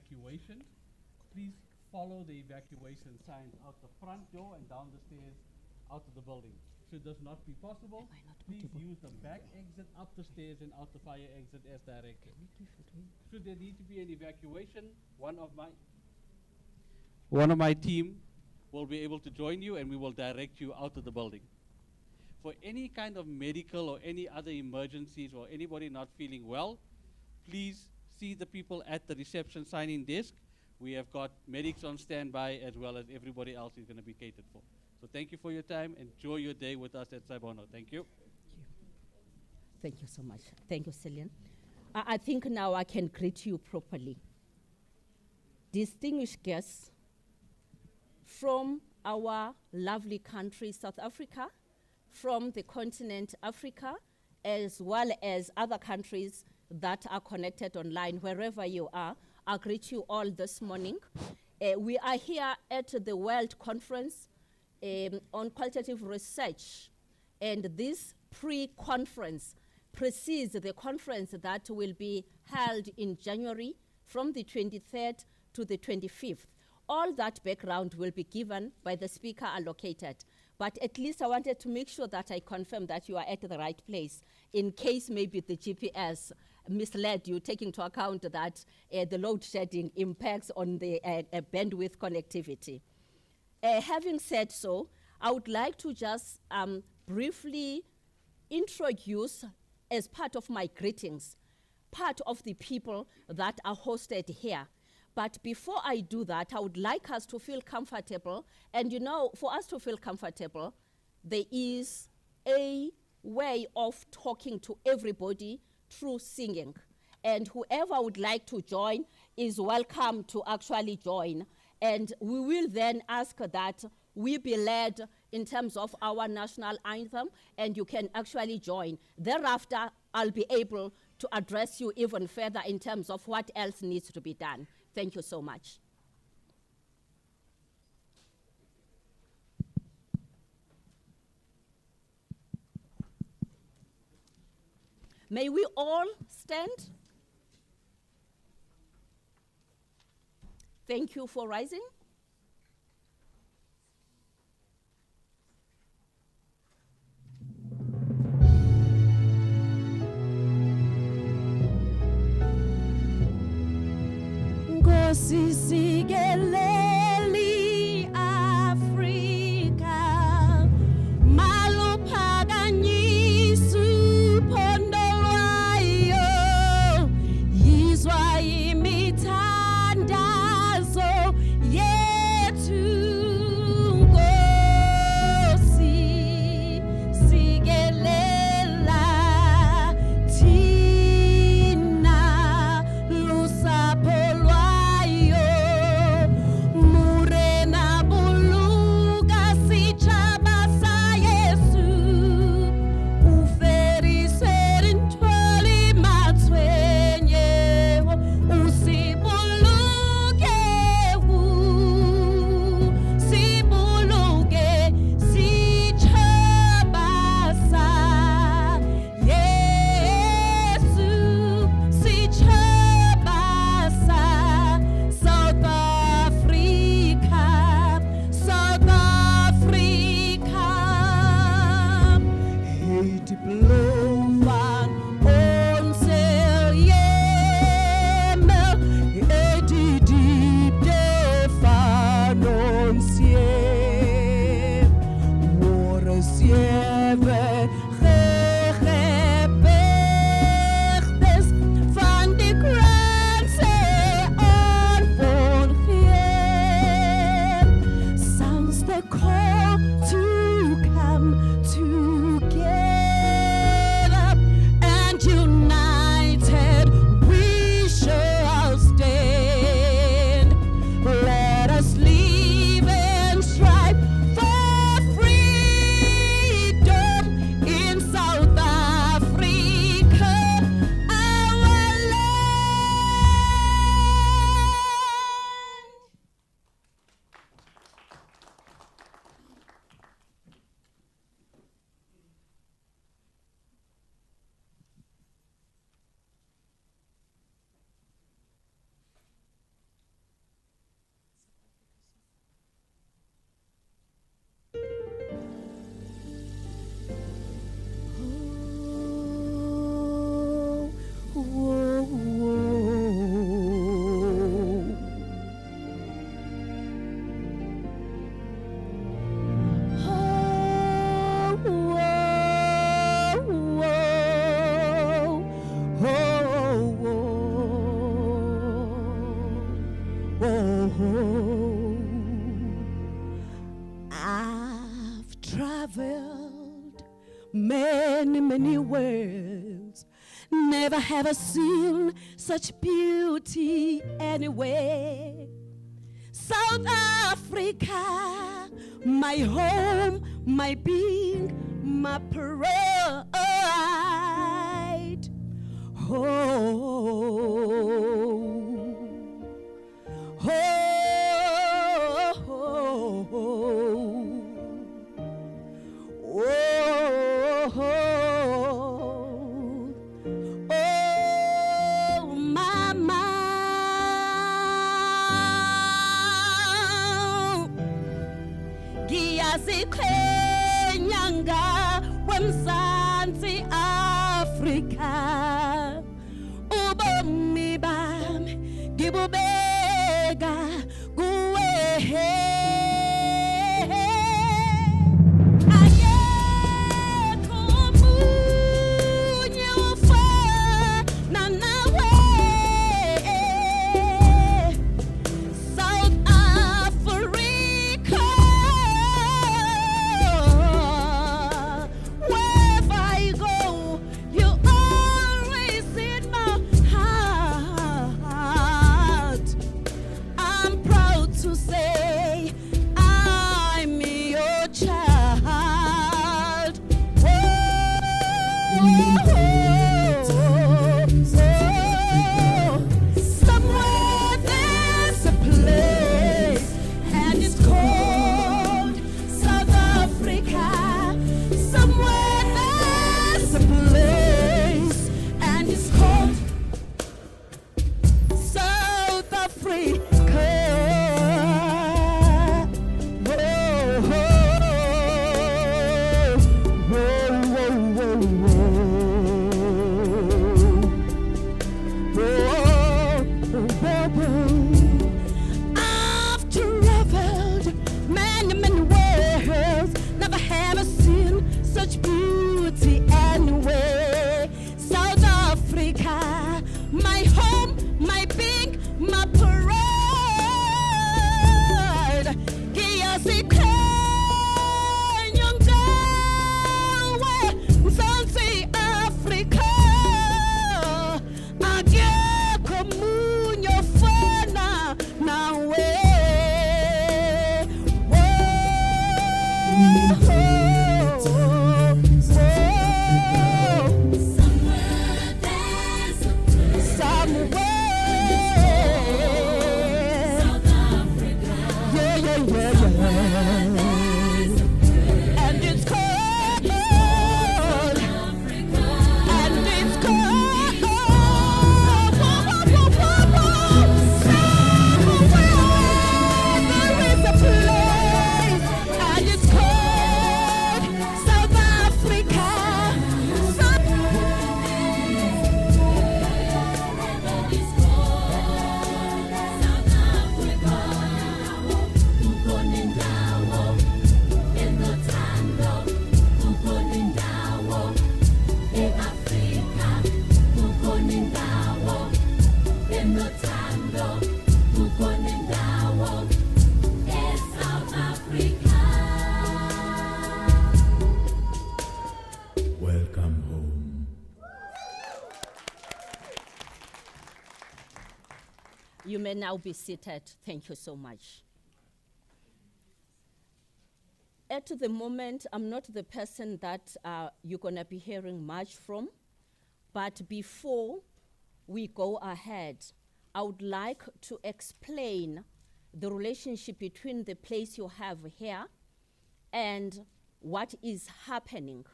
evacuation, please follow the evacuation signs out the front door and down the stairs out of the building. Should this not be possible, please use the back exit up the stairs and out the fire exit as directed. Should there need to be an evacuation, one of my team will be able to join you and we will direct you out of the building. For any kind of medical or any other emergencies or anybody not feeling well, please see the people at the reception sign-in desk. We have got medics on standby as well as everybody else is going to be catered for. So thank you for your time. Enjoy your day with us at Saibono. Thank you. Thank you so much. Thank you, Cillian. I think now I can greet you properly. Distinguished guests from our lovely country, South Africa, from the continent Africa, as well as other countries that are connected online, wherever you are, I greet you all this morning. We are here at the World Conference on Qualitative Research, and this pre-conference precedes the conference that will be held in January from the 23rd to the 25th. All that background will be given by the speaker allocated. But at least I wanted to make sure that I confirm that you are at the right place in case maybe the GPS misled you, taking into account that the load shedding impacts on the bandwidth connectivity. Having said so, I would like to just briefly introduce, as part of my greetings, part of the people that are hosted here. But before I do that, I would like us to feel comfortable. And you know, for us to feel comfortable, there is a way of talking to everybody through singing. And whoever would like to join is welcome to actually join. And we will then ask that we be led in terms of our national anthem, and you can actually join. Thereafter, I'll be able to address you even further in terms of what else needs to be done. Thank you so much. May we all stand? Thank you for rising. Sigeleli Africa Malupaganyisu Pondolwayo Yizwa imithandazo yethu Nkosi sigelela thina lusapho lwayo Oh, I've traveled many, many worlds. Never have I seen such beauty anywhere. South Africa, my home, my being, my pride. Ngiyazikhenyanga weMzansi Afrika, ubomi bami ngibubeka kuwe. Akekho omunye ofana nawe. South Africa, wherever I go, you always in my heart. I'm proud to say I'm your child. Somewhere there's a place, and it's called South Africa. Somewhere there's a place, and it's called South Africa. I've traveled many, many worlds. Never have I seen such beauty anywhere. South Africa, my home, my being, my pride. Ngiyazikhenyanga weMzansi Afrika, akekho omunye ofana nawe. Somewhere there's a place. Somewhere. South Africa. Yeah. And it's called. And it's called. Somewhere there is a place, and it's called South Africa. Welcome home. You may now be seated. Thank you so much. At the moment, I'm not the person that you're going to be hearing much from. But before we go ahead, I would like to explain the relationship between the place you have here and what is happening.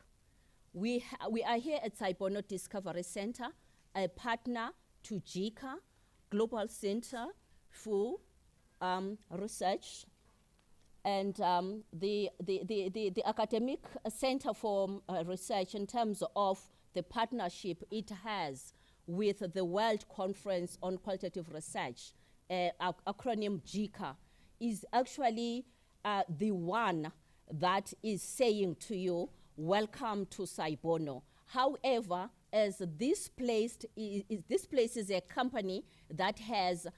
We are here at Saibono Discovery Center, a partner to JICA, Global Center for Research, and the academic center for research in terms of the partnership it has with the World Conference on Qualitative Research, acronym JICA, is actually the one that is saying to you, welcome to Saibono. However, as this place is a company that has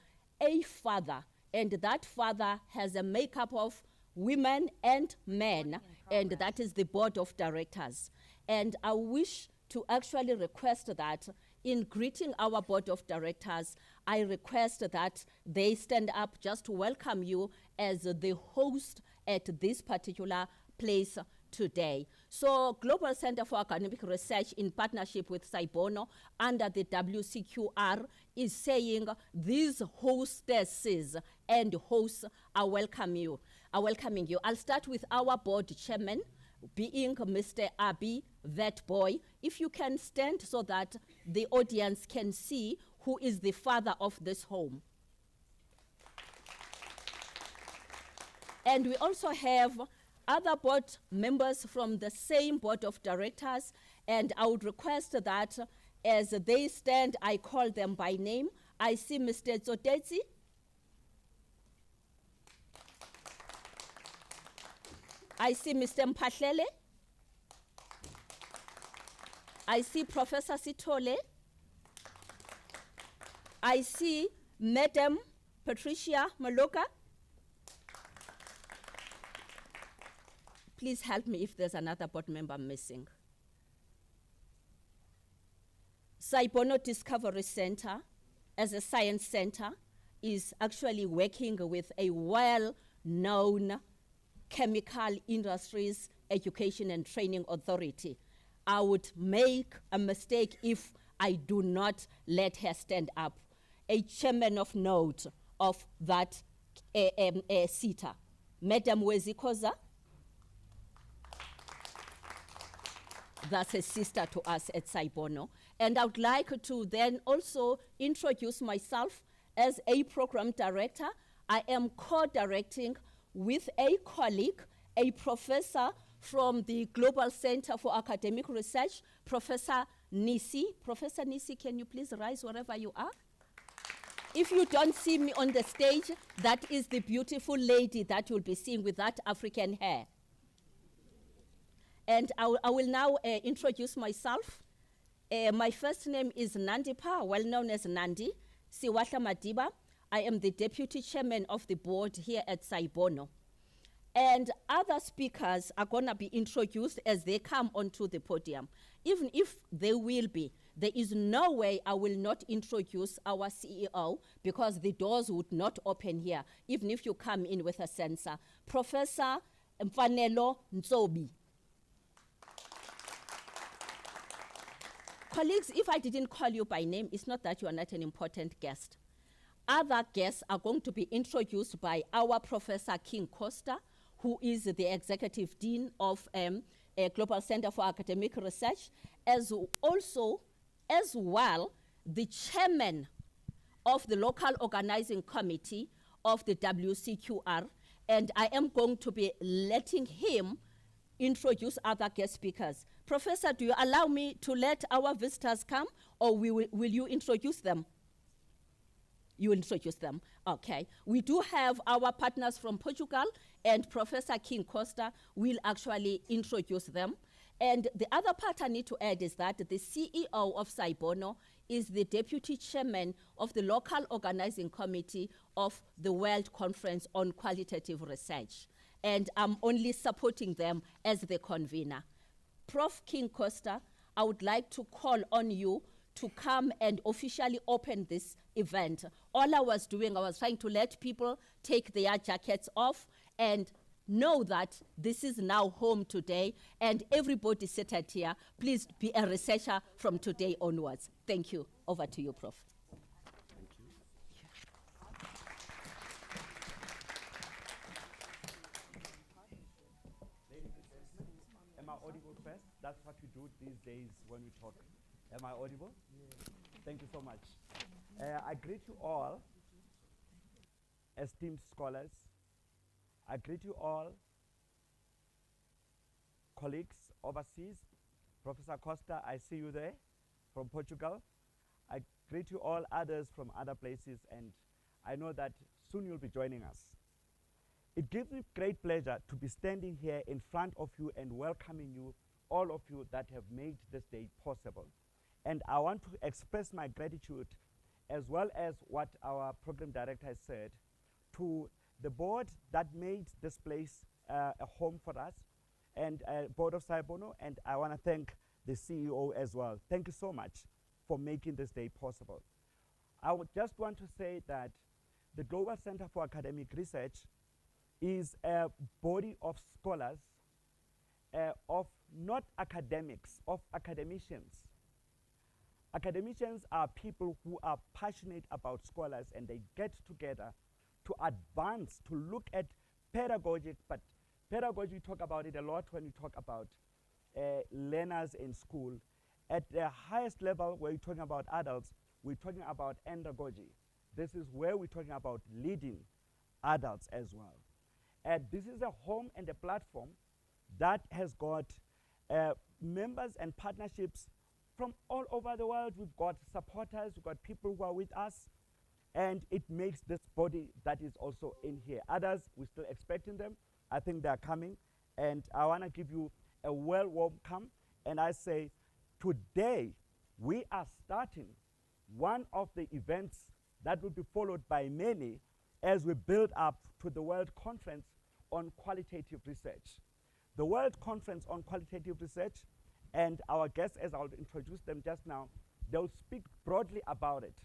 a father And that father has a makeup of women and men, and that is the board of directors. And I wish to actually request that in greeting our board of directors, I request that they stand up just to welcome you as the host at this particular place today. So Global Center for Academic Research in partnership with Saibono under the WCQR is saying these hostesses and hosts are welcoming you. I'll start with our board chairman, being Mr. Abi, that boy. If you can stand so that the audience can see who is the father of this home. And we also have other board members from the same board of directors, and I would request that as they stand, I call them by name. I see Mr. Zotetsi. I see Mr. Mpahlele. I see Professor Sitole. I see Madam Patricia Maloka. Please help me if there's another board member missing. Saibono Discovery Center, as a science center, is actually working with a well-known chemical industries education and training authority. I would make a mistake if I do not let her stand up. A chairman of note of that CETA, Madam Wezikoza. That's a sister to us at Saibono. And I would like to then also introduce myself as a program director. I am co-directing with a colleague, a professor from the Global Center for Academic Research, Professor Nisi. Professor Nisi, can you please rise wherever you are? If you don't see me on the stage, that is the beautiful lady that you'll be seeing with that African hair. And I will now introduce myself. My first name is Nandipa, well known as Nandi Siwahla Madiba. I am the deputy chairman of the board here at Saibono. And other speakers are going to be introduced as they come onto the podium. Even if they will be, there is no way I will not introduce our CEO because the doors would not open here, even if you come in with a sensor. Professor Mfanelo Nzobi. Colleagues, if I didn't call you by name, it's not that you are not an important guest. Other guests are going to be introduced by our Professor King Costa, who is the Executive Dean of Global Center for Academic Research, as well the Chairman of the Local Organizing Committee of the WCQR, and I am going to be letting him introduce other guest speakers. Professor, do you allow me to let our visitors come, or will you introduce them? You introduce them, okay. We do have our partners from Portugal, and Professor King Costa will actually introduce them. And the other part I need to add is that the CEO of Saibono is the deputy chairman of the local organizing committee of the World Conference on Qualitative Research. And I'm only supporting them as the convener. Prof. King Costa, I would like to call on you to come and officially open this event. All I was doing, I was trying to let people take their jackets off and know that this is now home today, and everybody seated here, please be a researcher from today onwards. Thank you. Over to you, Prof. Am I audible first? That's what we do these days when we talk. Am I audible? Yeah. Thank you so much. I greet you all, esteemed scholars. I greet you all, colleagues overseas. Professor Costa, I see you there from Portugal. I greet you all others from other places, and I know that soon you'll be joining us. It gives me great pleasure to be standing here in front of you and welcoming you, all of you that have made this day possible. And I want to express my gratitude, as well as what our program director has said, to the board that made this place a home for us, and board of Saibono, and I want to thank the CEO as well. Thank you so much for making this day possible. I would just want to say that the Global Center for Academic Research is a body of scholars, of not academics, of academicians. Academicians are people who are passionate about scholars, and they get together to advance, to look at pedagogy, but pedagogy, we talk about it a lot when we talk about learners in school. At the highest level, where we're talking about adults, we're talking about andragogy. This is where we're talking about leading adults as well. This is a home and a platform that has got members and partnerships from all over the world. We've got supporters, we've got people who are with us, and it makes this body that is also in here. Others, we're still expecting them. I think they're coming, and I want to give you a welcome, and I say today we are starting one of the events that will be followed by many as we build up to the World Conference on Qualitative Research. The World Conference on Qualitative Research, and our guests, as I'll introduce them just now, they'll speak broadly about it.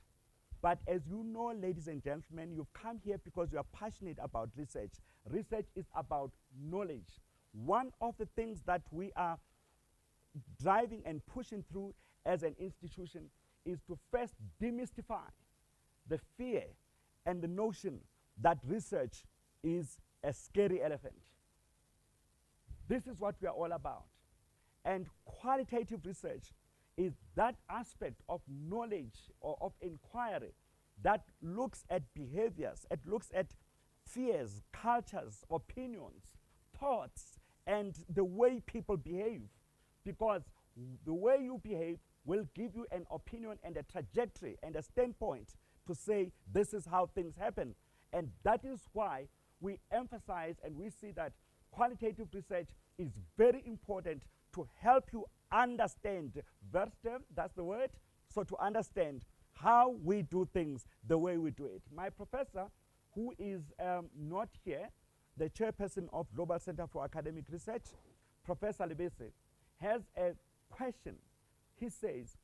But as you know, ladies and gentlemen, you've come here because you are passionate about research. Research is about knowledge. One of the things that we are driving and pushing through as an institution is to first demystify the fear and the notion that research is a scary elephant. This is what we are all about. And qualitative research is that aspect of knowledge or of inquiry that looks at behaviors, it looks at fears, cultures, opinions, thoughts, and the way people behave. Because the way you behave will give you an opinion and a trajectory and a standpoint to say this is how things happen. And that is why we emphasize and we see that qualitative research is very important to help you understand, that's the word, so to understand how we do things the way we do it. My professor, who is not here, the chairperson of Global Center for Academic Research, Professor Lebese, has a question. He says,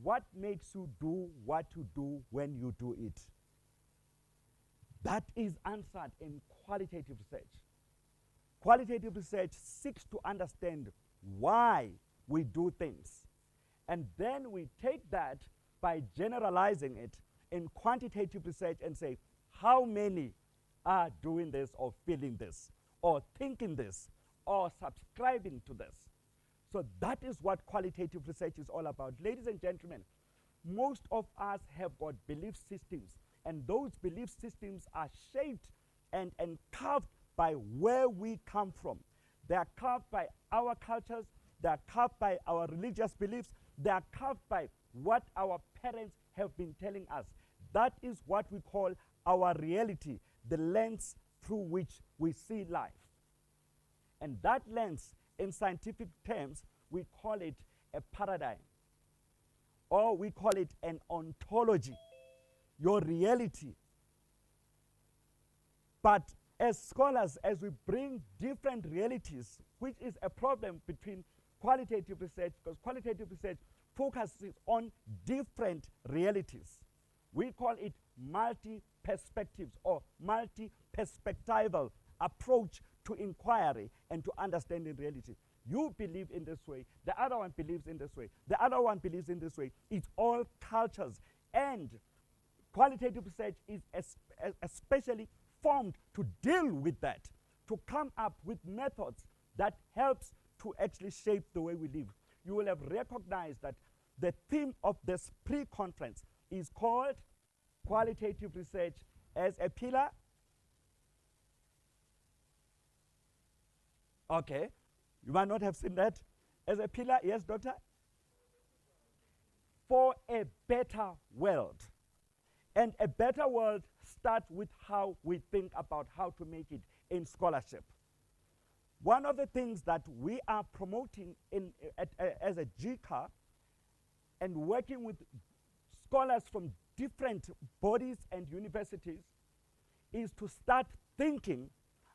what makes you do what you do when you do it? That is answered in qualitative research. Qualitative research seeks to understand why we do things. And then we take that by generalizing it in quantitative research and say, how many are doing this or feeling this or thinking this or subscribing to this? So that is what qualitative research is all about. Ladies and gentlemen, most of us have got belief systems, and those belief systems are shaped and carved by where we come from. They are carved by our cultures, they are carved by our religious beliefs, they are carved by what our parents have been telling us. That is what we call our reality, the lens through which we see life. And that lens, in scientific terms, we call it a paradigm, or we call it an ontology, your reality. But as scholars, as we bring different realities, which is a problem between qualitative research, because qualitative research focuses on different realities. We call it multi-perspectives or multi-perspectival approach to inquiry and to understanding reality. You believe in this way, the other one believes in this way, the other one believes in this way. It's all cultures. And qualitative research is especially formed to deal with that, to come up with methods that helps to actually shape the way we live. You will have recognized that the theme of this pre-conference is called qualitative research as a pillar. Okay, you might not have seen that. As a pillar, yes, doctor? For a better world. And a better world starts with how we think about how to make it in scholarship. One of the things that we are promoting as a GCAR and working with scholars from different bodies and universities is to start thinking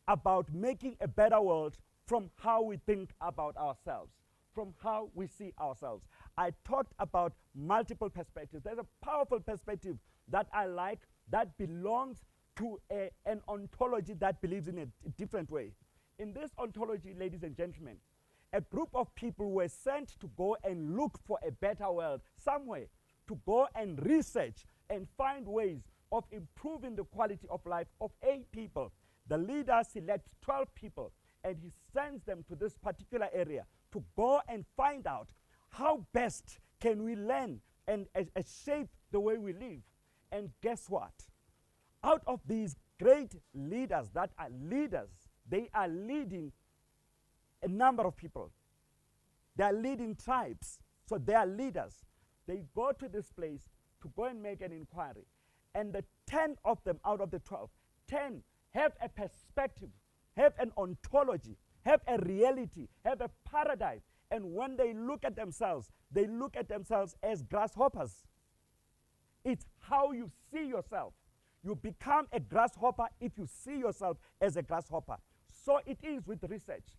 about making a better world from how we think about ourselves, from how we see ourselves. I talked about multiple perspectives. There's a powerful perspective that I like that belongs to an ontology that believes in a different way. In this ontology, ladies and gentlemen, a group of people were sent to go and look for a better world somewhere, to go and research and find ways of improving the quality of life of 8 people. The leader selects 12 people and he sends them to this particular area to go and find out how best can we learn and shape the way we live. And guess what? Out of these great leaders that are leaders, they are leading a number of people. They are leading tribes, so they are leaders. They go to this place to go and make an inquiry. And the 10 of them out of the 12, 10 have a perspective, have an ontology, have a reality, have a paradigm. And when they look at themselves as grasshoppers. It's how you see yourself. You become a grasshopper if you see yourself as a grasshopper. So it is with research.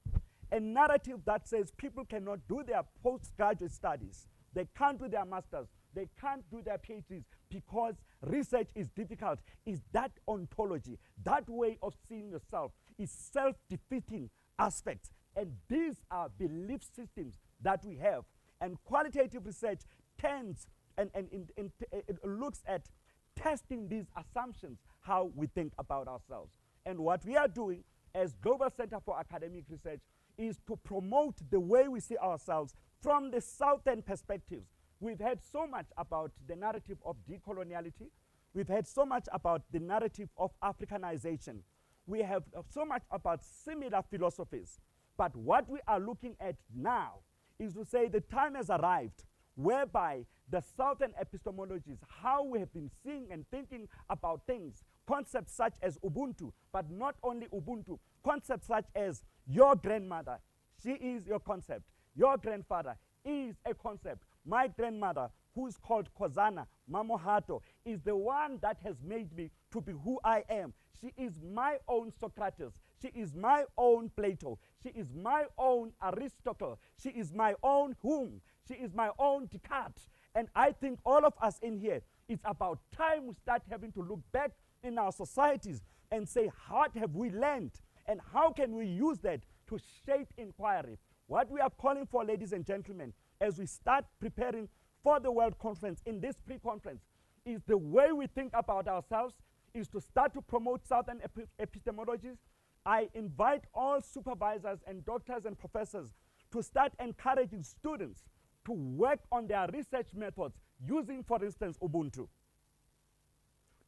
A narrative that says people cannot do their postgraduate studies, they can't do their masters, they can't do their PhDs because research is difficult, is that ontology. That way of seeing yourself is self-defeating aspects. And these are belief systems that we have. And qualitative research tends and it looks at testing these assumptions, how we think about ourselves. And what we are doing as Global Center for Academic Research is to promote the way we see ourselves from the Southern perspectives. We've heard so much about the narrative of decoloniality. We've heard so much about the narrative of Africanization. We have so much about similar philosophies. But what we are looking at now is to say the time has arrived whereby the Southern epistemologies, how we have been seeing and thinking about things, concepts such as Ubuntu, but not only Ubuntu, concepts such as your grandmother, she is your concept. Your grandfather is a concept. My grandmother, who's called Kozana Mamohato, is the one that has made me to be who I am. She is my own Socrates. She is my own Plato. She is my own Aristotle. She is my own Hume. She is my own Descartes. And I think all of us in here, it's about time we start having to look back in our societies and say, what have we learned? And how can we use that to shape inquiry? What we are calling for, ladies and gentlemen, as we start preparing for the World Conference, in this pre-conference, is the way we think about ourselves, is to start to promote Southern epistemologies. I invite all supervisors and doctors and professors to start encouraging students to work on their research methods using, for instance, Ubuntu.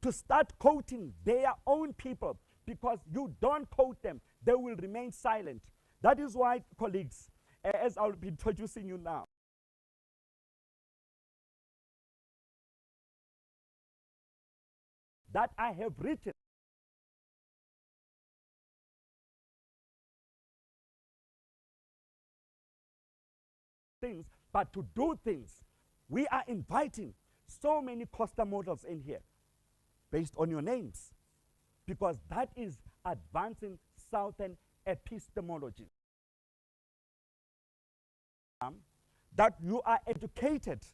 To start quoting their own people, because you don't quote them, they will remain silent. That is why, colleagues, as I'll be introducing you now, that I have written things, but to do things. We are inviting so many Costa models in here based on your names, because that is advancing Southern epistemology. That you are educated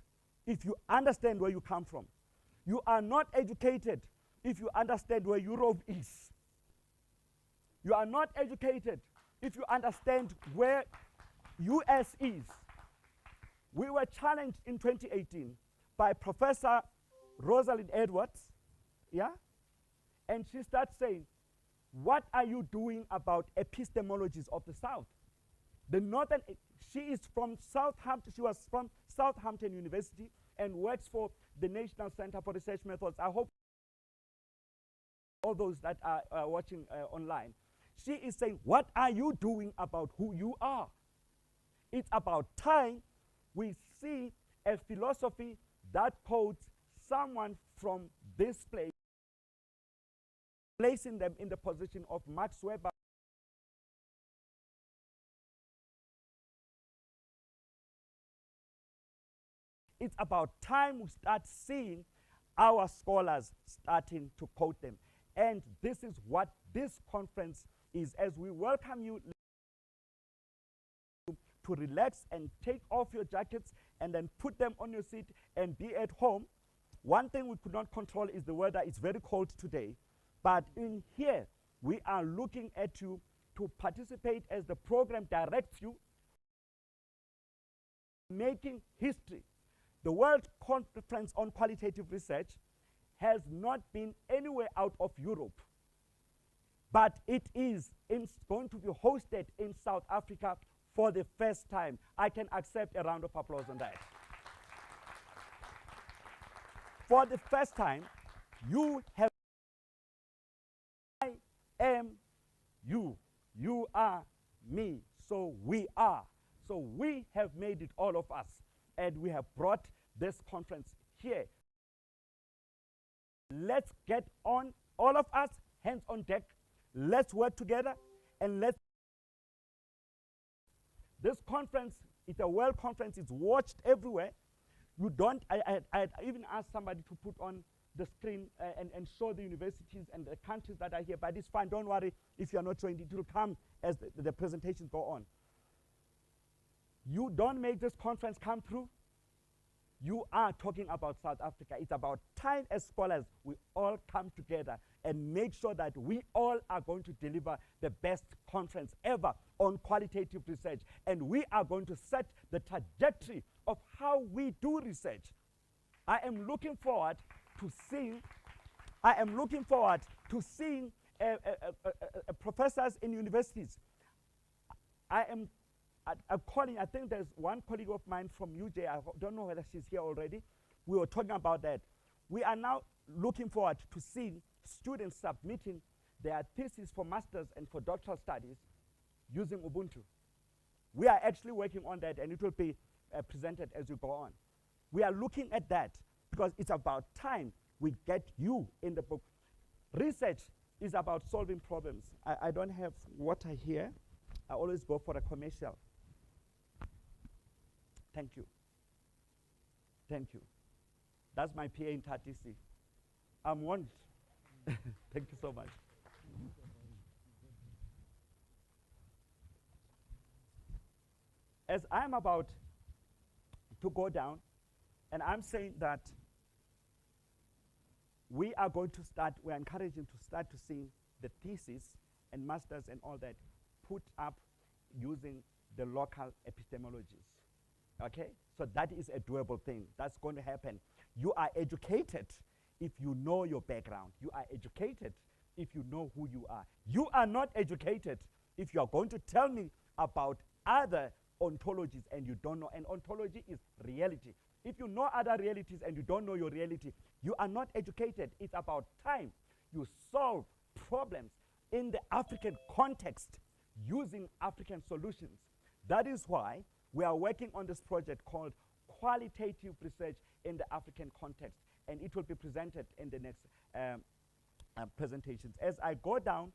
if you understand where you come from. You are not educated if you understand where Europe is. You are not educated if you understand where US is. We were challenged in 2018 by Professor Rosalind Edwards, yeah? And she starts saying, what are you doing about epistemologies of the South? The Northern, she is from Southampton, she was from Southampton University and works for the National Center for Research Methods. I hope all those that are watching online. She is saying, what are you doing about who you are? It's about time we see a philosophy that quotes someone from this place, placing them in the position of Max Weber. It's about time we start seeing our scholars starting to quote them. And this is what this conference is. As we welcome you to relax and take off your jackets and then put them on your seat and be at home. One thing we could not control is the weather. It's very cold today. But in here, we are looking at you to participate as the program directs you, making history. The World Conference on Qualitative Research has not been anywhere out of Europe, but it is going to be hosted in South Africa for the first time. I can accept a round of applause on that. For the first time, you have, I am you, you are me, so we are. So we have made it, all of us, and we have brought this conference here. Let's get on, all of us, hands on deck. Let's work together, and let's. This conference is a world conference. It's watched everywhere. You don't, I even asked somebody to put on the screen and show the universities and the countries that are here, but it's fine. Don't worry if you're not joined. It will come as the presentations go on. You don't make this conference come through. You are talking about South Africa. It's about time as scholars we all come together and make sure that we all are going to deliver the best conference ever on qualitative research. And we are going to set the trajectory of how we do research. I am looking forward to seeing professors in universities. I'm calling, I think there's one colleague of mine from UJ, I don't know whether she's here already. We were talking about that. We are now looking forward to seeing students submitting their thesis for master's and for doctoral studies using Ubuntu. We are actually working on that, and it will be presented as we go on. We are looking at that because it's about time we get you in the book. Research is about solving problems. I don't have water here. I always go for a commercial. Thank you. Thank you. That's my PA in TATC. I'm warned. Thank you so much. As I'm about to go down, and I'm saying that we are going to start, we're encouraging to start to see the thesis and masters and all that put up using the local epistemologies. Okay? So that is a doable thing. That's going to happen. You are educated if you know your background. You are educated if you know who you are. You are not educated if you are going to tell me about other ontologies and you don't know. And ontology is reality. If you know other realities and you don't know your reality, you are not educated. It's about time you solve problems in the African context using African solutions. That is why we are working on this project called Qualitative Research in the African Context, and it will be presented in the next presentations. As I go down,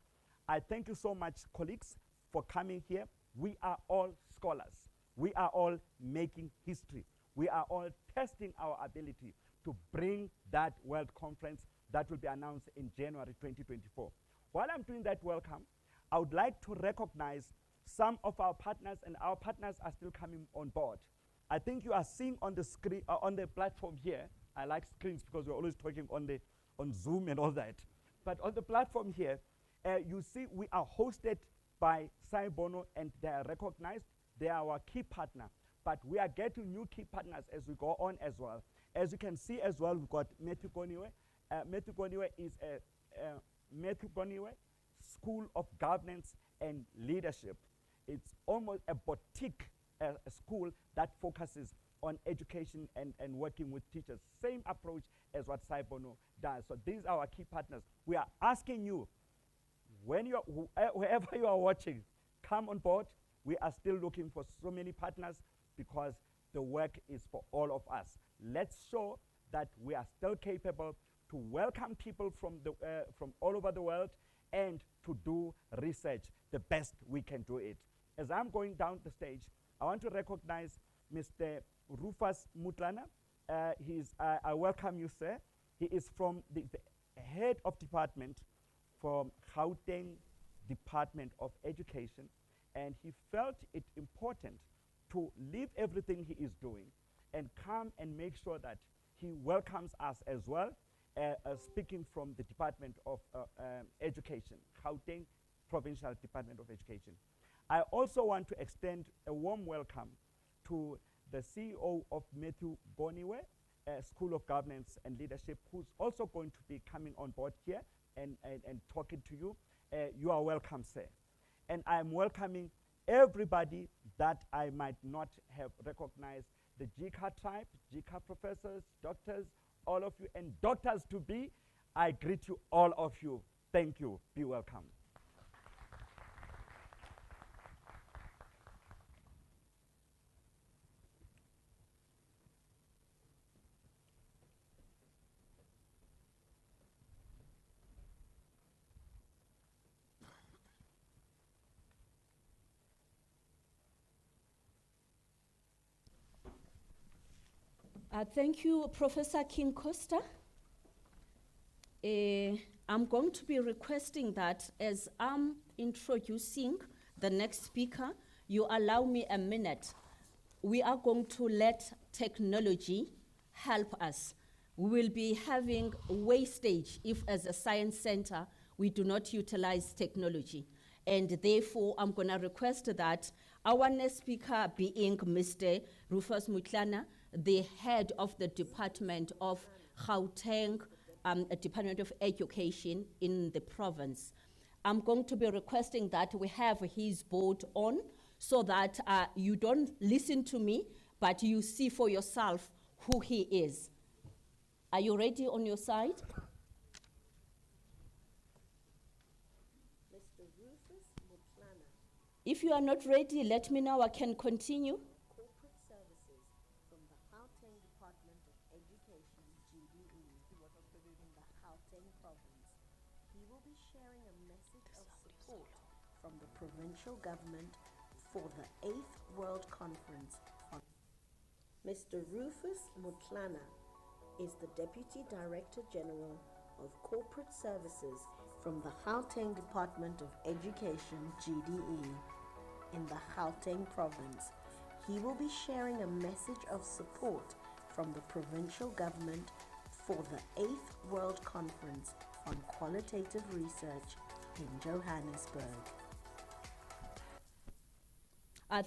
I thank you so much, colleagues, for coming here. We are all scholars. We are all making history. We are all testing our ability to bring that World Conference that will be announced in January 2024. While I'm doing that welcome, I would like to recognize some of our partners, and our partners are still coming on board. I think you are seeing on the screen, on the platform here. I like screens because we're always talking on Zoom and all that. But on the platform here, you see we are hosted by Sai Bono, and they are recognized. They are our key partner. But we are getting new key partners as we go on as well. As you can see as well, we've got Matthew Goniwe. Matthew Goniwe is Matthew Goniwe School of Governance and Leadership. It's almost a boutique a school that focuses on education and working with teachers. Same approach as what Sai Bono does. So these are our key partners. We are asking you, when you're wherever you are watching, come on board. We are still looking for so many partners because the work is for all of us. Let's show that we are still capable to welcome people from all over the world and to do research the best we can do it. As I'm going down the stage, I want to recognize Mr. Rufus Mutlana. I welcome you, sir. He is from the head of department from Gauteng Department of Education, and he felt it important to leave everything he is doing and come and make sure that he welcomes us as well, speaking from the Department of Education, Gauteng Provincial Department of Education. I also want to extend a warm welcome to the CEO of Matthew Boniwe, School of Governance and Leadership, who's also going to be coming on board here and talking to you. You are welcome, sir. And I'm welcoming everybody that I might not have recognized, the GCA tribe, GCA professors, doctors, all of you, and doctors to be. I greet you, all of you. Thank you. Be welcome. Thank you, Professor King Costa. I'm going to be requesting that as I'm introducing the next speaker, you allow me a minute. We are going to let technology help us. We will be having wastage if as a science center, we do not utilize technology. And therefore, I'm gonna request that our next speaker being Mr. Rufus Mutlana, the head of the Department of Gauteng, Department of Education in the province. I'm going to be requesting that we have his board on so that you don't listen to me, but you see for yourself who he is. Are you ready on your side? Mr. Rufus Mutlana. If you are not ready, let me know, I can continue. Corporate Services from the Gauteng Department of Education, GDE, in the Gauteng province. He will be sharing a message of support from the provincial government for the 8th World Conference on. Mr. Rufus Mutlana is the Deputy Director General of Corporate Services from the Gauteng Department of Education, GDE, in the Gauteng province. He will be sharing a message of support from the provincial government for the 8th World Conference on Qualitative Research in Johannesburg.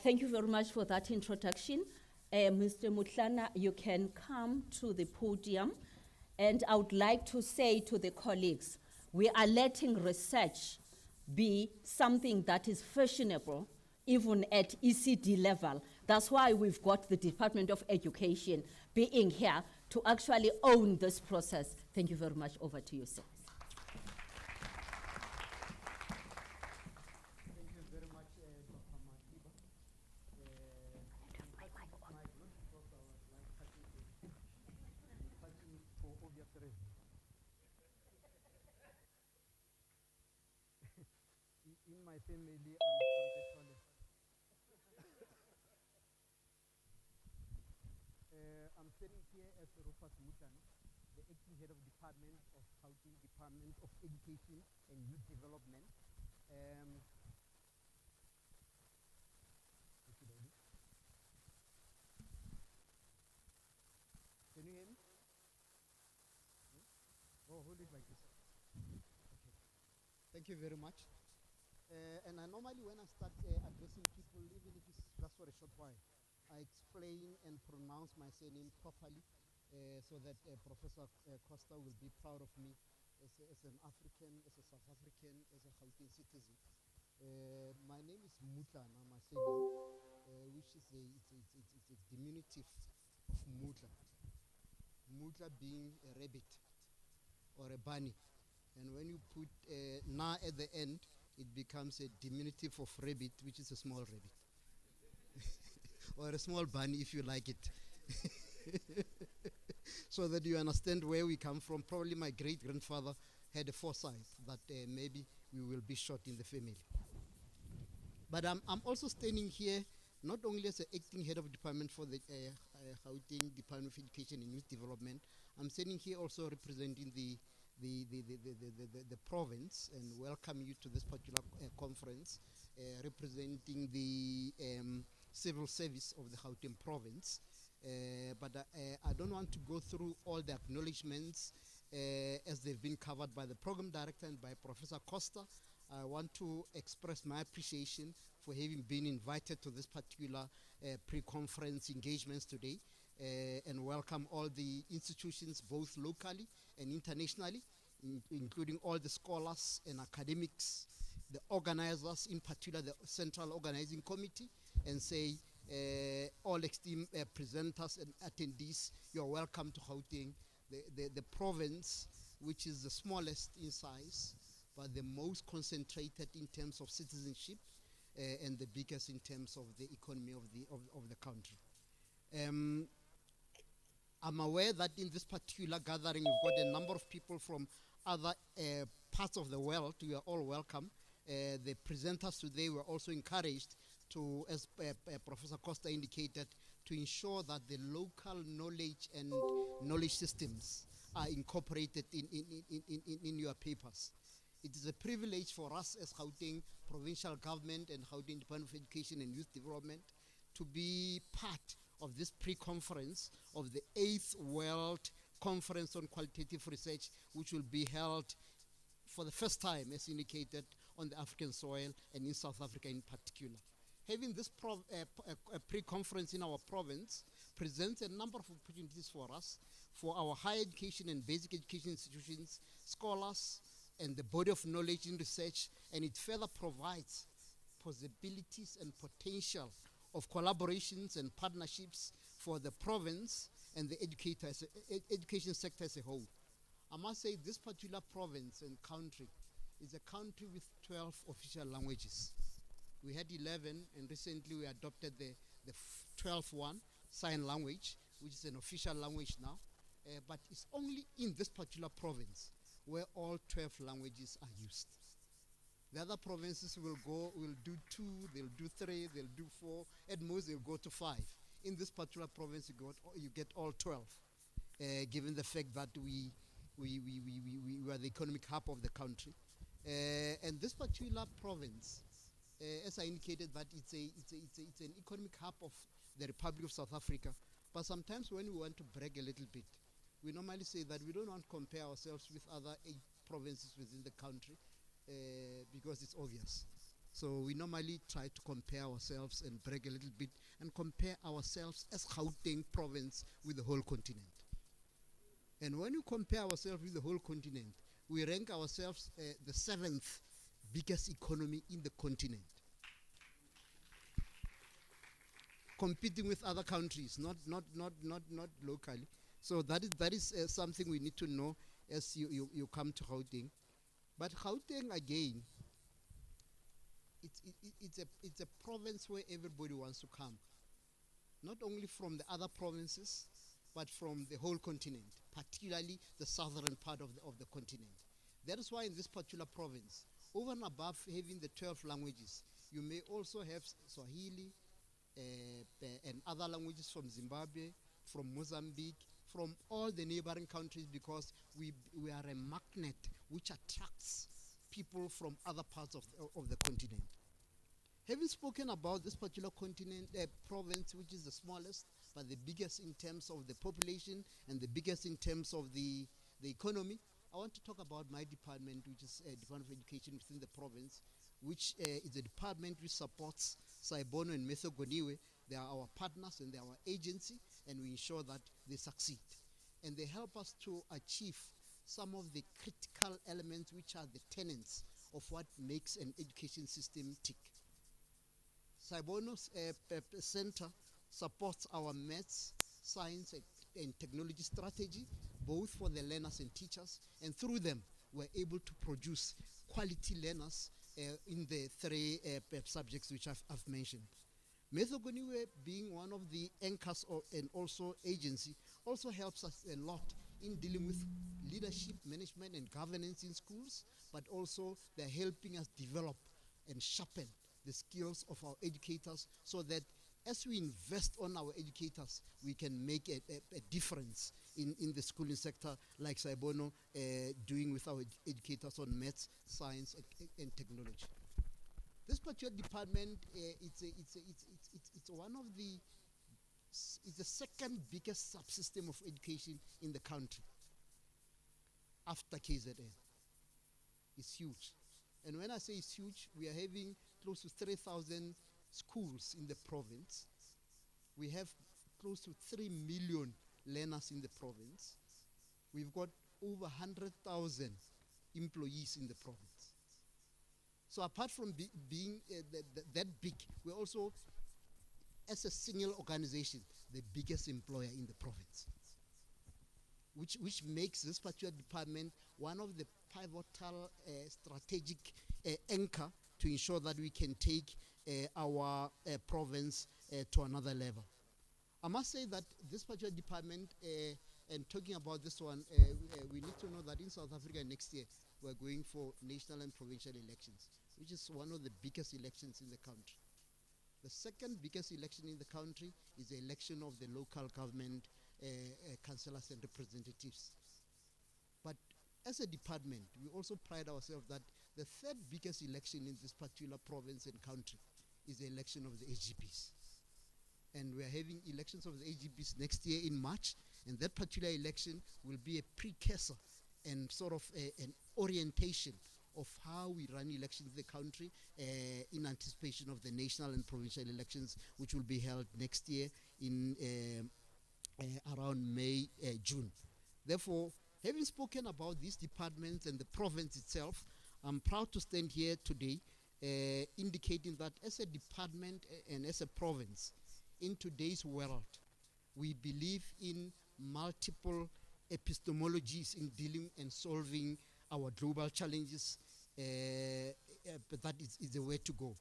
Thank you very much for that introduction. Mr. Mutlana, you can come to the podium. And I would like to say to the colleagues, we are letting research be something that is fashionable, even at ECD level. That's why we've got the Department of Education being here to actually own this process. Thank you very much. Over to you, sir. Thank you very much, Dr. Matiba. My good because I was like touching for obvious reasons. In my family, I'm the tallest. I'm standing here as Rufus Mutlana, the acting head of Department of Gauteng Department of Education and Youth Development. Can you hear me? Oh, hold it like this. Okay. Thank you very much. And I normally, when I start addressing people, even if it's just for a short while, I explain and pronounce my surname properly so that Professor Costa will be proud of me as an African, as a South African, as a Gauteng citizen. My name is Mutlana, my surname, which is a diminutive of Mutla. Mutla being a rabbit or a bunny. And when you put na at the end, it becomes a diminutive of rabbit, which is a small rabbit. Or a small bunny, if you like it. So that you understand where we come from. Probably my great-grandfather had a foresight that maybe we will be short in the family. But I'm also standing here not only as the acting head of department for the Gauteng Department of Education and Youth Development. I'm standing here also representing the the province and welcome you to this particular conference representing the civil service of the Gauteng province. But I don't want to go through all the acknowledgements as they've been covered by the program director and by Professor Costa. I want to express my appreciation for having been invited to this particular pre-conference engagements today and welcome all the institutions both locally and internationally, including all the scholars and academics, the organizers, in particular the Central Organizing Committee, and say all esteemed presenters and attendees, you're welcome to Gauteng, the province which is the smallest in size, but the most concentrated in terms of citizenship and the biggest in terms of the economy of the country. I'm aware that in this particular gathering, we've got a number of people from other parts of the world. You are all welcome. The presenters today were also encouraged to, as Professor Costa indicated, to ensure that the local knowledge and knowledge systems are incorporated in your papers. It is a privilege for us as Gauteng Provincial Government and Gauteng Department of Education and Youth Development to be part of this pre-conference of the 8th World Conference on Qualitative Research, which will be held for the first time, as indicated, on the African soil and in South Africa in particular. Having this pre-conference in our province presents a number of opportunities for us, for our higher education and basic education institutions, scholars, and the body of knowledge in research, and it further provides possibilities and potential of collaborations and partnerships for the province and the education sector as a whole. I must say this particular province and country is a country with 12 official languages. We had 11, and recently we adopted the 12th one, sign language, which is an official language now. But it's only in this particular province where all 12 languages are used. The other provinces will do 2, they'll do 3, they'll do 4, at most they'll go to 5. In this particular province, you get all 12, given the fact that we are the economic hub of the country. And this particular province, as I indicated, that it's an economic hub of the Republic of South Africa. But sometimes when we want to brag a little bit, we normally say that we don't want to compare ourselves with other 8 provinces within the country because it's obvious. So we normally try to compare ourselves and brag a little bit and compare ourselves as Gauteng province with the whole continent. And when you compare ourselves with the whole continent, we rank ourselves the 7th biggest economy in the continent, competing with other countries, not locally. So that is something we need to know as you come to Gauteng. But Gauteng, again, it's a province where everybody wants to come, not only from the other provinces, but from the whole continent, particularly the southern part of the continent. That is why in this particular province, over and above having the 12 languages, you may also have Swahili and other languages from Zimbabwe, from Mozambique, from all the neighboring countries, because we are a magnet which attracts people from other parts of the continent. Having spoken about this particular continent, province, which is the smallest, but the biggest in terms of the population and the biggest in terms of the economy, I want to talk about my department, which is Department of Education within the province, which is a department which supports Saibono and Methogoniwe. They are our partners and they are our agency, and we ensure that they succeed. And they help us to achieve some of the critical elements which are the tenets of what makes an education system tick. Saibono's center supports our maths, science, and technology strategy, both for the learners and teachers, and through them we're able to produce quality learners in the 3 subjects which I've mentioned. Methogoniwe, being one of the anchors and also agency, also helps us a lot in dealing with leadership, management, and governance in schools, but also they're helping us develop and sharpen the skills of our educators so that as we invest on our educators, we can make a difference in the schooling sector, like Saibono doing with our educators on maths, science, and technology. This particular department, it's one of the, it's the second biggest subsystem of education in the country after KZN. It's huge. And when I say it's huge, we are having close to 3,000 schools in the province. We have close to 3 million learners in the province. We've got over 100,000 employees in the province. So apart from being that big, we're also, as a single organization, the biggest employer in the province, which makes this particular department one of the pivotal strategic anchor to ensure that we can take our province to another level. I must say that this particular department, and talking about this one, we need to know that in South Africa next year, we're going for national and provincial elections, which is one of the biggest elections in the country. The second biggest election in the country is the election of the local government councillors and representatives. But as a department, we also pride ourselves that the third biggest election in this particular province and country is the election of the AGPs. And we are having elections of the AGPs next year in March, and that particular election will be a precursor and sort of an orientation of how we run elections in the country in anticipation of the national and provincial elections, which will be held next year in around May, June. Therefore, having spoken about these departments and the province itself, I'm proud to stand here today indicating that as a department and as a province, in today's world, we believe in multiple epistemologies in dealing and solving our global challenges, but that is the way to go.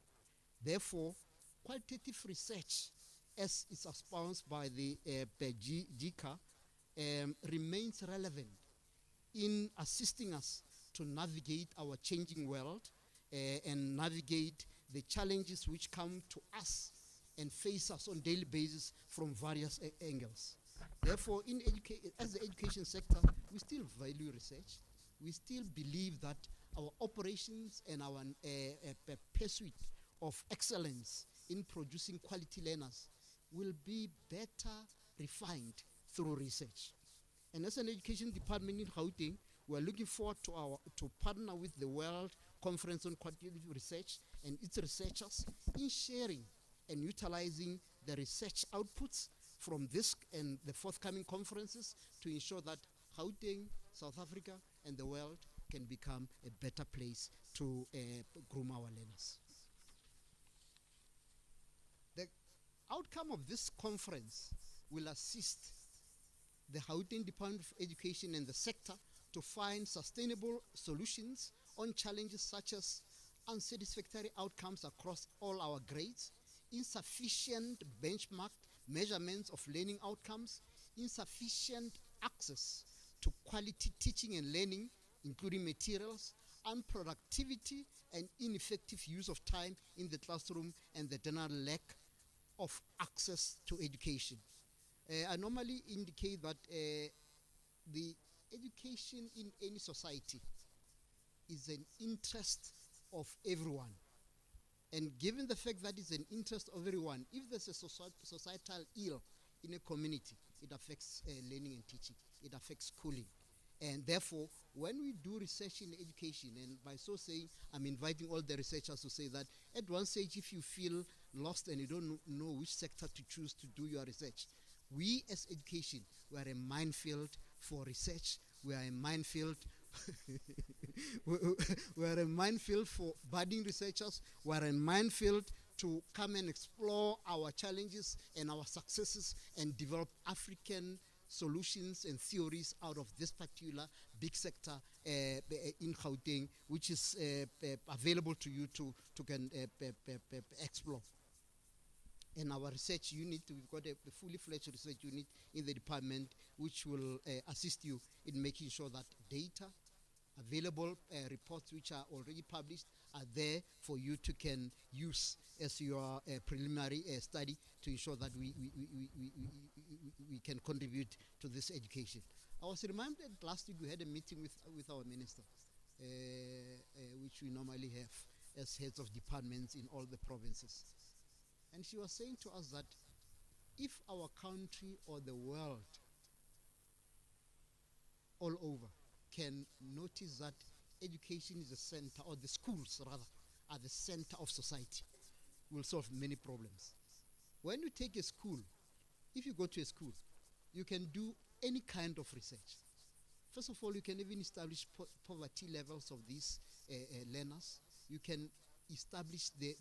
Therefore, qualitative research, as is espoused by the GICA, remains relevant in assisting us to navigate our changing world and navigate the challenges which come to us and face us on daily basis from various angles. Therefore, as the education sector, we still value research. We still believe that our operations and our pursuit of excellence in producing quality learners will be better refined through research. And as an education department in Gauteng, we are looking forward to partner with the World Conference on Qualitative Research and its researchers in sharing and utilizing the research outputs from this and the forthcoming conferences to ensure that Gauteng, South Africa, and the world can become a better place to groom our learners. The outcome of this conference will assist the Gauteng Department of Education and the sector to find sustainable solutions on challenges such as unsatisfactory outcomes across all our grades, insufficient benchmark measurements of learning outcomes, insufficient access to quality teaching and learning, including materials, unproductivity and ineffective use of time in the classroom, and the general lack of access to education. I normally indicate that the education in any society is an interest of everyone. And given the fact that it's an interest of everyone, if there's a societal ill in a community, it affects learning and teaching, it affects schooling. And therefore, when we do research in education, and by so saying, I'm inviting all the researchers to say that at one stage, if you feel lost and you don't know which sector to choose to do your research, we as education, we are a minefield for research, we are a minefield we are a minefield for budding researchers, we are a minefield to come and explore our challenges and our successes and develop African solutions and theories out of this particular big sector in Gauteng, which is available to you to explore. In our research unit, we've got a fully fledged research unit in the department which will assist you in making sure that data, available reports which are already published are there for you to can use as your preliminary study to ensure that we can contribute to this education. I was reminded last week we had a meeting with our minister, which we normally have as heads of departments in all the provinces. And she was saying to us that if our country or the world all over can notice that education is the center, or the schools rather, are the center of society, will solve many problems. When you take a school, if you go to a school, you can do any kind of research. First of all, you can even establish poverty levels of these learners. You can establish the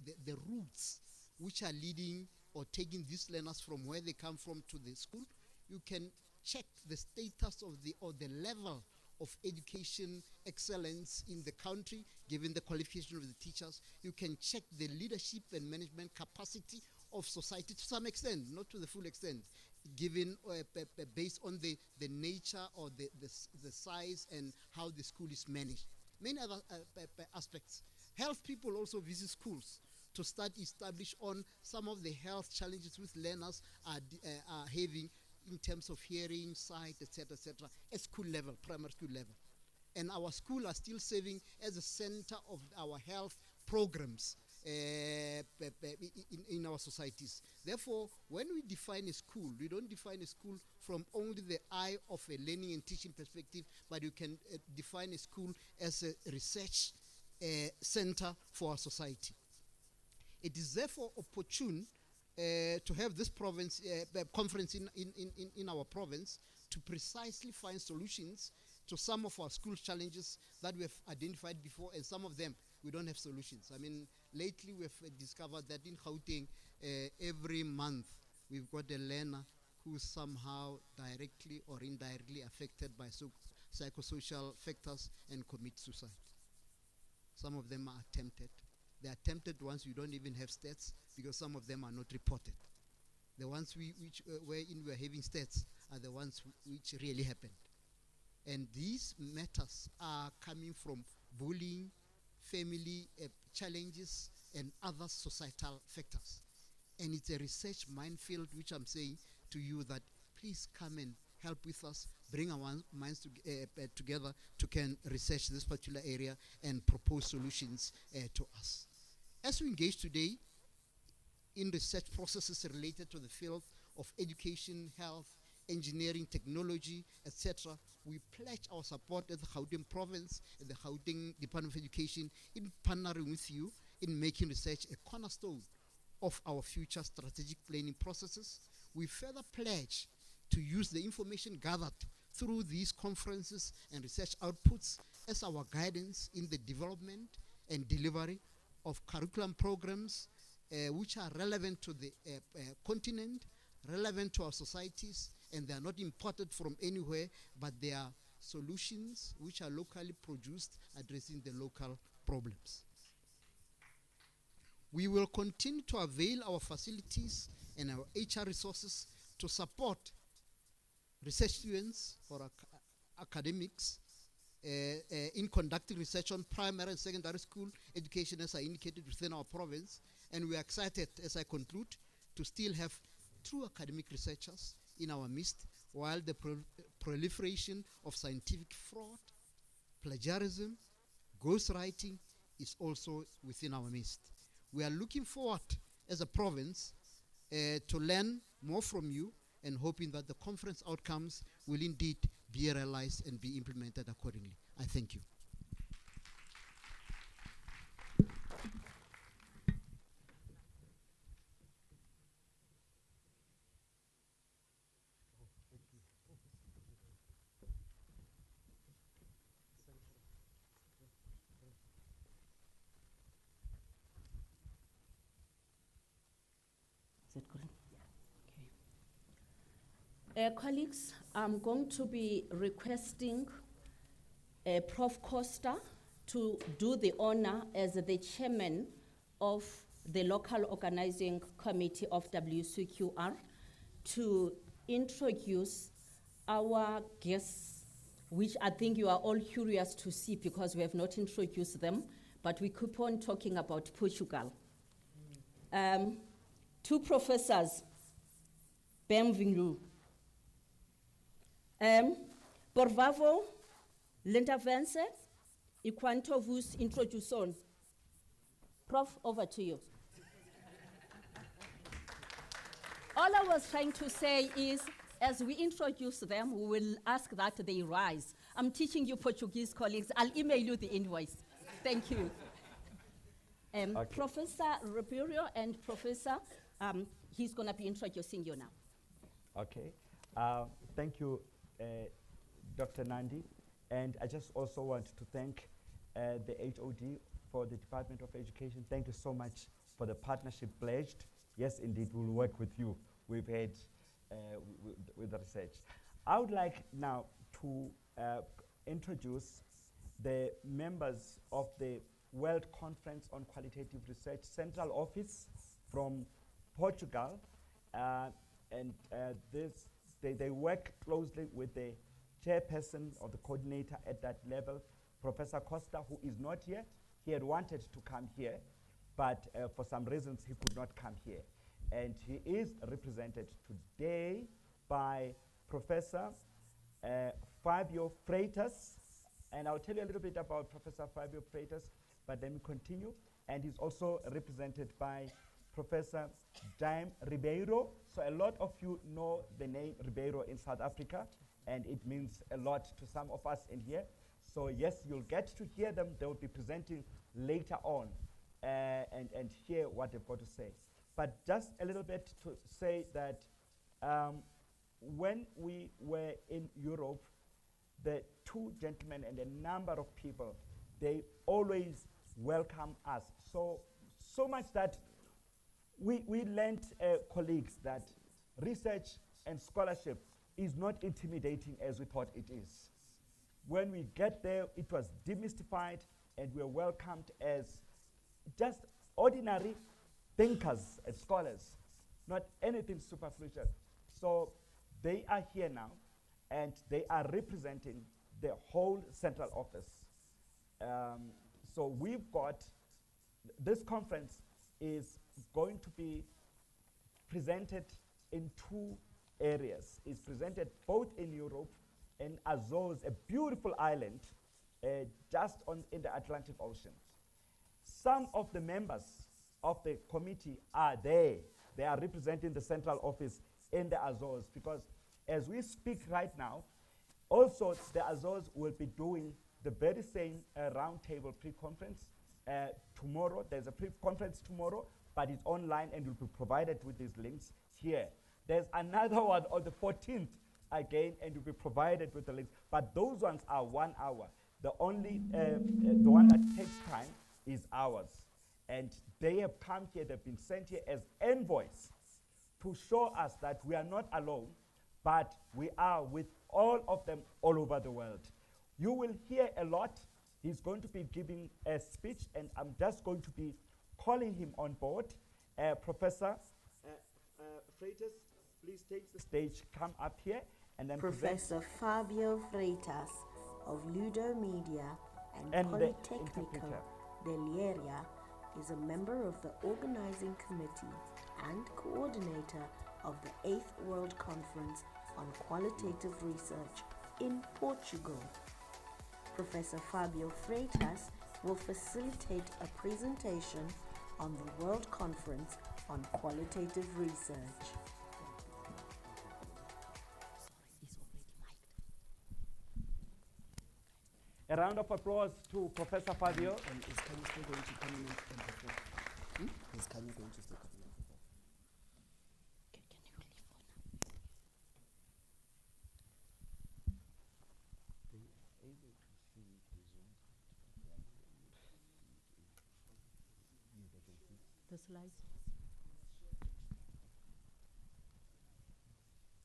routes which are leading or taking these learners from where they come from to the school. You can check the status of the level of education excellence in the country, given the qualification of the teachers. You can check the leadership and management capacity of society to some extent, not to the full extent, given based on the nature or the size and how the school is managed. Many other aspects. Health people also visit schools to start establish on some of the health challenges which learners are having in terms of hearing, sight, etc., at school level, primary school level. And our school are still serving as a center of our health programs in our societies. Therefore, when we define a school, we don't define a school from only the eye of a learning and teaching perspective, but you can define a school as a research center for our society. It is therefore opportune to have this conference in our province to precisely find solutions to some of our school challenges that we have identified before, and some of them we don't have solutions. I mean, lately we have discovered that in Gauteng, every month we've got a learner who's somehow directly or indirectly affected by psychosocial factors and commit suicide. Some of them are attempted. The attempted ones we don't even have stats because some of them are not reported. The ones wherein we are having stats are the ones which really happened. And these matters are coming from bullying, family challenges, and other societal factors. And it's a research minefield which I'm saying to you that please come and help with us, bring our minds together to can research this particular area and propose solutions to us. As we engage today in research processes related to the field of education, health, engineering, technology, etc., we pledge our support at the Gauteng province, at the Gauteng Department of Education, in partnering with you in making research a cornerstone of our future strategic planning processes. We further pledge to use the information gathered through these conferences and research outputs as our guidance in the development and delivery of curriculum programs which are relevant to the continent, relevant to our societies, and they are not imported from anywhere, but they are solutions which are locally produced, addressing the local problems. We will continue to avail our facilities and our HR resources to support research students or academics in conducting research on primary and secondary school education, as I indicated, within our province. And we are excited, as I conclude, to still have true academic researchers in our midst, while the proliferation of scientific fraud, plagiarism, ghostwriting is also within our midst. We are looking forward as a province to learn more from you, and hoping that the conference outcomes will indeed be realized and be implemented accordingly. I thank you. Is it correct? Okay. Colleagues, I'm going to be requesting Prof. Costa to do the honor as the chairman of the local organizing committee of WCQR to introduce our guest which I think you are all curious to see because we have not introduced them, but we keep on talking about Portugal. Two professors, bem-vindo. Por favor, lentamente, e quanto vos introdução. Prof, over to you. All I was trying to say is, as we introduce them, we will ask that they rise. I'm teaching you Portuguese, colleagues. I'll email you the invoice. Thank you. Okay. Professor Ribeiro and Professor, he's going to be introducing you now. Okay. Thank you, Dr. Nandi. And I just also want to thank the HOD for the Department of Education. Thank you so much for the partnership pledged. Yes, indeed, we'll work with you. We've had with the research. I would like now to introduce the members of the World Conference on Qualitative Research Central Office from Portugal. They work closely with the chairperson or the coordinator at that level, Professor Costa, who is not here. He had wanted to come here, but for some reasons he could not come here. And he is represented today by Professor Fabio Freitas. And I'll tell you a little bit about Professor Fabio Freitas, but let me continue. And he's also represented by Professor Jaime Ribeiro. So a lot of you know the name Ribeiro in South Africa, and it means a lot to some of us in here. So yes, you'll get to hear them. They will be presenting later on and hear what they've got to say. But just a little bit to say that when we were in Europe, the two gentlemen and a number of people, they always welcome us. So much that we learned, colleagues, that research and scholarship is not intimidating as we thought it is. When we get there, it was demystified, and we were welcomed as just ordinary thinkers and scholars, not anything superficial. So they are here now, and they are representing the whole central office. So we've got, this conference is going to be presented in two areas. It's presented both in Europe and Azores, a beautiful island just in the Atlantic Ocean. Some of the members of the committee are there. They are representing the central office in the Azores, because as we speak right now, also the Azores will be doing the very same roundtable pre-conference tomorrow. There's a pre-conference tomorrow, but it's online and will be provided with these links here. There's another one on the 14th again, and will be provided with the links. But those ones are 1 hour. The only, the one that takes time is ours. And they have come here, they've been sent here as envoys to show us that we are not alone, but we are with all of them all over the world. You will hear a lot. He's going to be giving a speech, and I'm just going to be calling him on board. Professor Freitas, please take the stage, come up here, and then Professor Fabio Freitas of Ludo Media and the Politecnico interpreter. dell'Area is a member of the organizing committee and coordinator of the 8th World Conference on Qualitative Research in Portugal. Professor Fabio Freitas will facilitate a presentation on the World Conference on Qualitative Research. A round of applause to Professor Fabio. And is Kanye still going to come in and perform? Is Kanye going to still come in and perform? The slides.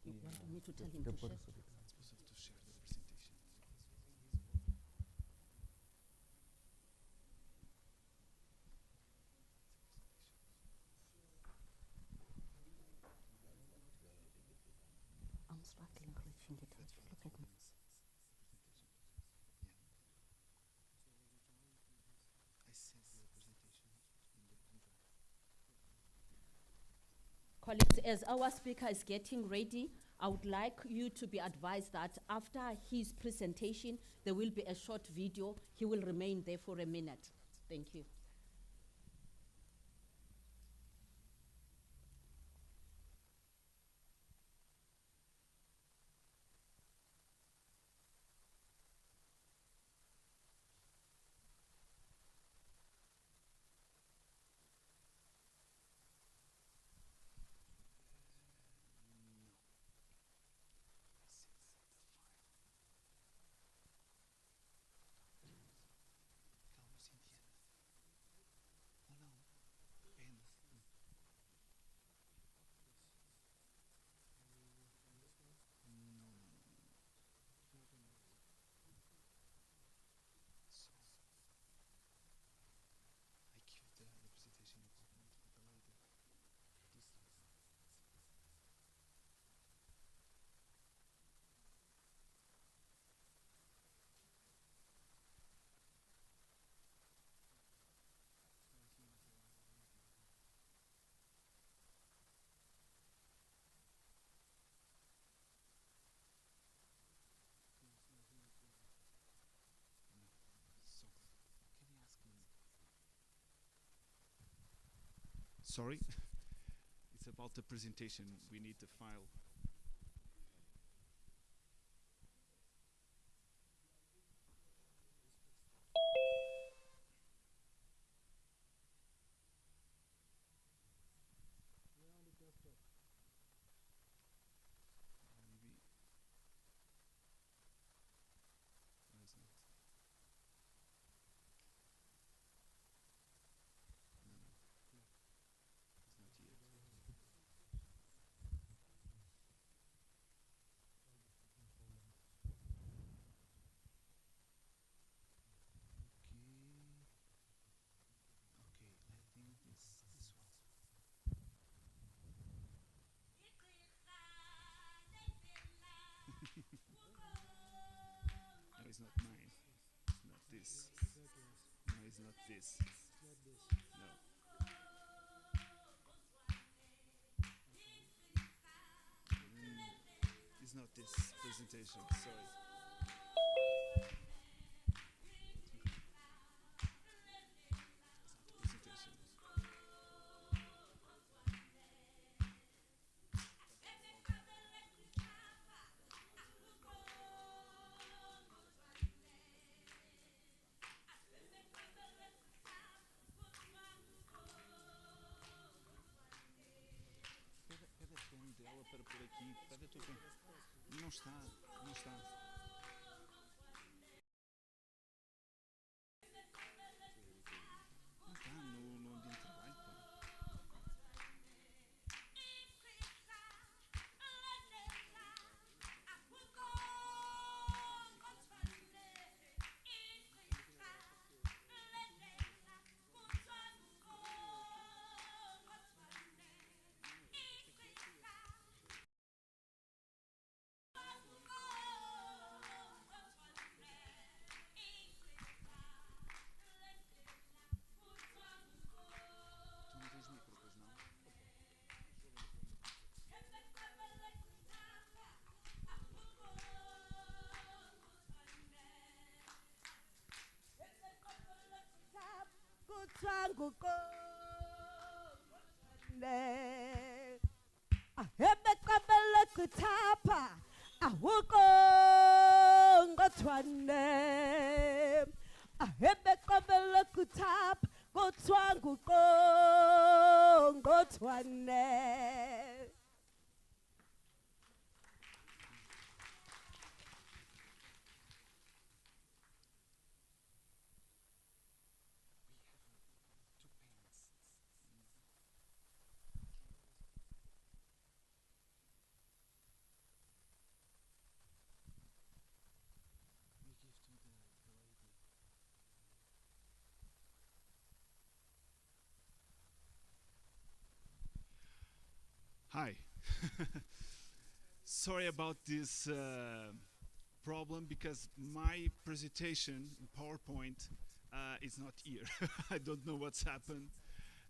You want me to tell him to share? I'm struggling reaching it. Look at me. Colleagues, as our speaker is getting ready, I would like you to be advised that after his presentation, there will be a short video. He will remain there for a minute. Thank you. Sorry, it's about the presentation. We need the file. Maybe. No, it's not. No, no. It's not yet. Okay, I think this one. No, it's not mine. It's not this. No, it's not this. No. It's not this presentation. Sorry. It's not the presentation. Pede a pen dela para por aqui. Pede a tua pen. Não está. Não está. Não está no ambiente de trabalho. Pá. Tu não tens micro, pois não? Hi. Sorry about this problem because my presentation in PowerPoint is not here. I don't know what's happened.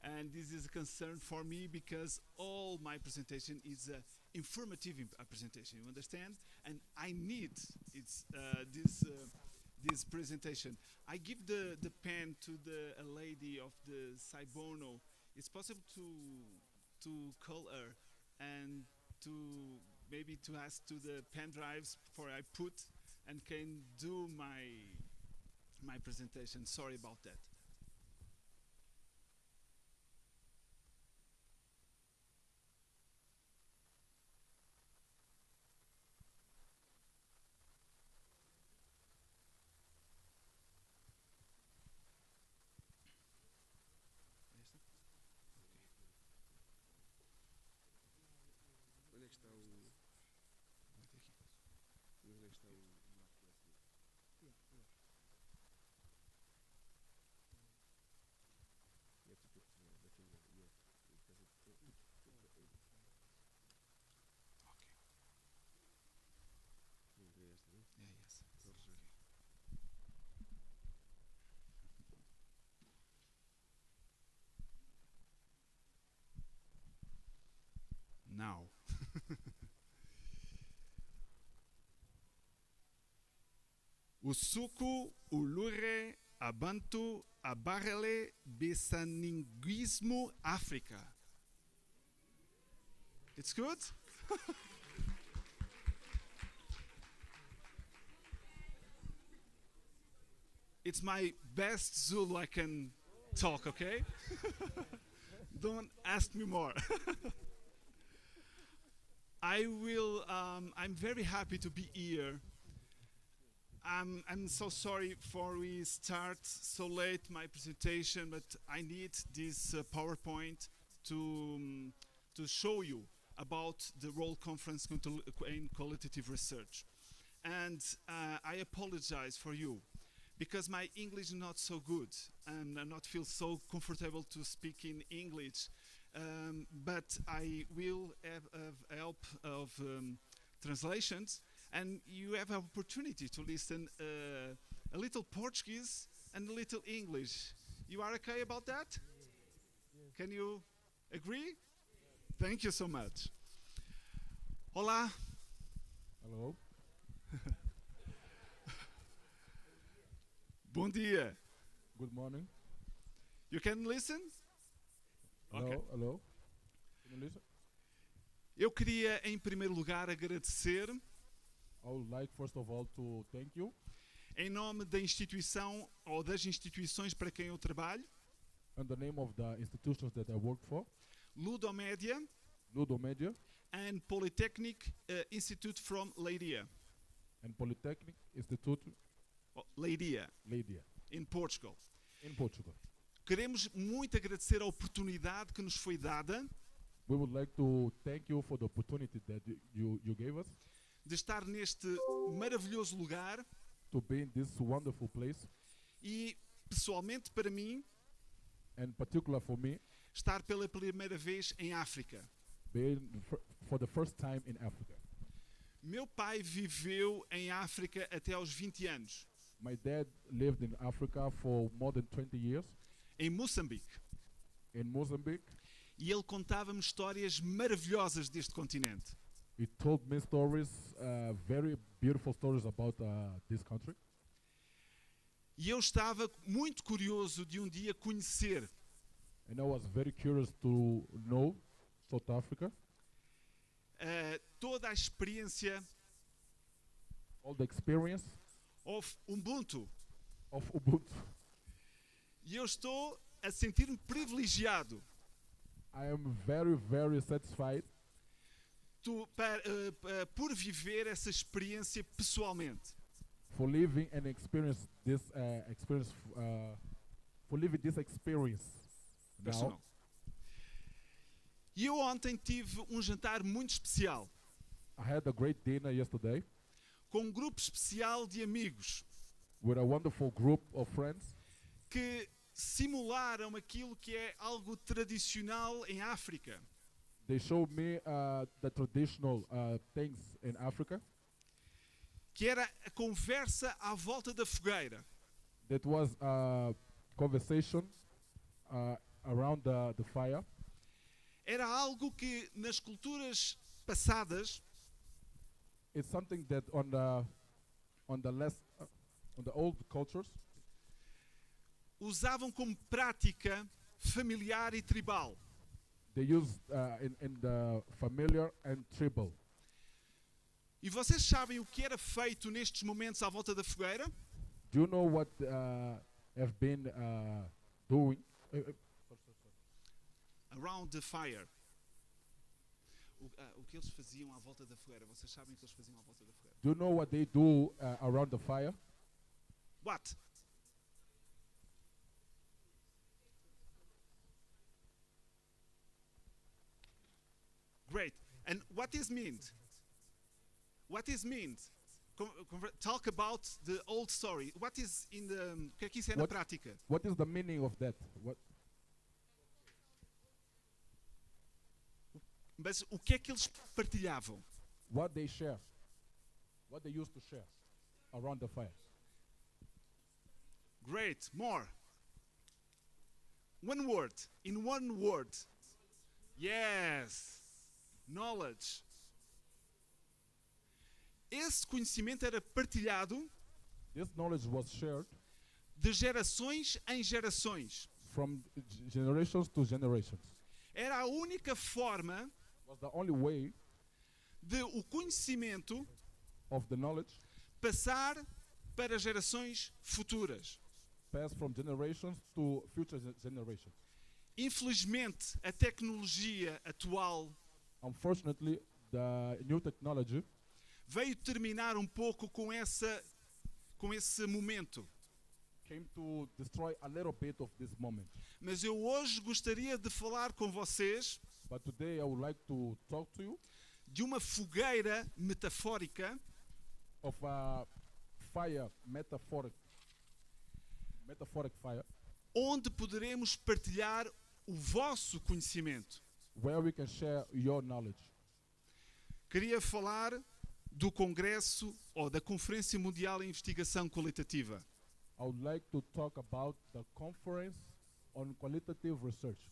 And this is a concern for me because all my presentation is a informative presentation. You understand? And I need this presentation. I give the pen to a lady of the Saibono. It's possible to call her and to maybe to ask to the pen drives for I put and can do my presentation. Sorry about that. Onde é que está o. Onde é que está o. You have to put the finger, yeah. Because Yeah, yes. Now. O suco, o lure, abantu, a barrele, besaninguismo, África. It's good? It's my best Zulu I can talk, okay? Don't ask me more. I'm very happy to be here. I'm so sorry for we start so late my presentation, but I need this PowerPoint to show you about the World Conference in Qualitative Research. And I apologize for you because my English is not so good and I not feel so comfortable to speak in English. But I will have help of translations, and you have an opportunity to listen a little Portuguese and a little English. You are okay about that? Yes. Can you agree? Thank you so much. Olá. Hello. Bom dia. Good morning. You can listen? Hello, Okay. hello. Can you listen? Eu queria, em primeiro lugar, agradecer, I would like first of all to thank you em nome da instituição ou das instituições para quem eu trabalho, in the name of the institutions that I work for, Ludomédia Ludo Media and Polytechnic Institute from Leiria. and Polytechnic Institute Leiria, Leiria in Portugal. in Portugal. Queremos muito agradecer a oportunidade que nos foi dada We would like to thank you for the opportunity that you gave us de estar neste maravilhoso lugar to be in this wonderful place, e, pessoalmente, para mim, and particular for me, estar pela primeira vez em África. being for the first time in Africa. Meu pai viveu em África até aos 20 anos, My dad lived in Africa for more than 20 years em Moçambique, in Mozambique. e ele contava-me histórias maravilhosas deste continente. He told me stories, very beautiful stories about this country. E eu estava muito curioso de um dia conhecer And I was very curious to know South Africa, toda a experiência all the experience of Ubuntu. of Ubuntu. E eu estou a sentir-me privilegiado I am very, very satisfied por viver essa experiência pessoalmente. for living and experience this for living this experience now. Personal. E eu ontem tive um jantar muito especial I had a great dinner yesterday com um grupo especial de amigos with a wonderful group of friends que simularam aquilo que é algo tradicional em África. They showed me the traditional things in Africa. Que era a conversa à volta da fogueira. That was a conversation around around the fire. Era algo que nas culturas passadas It's something that on the old cultures usavam como prática familiar e tribal. they use in the familiar and tribal. E vocês sabem o que era feito nestes momentos à volta da fogueira? Do you know what have been doing? Around the fire. O que eles faziam à volta da fogueira? Vocês sabem o que eles faziam à volta da fogueira? Do you know what they do around the fire? What? Great. And what is meant? What is meant? Talk about the old story. What is in the... O que é que isso é na prática? What is the meaning of that? Mas o que é que eles partilhavam? What they share. What they used to share around the fire. Great. More. One word. In one word. Yes. Knowledge. Esse conhecimento era partilhado This knowledge was shared de gerações em gerações. from generations to generations. Era a única forma Was the only way de o conhecimento of the knowledge passar para gerações futuras. passed from generations to future generations. Infelizmente, a tecnologia atual Unfortunately, the new technology veio terminar um pouco com esse momento. came to destroy a little bit of this moment. Mas eu hoje gostaria de falar com vocês But today I would like to talk to you de uma fogueira metafórica of a fire, metaphoric fire, onde poderemos partilhar o vosso conhecimento. where we can share your knowledge. Queria falar do Congresso ou da Conferência Mundial em Investigação Qualitativa. I would like to talk about the conference on qualitative research.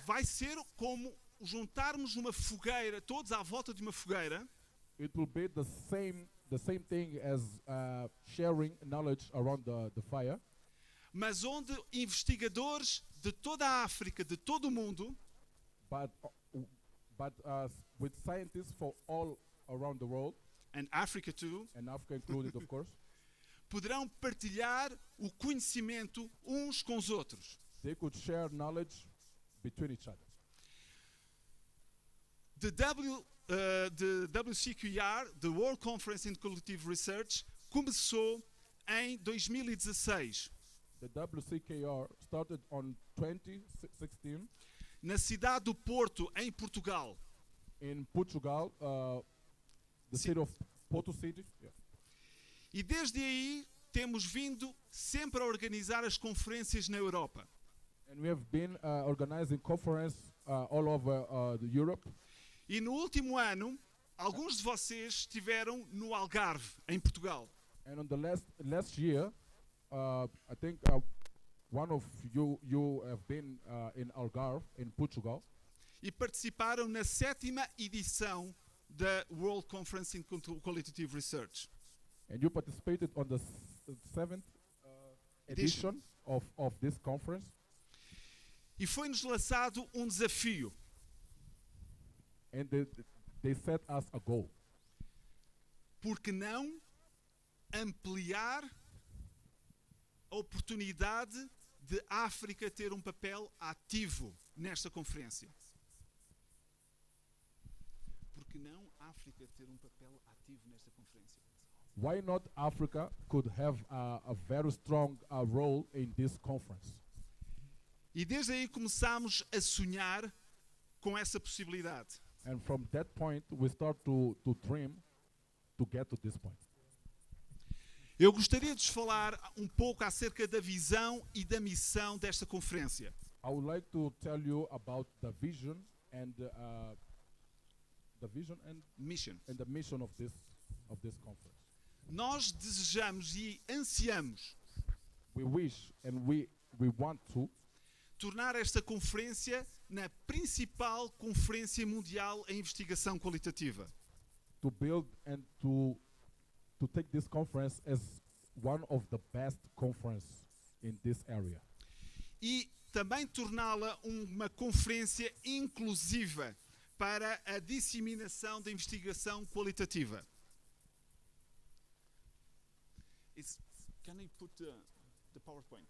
Vai ser como juntarmos uma fogueira, todos à volta de uma fogueira, It will be the same thing as sharing knowledge around the fire, mas onde investigadores de toda a África, de todo o mundo, but with scientists for all around the world, and Africa too, and Africa included, of course, poderão partilhar o conhecimento uns com os outros. they could share knowledge between each other. The WCQR, the World Conference in Qualitative Research, começou em 2016 The WCKR started on 2016 na cidade do Porto, em Portugal. in Portugal, the Ci- city of Porto City. Yeah. E desde aí temos vindo sempre a organizar as conferências na Europa. And we have been organizing conference all over Europe. E no último ano, alguns de vocês estiveram no Algarve, em Portugal. And on the last year, I think one of you have been in Algarve in Portugal, E participaram na 7ª edição da World Conference in Qualitative Research. and you participated on the seventh edition of this conference. E foi-nos lançado um desafio. And they set us a goal. Por que não ampliar a oportunidade de África ter um papel ativo nesta conferência? Por que não África ter um papel ativo nesta conferência? Why not Africa could have a very strong role in this conference? E desde aí começámos a sonhar com essa possibilidade. And from that point, we start to dream to get to this point. Eu gostaria de vos falar um pouco acerca da visão e da missão desta conferência. I would like to tell you about the vision and Mission. the mission of this conference. Nós desejamos e ansiamos We wish and we want to tornar esta conferência na principal conferência mundial em investigação qualitativa. To build and to take this conference as one of the best conference in this area. E também torná-la uma conferência inclusiva para a disseminação da investigação qualitativa. Can I put the PowerPoint?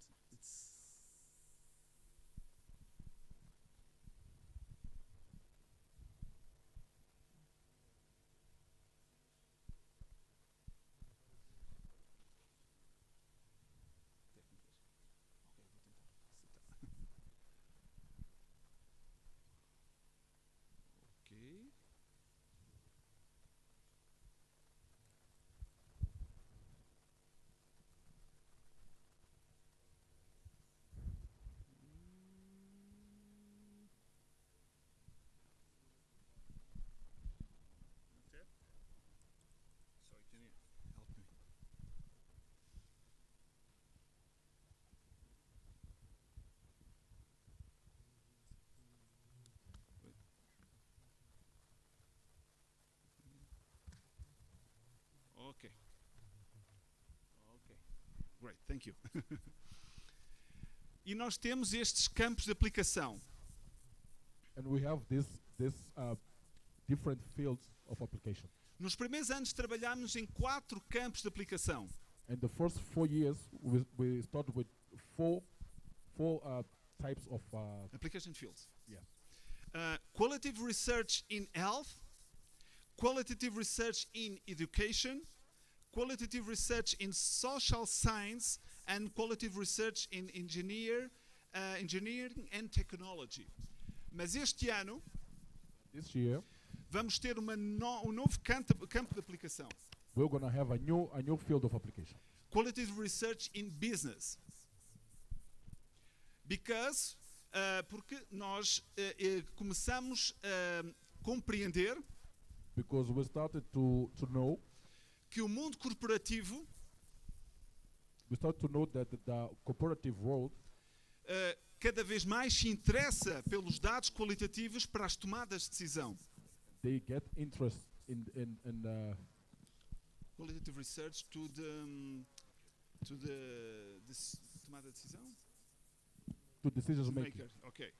Okay. Okay. Great, thank you. E nós temos estes campos de aplicação. And we have this different fields of application. Nos primeiros anos trabalhámos em 4 campos de aplicação. In the first 4 years, we started with four types of Application fields. yeah. Qualitative research in health, qualitative research in education, qualitative research in social science, and qualitative research in engineering and technology. Mas este ano This year, vamos ter um novo campo de aplicação. we're going to have a new field of application. Qualitative research in business. Because porque nós começamos a compreender Because we started to know, que o mundo corporativo that the cooperative world cada vez mais se interessa pelos dados qualitativos para as tomadas de decisão. they get interest in Qualitative research to the tomada de decisão? to decisions making. Maker. Okay.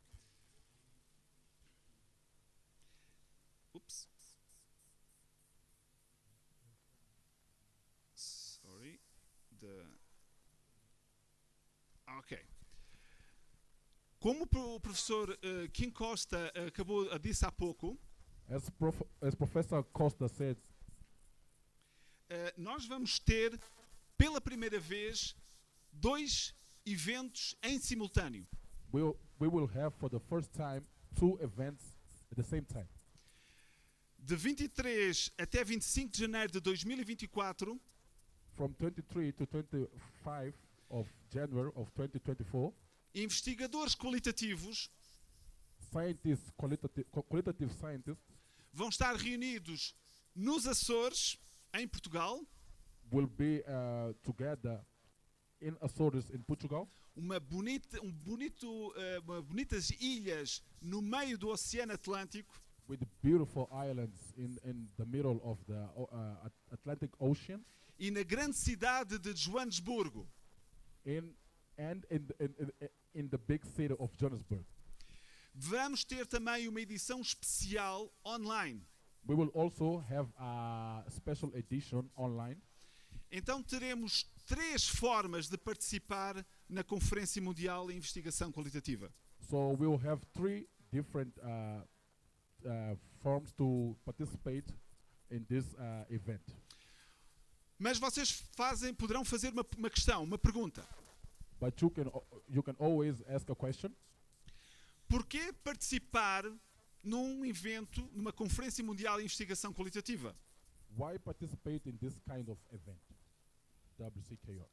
Oops. Sorry. Okay. Como o professor Kim Costa disse há pouco, As Professor Costa said, nós vamos ter pela primeira vez 2 eventos em simultâneo. we will have for the first time 2 events at the same time. De 23 até 25 de janeiro de 2024, From 23 to 25 of January of 2024, investigadores qualitativos scientists, qualitative scientists, vão estar reunidos nos Açores, em Portugal, will be together in Açores in Portugal, bonitas ilhas no meio do Oceano Atlântico, with beautiful islands in the middle of the Atlantic Ocean, e na grande cidade de Joanesburgo. in the big city of Johannesburg. Vamos ter também uma edição especial online. We will also have a special edition online. Então teremos 3 formas de participar na Conferência Mundial em Investigação Qualitativa. So we will have 3 different forms to participate in this event. Mas vocês poderão fazer uma questão, uma pergunta. But you can always ask a question. Por que participar num evento, numa Conferência Mundial em Investigação Qualitativa? Why participate in this kind of event? WCKO.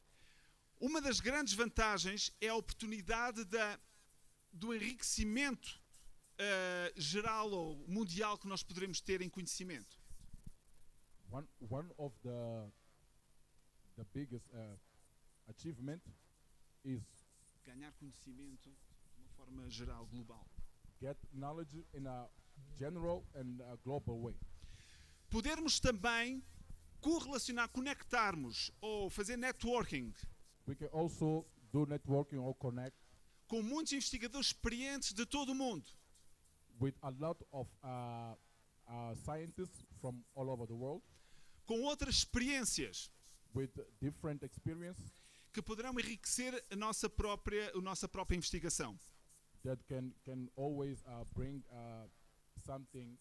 Uma das grandes vantagens é a oportunidade do enriquecimento geral ou mundial que nós poderemos ter em conhecimento. One of the biggest achievement is ganhar conhecimento de uma forma geral, global. Get knowledge in a general and a global way. Podermos também correlacionar, conectarmos ou fazer networking We can also do networking or connect com muitos investigadores experientes de todo o mundo. with a lot of scientists from all over the world Com outras experiências with different experience que poderão enriquecer a nossa própria investigação. that can always bring something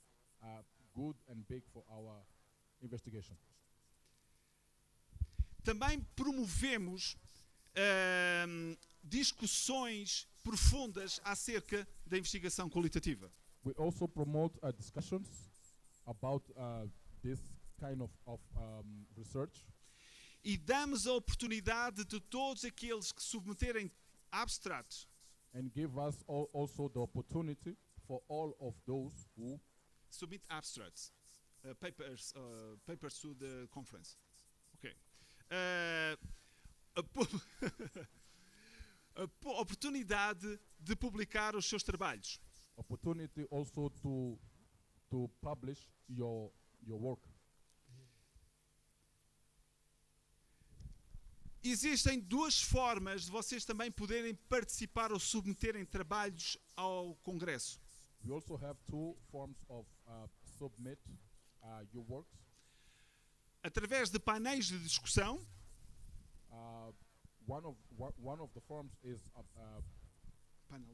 good and big for our investigation. Também promovemos discussões profundas acerca da investigação qualitativa. We also promote discussions about this kind of research, E damos a oportunidade de todos aqueles que submeterem abstracts and give us also the opportunity for all of those who submit abstracts, papers to the conference. Okay. A oportunidade de publicar os seus trabalhos. opportunity also to publish your work. Existem duas formas de vocês também poderem participar ou submeterem trabalhos ao Congresso. We also have two forms of submit your works. Através de painéis de discussão, One of the forms is painel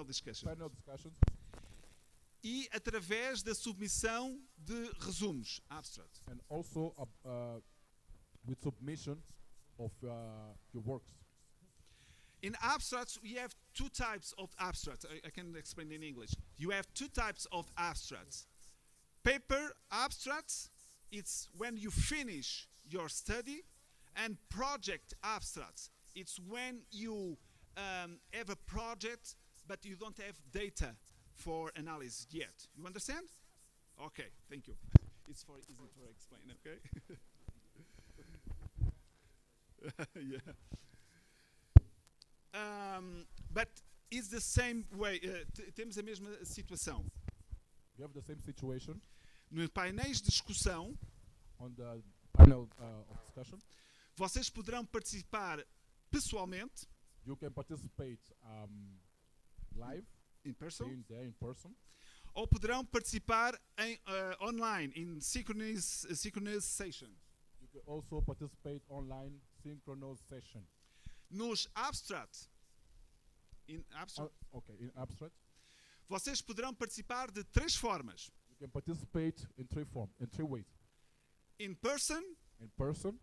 de discussão, panel discussions, e através da submissão de resumos, abstract. and also with submission of your works. In abstracts, we have two types of abstracts. I can explain in English. You have two types of abstracts. Paper abstracts, it's when you finish your study, and project abstracts, it's when you have a project but you don't have data for analysis yet. You understand? Okay, thank you. It's for easy to explain, okay? Yeah. But it's the same way. Temos a mesma situação. You have the same situation Nos painéis de discussão, on the panel of discussion. vocês poderão participar pessoalmente, You can participate live, in person, being there in person, ou poderão participar em, online, in synchronous session. you can also participate online synchronous session. Nos abstract, in abstract, In abstract, vocês poderão participar de três formas: you can participate in three ways: in person, in person,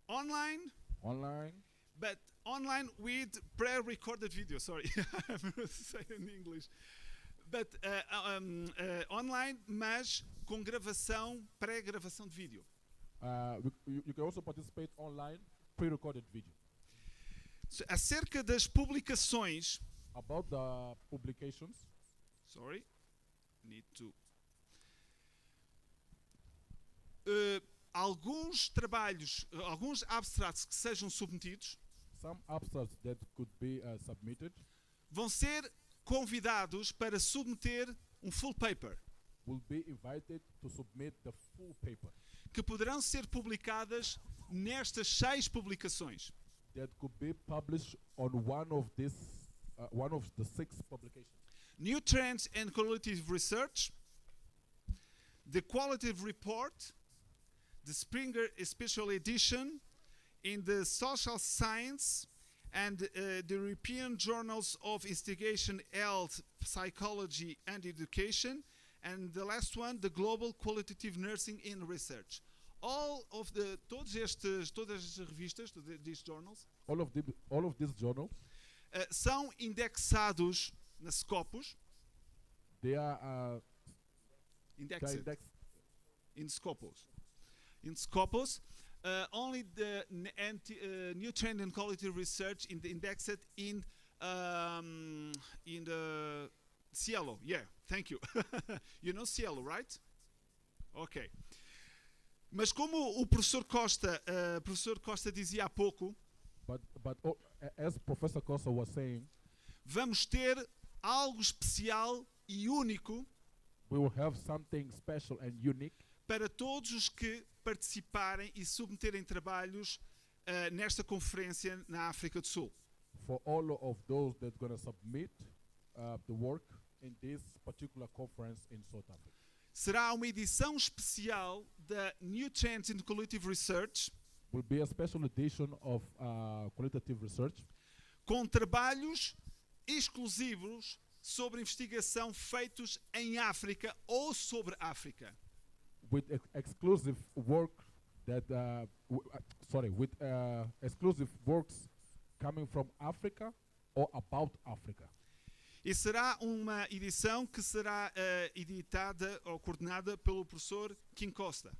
online, online, but online with pre-recorded video. Sorry, I'm going to say in English. But online, mas com gravação, pré-gravação de vídeo. you can also participate online, pre-recorded video. Acerca das publicações, About the publications, sorry, need to. Alguns trabalhos, alguns abstracts que sejam submetidos, some abstracts that could be submitted vão ser convidados para submeter full paper, will be invited to submit the full paper que poderão ser publicadas nestas 6 publicações. that could be published on one of the 6 publications: New Trends and Qualitative Research, the Qualitative Report, the Springer Special Edition, in the Social Science, and the European Journals of Investigation, Health, Psychology and Education, and the last one, the Global Qualitative Nursing in Research. Todas as revistas, these journals, all of these journals, são indexados na Scopus, they are indexed indexed in Scopus. In Scopus, only the New Trend and Quality Research indexed in the Cielo. Yeah, thank you. You know Cielo, right? Okay. Mas como o professor Costa dizia há pouco, but As Professor Costa was saying, vamos ter algo especial e único we will have something special and unique para todos os que participarem e submeterem trabalhos nesta conferência na África do Sul. for all of those that going to submit the work in this particular conference in South Africa. Será uma edição especial da New Trends in Qualitative Research, Will be a special edition of Qualitative Research com trabalhos exclusivos sobre investigação feitos em África ou sobre África. with exclusive work that, with exclusive works coming from Africa or about Africa. E será uma edição que será editada ou coordenada pelo professor Kim Costa.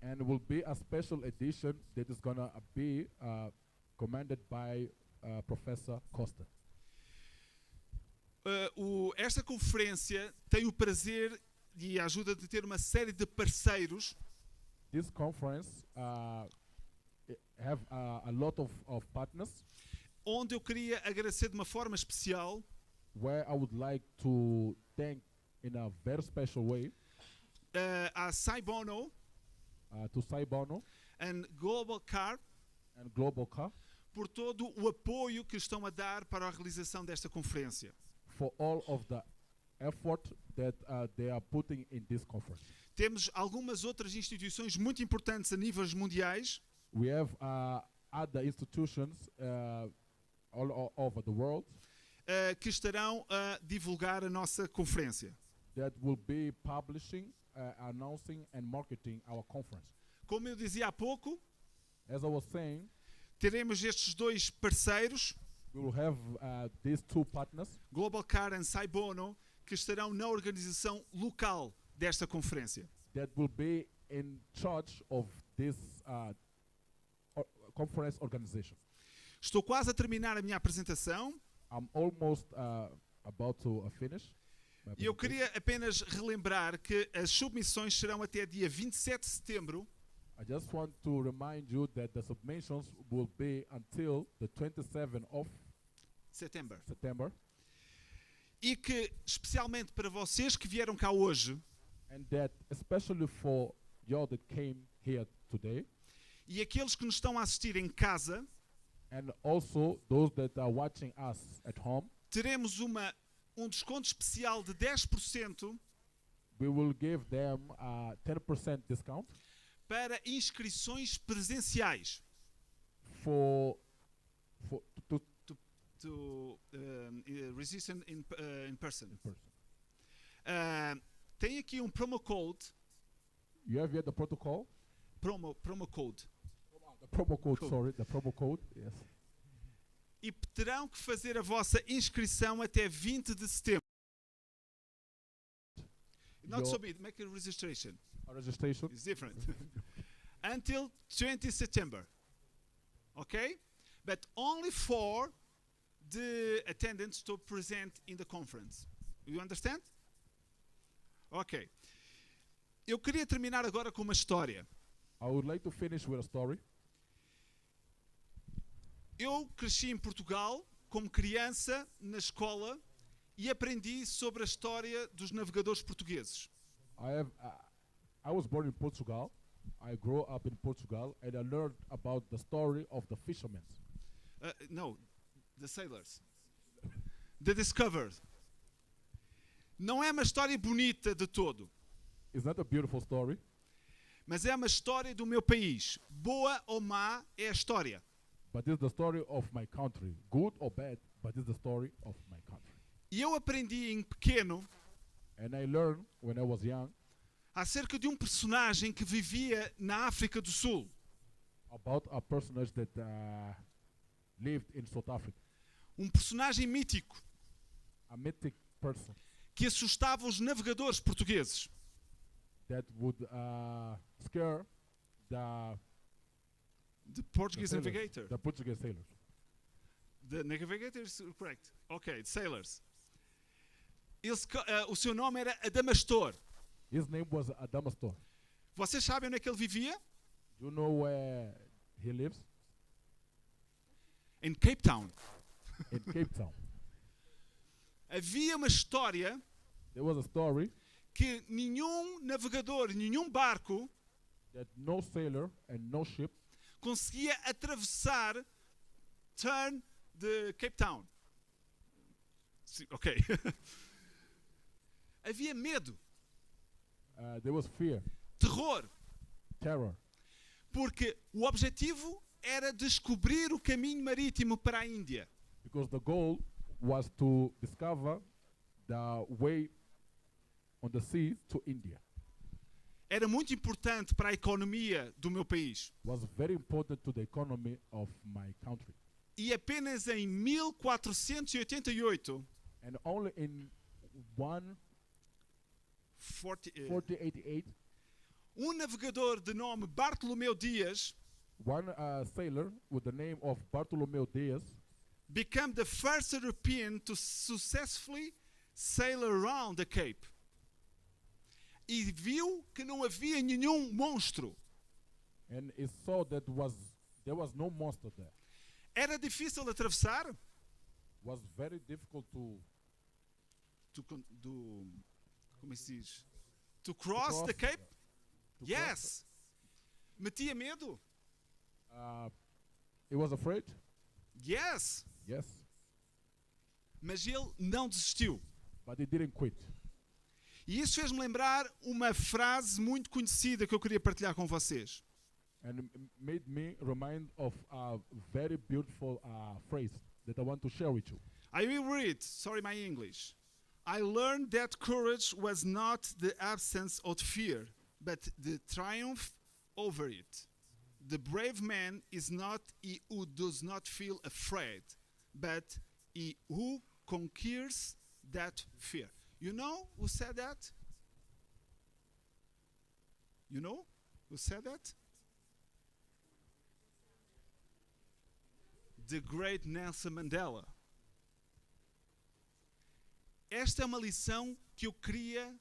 And will be a special edition that is going to be commanded by Professor Costa. Esta conferência tem o prazer e a ajuda de ter uma série de parceiros This conference have a lot of partners onde eu queria agradecer de uma forma especial where I would like to thank in a very special way a Saibono to Saibono and Global Car and Global Car por todo o apoio que estão a dar para a realização desta conferência. for all of the effort that they are putting in this conference. Temos algumas outras instituições muito importantes a níveis mundiais We have other institutions all over the world que estarão a divulgar a nossa conferência. that will be publishing, announcing and marketing our conference. Como eu dizia há pouco, As I was saying, teremos estes dois parceiros, we will have these two partners, Global Car e Saibono, que estarão na organização local desta conferência. that will be in charge of this conference organization. Estou quase a terminar a minha apresentação I'm almost about to finish. my e eu presentation. queria apenas relembrar que as submissões serão até dia 27 de setembro I just want to remind you that the submissions will be until the 27th of setembro. September, E que, especialmente para vocês que vieram cá hoje and that especially for y'all that came here today, e aqueles que nos estão a assistir em casa, and also those that are watching us at home, teremos um desconto especial de 10% we will give them a 10% discount para inscrições presenciais. for To register in person. in person. Tem aqui um promo code, You have here the protocol, promo code, the promo code. Code. Sorry, the promo code. Yes, e terão que fazer a vossa inscrição até 20 de setembro. Not Your- submit, make a registration. a registration. It's different. Until 20 September. Okay? But only for the attendants to present in the conference. You understand? Ok. Eu queria terminar agora com uma história. I would like to finish with a story. Eu cresci em Portugal como criança na escola e aprendi sobre a história dos navegadores portugueses. I was born in Portugal. I grew up in Portugal, and I learned about the story of the fishermen. No, the sailors. The discovered. Não é uma história bonita de todo, It's not a beautiful story, mas é uma história do meu país. Boa ou má é a história. but it's the story of my country. Good or bad, but it's the story of my country. E eu aprendi em pequeno And I learned when I was young acerca de um personagem que vivia na África do Sul. about a personage that lived in South Africa, Um personagem mítico a mythic person que assustava os navegadores portugueses. that would scare the The Portuguese sailors, navigator. the Portuguese sailors. The navigator is correct. Ok, sailors. O seu nome era Adamastor. His name was Adamastor. Vocês sabem onde é que ele vivia? Do you know where he lives? in Cape Town. in Cape Town. Havia uma história There was a story que nenhum navegador, nenhum barco that no sailor and no ship conseguia atravessar turn de Cape Town. Sim, ok. Havia medo, there was fear, terror, terror, porque o objetivo era descobrir o caminho marítimo para a Índia. because the goal was to discover the way on the sea to India. Era muito importante para a economia do meu país. Was very important to the economy of my country. E apenas em 1488, And only in 1488, navegador de nome Bartolomeu Dias one sailor with the name of Bartolomeu Dias became the first European to successfully sail around the Cape. E viu que não havia nenhum monstro. and he saw that there was no monster there. Era difícil atravessar? Was very difficult to Como se diz? To cross the Cape? to Yes. Metia medo? he was afraid. Yes. Yes, Mas ele não desistiu. but he didn't quit. E isso fez-me lembrar uma frase muito conhecida que eu queria partilhar com vocês. And made me remind of a very beautiful phrase that I want to share with you. I will read. Sorry, my English. I learned that courage was not the absence of fear, but the triumph over it. The brave man is not he who does not feel afraid, but he who conquers that fear. You know who said that? You know who said that? The great Nelson Mandela. Esta é uma lição que eu queria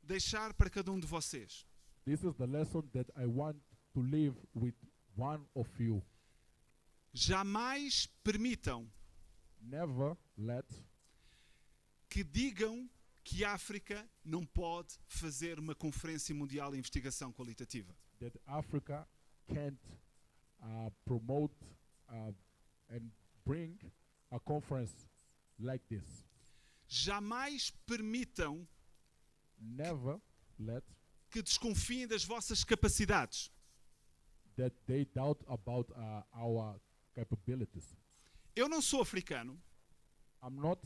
deixar para cada um de vocês. This is the lesson that I want to leave with one of you. Jamais permitam Never let que digam que a África não pode fazer uma conferência mundial de investigação qualitativa. that Africa can't promote and bring a conference like this. Jamais permitam Never let que desconfiem das vossas capacidades. that they doubt about our capabilities. Eu não sou africano, I'm not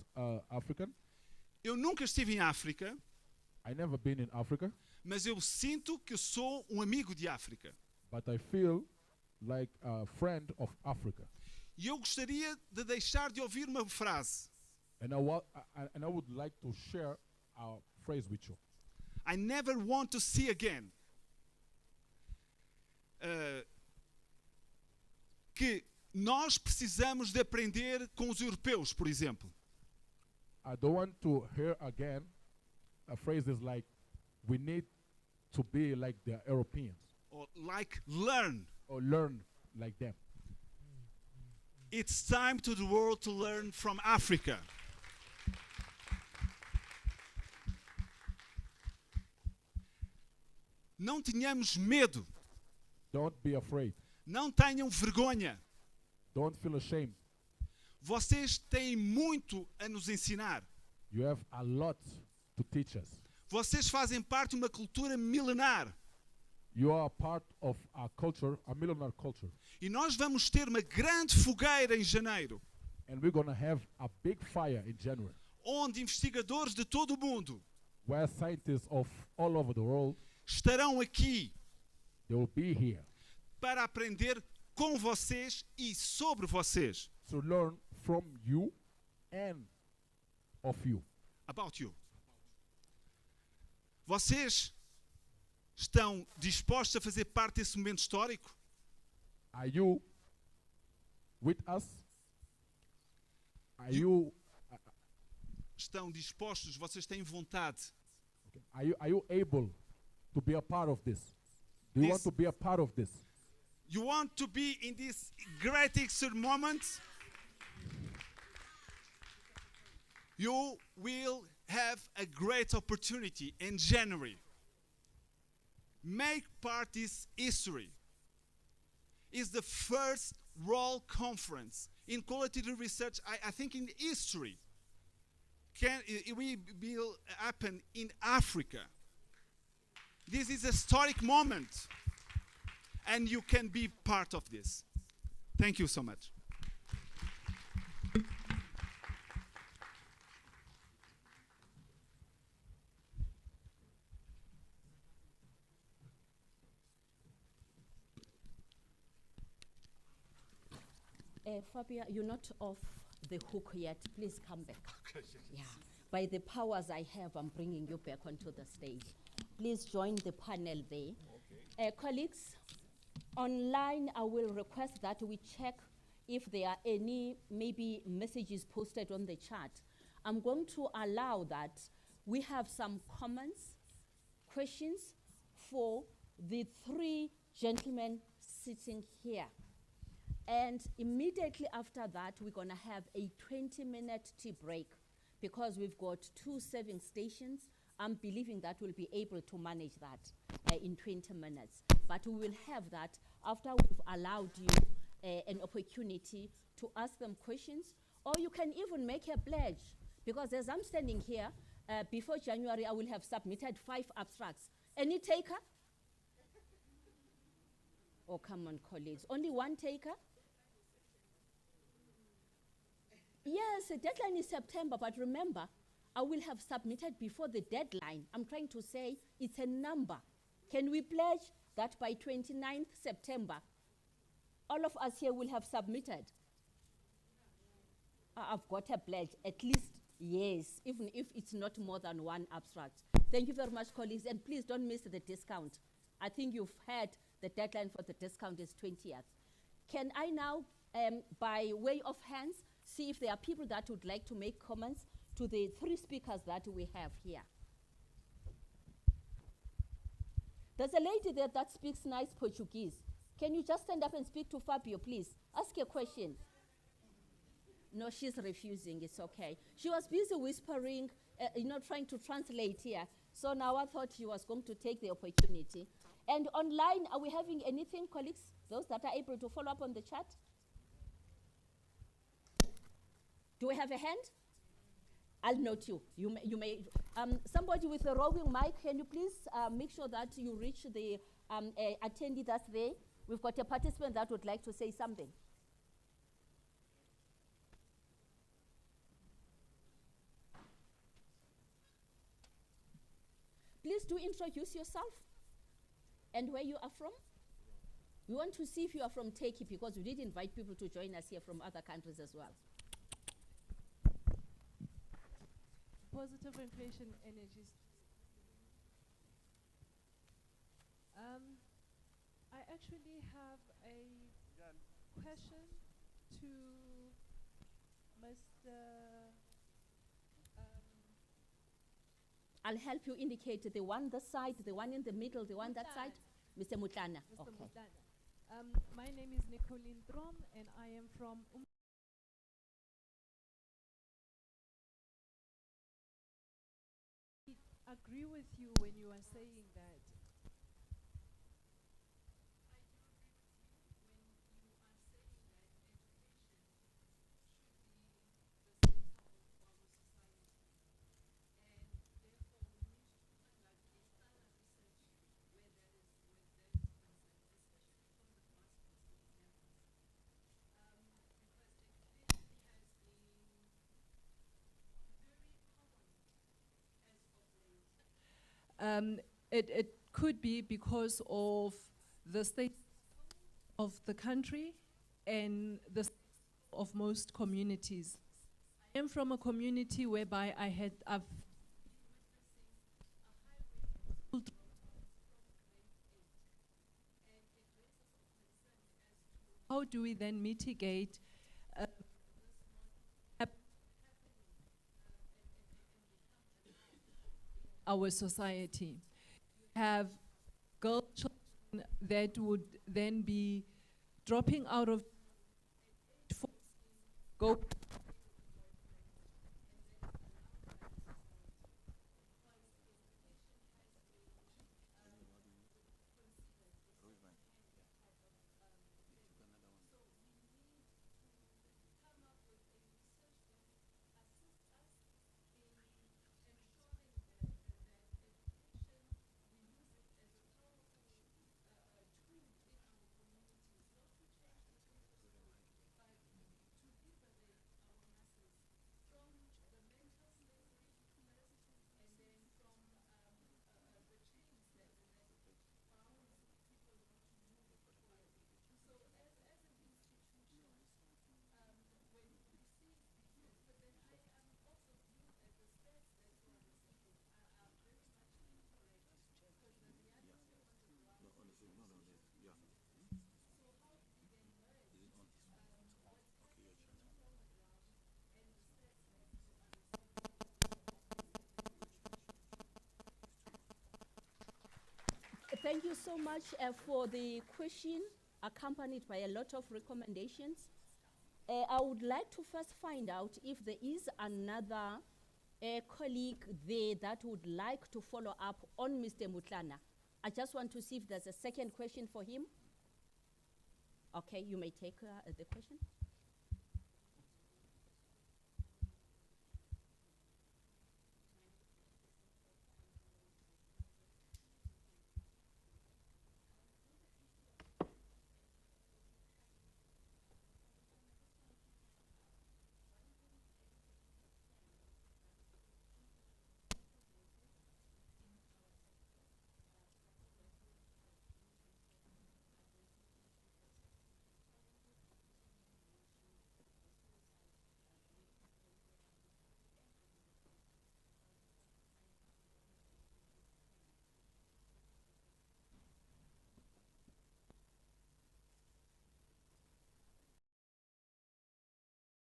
African. eu nunca estive em África, I never been in Africa, mas eu sinto que eu sou um amigo de África. but I feel like a friend of Africa. E eu gostaria de deixar de ouvir uma frase. And I would like to share a phrase with you. I never want to see again. Que nós precisamos de aprender com os europeus, por exemplo. I don't want to hear again a phrase is like, we need to be like the Europeans Or like learn. or learn like them. It's time to the world to learn from Africa. Não tenhamos medo. Don't be afraid. Não tenham vergonha. Don't feel ashamed. Vocês têm muito a nos ensinar. You have a lot to teach us. Vocês fazem parte de uma cultura milenar. You are a part of a culture, a millennial culture. E nós vamos ter uma grande fogueira em janeiro, And we're going to have a big fire in January onde investigadores de todo o mundo where scientists of all over the world, estarão aqui they will be here para aprender com vocês e sobre vocês. to learn from you and of you. About you. Vocês estão dispostos a fazer parte desse momento histórico? Are you with us? Are you Estão dispostos? Vocês têm vontade? are you able to be a part of this? Do you want This- to be a part of this? You want to be in this great Easter moment? You will have a great opportunity in January. Make part this history. It's the first World Conference in qualitative research, I think, in history. It will happen in Africa. This is a historic moment, and you can be part of this. Thank you so much. Fabia, you're not off the hook yet. Please come back. Yeah. By the powers I have, I'm bringing you back onto the stage. Please join the panel there. Colleagues, online, I will request that we check if there are any maybe messages posted on the chat. I'm going to allow that we have some comments, questions for the three gentlemen sitting here. And immediately after that, we're going to have a 20-minute tea break because we've got 2 serving stations. I'm believing that we'll be able to manage that in 20 minutes. But we will have that after we've allowed you an opportunity to ask them questions, or you can even make a pledge. Because as I'm standing here, before January, I will have submitted 5 abstracts. Any taker? Oh, come on, colleagues. Only one taker? Yes, the deadline is September, but remember, I will have submitted before the deadline. I'm trying to say it's a number. Can we pledge that by 29th September, all of us here will have submitted? I've got a pledge, at least, yes, even if it's not more than 1 abstract. Thank you very much, colleagues, and please don't miss the discount. I think you've heard the deadline for the discount is 20th. Can I now, by way of hands, see if there are people that would like to make comments to the 3 speakers that we have here? There's a lady there that speaks nice Portuguese. Can you just stand up and speak to Fabio, please? Ask a question. No, she's refusing. It's okay. She was busy whispering, trying to translate here. So now I thought she was going to take the opportunity. And online, are we having anything, colleagues? Those that are able to follow up on the chat? Do we have a hand? I'll note you. You may somebody with a roving mic, can you please make sure that you reach the attendee that's there? We've got a participant that would like to say something. Please do introduce yourself and where you are from. We want to see if you are from Turkey because we did invite people to join us here from other countries as well. Positive inflation energies. I actually have a question to Mr. I'll help you indicate the one this side, the one in the middle, the one that side. Mr. Mutlana. Mr. Okay. Mutlana. My name is Nicolene Trom, and I am from I agree with you when you are saying that. It could be because of the state of the country and the state of most communities. I am from a community whereby I've how do we then mitigate our society? Have girl children that would then be dropping out of go thank you so much for the question, accompanied by a lot of recommendations. I would like to first find out if there is another colleague there that would like to follow up on Mr. Mutlana. I just want to see if there's a second question for him. Okay, you may take the question.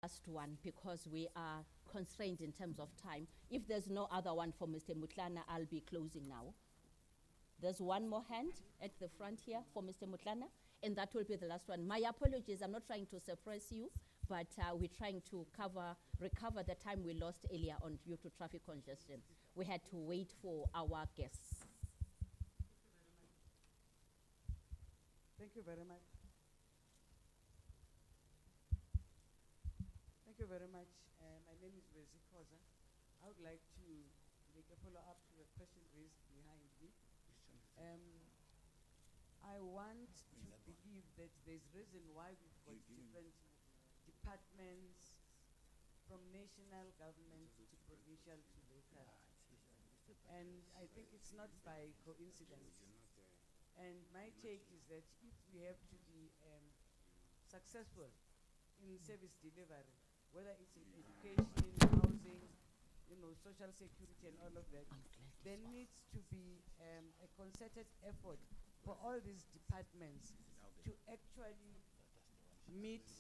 Last one, because we are constrained in terms of time. If there's no other one for Mr. Mutlana, I'll be closing now. There's one more hand at the front here for Mr. Mutlana, and that will be the last one. My apologies, I'm not trying to suppress you, but we're trying to recover the time we lost earlier on due to traffic congestion. We had to wait for our guests. Thank you very much. Thank you very much. My name is Wezi Koza. I would like to make a follow-up to a question raised behind me. I want to believe that there's reason why we've got different departments from national government to provincial to local. And I think it's not by coincidence. And my take is that if we have to be successful in service delivery, whether it's in education, housing, social security and all of that, there needs to be a concerted effort for all these departments to actually meet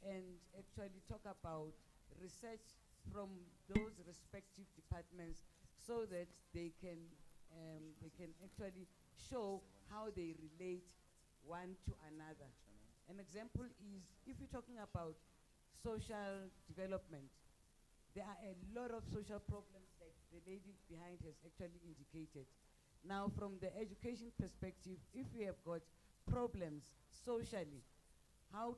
and actually talk about research from those respective departments so that they can actually show how they relate one to another. An example is, if you're talking about social development, there are a lot of social problems that the lady behind has actually indicated. Now, from the education perspective, if we have got problems socially, how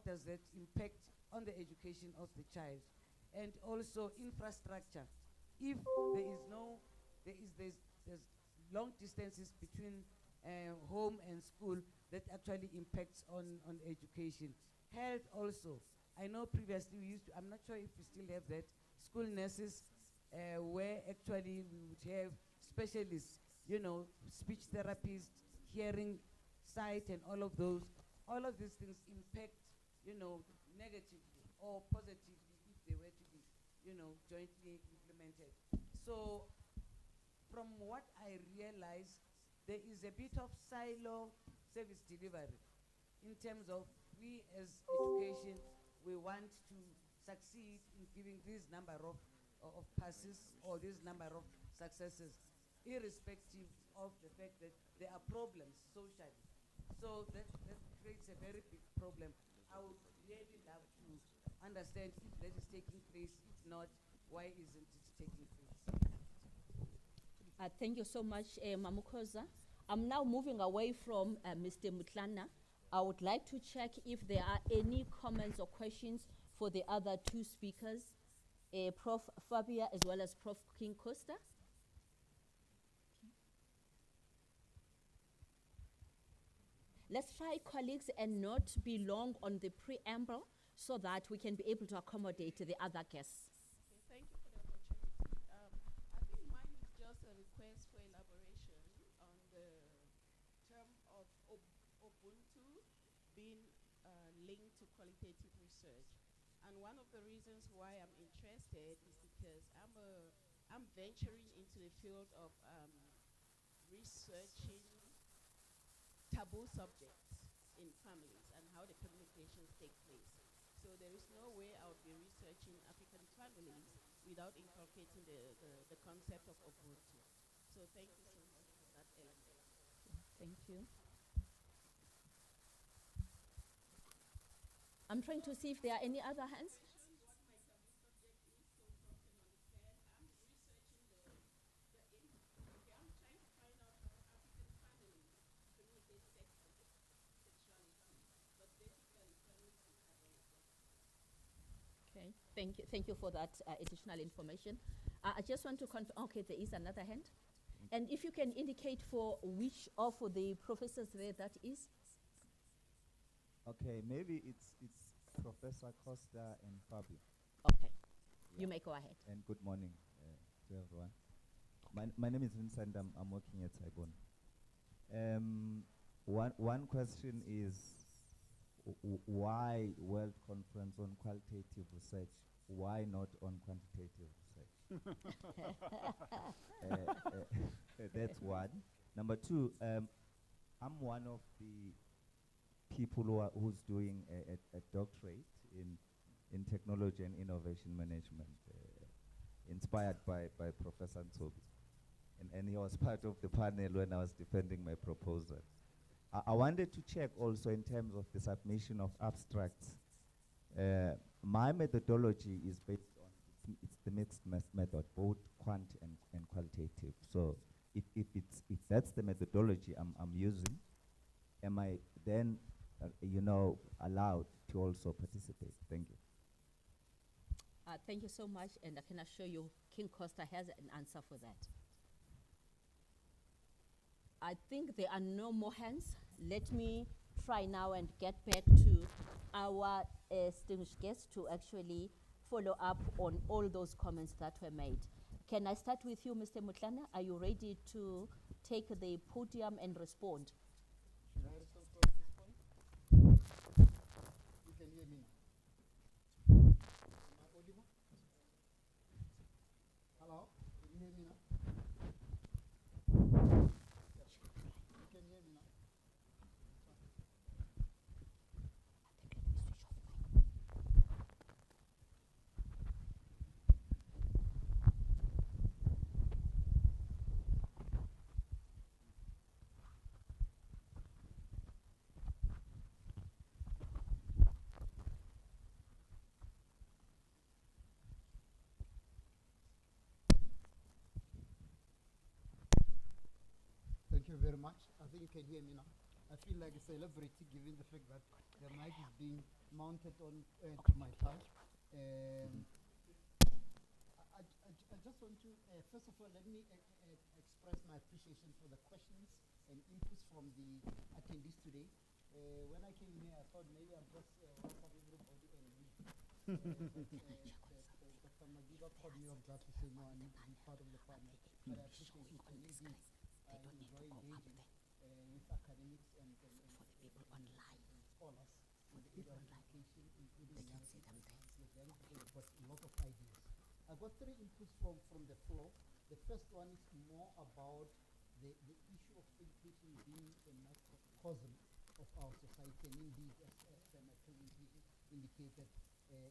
does that impact on the education of the child? And also infrastructure. If there's long distances between home and school, that actually impacts on education. Health also. I know previously we used to, I'm not sure if we still have that, school nurses where actually we would have specialists, speech therapists, hearing, sight and all of those. All of these things impact, negatively or positively if they were to be, jointly implemented. So from what I realize, there is a bit of silo service delivery in terms of we as education, we want to succeed in giving this number of passes or this number of successes, irrespective of the fact that there are problems socially. So that creates a very big problem. I would really love to understand if that is taking place. If not, why isn't it taking place? Thank you so much, Mamukoza. I'm now moving away from Mr. Mutlana. I would like to check if there are any comments or questions for the other two speakers, Prof. Fabia as well as Prof. King Costa. Let's try, colleagues, and not be long on the preamble so that we can be able to accommodate the other guests. Okay, thank you for the opportunity. I think mine is just a request for elaboration on the term of Ubuntu being linked to qualitative research. And one of the reasons why I'm interested is because I'm venturing into the field of researching taboo subjects in families and how the communications take place. So there is no way I would be researching African families without incorporating the concept of Ubuntu. So thank you so much for that element. Thank you. I'm trying to see if there are any other hands. Okay, thank you for that additional information. I just want to confirm, okay, there is another hand. And if you can indicate for which of the professors there that is? Okay, maybe it's Professor Costa and Fabio. Okay, you may go ahead. And good morning to everyone. My name is Vincent. I'm working at Saibon. One question is why World Conference on Qualitative Research? Why not on quantitative research? That's one. Number two, I'm one of the people who's doing a doctorate in technology and innovation management, inspired by Professor Nsobi. And he was part of the panel when I was defending my proposal. I wanted to check also in terms of the submission of abstracts. My methodology is based on, it's the mixed method, both quant and qualitative. So if that's the methodology I'm using, am I then allowed to also participate? Thank you. Thank you so much, and I can assure you King Costa has an answer for that. I think there are no more hands. Let me try now and get back to our distinguished guests to actually follow up on all those comments that were made. Can I start with you, Mr. Mutlana? Are you ready to take the podium and respond? Should I respond from this point? You can hear me now. Am I audible? Hello? Can you hear me now? You can hear me now? Thank you very much. I think you can hear me now. I feel like a celebrity given the fact that the mic is being mounted on to my thigh. I just want to, first of all, let me express my appreciation for the questions and inputs from the attendees today. When I came here, I thought maybe I'll just welcome everybody and leave. Dr. Magiba called me off guard to say, no, I need to be part of the panel. But I appreciate it. And indeed, I enjoy engaging with academics and scholars in the area of education, including young people. They've got a lot of ideas. I got three inputs from the floor. The first one is more about the issue of education being a microcosm of our society, and indeed, as my presentation indicated,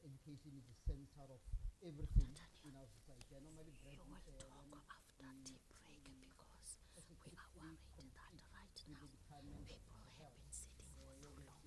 education is the center of everything in our society. I normally break when we are worried that right now people have been sitting for so long.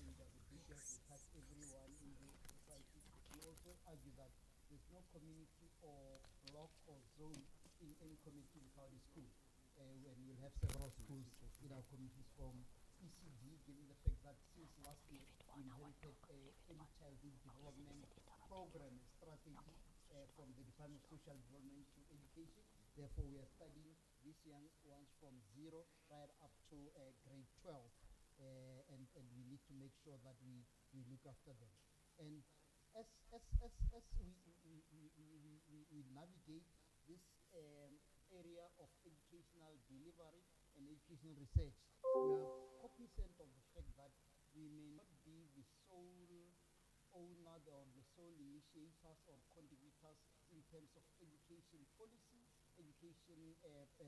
Yes. Touch everyone in the society. We also argue that there's no community or block or zone in any community without a school. And we'll have several schools in our communities from ECD, given the fact that since last year we inherited early childhood development program and strategy from the Department of Social Development to Education. Therefore, we are studying these young ones from 0 right up to grade 12. And we need to make sure that we look after them. And as we navigate this area of educational delivery and educational research, we are cognizant of the fact that we may not be the sole owner or the sole initiators or contributors in terms of education policy, education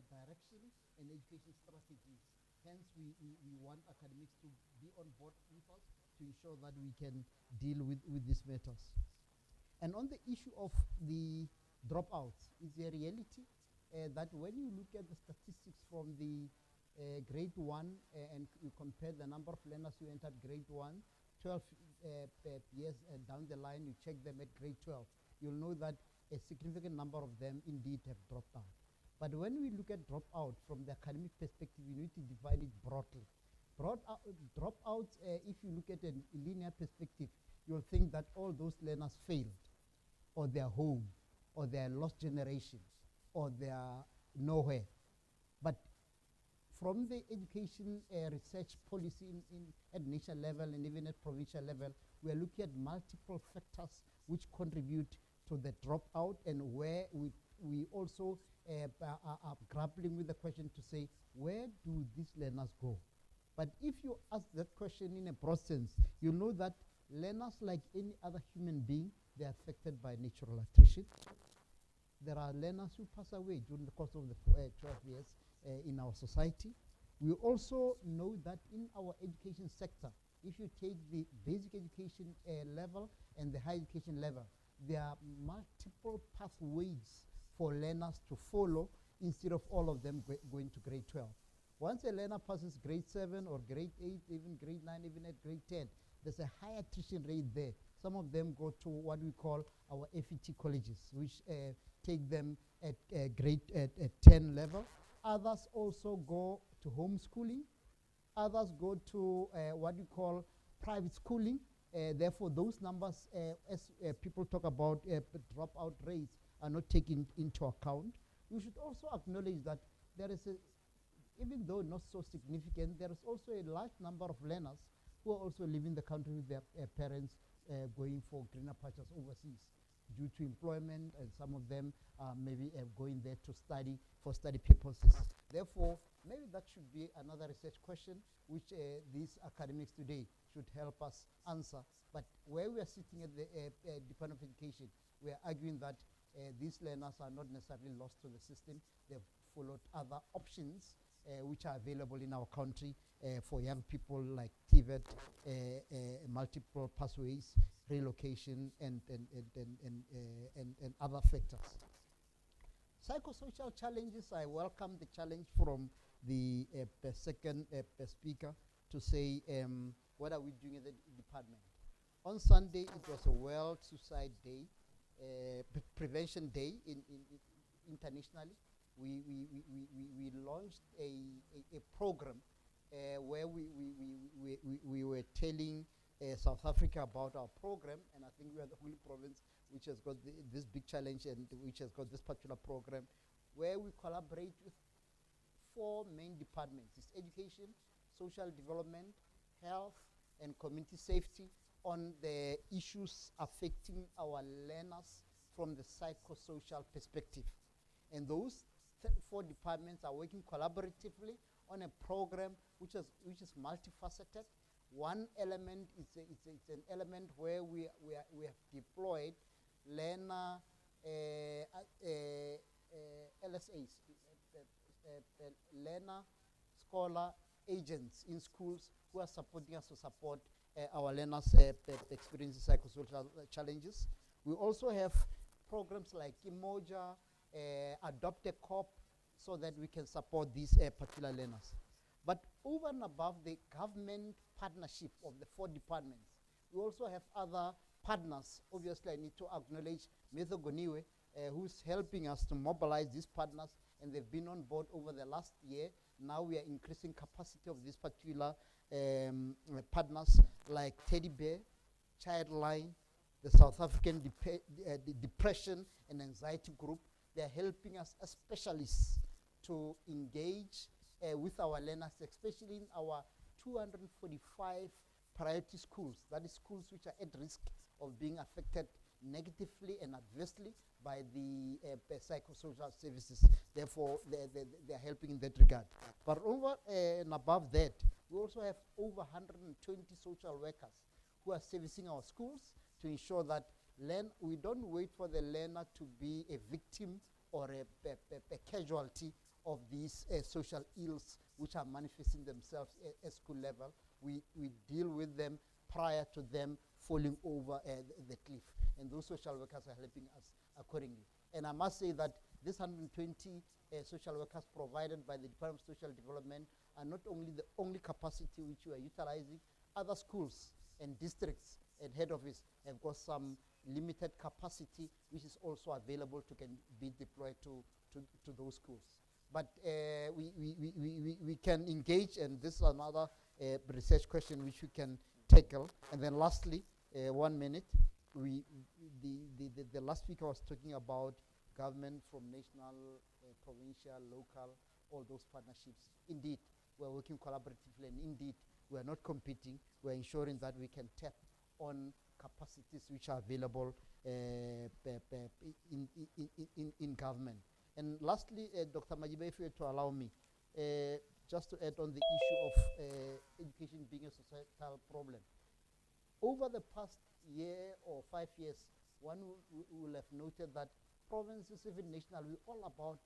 direction, and education strategies. Hence, we want academics to be on board with us to ensure that we can deal with these matters. And on the issue of the dropouts, it's a reality that when you look at the statistics from the grade 1 and you compare the number of learners who entered grade 1, 12 years down the line, you check them at grade 12, you'll know that a significant number of them indeed have dropped out. But when we look at dropout from the academic perspective, you need to divide it broadly. Dropouts, if you look at a linear perspective, you'll think that all those learners failed, or they're home, or they're lost generation, or they're nowhere. But from the education research policy at national level and even at provincial level, we are looking at multiple factors which contribute to the dropout, and where we also are grappling with the question to say, where do these learners go? But if you ask that question in a broad sense, you know that learners, like any other human being, they are affected by natural attrition. There are learners who pass away during the course of the 12 years in our society. We also know that in our education sector, if you take the basic education level and the higher education level, there are multiple pathways for learners to follow instead of all of them going to grade 12. Once a learner passes grade 7 or grade 8, even grade 9, even at grade 10, there's a high attrition rate there. Some of them go to what we call our FET colleges, which take them at grade 10 level. Others also go to homeschooling. Others go to what we call private schooling. Therefore, those numbers, as people talk about dropout rates, are not taken into account. We should also acknowledge that there is a, even though not so significant, there is also a large number of learners who are also leaving the country with their parents going for greener pastures overseas due to employment, and some of them maybe going there to study for study purposes. Therefore, maybe that should be another research question which these academics today should help us answer. But where we are sitting at the Department of Education, we are arguing that these learners are not necessarily lost to the system. They've followed other options which are available in our country for young people, like TVET, multiple pathways, relocation, and other factors. Psychosocial challenges, I welcome the challenge from the second speaker to say, what are we doing in the department? On Sunday, it was a World Suicide Day, Prevention Day internationally. We launched a program where we were telling South Africa about our program, and I think we are the only province which has got this big challenge and which has got this particular program, where we collaborate with 4 main departments. It's education, social development, health, and community safety on the issues affecting our learners from the psychosocial perspective. And those 4 departments are working collaboratively on a program which is multifaceted. One element is it's an element where we have deployed learner LSAs, learner scholar agents in schools who are supporting us to support our learners experiencing psychosocial challenges. We also have programs like Imoja, Adopt a Cop, so that we can support these particular learners. But over and above the government partnership of the 4 departments, we also have other partners. Obviously, I need to acknowledge Metho Goniwe, who's helping us to mobilize these partners, and they've been on board over the last year. Now we are increasing capacity of these particular partners, like Teddy Bear, Childline, the South African Depression and Anxiety Group. They're helping us as specialists to engage with our learners, especially in our 245 priority schools. That is schools which are at risk of being affected negatively and adversely by the psychosocial services. Therefore, they're helping in that regard. But over and above that, we also have over 120 social workers who are servicing our schools to ensure that we don't wait for the learner to be a victim or a casualty of these social ills which are manifesting themselves at school level. We deal with them prior to them falling over the cliff. And those social workers are helping us accordingly. And I must say that this 120 social workers provided by the Department of Social Development are not only the only capacity which we are utilizing. Other schools and districts and head office have got some limited capacity which is also available to can be deployed to those schools. But we can engage, and this is another research question which we can tackle. And then lastly, 1 minute, the last speaker was talking about government from national, provincial, local, all those partnerships. Indeed, we're working collaboratively, and indeed, we are not competing. We're ensuring that we can tap on capacities which are available in government. And lastly, Dr. Majiba, if you were to allow me, just to add on the issue of education being a societal problem. Over the past year or 5 years, one will have noted that provinces, even national, we're all about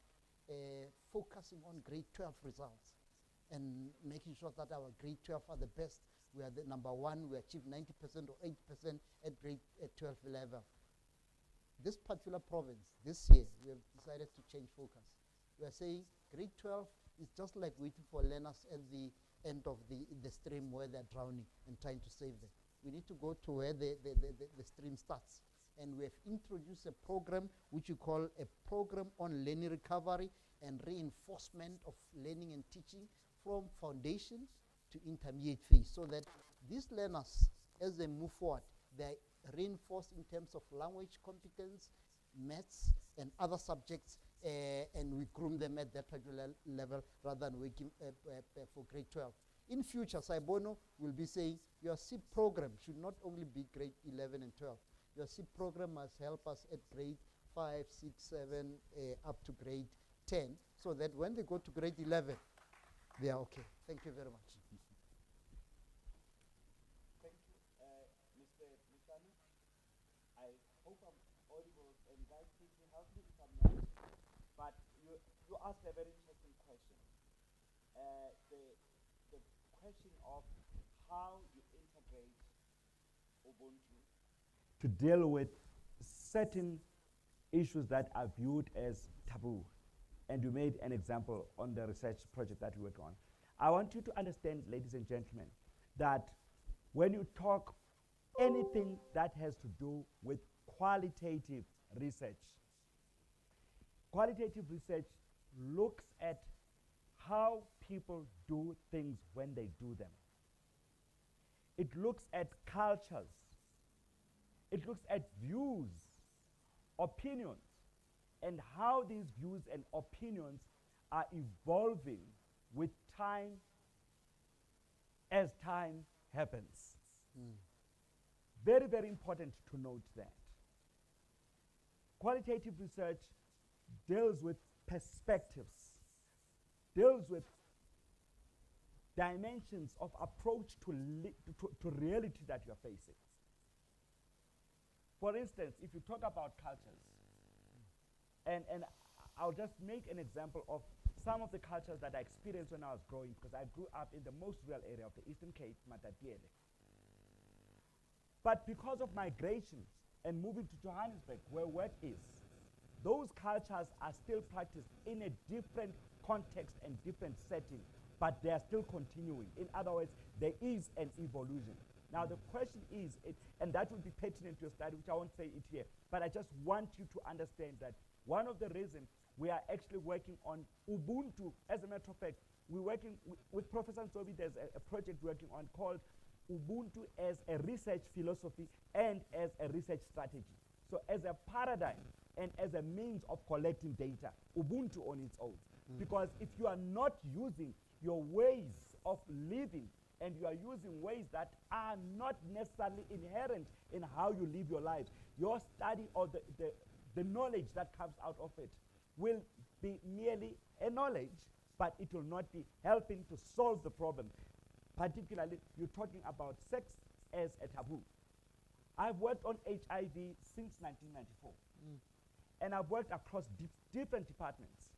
focusing on grade 12 results and making sure that our grade 12 are the best. We are the number one, we achieve 90% or 80% at grade 12 level. This particular province, this year, we have decided to change focus. We are saying grade 12 is just like waiting for learners at the end of the stream where they're drowning and trying to save them. We need to go to where the stream starts. And we have introduced a program which we call a program on learning recovery and reinforcement of learning and teaching from foundation to intermediate phase, so that these learners, as they move forward, they're reinforced in terms of language competence, maths, and other subjects, and we groom them at that particular level rather than waiting for grade 12. In future, Saibono will be saying your SIP program should not only be grade 11 and 12. Your SIP program must help us at grade 5, 6, 7, up to grade 10, so that when they go to grade 11, they are okay. Thank you very much. Thank you, Mr. Musani. I hope I'm audible, and guys, please help me if I'm not. But you asked a very interesting question. The question of how you integrate Ubuntu to deal with certain issues that are viewed as taboo. And you made an example on the research project that we work on. I want you to understand, ladies and gentlemen, that when you talk anything that has to do with qualitative research looks at how people do things when they do them. It looks at cultures. It looks at views, opinions, and how these views and opinions are evolving with time as time happens. Very, very important to note that. Qualitative research deals with perspectives, deals with dimensions of approach to reality that you're facing. For instance, if you talk about cultures, and I'll just make an example of some of the cultures that I experienced when I was growing, because I grew up in the most rural area of the Eastern Cape, Matatiele. But because of migration and moving to Johannesburg, where work is, those cultures are still practiced in a different context and different setting, but they are still continuing. In other words, there is an evolution. Now the question is, and that will be pertinent to your study, which I won't say it here, but I just want you to understand that one of the reasons we are actually working on Ubuntu, as a matter of fact, we're working with Professor Nsobi, there's a project working on called Ubuntu as a research philosophy and as a research strategy. So as a paradigm and as a means of collecting data, Ubuntu on its own. Because if you are not using your ways of living and you are using ways that are not necessarily inherent in how you live your life, your study or the knowledge that comes out of it will be merely a knowledge, but it will not be helping to solve the problem. Particularly, you're talking about sex as a taboo. I've worked on HIV since 1994. And I've worked across different departments.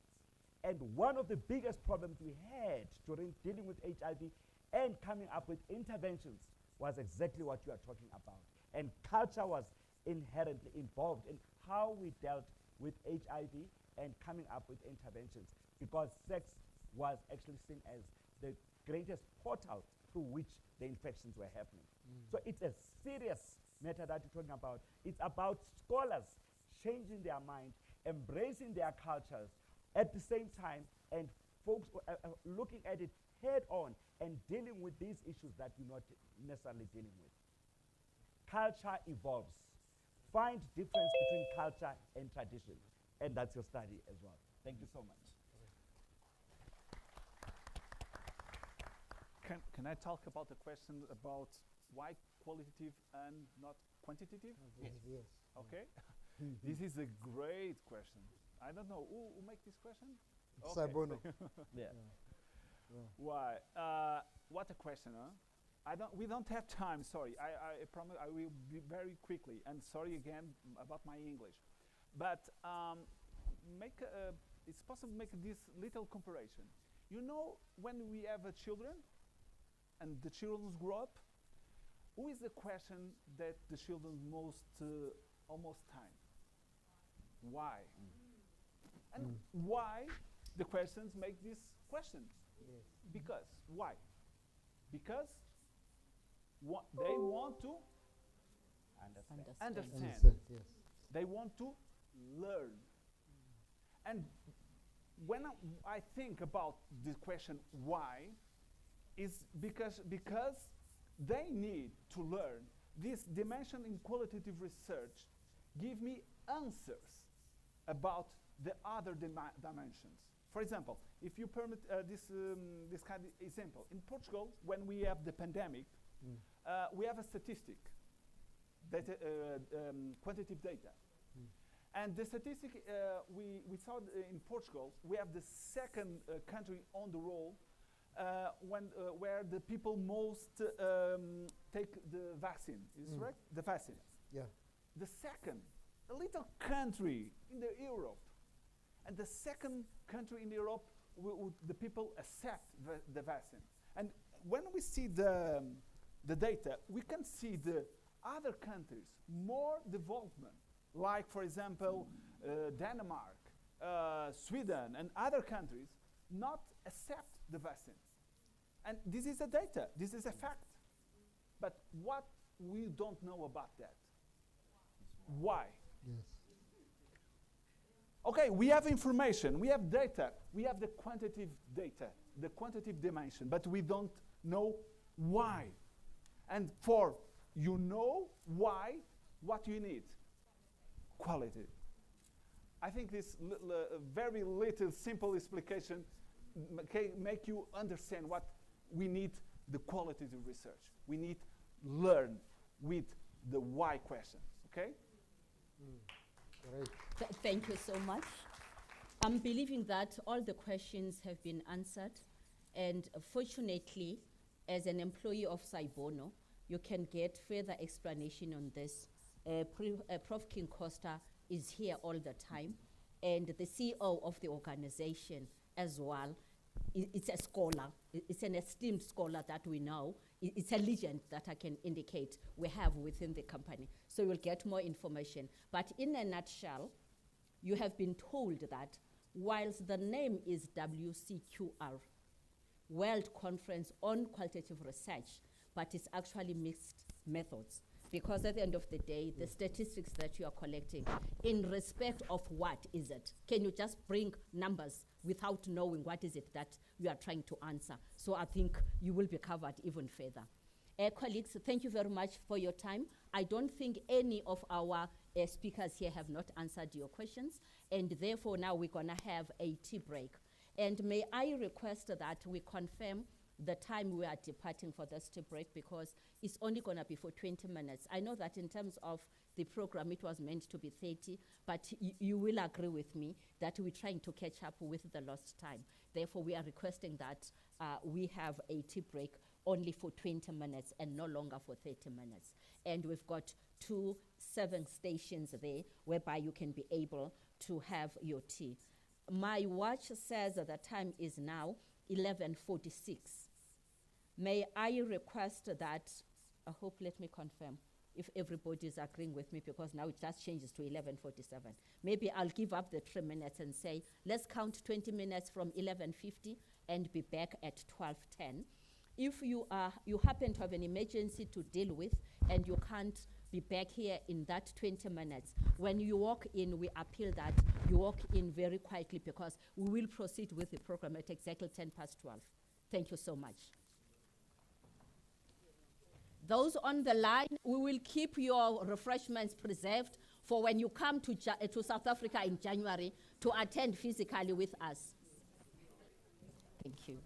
And one of the biggest problems we had during dealing with HIV and coming up with interventions was exactly what you are talking about. And culture was inherently involved in how we dealt with HIV and coming up with interventions, because sex was actually seen as the greatest portal through which the infections were happening. So it's a serious matter that you're talking about. It's about scholars changing their mind, embracing their cultures at the same time, and folks looking at it head on and dealing with these issues that you're not necessarily dealing with. Culture evolves. Find difference between culture and tradition. And that's your study as well. Thank you so much. Can I talk about the question about why qualitative and not quantitative? Yes. Okay. This is a great question. I don't know who make this question. Sabono. Yeah. Why? What a question, huh? We don't have time. Sorry. I promise I will be very quickly. And sorry again about my English, but it's possible to make this little comparison. You know, when we have children, and the children grow up, who is the question that the children almost time? Why? And why the questions make this question? Yes. Because. Why? Because they want to understand. Yes. They want to learn. And when I think about the question why, is because they need to learn. This dimension in qualitative research give me answers about the other dimensions. For example, if you permit this kind of example, in Portugal, when we have the pandemic, we have a statistic, data, quantitative data. And the statistic we saw in Portugal, we have the second country on the roll where the people most take the vaccine. Is right? The vaccine. Yeah. The second, a little country in the Europe, and the second country in Europe, the people accept the vaccine. And when we see the data, we can see the other countries more development, like for example Denmark, Sweden, and other countries not accept the vaccine. And this is a data, this is a fact. But what we don't know about that? Why? Yes. Okay, we have information, we have data, we have the quantitative data, the quantitative dimension, but we don't know why. And for you know why, what you need? Quality. I think this very little simple explication make you understand what we need the qualitative research. We need learn with the why questions, okay? Great. Thank you so much. I'm believing that all the questions have been answered, and fortunately, as an employee of Saibono, you can get further explanation on this. Prof. King Costa is here all the time, and the CEO of the organization as well. It's a scholar. It's an esteemed scholar that we know. It's a legend that I can indicate we have within the company. So you'll get more information. But in a nutshell, you have been told that whilst the name is WCQR, World Conference on Qualitative Research, but it's actually mixed methods. Because at the end of the day, the statistics that you are collecting, in respect of what is it? Can you just bring numbers without knowing what is it that you are trying to answer? So I think you will be covered even further. Colleagues, thank you very much for your time. I don't think any of our speakers here have not answered your questions, and therefore now we're gonna have a tea break. And may I request that we confirm the time we are departing for this tea break, because it's only gonna be for 20 minutes. I know that in terms of the program, it was meant to be 30, but you will agree with me that we're trying to catch up with the lost time. Therefore, we are requesting that we have a tea break only for 20 minutes and no longer for 30 minutes. And we've got 2 serving stations there whereby you can be able to have your tea. My watch says that the time is now 11:46. May I request that, I hope, let me confirm if everybody is agreeing with me, because now it just changes to 11:47. Maybe I'll give up the 3 minutes and say, let's count 20 minutes from 11:50 and be back at 12:10. If you happen to have an emergency to deal with and you can't be back here in that 20 minutes, when you walk in, we appeal that you walk in very quietly, because we will proceed with the program at exactly 12:10. Thank you so much. Those on the line, we will keep your refreshments preserved for when you come to South Africa in January to attend physically with us. Thank you.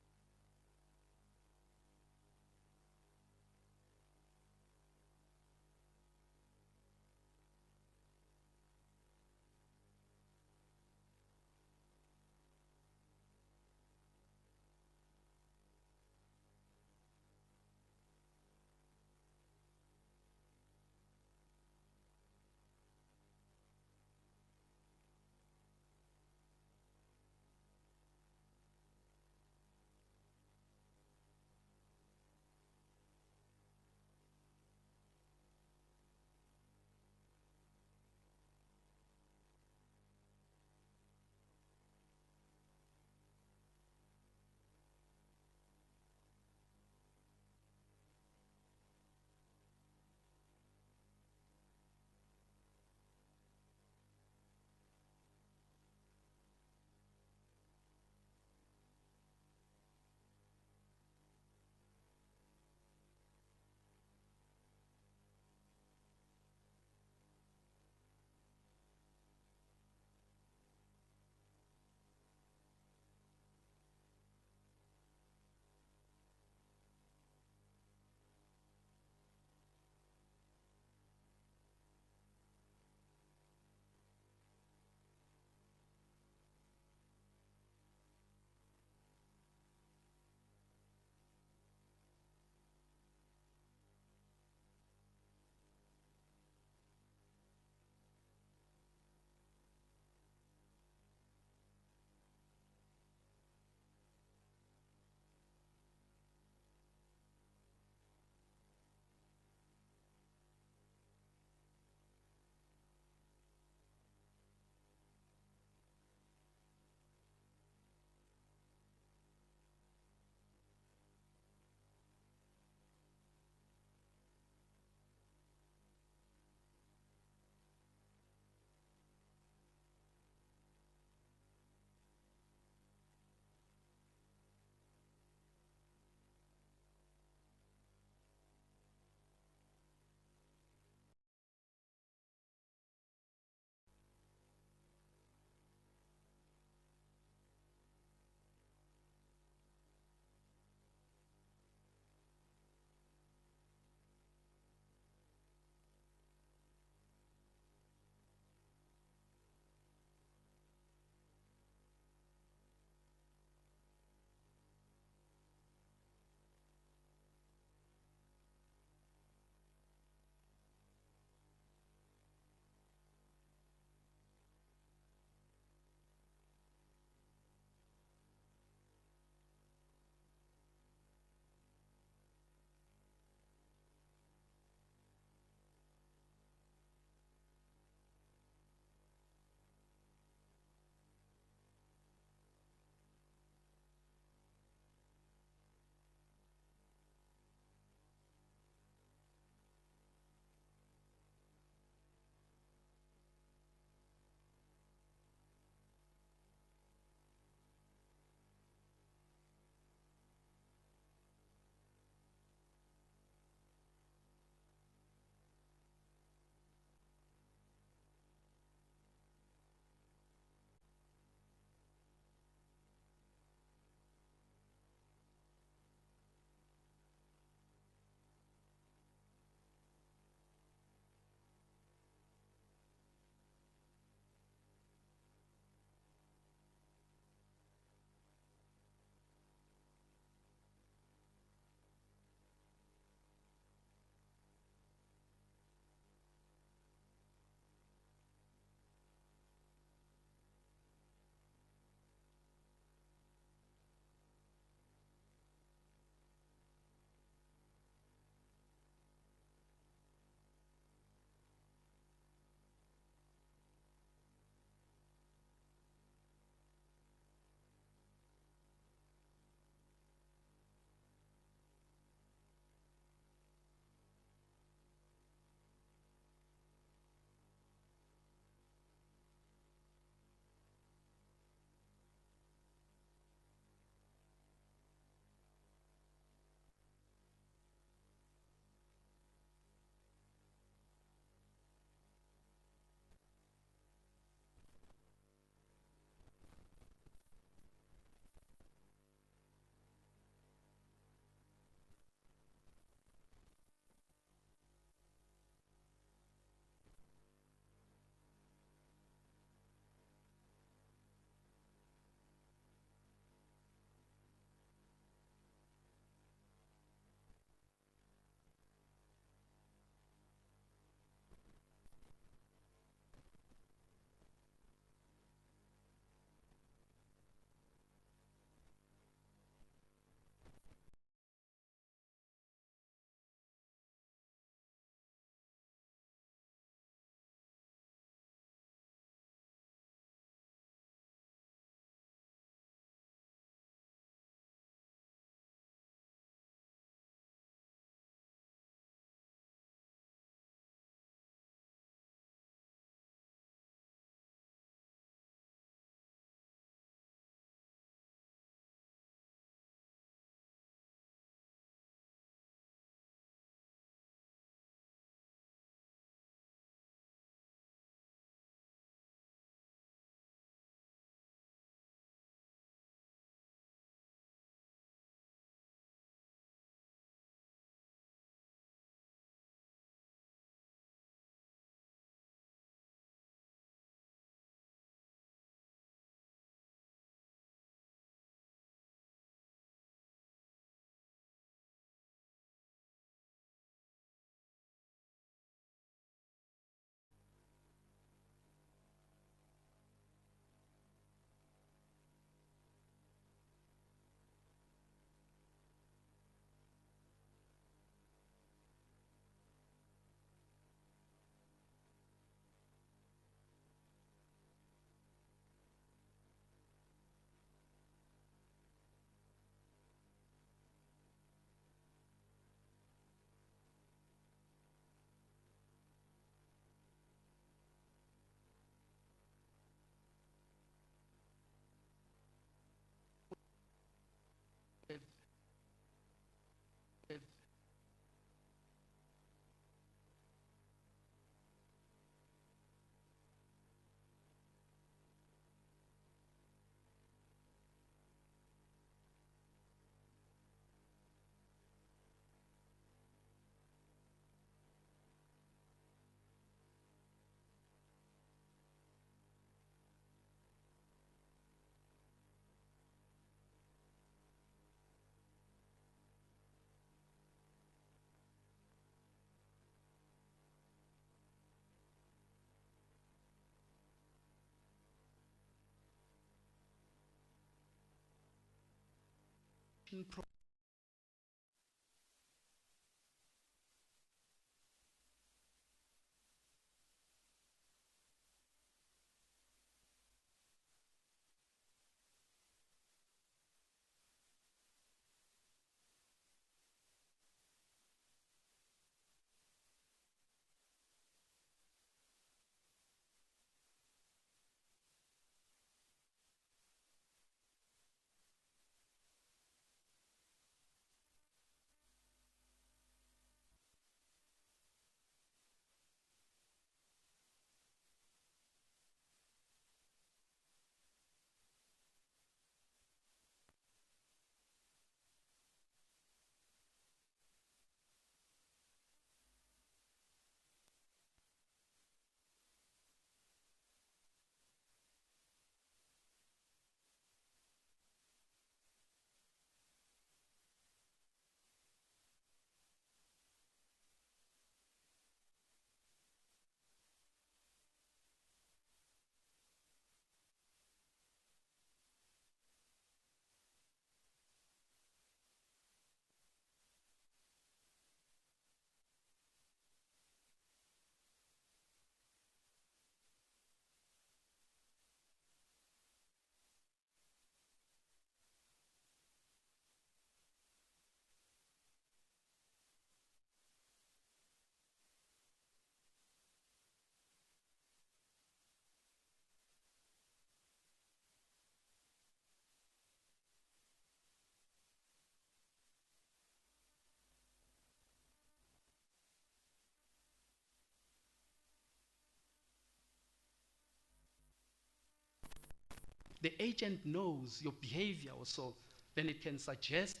The agent knows your behavior also, then it can suggest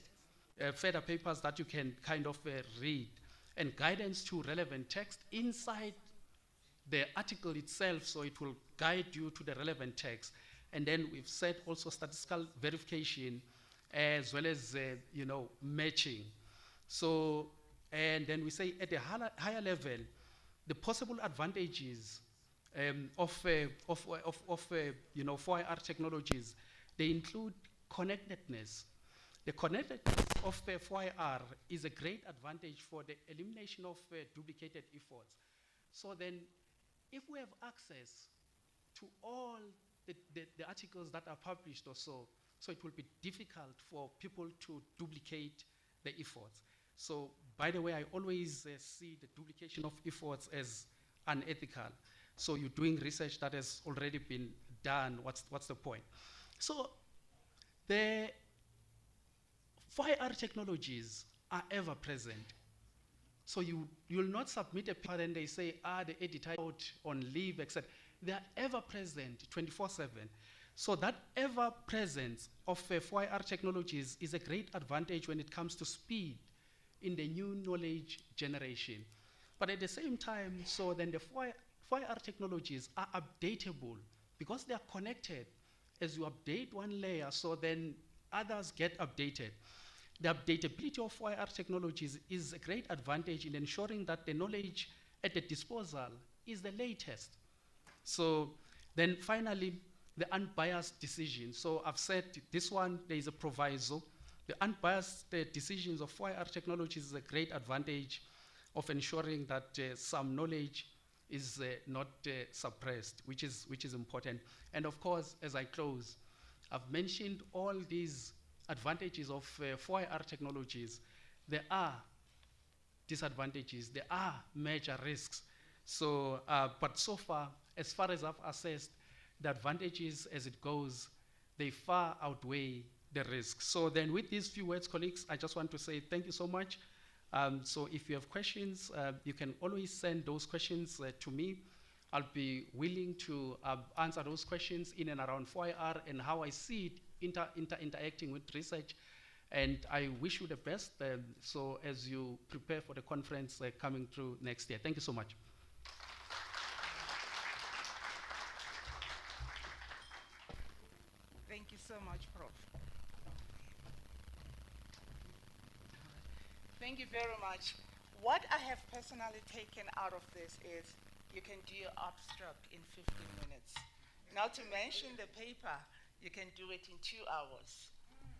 further papers that you can kind of read, and guidance to relevant text inside the article itself, so it will guide you to the relevant text. And then we've said also statistical verification as well as matching. So, and then we say at a higher level, the possible advantages of 4IR technologies, they include connectedness. The connectedness of 4IR is a great advantage for the elimination of duplicated efforts. So then, if we have access to all the articles that are published or so it will be difficult for people to duplicate the efforts. So, by the way, I always see the duplication of efforts as unethical. So you're doing research that has already been done, what's the point? So the 4IR technologies are ever present. So you'll not submit a paper and they say, the editor out on leave, etc. They are ever present 24/7. So that ever presence of 4IR technologies is a great advantage when it comes to speed in the new knowledge generation. But at the same time, so then the 4IR technologies are updatable because they are connected. As you update one layer, so then others get updated. The updatability of 4IR technologies is a great advantage in ensuring that the knowledge at the disposal is the latest. So then finally, the unbiased decision. So I've said this one, there is a proviso. The unbiased decisions of 4IR technologies is a great advantage of ensuring that some knowledge is not suppressed, which is important. And of course, as I close, I've mentioned all these advantages of 4IR technologies. There are disadvantages, there are major risks. So, but so far as I've assessed, the advantages as it goes, they far outweigh the risks. So then with these few words, colleagues, I just want to say thank you so much. So if you have questions, you can always send those questions to me. I'll be willing to answer those questions in and around 4IR and how I see it interacting with research. And I wish you the best so as you prepare for the conference coming through next year. Thank you so much. Thank you so much, Prof. Thank you very much. What I have personally taken out of this is you can do your abstract in 15 minutes. Not to mention the paper, you can do it in 2 hours.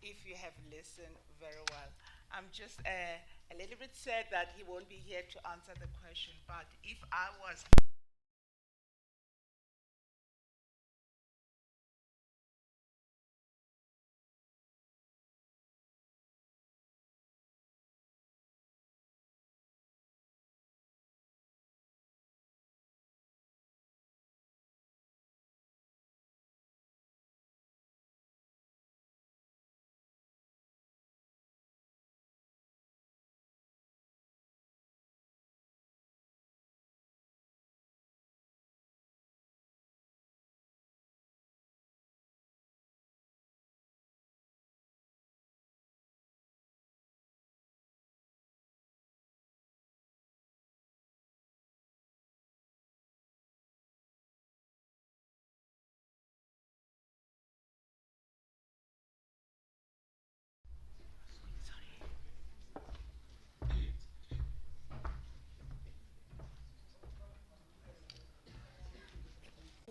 if you have listened very well. I'm just a little bit sad that he won't be here to answer the question, but if I was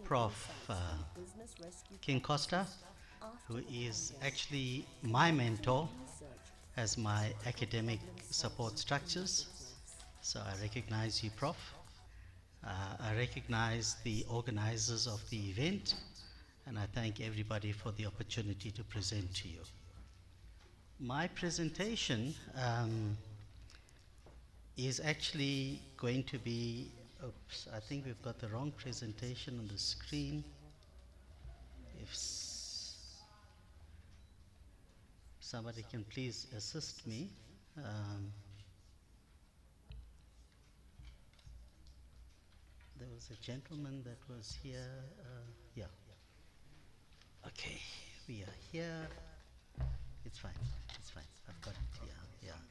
Prof. King Costa, who is actually my mentor as my academic support structures. So I recognize you, Prof. I recognize the organizers of the event, and I thank everybody for the opportunity to present to you. My presentation is actually going to be, oops, I think we've got the wrong presentation on the screen. If somebody can please assist me. There was a gentleman that was here. Yeah. Okay, we are here. It's fine. It's fine. I've got it. Yeah. Yeah.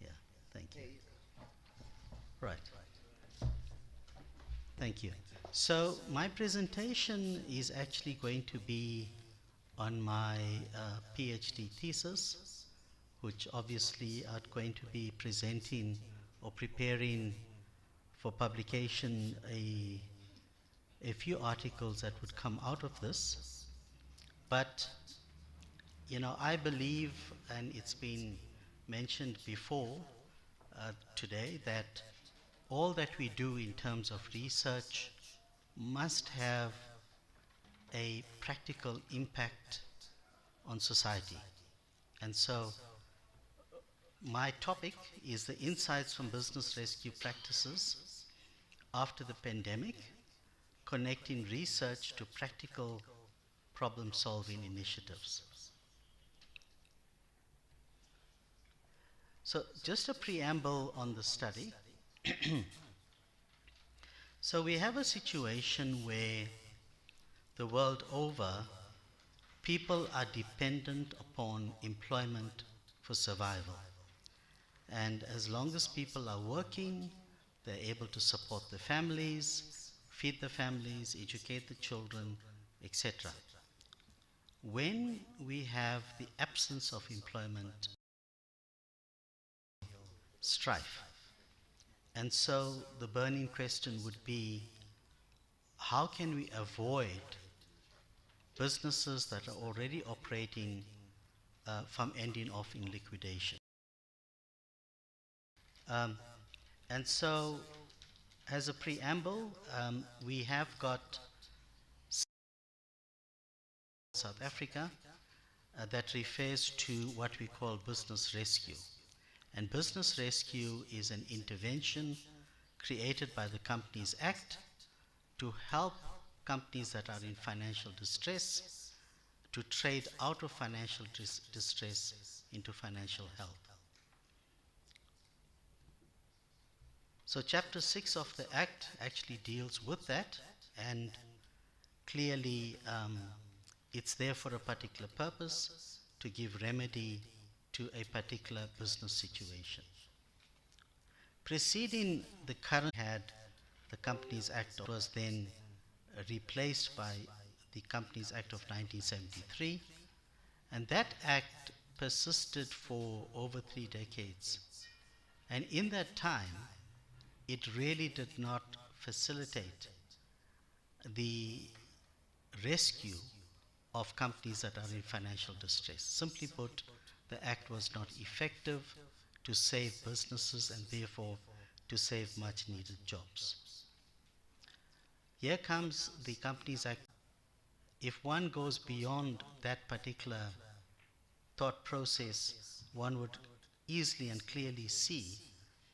Yeah. Thank you. Right. Thank you. So my presentation is actually going to be on my PhD thesis, which obviously are going to be presenting or preparing for publication a few articles that would come out of this. But, you know, I believe, and it's been mentioned before today, that all that we do in terms of research must have a practical impact on society. And so my topic is the insights from business rescue practices after the pandemic, connecting research to practical problem-solving initiatives. So just a preamble on the study. So we have a situation where the world over, people are dependent upon employment for survival. And as long as people are working, they're able to support their families, feed the families, educate the children, etc. When we have the absence of employment, strife. And so the burning question would be, how can we avoid businesses that are already operating from ending off in liquidation? And so, as a preamble, we have got South Africa that refers to what we call business rescue. And business rescue is an intervention created by the Companies Act to help companies that are in financial distress to trade out of financial distress into financial health. So Chapter 6 of the Act actually deals with that, and clearly it's there for a particular purpose, to give remedy to a particular business situation. Preceding the current had the Companies Act was then replaced by the Companies Act of 1973, and that act persisted for over 3 decades. And in that time, it really did not facilitate the rescue of companies that are in financial distress. Simply put, the act was not effective to save businesses and therefore to save much needed jobs. Here comes the Companies Act. If one goes beyond that particular thought process, one would easily and clearly see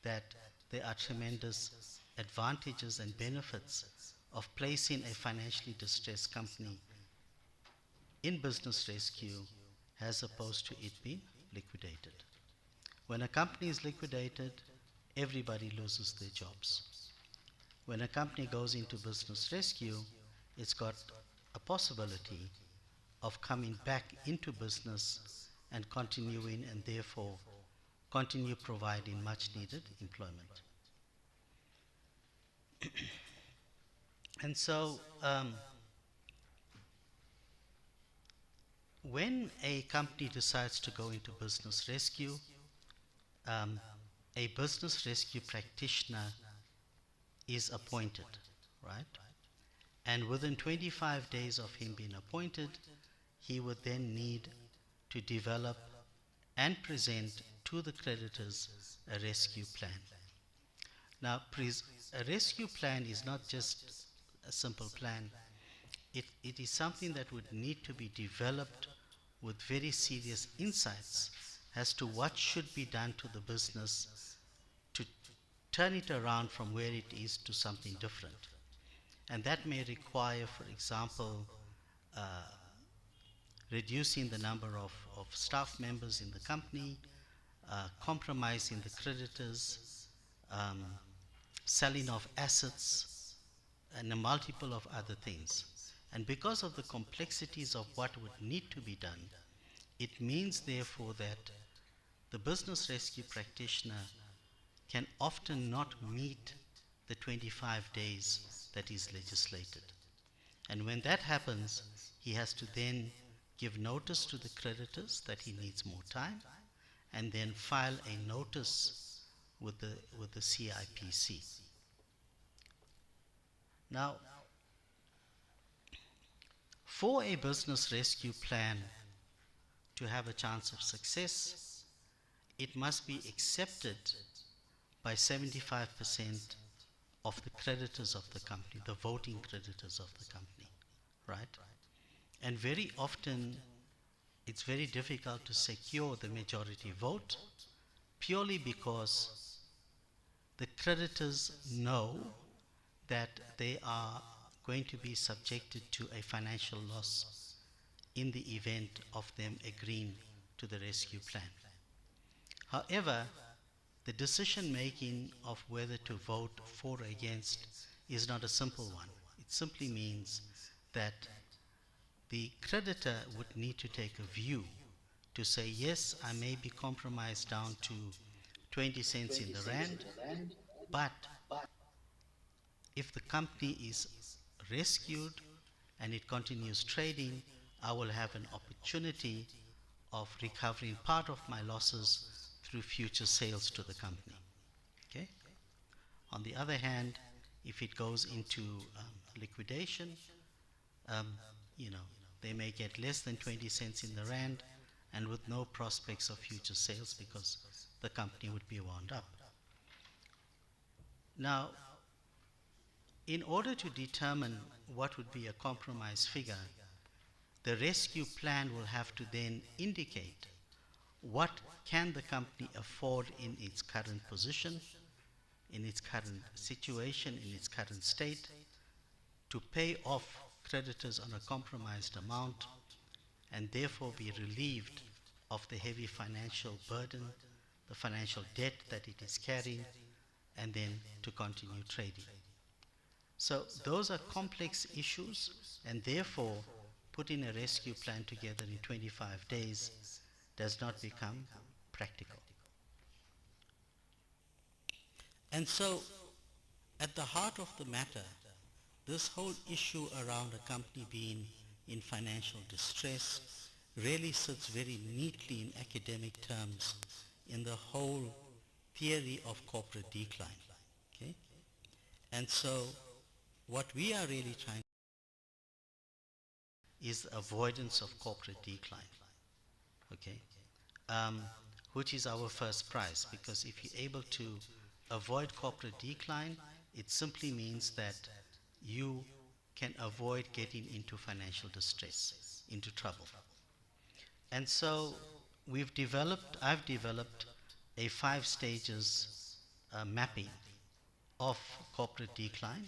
that there are tremendous advantages and benefits of placing a financially distressed company in business rescue as opposed to it being liquidated. When a company is liquidated, everybody loses their jobs. When a company goes into business rescue, it's got a possibility of coming back into business and continuing and therefore continue providing much needed employment. And so when a company decides to go into business rescue, a business rescue practitioner is appointed, right? And within 25 days of him being appointed, he would then need to develop and present to the creditors a rescue plan. Now, a rescue plan is not just a simple plan. It is something that would need to be developed with very serious insights as to what should be done to the business to turn it around from where it is to something different. And that may require, for example, reducing the number of staff members in the company, compromising the creditors, selling off assets, and a multiple of other things. And because of the complexities of what would need to be done, it means therefore that the business rescue practitioner can often not meet the 25 days that is legislated. And when that happens, he has to then give notice to the creditors that he needs more time, and then file a notice with the CIPC. Now, for a business rescue plan to have a chance of success, it must be accepted by 75% of the creditors of the company, the voting creditors of the company, right? And very often, it's very difficult to secure the majority vote purely because the creditors know that they are going to be subjected to a financial loss in the event of them agreeing to the rescue plan. However, the decision making of whether to vote for or against is not a simple one. It simply means that the creditor would need to take a view to say, yes, I may be compromised down to 20 cents in the rand, but if the company is rescued and it continues trading, I will have an opportunity of recovering part of my losses through future sales to the company. Okay? On the other hand, if it goes into liquidation, they may get less than 20 cents in the rand and with no prospects of future sales because the company would be wound up. Now, in order to determine what would be a compromise figure, the rescue plan will have to then indicate what can the company afford in its current position, in its current situation, in its current state, to pay off creditors on a compromised amount and therefore be relieved of the heavy financial burden, the financial debt that it is carrying, and then to continue trading. So those are complex issues, and therefore putting a rescue plan together in 25 days does not become practical. And so, at the heart of the matter, this whole issue around a company being in financial distress really sits very neatly in academic terms in the whole theory of corporate decline. Okay? And so, what we are really trying is avoidance of corporate decline, okay? Which is our first prize, because if you're able to avoid corporate decline, it simply means that you can avoid getting into financial distress, into trouble. And so I've developed a 5 stages mapping of corporate decline,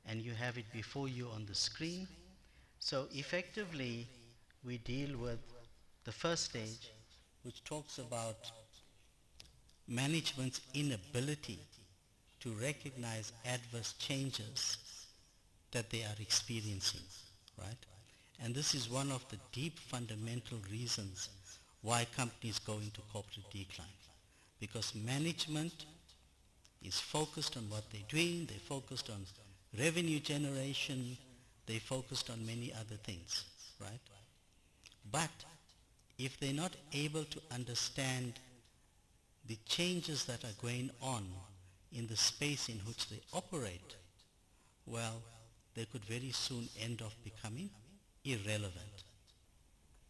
and you have it before you on the screen. So effectively, we deal with the first stage, which talks about management's inability to recognize adverse changes that they are experiencing, right? And this is one of the deep fundamental reasons why companies go into corporate decline, because management is focused on what they're doing, they're focused on revenue generation, they're focused on many other things, right? But if they're not able to understand the changes that are going on in the space in which they operate, well, they could very soon end up becoming irrelevant.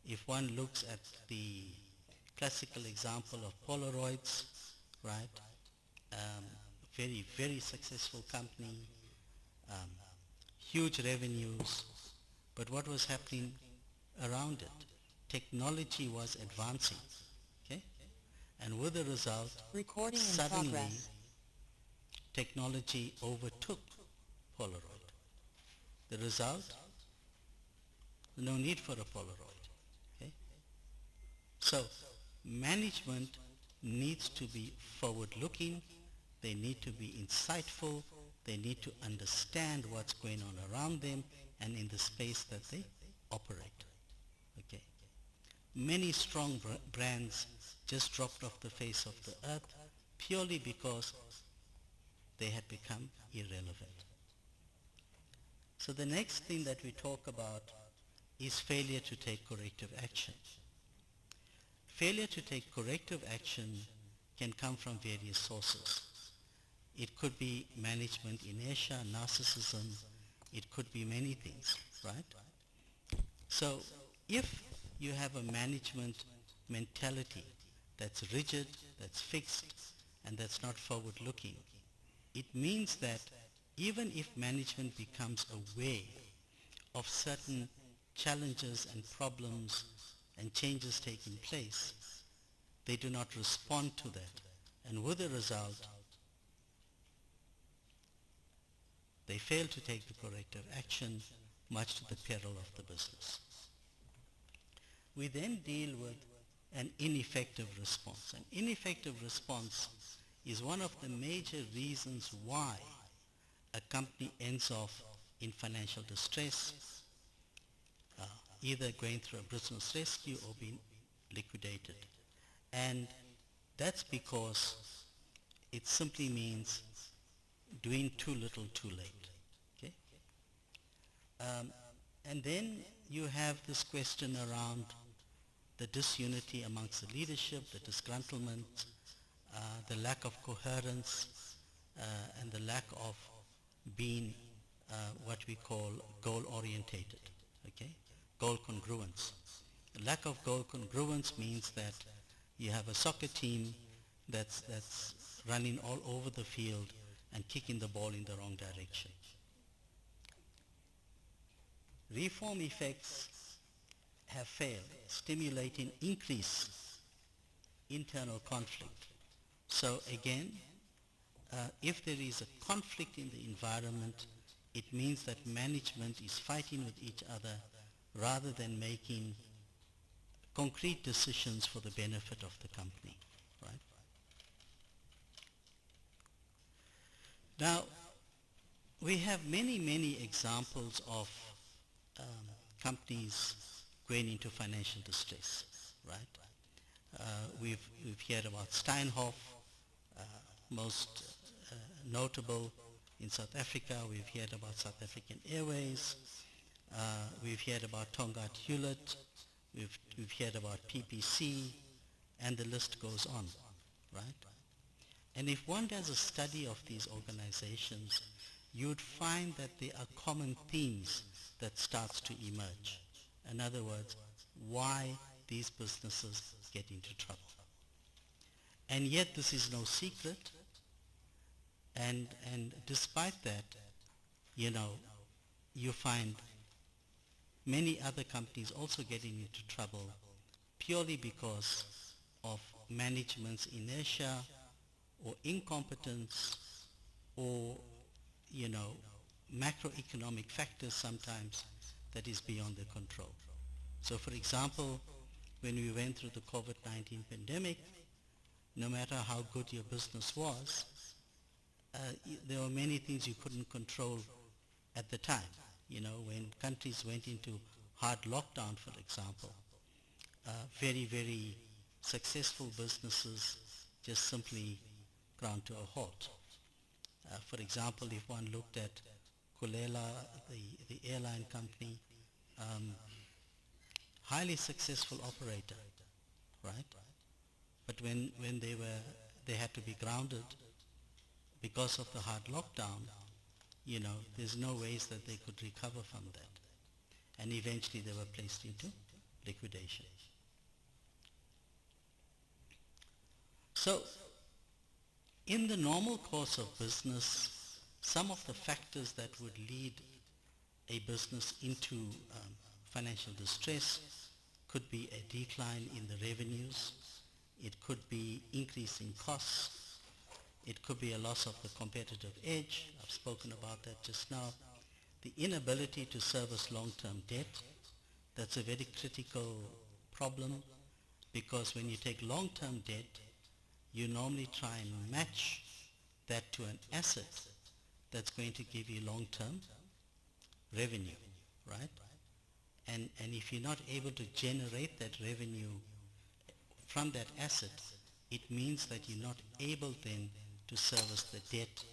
If one looks at the classical example of Polaroids, right? Very, very successful company, huge revenues, but what was happening around it? Technology was advancing, okay? And with the result, Recording in suddenly progress. technology overtook Polaroid. The result? No need for a Polaroid, okay? So management needs to be forward-looking, they need to be insightful, they need to understand what's going on around them and in the space that they operate, okay? Many strong brands just dropped off the face of the earth purely because they had become irrelevant. So the next thing that we talk about is failure to take corrective action. Failure to take corrective action can come from various sources. It could be management inertia, narcissism, it could be many things, right? So if you have a management mentality that's rigid, that's fixed, and that's not forward-looking, it means that even if management becomes aware of certain challenges and problems and changes taking place, they do not respond to that. And with the result, they fail to take the corrective action, much to the peril of the business. We then deal with an ineffective response. An ineffective response is one of the major reasons why a company ends up in financial distress, either going through a business rescue or being liquidated. And that's because it simply means doing too little too late, okay? And then you have this question around the disunity amongst the leadership, the disgruntlement, the lack of coherence, and the lack of being what we call goal-orientated, okay? Goal congruence. The lack of goal congruence means that you have a soccer team that's running all over the field and kicking the ball in the wrong direction. Reform effects have failed, stimulating increased internal conflict. So again, if there is a conflict in the environment, it means that management is fighting with each other rather than making concrete decisions for the benefit of the company, right? Now, we have many, many examples of companies going into financial distress, right? We've heard about Steinhoff, most notable in South Africa. We've heard about South African Airways. We've heard about Tongaat Hewlett. We've heard about PPC, and the list goes on, right? And if one does a study of these organizations, you'd find that there are common themes that starts to emerge, In other words, why these businesses get into trouble. And yet this is no secret, and despite that, you know, you find many other companies also getting into trouble purely because of management's inertia or incompetence or, you know, macroeconomic factors sometimes that is beyond their control. So for example, when we went through the COVID-19 pandemic, no matter how good your business was, there were many things you couldn't control at the time. You know, when countries went into hard lockdown, for example, very, very successful businesses just simply ground to a halt. For example, if one looked at Kulela, the airline company, highly successful operator, right? But when they had to be grounded because of the hard lockdown, you know, there's no ways that they could recover from that. And eventually they were placed into liquidation. So, in the normal course of business, some of the factors that would lead a business into financial distress could be a decline in the revenues, it could be increase in costs, it could be a loss of the competitive edge. I've spoken about that just now. The inability to service long-term debt, that's a very critical problem, because when you take long-term debt, you normally try and match that to an asset that's going to give you long-term revenue, right? And if you're not able to generate that revenue from that asset, it means that you're not able then to service the debt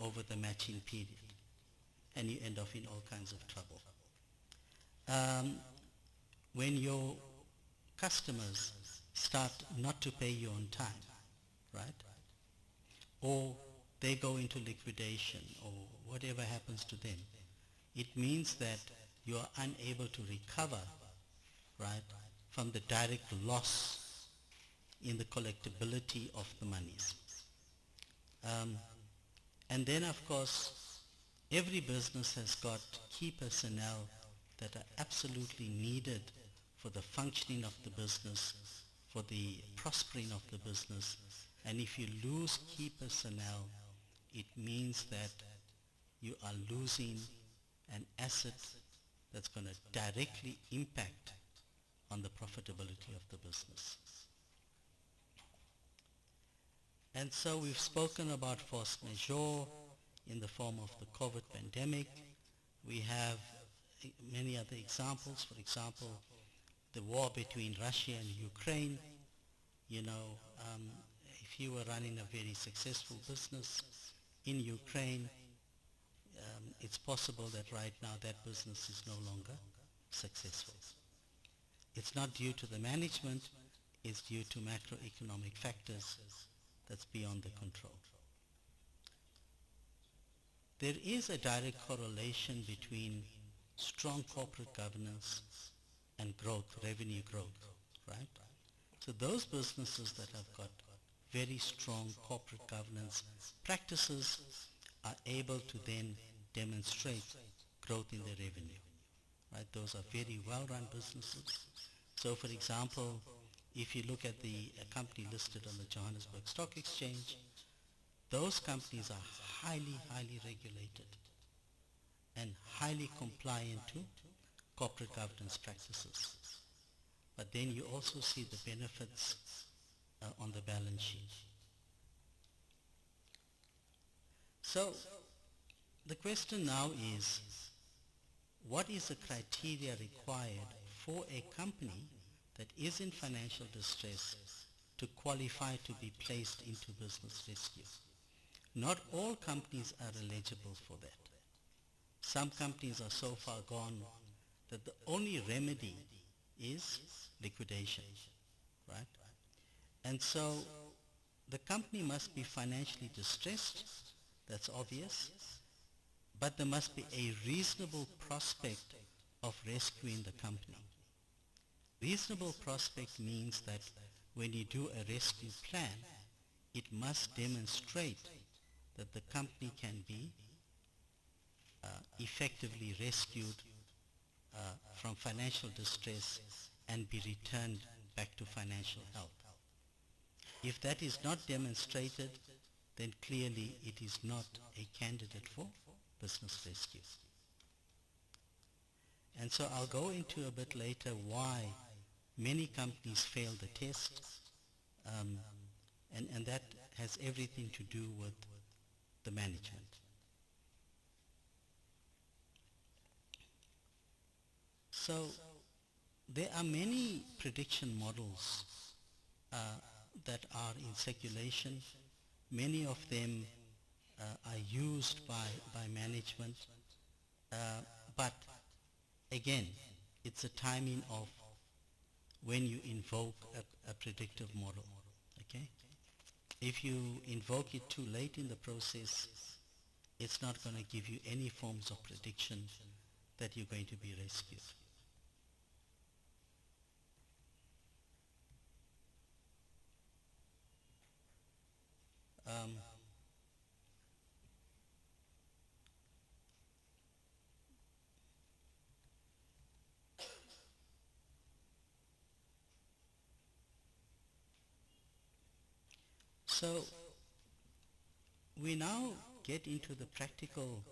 over the matching period, and you end up in all kinds of trouble. When your customers start not to pay you on time, right? Or they go into liquidation, or whatever happens to them, it means that you are unable to recover, right, from the direct loss in the collectability of the monies. And then of course, every business has got key personnel that are absolutely needed for the functioning of the business, for the prospering of the business. And if you lose key personnel, it means that you are losing an asset that's going to directly impact on the profitability of the business. And so we've spoken about force majeure in the form of the COVID pandemic. We have many other examples. For example, the war between Russia and Ukraine. You know, if you were running a very successful business in Ukraine, it's possible that right now that business is no longer successful. It's not due to the management, it's due to macroeconomic factors that's beyond the control. There is a direct correlation between strong corporate governance and growth, revenue growth, right? So those businesses that have got very strong corporate governance practices are able to then demonstrate growth in their revenue, right? Those are very well-run businesses. So for example, if you look at the company listed on the Johannesburg Stock Exchange, those companies are highly, highly regulated and highly compliant to corporate governance practices. But then you also see the benefits on the balance sheet. So the question now is, what is the criteria required for a company that is in financial distress to qualify to be placed into business rescue? Not all companies are eligible for that. Some companies are so far gone that the only remedy is liquidation, right? And so the company must be financially distressed, that's obvious, but there must be a reasonable prospect of rescuing the company. Reasonable prospect means that when you do a rescue plan, it must demonstrate that the company can be effectively rescued from financial distress and be returned back to financial health. If that is not demonstrated, then clearly it is not a candidate for business rescue. And so I'll go into a bit later why many companies fail the test, and that has everything to do with the management. So there are many prediction models that are in circulation. Many of them are used by management, but again, it's a timing of when you invoke a predictive model, okay? If you invoke it too late in the process, it's not going to give you any forms of prediction that you're going to be rescued. So we now get into the practical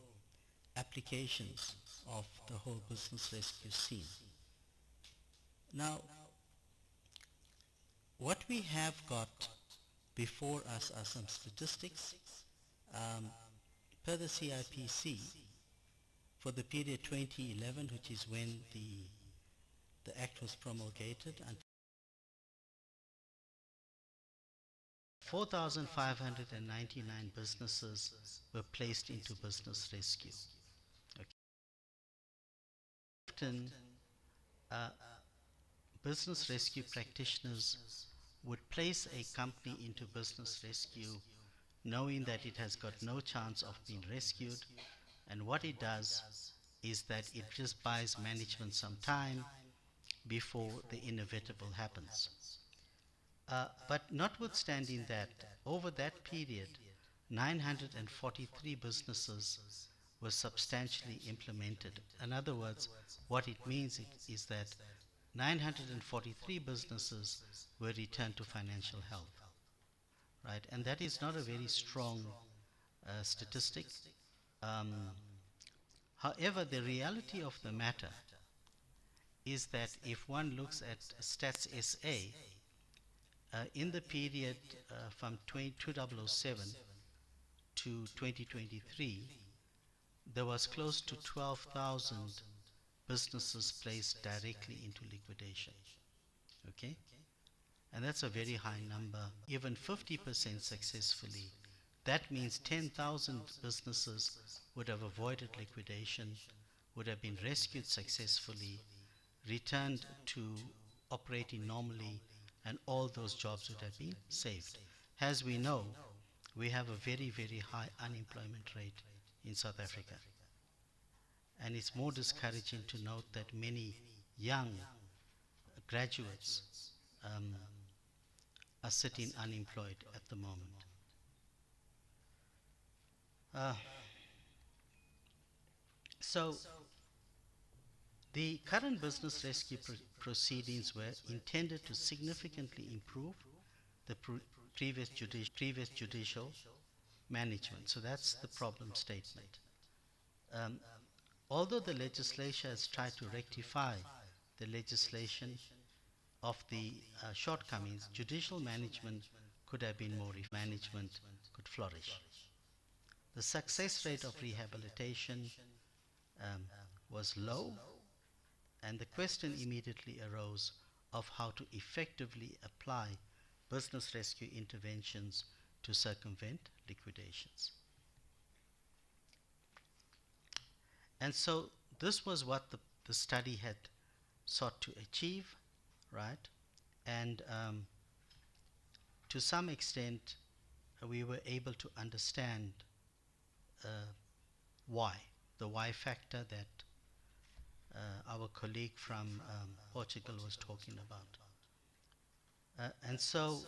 applications of the whole business rescue scene. Now, what we have got before us are some statistics. Per the CIPC, for the period 2011, which is when the Act was promulgated, and 4,599 businesses were placed into business rescue. Okay. Often, business rescue practitioners would place a company into business rescue knowing that it has got no chance of being rescued, and what it does is that it just buys management some time before the inevitable happens. But notwithstanding that, over that period, 943 businesses were substantially implemented. In other words, what it means is that 943 businesses were returned to financial health, right? And that is not a very strong statistic. However, the reality of the matter is that if one looks at Stats SA, in the period from 2007 to 2023, there was close to 12,000 businesses placed directly into liquidation. Okay? And that's a very high number. Even 50% successfully, that means 10,000 businesses would have avoided liquidation, would have been rescued successfully, returned to operating normally, and all those jobs would have been saved. As we know, we have a very, very high unemployment rate in South Africa. And it's more discouraging to note that many young graduates are sitting unemployed at the moment. So the current business rescue proceedings were intended to significantly improve the previous judicial management. So that's the problem statement. Although the legislature has tried to rectify the legislation of the shortcomings, judicial management could have been more if management could flourish. The success rate of rehabilitation was low, and the question immediately arose of how to effectively apply business rescue interventions to circumvent liquidations. And so this was what the study had sought to achieve, right? And to some extent, we were able to understand why, the why factor, that our colleague from Portugal was talking about. And so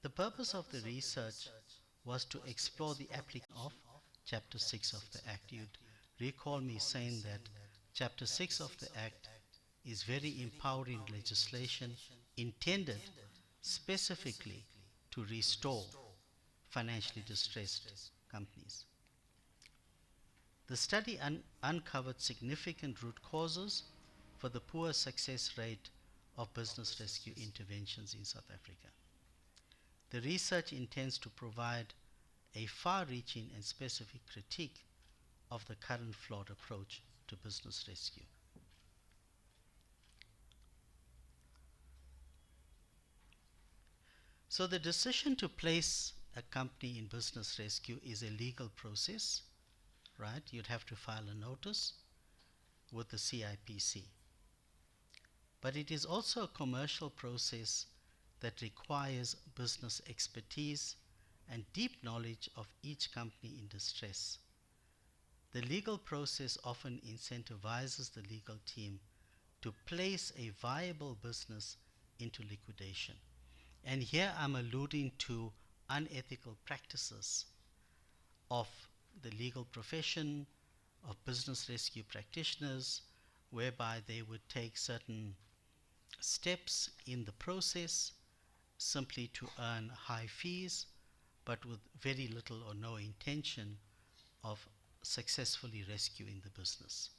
the purpose of the research was to explore the application of Chapter 6 of the Act. You'd recall me saying that Chapter 6 of the Act is very empowering legislation intended specifically to restore financially distressed companies. The study uncovered significant root causes for the poor success rate of business rescue interventions in South Africa. The research intends to provide a far-reaching and specific critique of the current flawed approach to business rescue. So the decision to place a company in business rescue is a legal process, right? You'd have to file a notice with the CIPC. But it is also a commercial process that requires business expertise and deep knowledge of each company in distress. The legal process often incentivizes the legal team to place a viable business into liquidation. And here I'm alluding to unethical practices of the legal profession, of business rescue practitioners, whereby they would take certain steps in the process simply to earn high fees, but with very little or no intention of successfully rescuing the business.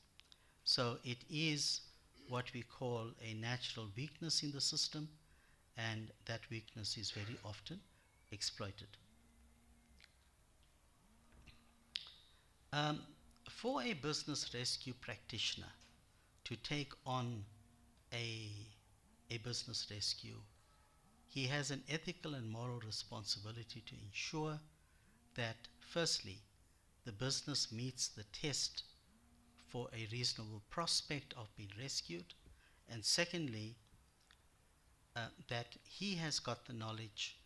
So it is what we call a natural weakness in the system, and that weakness is very often exploited. For a business rescue practitioner to take on a business rescue, he has an ethical and moral responsibility to ensure that, firstly, the business meets the test for a reasonable prospect of being rescued, and secondly, that he has got the knowledge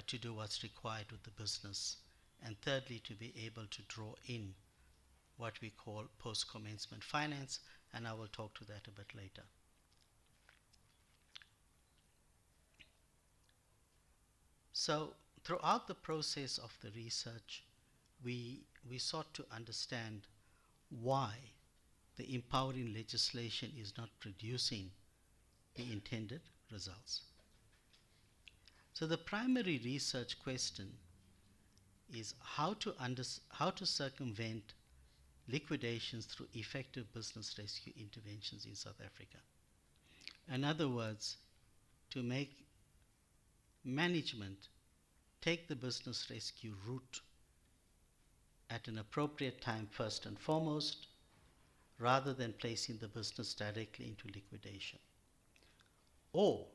to do what's required with the business, and thirdly, to be able to draw in what we call post-commencement finance, and I will talk to that a bit later. So throughout the process of the research, we sought to understand why the empowering legislation is not producing the intended results. So the primary research question is how to circumvent liquidations through effective business rescue interventions in South Africa. In other words, to make management take the business rescue route at an appropriate time first and foremost, rather than placing the business directly into liquidation. Or,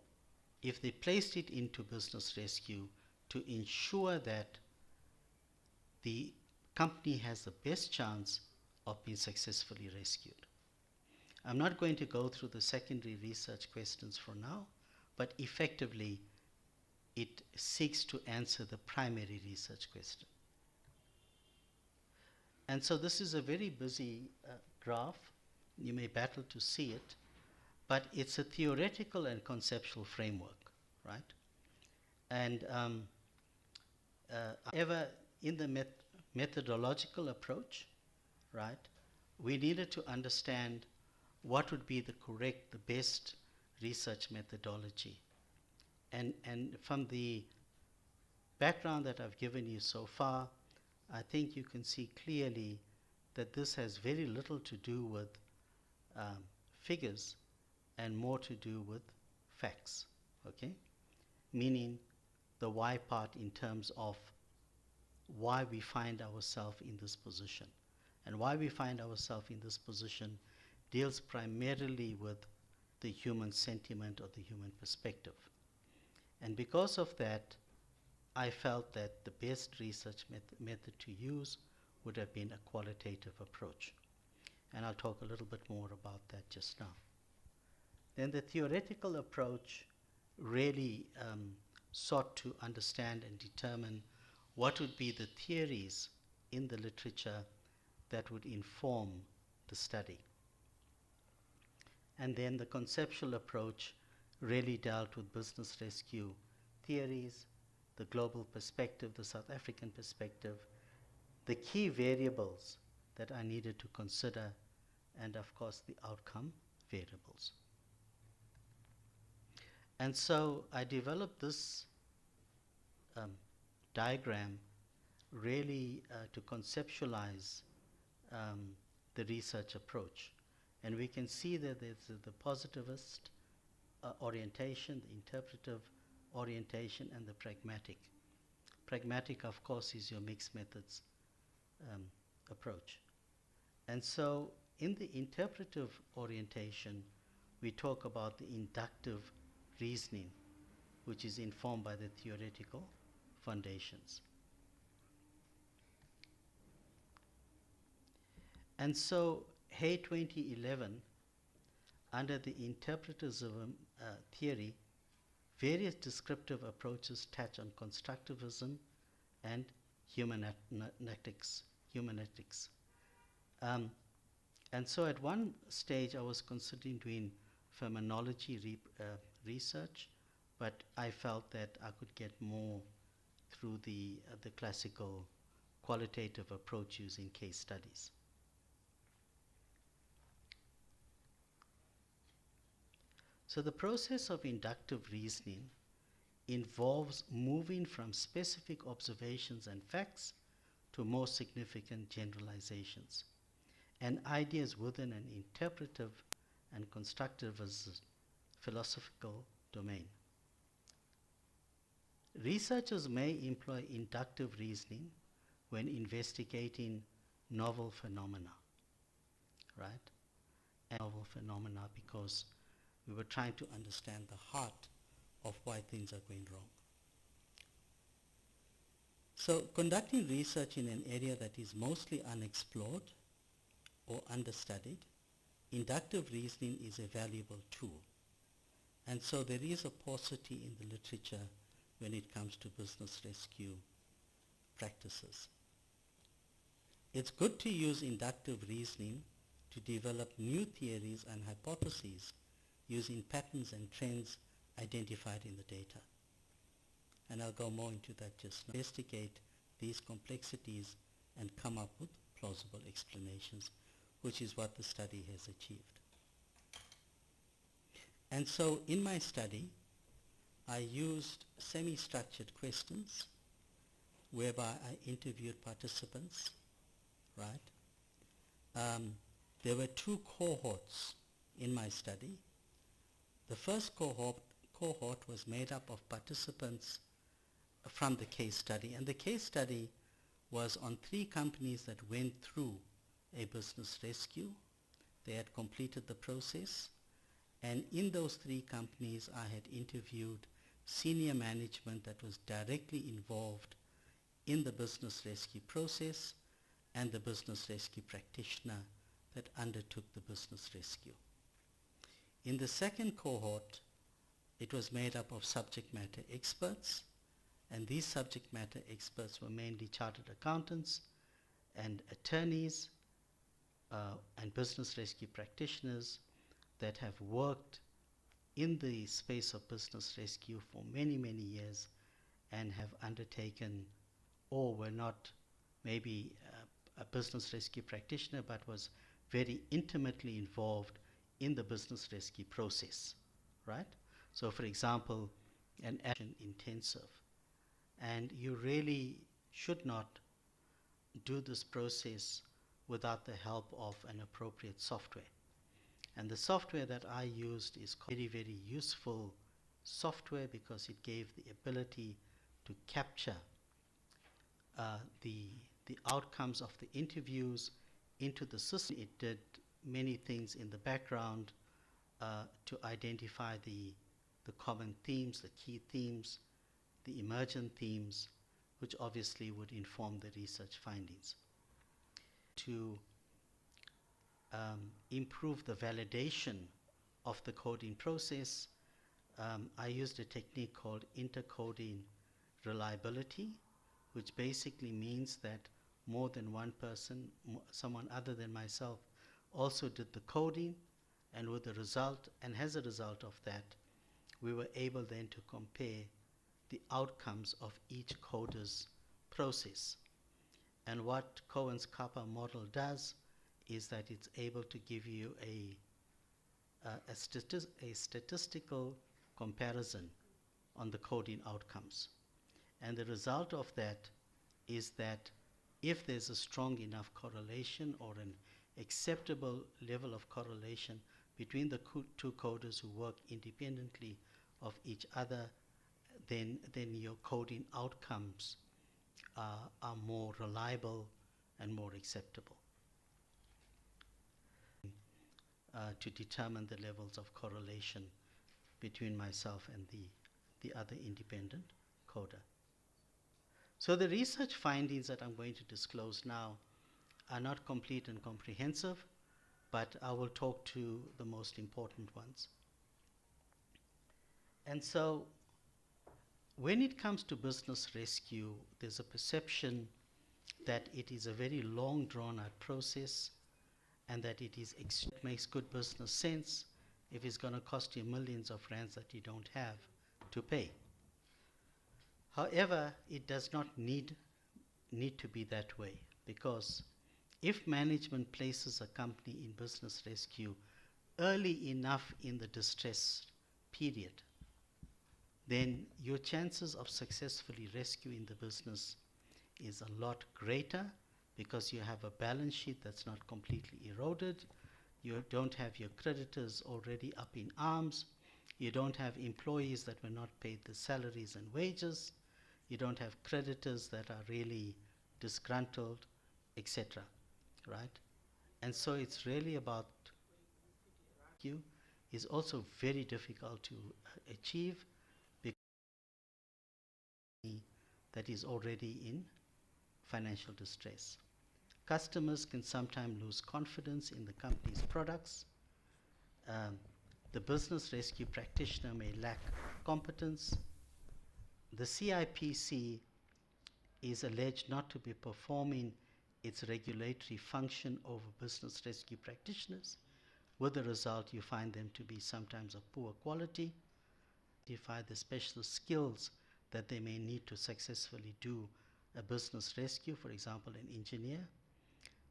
if they placed it into business rescue, to ensure that the company has the best chance of being successfully rescued. I'm not going to go through the secondary research questions for now, but effectively it seeks to answer the primary research question. And so this is a very busy graph. You may battle to see it, but it's a theoretical and conceptual framework, right? And however, in the methodological approach, right, we needed to understand what would be the correct, the best research methodology. And from the background that I've given you so far, I think you can see clearly that this has very little to do with figures and more to do with facts, okay? Meaning the why part in terms of why we find ourselves in this position. And why we find ourselves in this position deals primarily with the human sentiment or the human perspective. And because of that, I felt that the best research method to use would have been a qualitative approach. And I'll talk a little bit more about that just now. Then the theoretical approach really sought to understand and determine what would be the theories in the literature that would inform the study. And then the conceptual approach really dealt with business rescue theories, the global perspective, the South African perspective, the key variables that I needed to consider, and of course the outcome variables. And so I developed this diagram really to conceptualize the research approach. And we can see that there's the positivist orientation, the interpretive orientation, and the pragmatic. Pragmatic, of course, is your mixed methods approach. And so in the interpretive orientation, we talk about the inductive reasoning, which is informed by the theoretical foundations. And so, Hay 2011, under the interpretivism theory, various descriptive approaches touch on constructivism and humanetics. And so at one stage I was considering doing phenomenology research, but I felt that I could get more through the classical qualitative approach using case studies. So the process of inductive reasoning involves moving from specific observations and facts to more significant generalizations and ideas within an interpretive and constructivist philosophical domain. Researchers may employ inductive reasoning when investigating novel phenomena, right? And novel phenomena because we were trying to understand the heart of why things are going wrong. So conducting research in an area that is mostly unexplored or understudied, inductive reasoning is a valuable tool. And so there is a paucity in the literature when it comes to business rescue practices. It's good to use inductive reasoning to develop new theories and hypotheses using patterns and trends identified in the data. And I'll go more into that just now. Investigate these complexities and come up with plausible explanations, which is what the study has achieved. And so in my study, I used semi-structured questions whereby I interviewed participants, right? There were two cohorts in my study. The first cohort was made up of participants from the case study, and the case study was on 3 companies that went through a business rescue. They had completed the process, and in those 3 companies I had interviewed senior management that was directly involved in the business rescue process and the business rescue practitioner that undertook the business rescue. In the second cohort, it was made up of subject matter experts, and these subject matter experts were mainly chartered accountants and attorneys and business rescue practitioners that have worked in the space of business rescue for many, many years and have undertaken, or were not maybe a business rescue practitioner, but was very intimately involved in the business rescue process, right? So for example, an action intensive. And you really should not do this process without the help of an appropriate software. And the software that I used is very, very useful software because it gave the ability to capture the outcomes of the interviews into the system. It did many things in the background to identify the common themes, the key themes, the emergent themes, which obviously would inform the research findings. To improve the validation of the coding process, I used a technique called intercoding reliability, which basically means that more than one person, someone other than myself, also did the coding, And with the result, and as a result of that, we were able then to compare the outcomes of each coder's process. And what Cohen's Kappa model does is that it's able to give you a statistical comparison on the coding outcomes. And the result of that is that if there's a strong enough correlation or an acceptable level of correlation between the two coders who work independently of each other, then your coding outcomes are more reliable and more acceptable to determine the levels of correlation between myself and the other independent coder. So the research findings that I'm going to disclose now are not complete and comprehensive, but I will talk to the most important ones. And so when it comes to business rescue, there's a perception that it is a very long drawn-out process and that it makes good business sense if it's going to cost you millions of rands that you don't have to pay. However, it does not need to be that way, because if management places a company in business rescue early enough in the distress period, then your chances of successfully rescuing the business is a lot greater, because you have a balance sheet that's not completely eroded. You don't have your creditors already up in arms. You don't have employees that were not paid the salaries and wages. You don't have creditors that are really disgruntled, etc. Right? And so it's really about you is also very difficult to achieve, because that is already in financial distress. Customers can sometimes lose confidence in the company's products. The business rescue practitioner may lack competence. The CIPC is alleged not to be performing its regulatory function over business rescue practitioners. With the result, you find them to be sometimes of poor quality. Identify the special skills that they may need to successfully do a business rescue, for example, an engineer.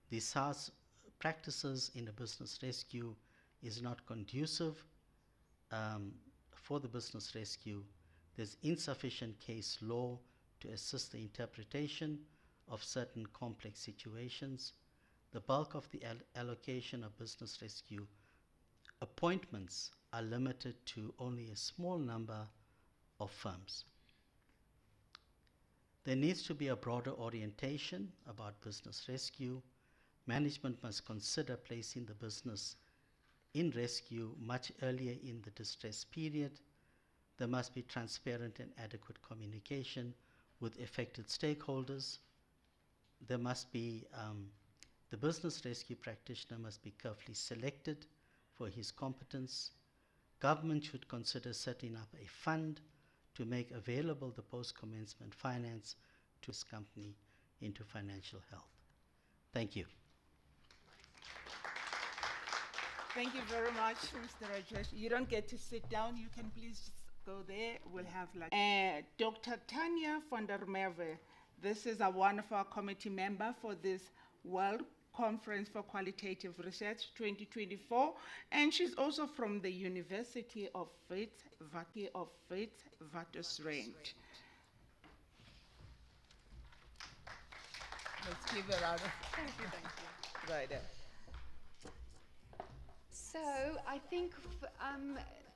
The SaaS practices in a business rescue is not conducive for the business rescue. There's insufficient case law to assist the interpretation of certain complex situations. The bulk of the allocation of business rescue appointments are limited to only a small number of firms. There needs to be a broader orientation about business rescue. Management must consider placing the business in rescue much earlier in the distress period. There must be transparent and adequate communication with affected stakeholders. There must be, the business rescue practitioner must be carefully selected for his competence. Government should consider setting up a fund to make available the post-commencement finance to this company into financial health. Thank you. Thank you very much, Mr. Rajesh. You don't get to sit down. You can please just go there. We'll have like Dr. Tanya van der Merwe. This is one of our committee member for this World Conference for Qualitative Research 2024, and she's also from the University of Witwatersrand. Let's give a round of thank you. Right there. So I think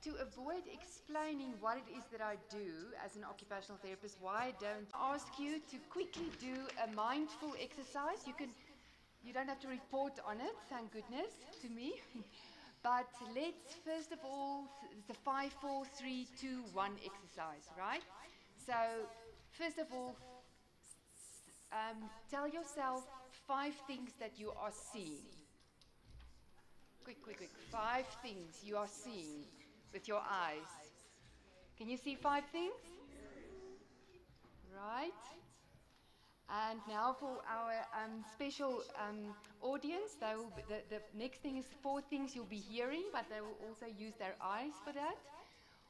to avoid explaining what it is that I do as an occupational therapist, why I don't ask you to quickly do a mindful exercise. You don't have to report on it, thank goodness, to me. But let's first of all, the 5, 4, 3, 2, 1 exercise, right? So first of all, tell yourself 5 things that you are seeing. Quick. 5 things you are seeing with your eyes. Can you see 5 things? Right. And now for our special audience, the next thing is 4 things you'll be hearing, but they will also use their eyes for that.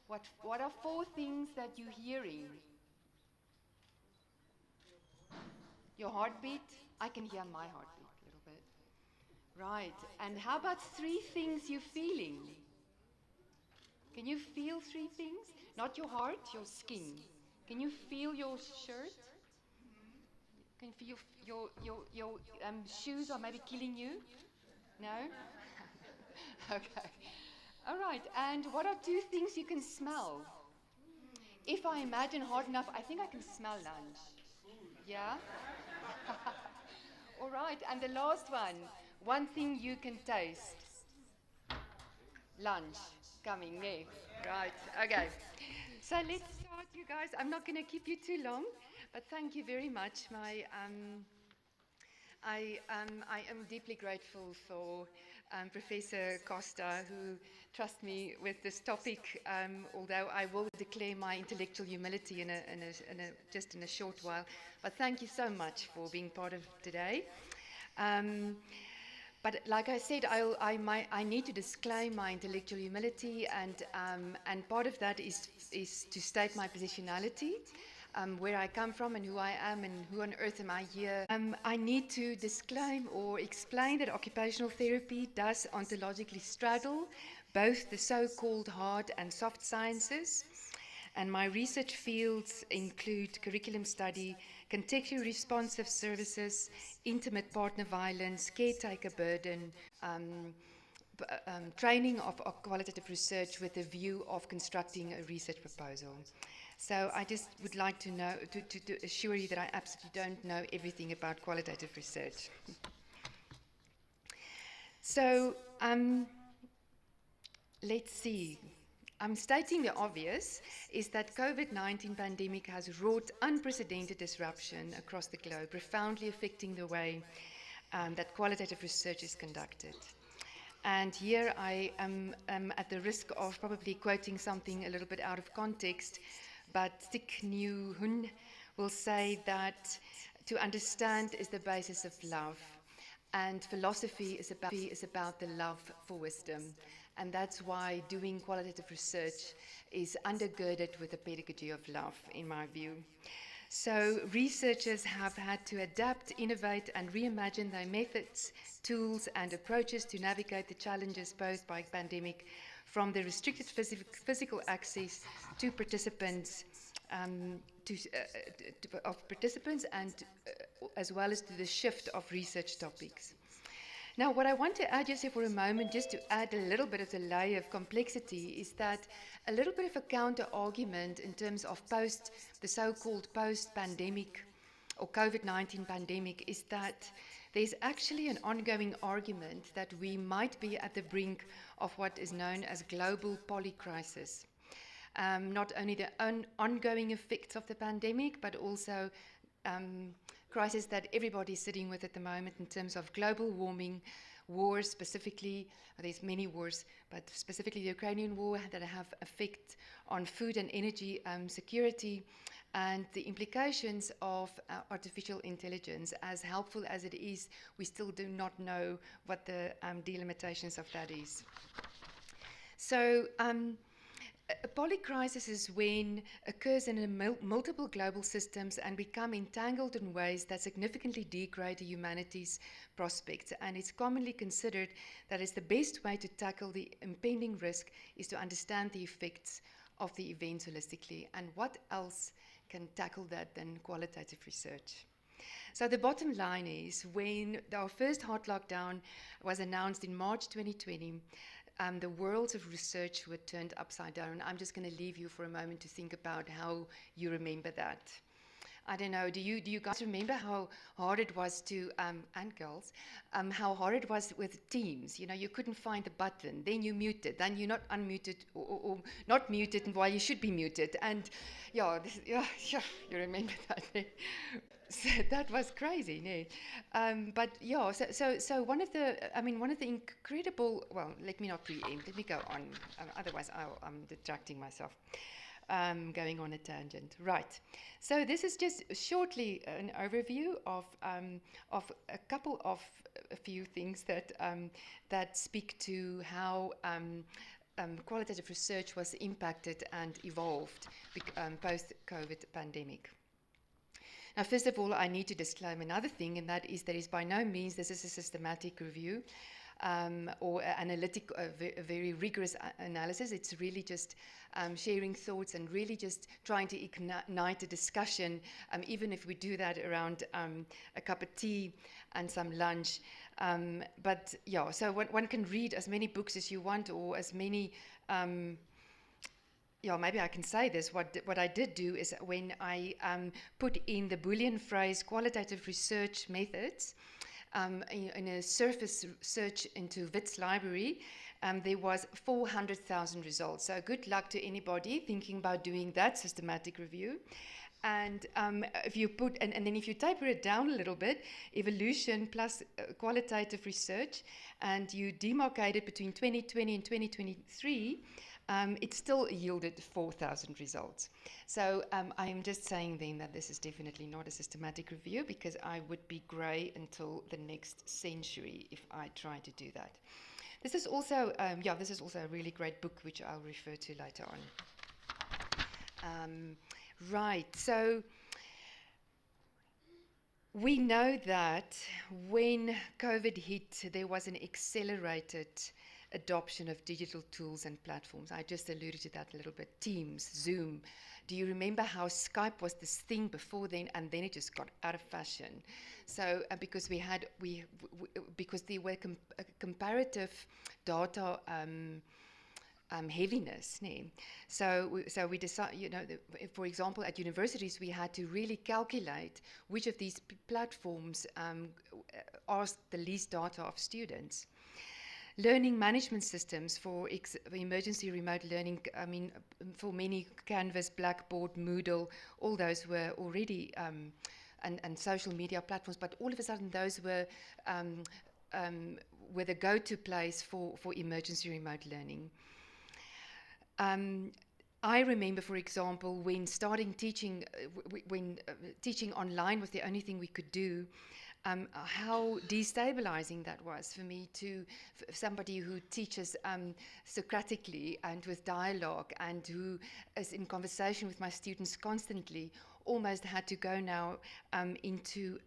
What are 4 things that you're hearing? Your heartbeat? I can hear my heartbeat a little bit. Right. And how about 3 things you're feeling? Can you feel 3 things? Not your heart, your skin. Can you feel your shirt? Can you feel your shoes are maybe killing you? No? Okay. All right. And what are 2 things you can smell? If I imagine hard enough, I think I can smell lunch. Yeah? All right. And the last one thing you can taste. Lunch coming there. Right. Okay. So let's start, you guys. I'm not going to keep you too long, but thank you very much. I am deeply grateful for Professor Costa, who trusts me with this topic, although I will declare my intellectual humility just in a short while. But thank you so much for being part of today. But like I said, I need to disclaim my intellectual humility, and part of that is to state my positionality, where I come from and who I am and who on earth am I here. I need to disclaim or explain that occupational therapy does ontologically straddle both the so-called hard and soft sciences. And my research fields include curriculum study, contextually responsive services, intimate partner violence, caretaker burden, training of qualitative research with a view of constructing a research proposal. So I just would like to know, to assure you that I absolutely don't know everything about qualitative research. So let's see. I'm stating the obvious is that COVID-19 pandemic has wrought unprecedented disruption across the globe, profoundly affecting the way that qualitative research is conducted. And here I am at the risk of probably quoting something a little bit out of context, but Thich Nhat Hanh will say that to understand is the basis of love, and philosophy is about the love for wisdom. And that's why doing qualitative research is undergirded with a pedagogy of love, in my view. So researchers have had to adapt, innovate, and reimagine their methods, tools, and approaches to navigate the challenges posed by the pandemic, from the restricted physical access to participants, as well as to the shift of research topics. Now, what I want to add just here for a moment, just to add a little bit of the layer of complexity, is that a little bit of a counter-argument in terms of the so-called post-pandemic or COVID-19 pandemic is that there's actually an ongoing argument that we might be at the brink of what is known as global polycrisis. Not only the ongoing effects of the pandemic, but also crisis that everybody's sitting with at the moment in terms of global warming, wars specifically. There's many wars, but specifically the Ukrainian war that have effect on food and energy security, and the implications of artificial intelligence. As helpful as it is, we still do not know what the delimitations of that is. So a polycrisis is when occurs in multiple global systems and become entangled in ways that significantly degrade humanity's prospects. And it's commonly considered that it's the best way to tackle the impending risk is to understand the effects of the events holistically. And what else can tackle that than qualitative research? So the bottom line is, when our first hard lockdown was announced in March 2020, the worlds of research were turned upside down. I'm just going to leave you for a moment to think about how you remember that. I don't know, do you guys remember how hard it was to, and girls, how hard it was with Teams? You know, you couldn't find the button, then you muted, then you're not unmuted, or not muted while you should be muted. And yeah, you remember that. So that was crazy, no? But yeah, so one of the incredible, well, let me not preempt, let me go on, otherwise I'm distracting myself. going on a tangent. Right. So this is just shortly an overview of a couple of a few things that that speak to how qualitative research was impacted and evolved post-COVID pandemic. Now, first of all, I need to disclaim another thing, and that is by no means this is a systematic review or analytic, a very rigorous analysis. It's really just sharing thoughts and really just trying to ignite a discussion, even if we do that around a cup of tea and some lunch. But yeah, so one can read as many books as you want, or as many. Yeah, maybe I can say this. What I did do is when I put in the Boolean phrase qualitative research methods in a surface search into Wit's library, there was 400,000 results. So good luck to anybody thinking about doing that systematic review. And if you put, and then if you taper it down a little bit, evolution plus qualitative research, and you demarcate it between 2020 and 2023, it still yielded 4,000 results. So I am just saying then that this is definitely not a systematic review, because I would be grey until the next century if I try to do that. This is also, this is also a really great book which I'll refer to later on. Right, so we know that when COVID hit, there was an accelerated adoption of digital tools and platforms. I just alluded to that a little bit. Teams, Zoom. Do you remember how Skype was this thing before then, and then it just got out of fashion? So because because there were comparative data heaviness. So we decided, for example, at universities, we had to really calculate which of these platforms asked the least data of students. Learning management systems for emergency remote learning, I mean, for many, Canvas, Blackboard, Moodle, all those were already, and social media platforms, but all of a sudden those were the go-to place for emergency remote learning. I remember, for example, when starting teaching, teaching online was the only thing we could do, how destabilizing that was for me somebody who teaches Socratically and with dialogue, and who is in conversation with my students constantly, almost had to go now into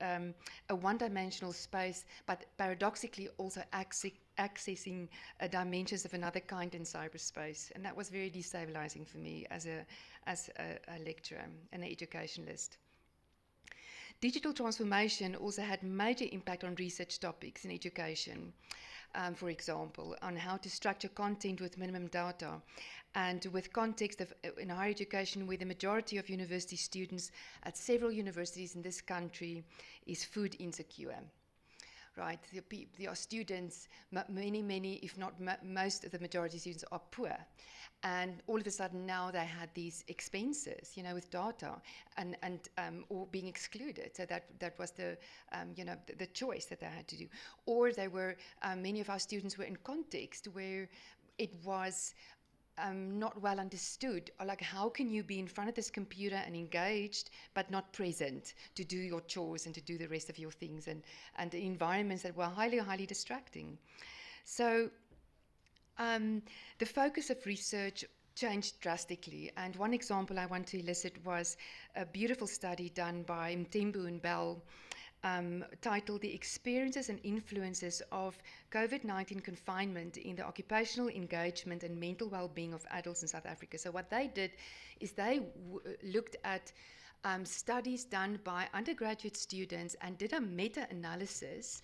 a one-dimensional space, but paradoxically also accessing dimensions of another kind in cyberspace. And that was very destabilizing for me as a lecturer and an educationalist. Digital transformation also had major impact on research topics in education, for example, on how to structure content with minimum data, and with context of in higher education, where the majority of university students at several universities in this country is food insecure. Right, there are students, many, if not most of the majority of students are poor. And all of a sudden now they had these expenses, with data and or being excluded. So that was the choice that they had to do. Or they were, many of our students were in context where it was not well understood. Like, how can you be in front of this computer and engaged, but not present to do your chores and to do the rest of your things, and environments that were highly, highly distracting. So the focus of research changed drastically. And one example I want to elicit was a beautiful study done by Mthembu and Bell, titled The Experiences and Influences of COVID-19 Confinement in the Occupational Engagement and Mental Well-Being of Adults in South Africa. So what they did is they looked at studies done by undergraduate students and did a meta-analysis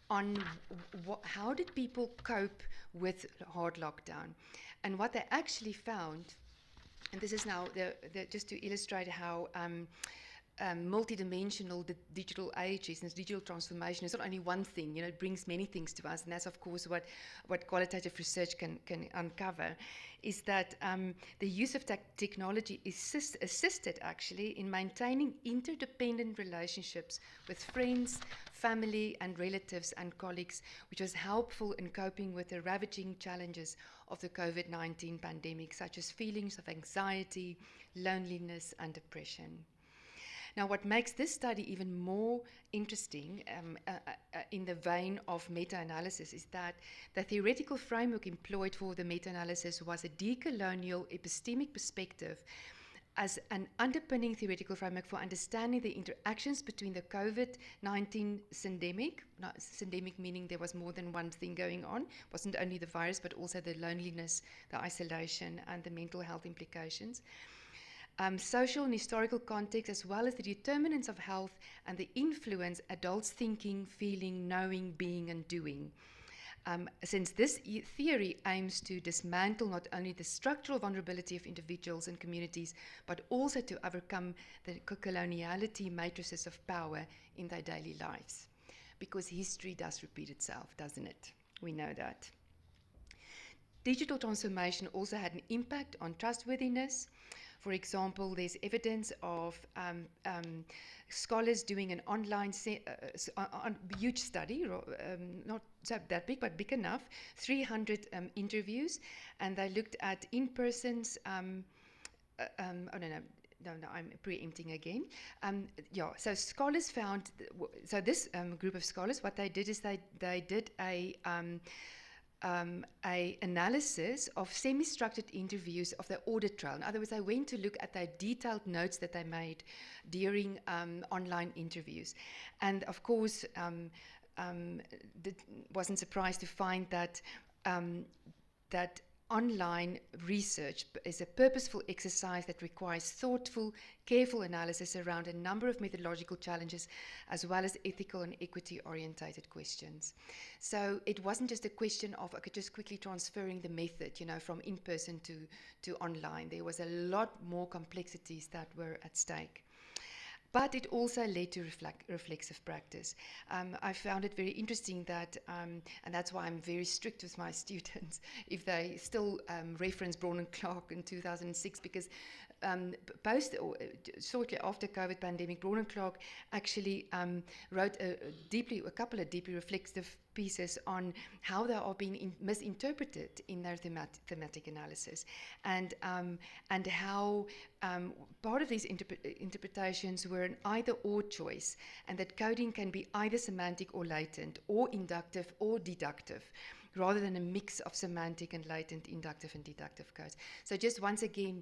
on how did people cope with hard lockdown. And what they actually found, and this is now just to illustrate how multidimensional the digital age is, and this digital transformation is not only one thing, it brings many things to us, and that's of course what qualitative research can uncover, is that the use of technology is assisted actually in maintaining interdependent relationships with friends, family and relatives and colleagues, which was helpful in coping with the ravaging challenges of the COVID-19 pandemic, such as feelings of anxiety, loneliness and depression. Now, what makes this study even more interesting in the vein of meta-analysis is that the theoretical framework employed for the meta-analysis was a decolonial epistemic perspective as an underpinning theoretical framework for understanding the interactions between the COVID-19 syndemic, syndemic meaning there was more than one thing going on, wasn't only the virus but also the loneliness, the isolation and the mental health implications, social and historical context, as well as the determinants of health and the influence adults thinking, feeling, knowing, being and doing. Since this theory aims to dismantle not only the structural vulnerability of individuals and communities, but also to overcome the coloniality matrices of power in their daily lives. Because history does repeat itself, doesn't it? We know that. Digital transformation also had an impact on trustworthiness. For example, there's evidence of scholars doing an online huge study, not so that big, but big enough, 300 interviews, and they looked at in-persons, oh no, I'm preempting again. So scholars found, so this group of scholars, what they did is they did a analysis of semi-structured interviews of the audit trail. In other words, they went to look at the detailed notes that they made during online interviews. And of course, wasn't surprised to find that that online research is a purposeful exercise that requires thoughtful, careful analysis around a number of methodological challenges, as well as ethical and equity-orientated questions. So it wasn't just a question of just quickly transferring the method, from in-person to online. There was a lot more complexities that were at stake. But it also led to reflexive practice. I found it very interesting that, and that's why I'm very strict with my students, if they still reference Braun and Clark in 2006, because shortly after COVID pandemic, Braun and Clark actually wrote a couple of deeply reflexive pieces on how they are being misinterpreted in their thematic analysis, and how part of these interpretations were an either-or choice, and that coding can be either semantic or latent, or inductive or deductive, rather than a mix of semantic and latent, inductive and deductive codes. So just once again,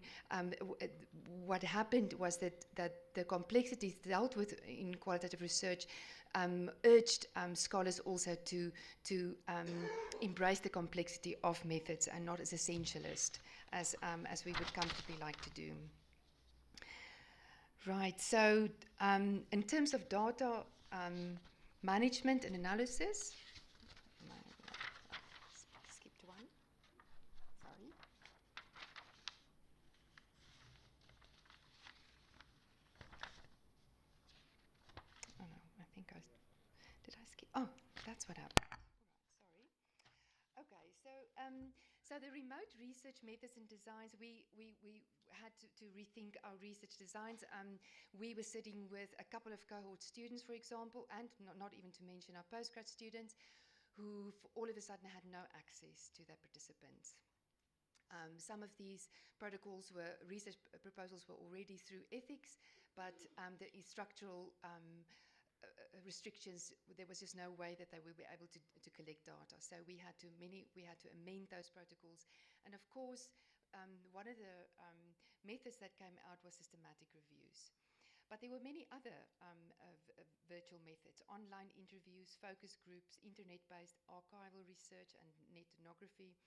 what happened was that the complexities dealt with in qualitative research urged scholars also to embrace the complexity of methods and not as essentialist as we would comfortably like to do. Right, so in terms of data management and analysis, skipped one, sorry. Oh no, I think did I skip? Oh, that's what happened. All right, sorry. Okay, so the remote research methods and designs, we had to rethink our research designs. We were sitting with a couple of cohort students, for example, and not even to mention our postgrad students, who all of a sudden had no access to their participants. Some of these protocols research proposals were already through ethics, but the structural restrictions, there was just no way that they would be able to collect data. So we had to amend those protocols. And of course, one of the methods that came out was systematic reviews. But there were many other virtual methods: online interviews, focus groups, internet-based archival research and ethnography,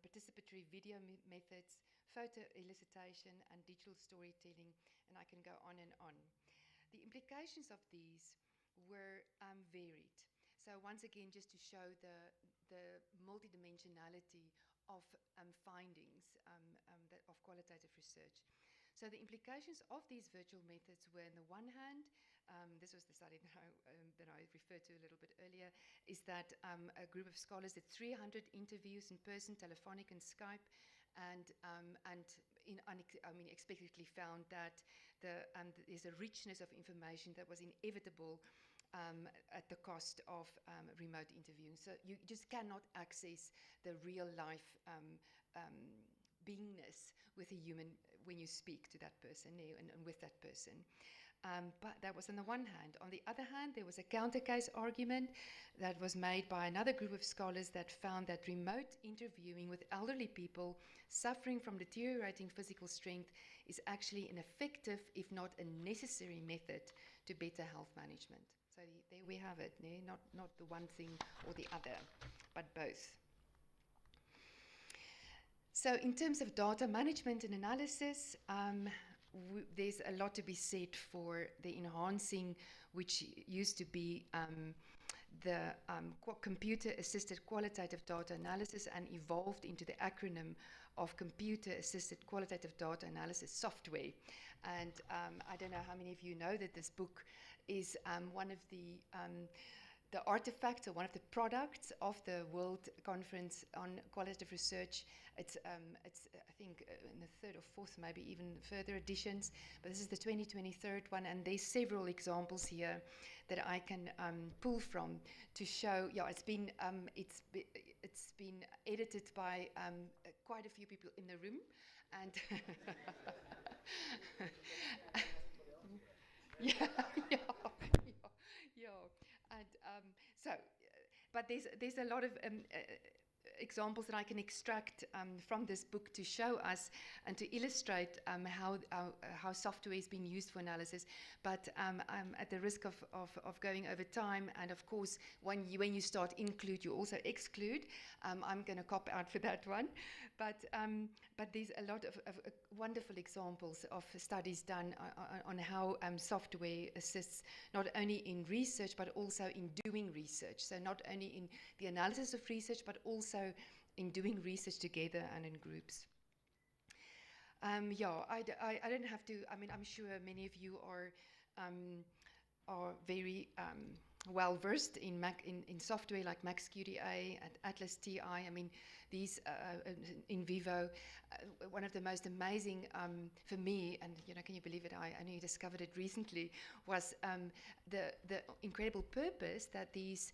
participatory video methods, photo elicitation, and digital storytelling, and I can go on and on. The implications of these were varied. So once again, just to show the multidimensionality of findings of qualitative research. So the implications of these virtual methods were, on the one hand, this was the study that I referred to a little bit earlier, is that a group of scholars did 300 interviews in person, telephonic and Skype, and unexpectedly found that there's a richness of information that was inevitable at the cost of remote interviewing. So you just cannot access the real life beingness with a human when you speak to that person and with that person. But that was on the one hand. On the other hand, there was a counter case argument that was made by another group of scholars that found that remote interviewing with elderly people suffering from deteriorating physical strength is actually an effective, if not a necessary method to better health management. So there we have it, not the one thing or the other, but both. So in terms of data management and analysis, there's a lot to be said for the enhancing, which used to be the computer-assisted qualitative data analysis and evolved into the acronym of computer-assisted qualitative data analysis software. And I don't know how many of you know that this book is one of the artifacts or one of the products of the World Conference on Qualitative Research. It's I think in the third or fourth, maybe even further editions, but this is the 2023 one, and there's several examples here that I can pull from to show. Yeah, it's been edited by quite a few people in the room, and yeah, and but there's a lot of examples that I can extract from this book to show us and to illustrate how software is being used for analysis. But at the risk of going over time, and of course, when you start include, you also exclude. I'm going to cop out for that one. But there's a lot of wonderful examples of studies done on how software assists not only in research, but also in doing research. So not only in the analysis of research, but also in doing research together and in groups. Yeah, I don't have to. I mean, I'm sure many of you are very well versed in software like MaxQDA and Atlas TI. I mean, these in vivo, one of the most amazing for me, and can you believe it? I only discovered it recently. Was the incredible purpose that these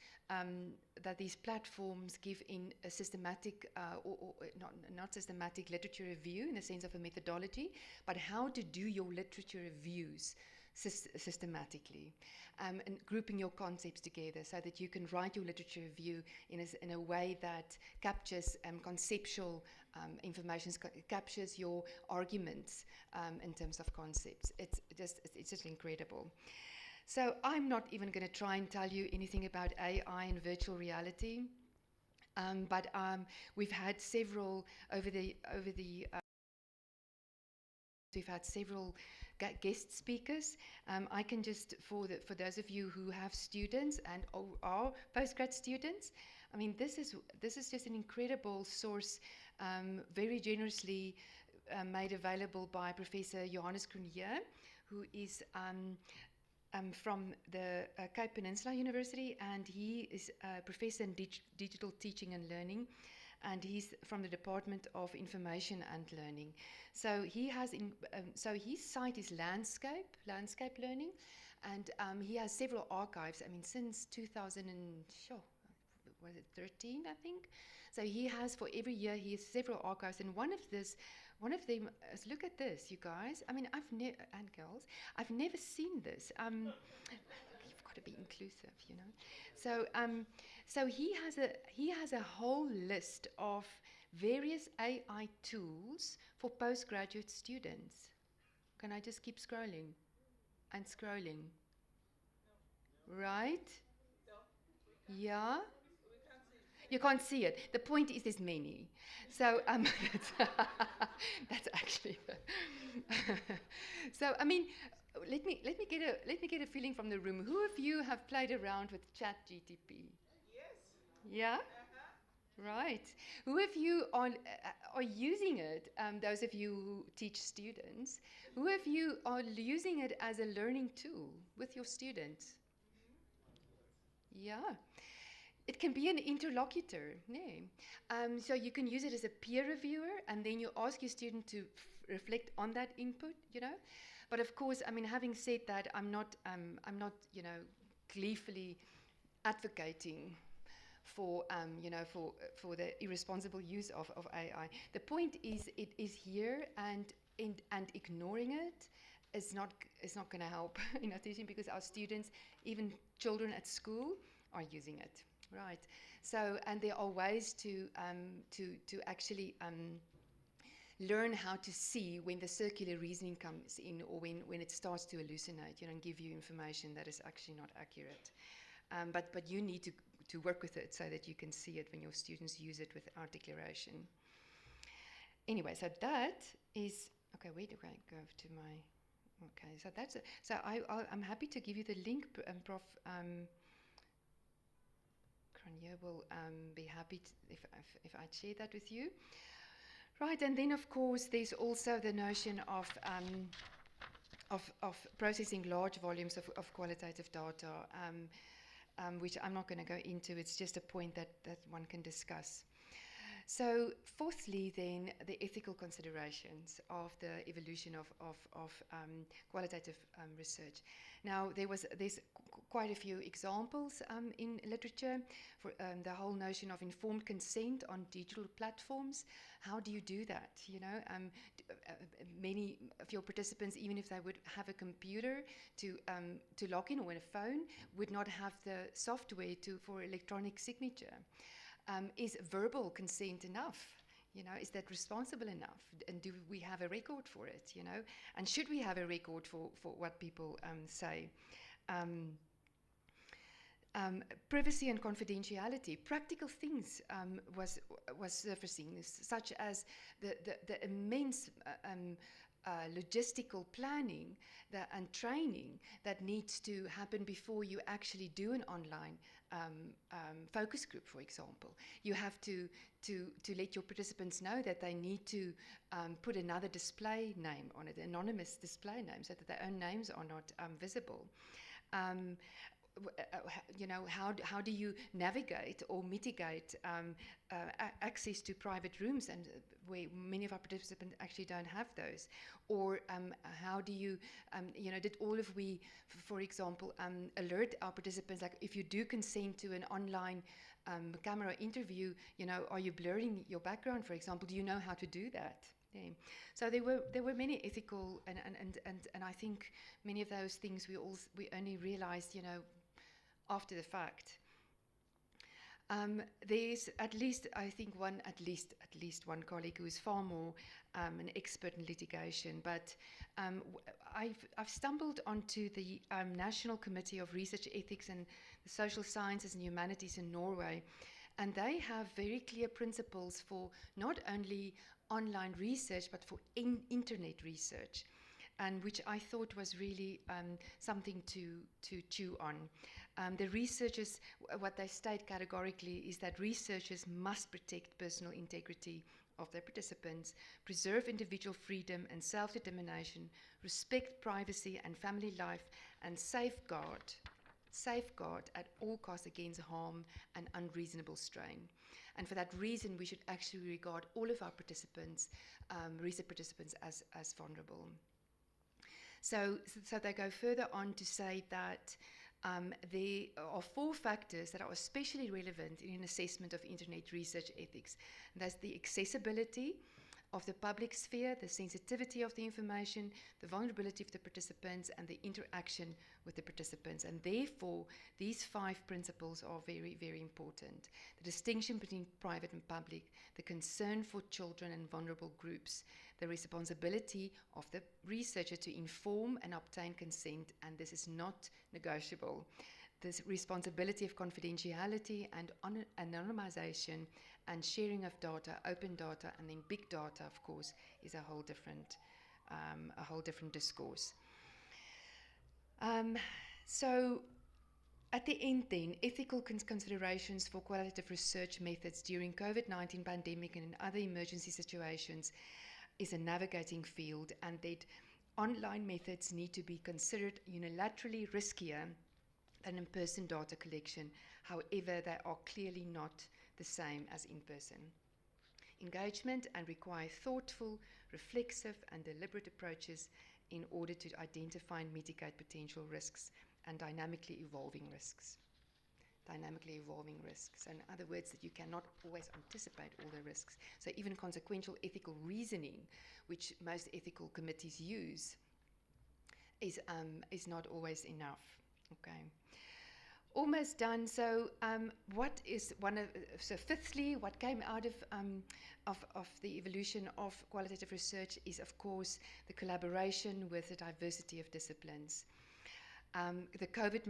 platforms give in a systematic or not systematic literature review in the sense of a methodology, but how to do your literature reviews systematically, and grouping your concepts together so that you can write your literature review in a way that captures conceptual information, captures your arguments in terms of concepts. It's just incredible. So I'm not even going to try and tell you anything about AI and virtual reality, but we've had several we've had several guest speakers. I can just, for those of you who have students and are postgrad students, I mean, this is just an incredible source, very generously made available by Professor Johannes Cronje, who is from the Cape Peninsula University, and he is a professor in digital teaching and learning, and he's from the Department of Information and Learning. So he has, so his site is Landscape Learning, and he has several archives. I mean, since 2013, I think. So he has, for every year, he has several archives, and one of them is, look at this, you guys. I mean, and girls, I've never seen this. You've got to be inclusive, So, so he has a whole list of various AI tools for postgraduate students. Can I just keep scrolling and scrolling? Right? Yeah. You can't see it. The point is, there's many. So that's actually. So I mean, let me get a feeling from the room. Who of you have played around with ChatGTP? Yes. Yeah. Right. Who of you are using it, those of you who teach students, who of you are using it as a learning tool with your students? Yeah. It can be an interlocutor. Yeah. So you can use it as a peer reviewer, and then you ask your student to reflect on that input, you know. But of course, I mean, having said that, I'm not, you know, gleefully advocating for, you know, for the irresponsible use of AI. The point is, it is here, and ignoring it is not going to help in our teaching, because our students, even children at school, are using it. Right. So, and there are ways to actually learn how to see when the circular reasoning comes in, or when it starts to hallucinate, you know, and give you information that is actually not accurate. But you need to work with it so that you can see it when your students use it without declaration. Anyway, so that is okay. Where do I go to my? Okay, so that's it. So I'm happy to give you the link, Prof. Cronier will be happy if I share that with you. Right, and then of course there's also the notion of processing large volumes of qualitative data, which I'm not going to go into. It's just a point that one can discuss. So fourthly, then, the ethical considerations of the evolution of qualitative research. Now, there's quite a few examples in literature for the whole notion of informed consent on digital platforms. How do you do that? You know, many of your participants, even if they would have a computer to log in, or a phone, would not have the software for electronic signature. Is verbal consent enough? You know, is that responsible enough? And do we have a record for it? You know, and should we have a record for what people say? Privacy and confidentiality, practical things was surfacing, such as the immense logistical planning and training that needs to happen before you actually do an online focus group, for example. You have to let your participants know that they need to put another display name on it, anonymous display name, so that their own names are not visible. You know, how do you navigate or mitigate access to private rooms, and where many of our participants actually don't have those? Or how do you, you know, did all of we, for example, alert our participants, like if you do consent to an online camera interview, you know, are you blurring your background, for example? Do you know how to do that? Yeah. So there were many ethical and I think many of those things we only realized, you know, after the fact. There's at least, I think, at least one colleague who is far more an expert in litigation, but I've stumbled onto the National Committee of Research Ethics and the Social Sciences and Humanities in Norway, and they have very clear principles for not only online research but for internet research, and which I thought was really something to chew on. The researchers, what they state categorically is that researchers must protect personal integrity of their participants, preserve individual freedom and self-determination, respect privacy and family life, and safeguard at all costs against harm and unreasonable strain. And for that reason, we should actually regard all of our participants, research participants, as vulnerable. So they go further on to say that there are 4 factors that are especially relevant in an assessment of internet research ethics. And that's the accessibility of the public sphere, the sensitivity of the information, the vulnerability of the participants, and the interaction with the participants. And therefore, these 5 principles are very, very important. The distinction between private and public, the concern for children and vulnerable groups, the responsibility of the researcher to inform and obtain consent, and this is not negotiable. This responsibility of confidentiality and anonymization and sharing of data, open data, and then big data, of course, is a whole different discourse. So At the end then, ethical considerations for qualitative research methods during COVID-19 pandemic and in other emergency situations is a navigating field, and that online methods need to be considered unilaterally riskier than in-person data collection. However, they are clearly not the same as in-person engagement and require thoughtful, reflexive and deliberate approaches in order to identify and mitigate potential risks and dynamically evolving risks. Dynamically evolving risks. In other words, that you cannot always anticipate all the risks. So even consequential ethical reasoning, which most ethical committees use, is not always enough. Okay. Almost done. So, what is one of? So, fifthly, what came out of the evolution of qualitative research is, of course, the collaboration with the diversity of disciplines. The COVID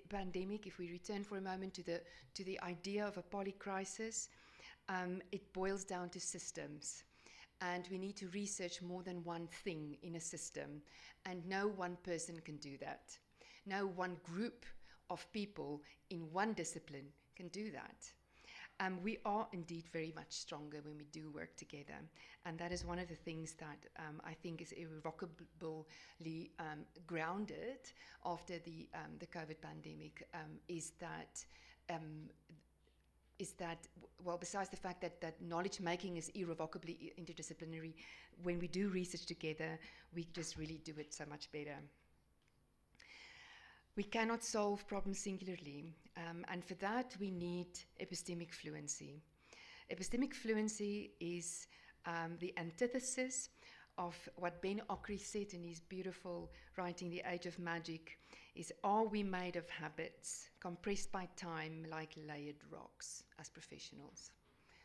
pandemic, if we return for a moment to the idea of a polycrisis, it boils down to systems. And we need to research more than one thing in a system. And no one person can do that. No one group of people in one discipline can do that. We are indeed very much stronger when we do work together. And that is one of the things that I think is irrevocably grounded after the COVID pandemic, is that, well, besides the fact that knowledge making is irrevocably interdisciplinary, when we do research together, we just really do it so much better. We cannot solve problems singularly, and for that we need epistemic fluency. Epistemic fluency is the antithesis of what Ben Okri said in his beautiful writing, The Age of Magic, is, are we made of habits, compressed by time like layered rocks as professionals?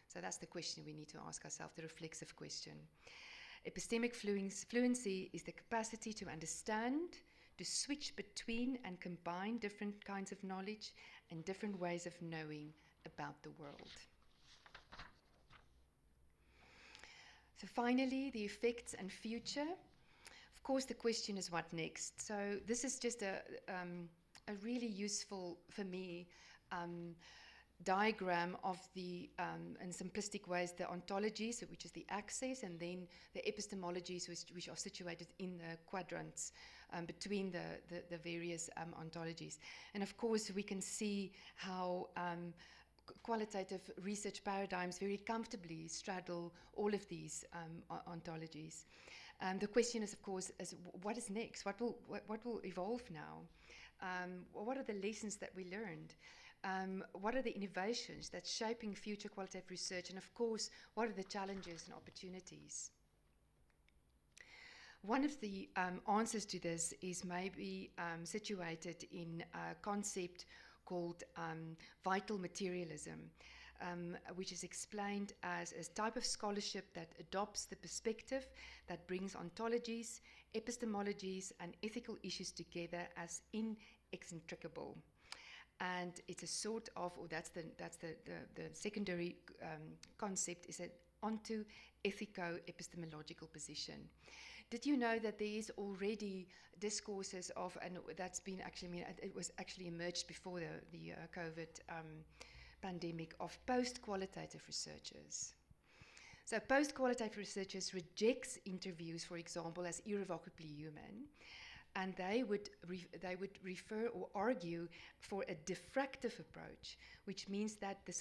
So that's the question we need to ask ourselves, the reflexive question. Epistemic fluency is the capacity to understand, to switch between and combine different kinds of knowledge and different ways of knowing about the world. So finally, the effects and future. Of course, the question is what next? So this is just a really useful, for me, diagram of the, in simplistic ways, the ontologies, which is the axis, and then the epistemologies, which are situated in the quadrants between the various ontologies. And of course, we can see how qualitative research paradigms very comfortably straddle all of these ontologies. The question is, of course, what is next? What will evolve now? What are the lessons that we learned? What are the innovations that's shaping future qualitative research? And of course, what are the challenges and opportunities? One of the answers to this is maybe situated in a concept called vital materialism, which is explained as a type of scholarship that adopts the perspective that brings ontologies, epistemologies, and ethical issues together as inextricable. And it's a sort of, or that's the secondary concept, is an onto ethico-epistemological position. Did you know that there is already discourses of, and that's been actually, I mean, it was actually emerged before the COVID pandemic, of post-qualitative researchers. So post-qualitative researchers rejects interviews, for example, as irrevocably human, and they would refer or argue for a diffractive approach, which means that the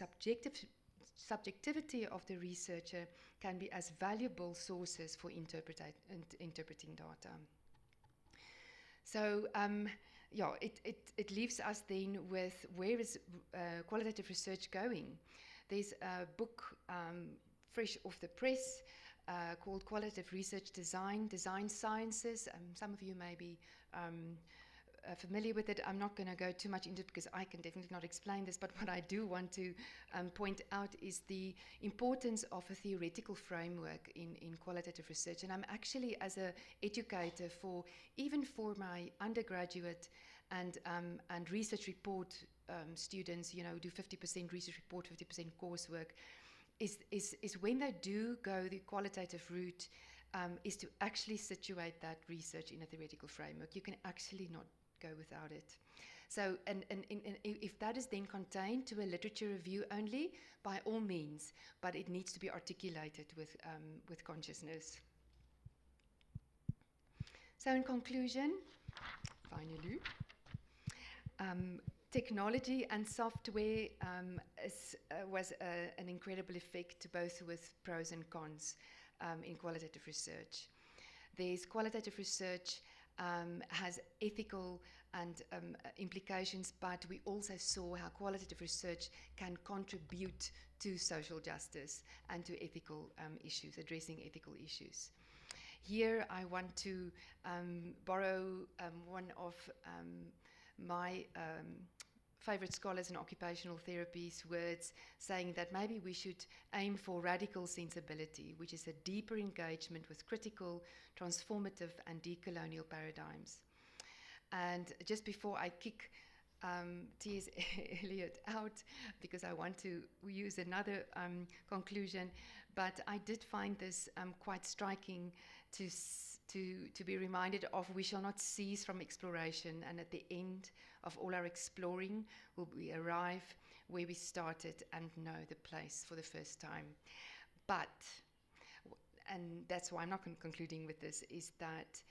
subjectivity of the researcher can be as valuable sources for interpreting data. So, yeah, it leaves us then with, where is qualitative research going? There's a book fresh off the press called Qualitative Research Design Sciences. Some of you may be familiar with it. I'm not going to go too much into it because I can definitely not explain this, but what I do want to point out is the importance of a theoretical framework in qualitative research. And I'm actually, as an educator, even for my undergraduate and research report students, you know, do 50% research report, 50% coursework, is when they do go the qualitative route, is to actually situate that research in a theoretical framework. You can actually not go without it. So, and if that is then contained to a literature review only, by all means, but it needs to be articulated with consciousness. So in conclusion, finally, technology and software was an incredible effect, both with pros and cons in qualitative research. There's qualitative research has ethical and implications, but we also saw how qualitative research can contribute to social justice and to ethical issues, addressing ethical issues. Here I want to borrow one of my favorite scholars in occupational therapy's words, saying that maybe we should aim for radical sensibility, which is a deeper engagement with critical, transformative and decolonial paradigms. And just before I kick T.S. Eliot out, because I want to use another conclusion, but I did find this quite striking to be reminded of: we shall not cease from exploration, and at the end of all our exploring will we arrive where we started and know the place for the first time. But, and that's why I'm not concluding with this, is that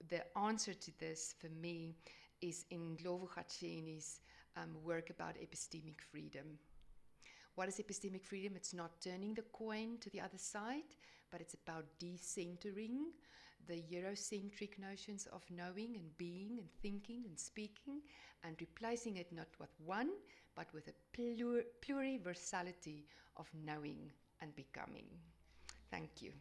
the answer to this for me is in Ndlovu Gatsheni's work about epistemic freedom. What is epistemic freedom? It's not turning the coin to the other side, but it's about decentering the Eurocentric notions of knowing and being and thinking and speaking, and replacing it not with one, but with a pluriversality of knowing and becoming. Thank you.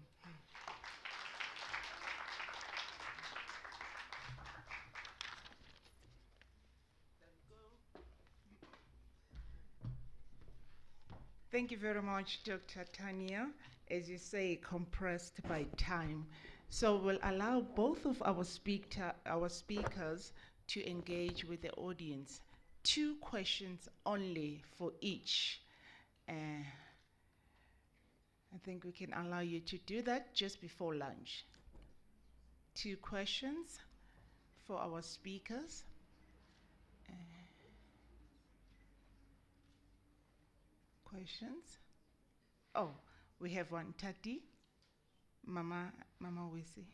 Thank you very much, Dr. Tanya. As you say, compressed by time. So we'll allow both of our speakers to engage with the audience. 2 questions only for each. I think we can allow you to do that just before lunch. 2 questions for our speakers. Questions? Oh, we have one. Tati, Mama Wisi.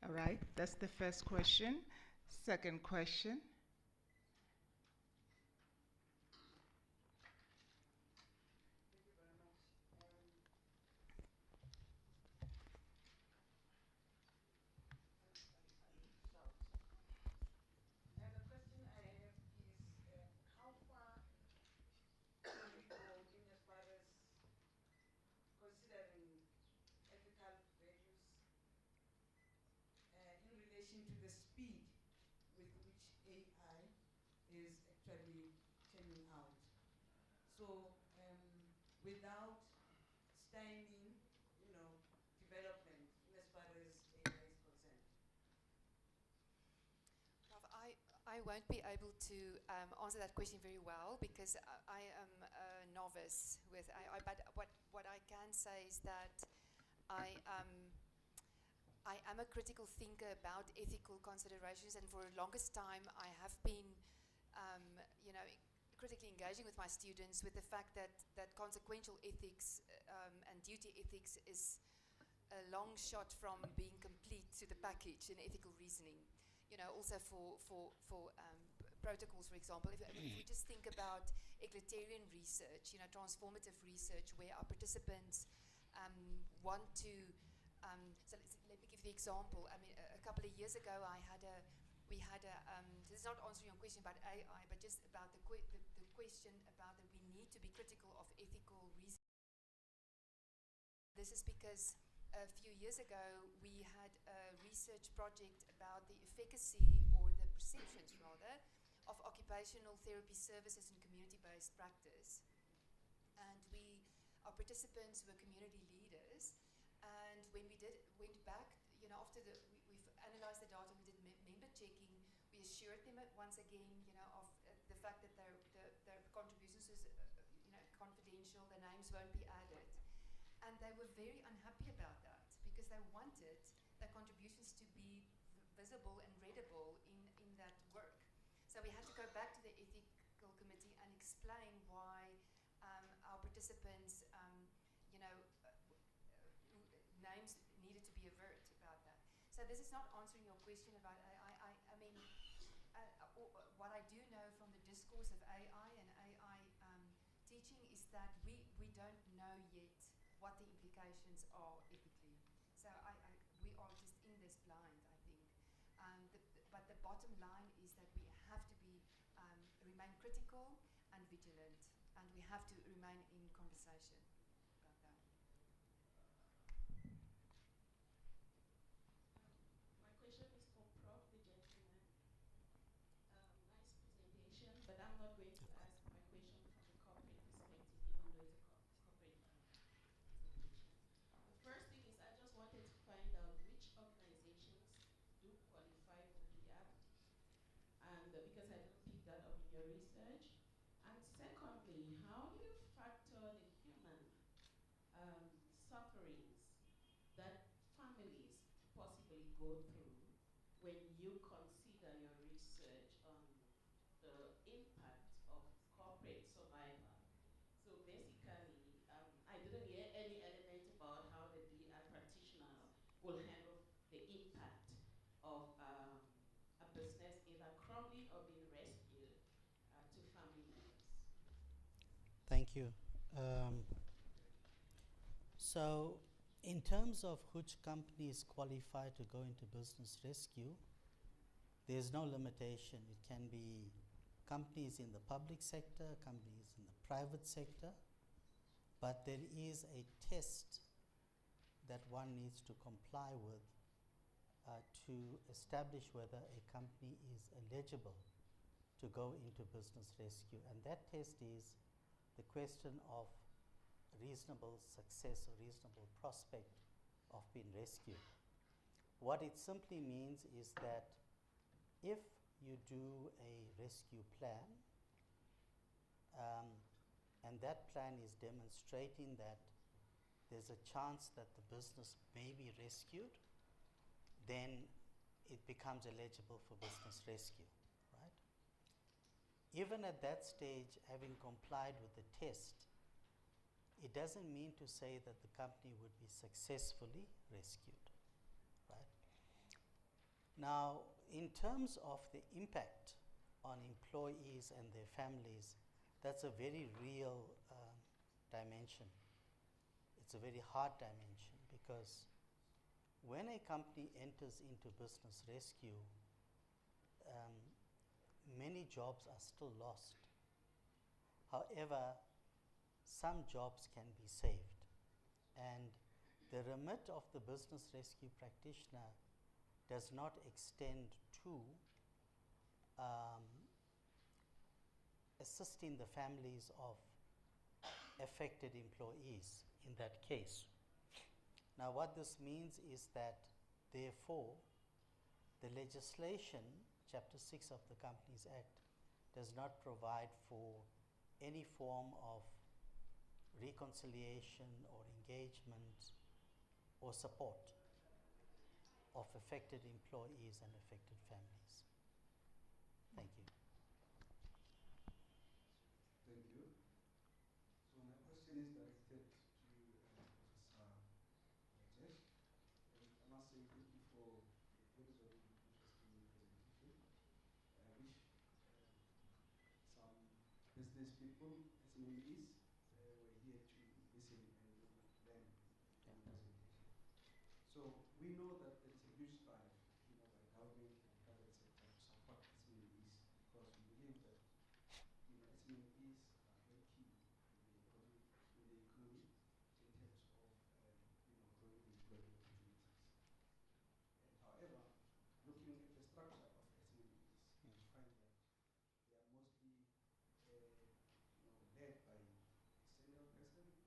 All right, that's the first question. Second question. To the speed with which AI is actually turning out. So without stymieing, development in as far as AI is concerned. Prof, I won't be able to answer that question very well, because I am a novice with AI, but what I can say is that I am a critical thinker about ethical considerations, and for the longest time I have been, critically engaging with my students with the fact that consequential ethics and duty ethics is a long shot from being complete to the package in ethical reasoning. Also for protocols, for example, if we just think about egalitarian research, transformative research, where our participants want to. So let me give the example. I mean, a couple of years ago, we had a. This is not answering your question about AI, but just about the question about that we need to be critical of ethical reasoning. This is because a few years ago we had a research project about the efficacy, or the perceptions rather, of occupational therapy services in community-based practice. And our participants were community leaders. And when we went back, after we've analyzed the data, we did member checking, we assured them once again, of the fact that their contributions is, confidential, their names won't be added. And they were very unhappy about that, because they wanted their contributions to be visible and readable in that work. So we had to go back to the ethical committee and explain why our participants, names needed to be avert about that. So this is not answering your question about AI. I mean, what I do know from the discourse of AI and AI teaching is that we don't know yet what the implications are ethically. So we are just in this blind, I think. But the bottom line is that we have to remain critical and vigilant, and we have to remain in conversation about that. My question is for Prof, the gentleman. Nice presentation, but I'm not going to ask my question from a corporate perspective, even though it's a corporate presentation. The first thing is I just wanted to find out which organizations do qualify for BR, and because I didn't pick that up in your research. And secondly, how do you factor the human sufferings that families possibly go through when you consider your research on the impact of corporate survival? So basically, I didn't hear any element about how the DR practitioner will handle the impact of a business either crumbling or being rescued to family members. Thank you. So, in terms of which companies qualify to go into business rescue, there's no limitation. It can be companies in the public sector, companies in the private sector, but there is a test that one needs to comply with to establish whether a company is eligible to go into business rescue. And that test is the question of reasonable success or reasonable prospect of being rescued. What it simply means is that if you do a rescue plan, and that plan is demonstrating that there's a chance that the business may be rescued, then it becomes eligible for business rescue, right? Even at that stage, having complied with the test, it doesn't mean to say that the company would be successfully rescued, right? Now, in terms of the impact on employees and their families, that's a very real dimension. It's a very hard dimension because when a company enters into business rescue, many jobs are still lost. However, some jobs can be saved. And the remit of the business rescue practitioner does not extend to assisting the families of affected employees in that case. Now, what this means is that, therefore, the legislation, Chapter 6 of the Companies Act, does not provide for any form of reconciliation or engagement or support of affected employees and affected families. Thank you. Thank you. So my question is directed to Professor Rajesh. And I must say thank you for a very, very interesting presentation. I wish some business people, SMEs, were here to listen and maybe learn from the presentation. So we know that there is a huge drive, by government and private sector to support SMEs because we believe that, SMEs are very key in the economy, in terms of, growing employment opportunities. And however, looking at the structure of SMEs, we find that they are mostly, led by a single person or mostly two or three people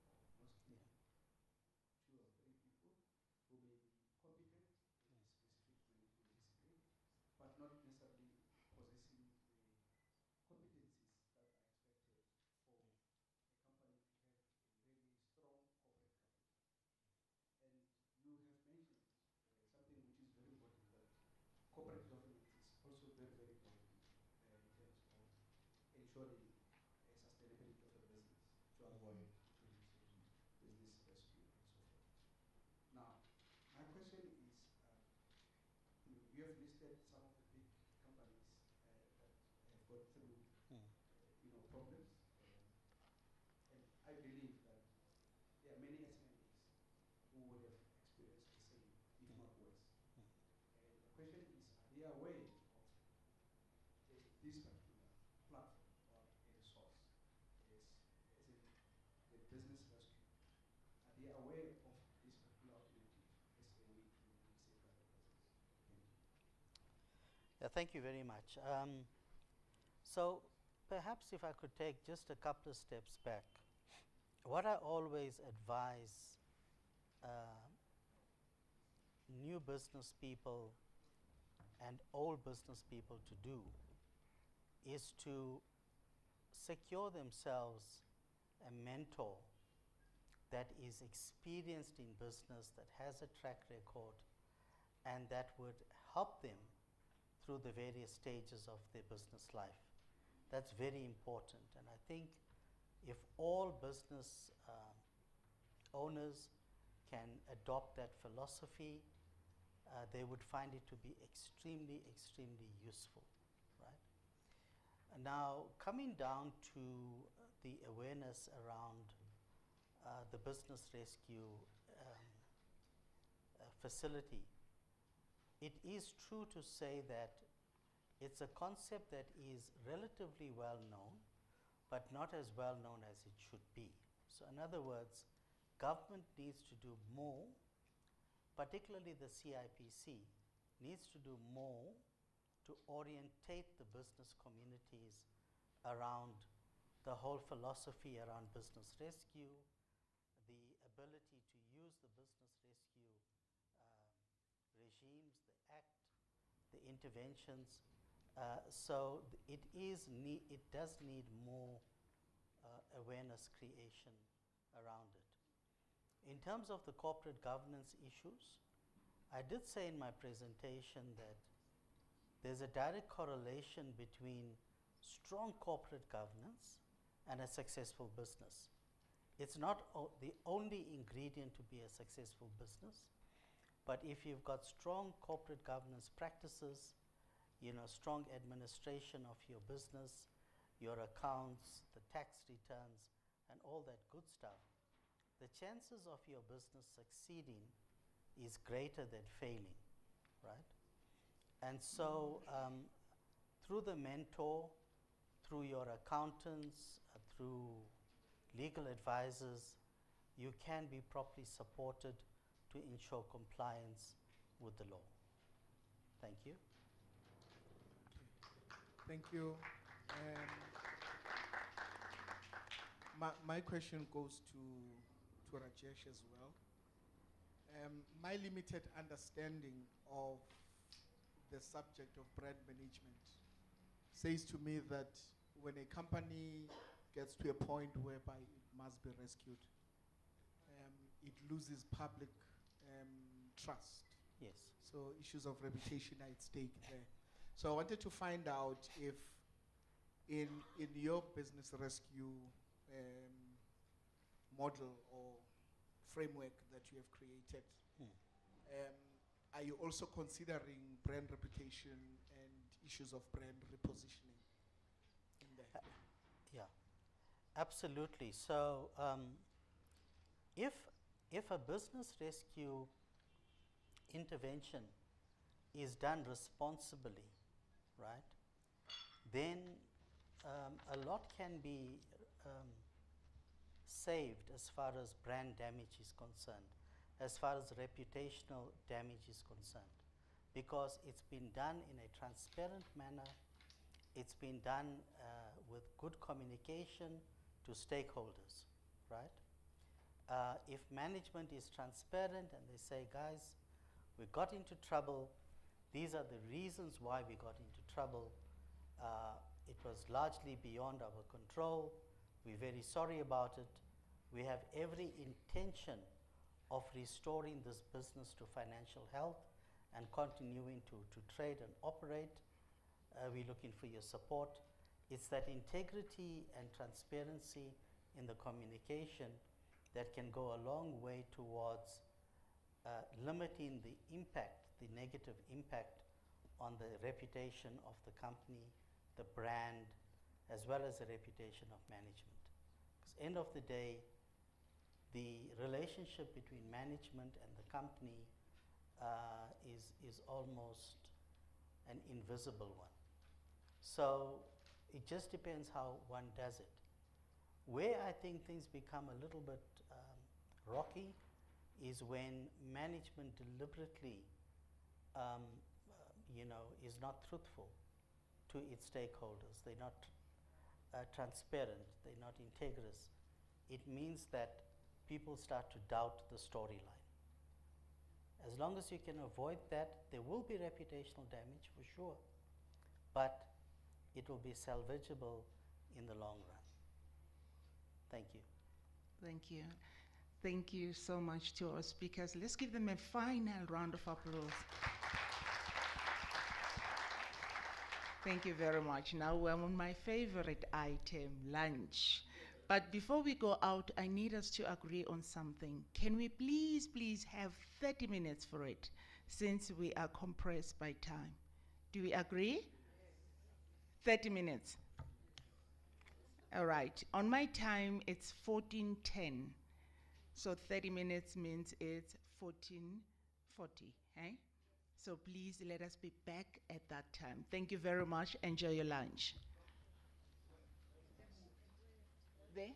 who may be competent ensure the sustainability of a business to avoid business rescue and so forth. Now, my question is, you have listed some of the big companies that have gone through problems, and I believe that there are many SMEs who would have experienced the same, if not worse. And the question is, are they aware of this particular platform or a resource, as in the business rescue? Are they aware of this particular alternative as a way to safeguard the business? Thank you. Yeah, thank you very much. So perhaps if I could take just a couple of steps back. What I always advise new business people and old business people to do is to secure themselves a mentor that is experienced in business, that has a track record, and that would help them through the various stages of their business life. That's very important, and I think if all business owners can adopt that philosophy, they would find it to be extremely, extremely useful, right? Now, coming down to the awareness around the business rescue facility, it is true to say that it's a concept that is relatively well known, but not as well known as it should be. So in other words, government needs to do more, particularly the CIPC needs to do more to orientate the business communities around the whole philosophy around business rescue, the ability to use the business rescue regimes, the act, the interventions. So it does need more awareness creation around it. In terms of the corporate governance issues, I did say in my presentation that there's a direct correlation between strong corporate governance and a successful business. It's not the only ingredient to be a successful business, but if you've got strong corporate governance practices, strong administration of your business, your accounts, the tax returns, and all that good stuff, the chances of your business succeeding is greater than failing, right? And so through the mentor, through your accountants, through legal advisors, you can be properly supported to ensure compliance with the law. Thank you. Thank you. My question goes to Rajesh as well. My limited understanding of the subject of brand management says to me that when a company gets to a point whereby it must be rescued, it loses public trust. Yes. So issues of reputation are at stake there. So I wanted to find out if in your business rescue model or framework that you have created, are you also considering brand reputation and issues of brand repositioning in there? Yeah, absolutely. So if a business rescue intervention is done responsibly, right, then a lot can be saved as far as brand damage is concerned, as far as reputational damage is concerned, because it's been done in a transparent manner, it's been done with good communication to stakeholders, right? If management is transparent and they say, guys, we got into trouble, these are the reasons why we got into trouble, it was largely beyond our control, we're very sorry about it, we have every intention of restoring this business to financial health and continuing to trade and operate, we're looking for your support. It's that integrity and transparency in the communication that can go a long way towards limiting the impact, the negative impact on the reputation of the company, the brand, as well as the reputation of management. Because end of the day, the relationship between management and the company is almost an invisible one. So it just depends how one does it. Where I think things become a little bit rocky is when management deliberately is not truthful to its stakeholders. They're not transparent, they're not integrous. It means that people start to doubt the storyline. As long as you can avoid that, there will be reputational damage for sure, but it will be salvageable in the long run. Thank you. Thank you. Thank you so much to our speakers. Let's give them a final round of applause. Thank you very much. Now we're on my favorite item, lunch. But before we go out, I need us to agree on something. Can we please have 30 minutes for it, since we are compressed by time? Do we agree? 30 minutes. All right. On my time, it's 14:10. So 30 minutes means it's 14:40. Eh? So please let us be back at that time. Thank you very much. Enjoy your lunch. There?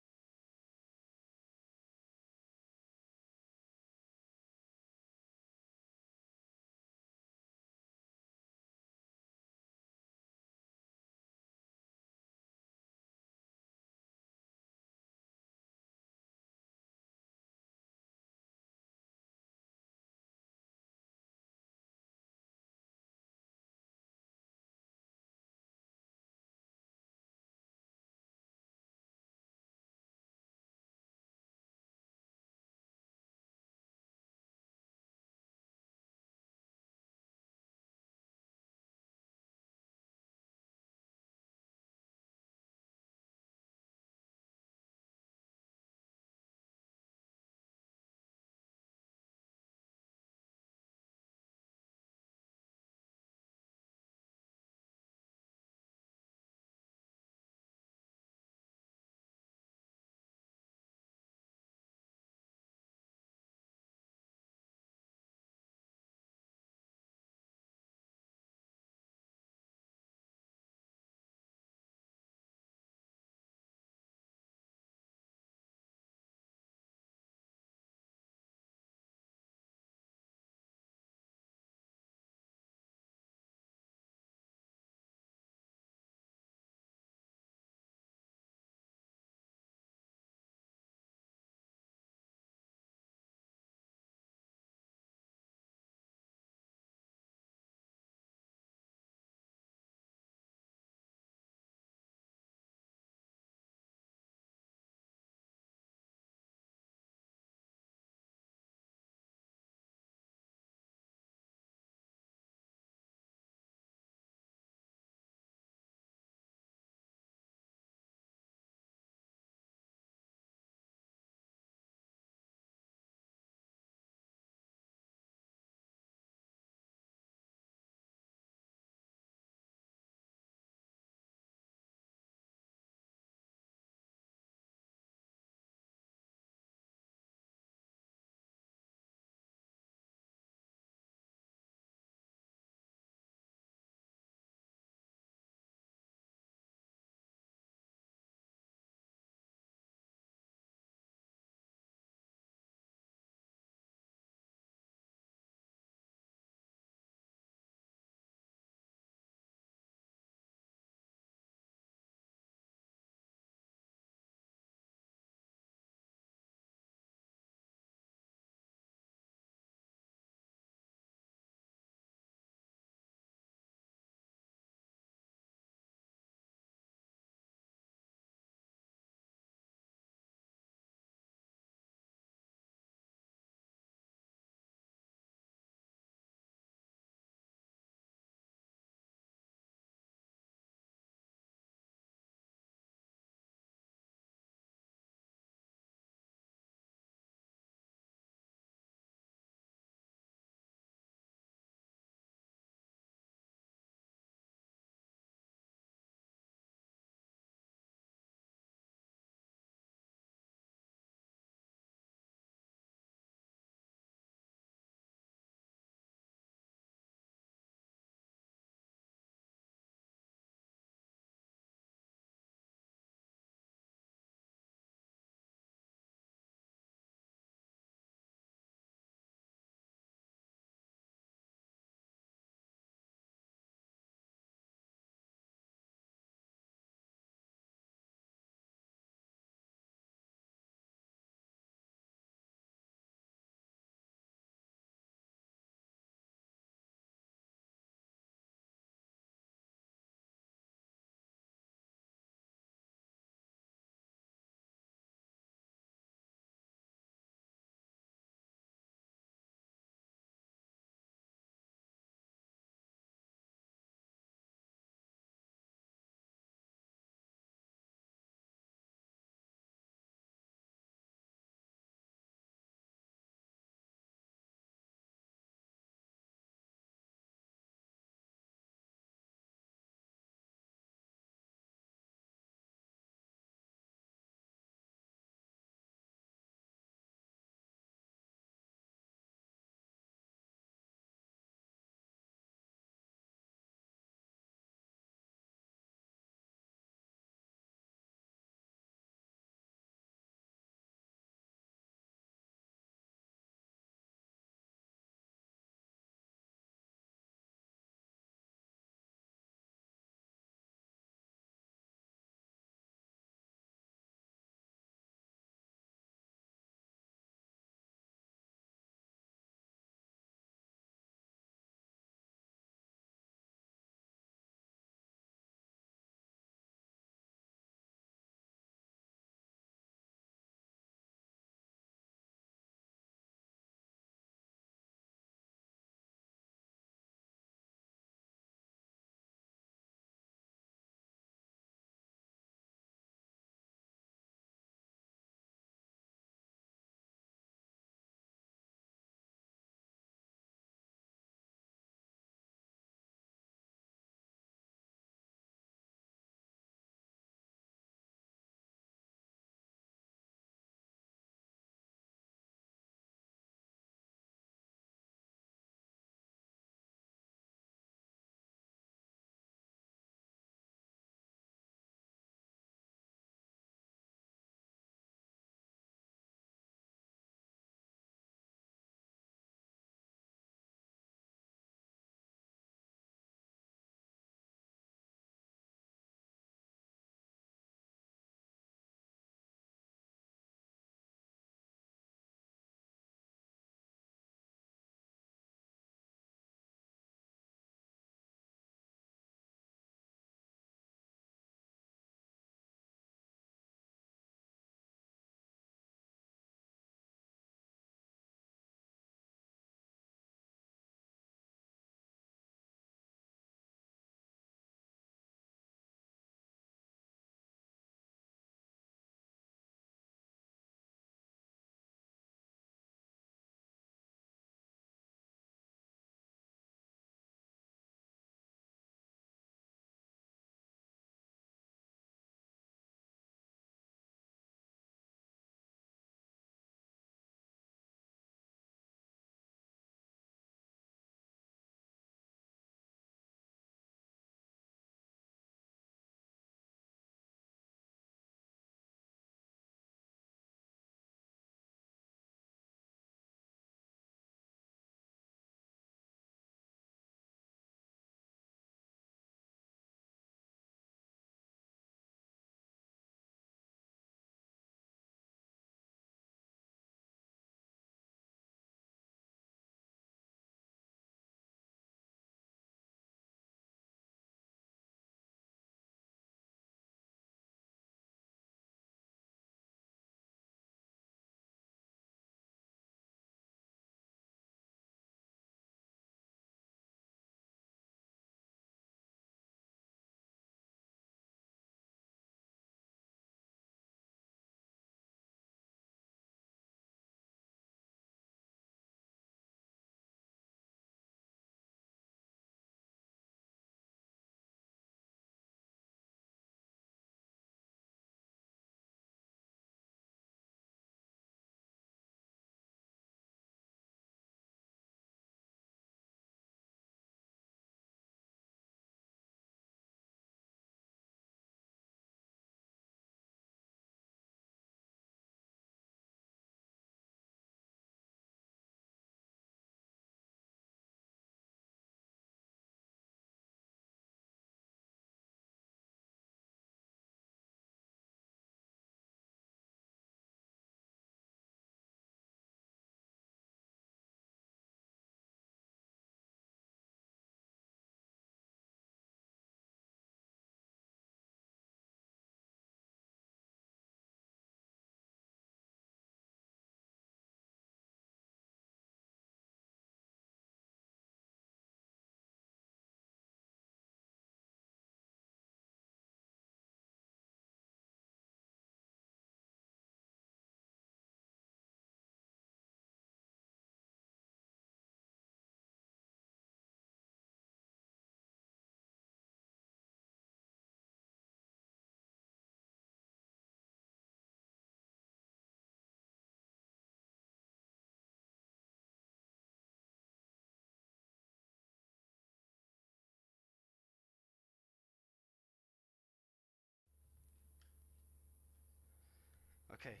Okay,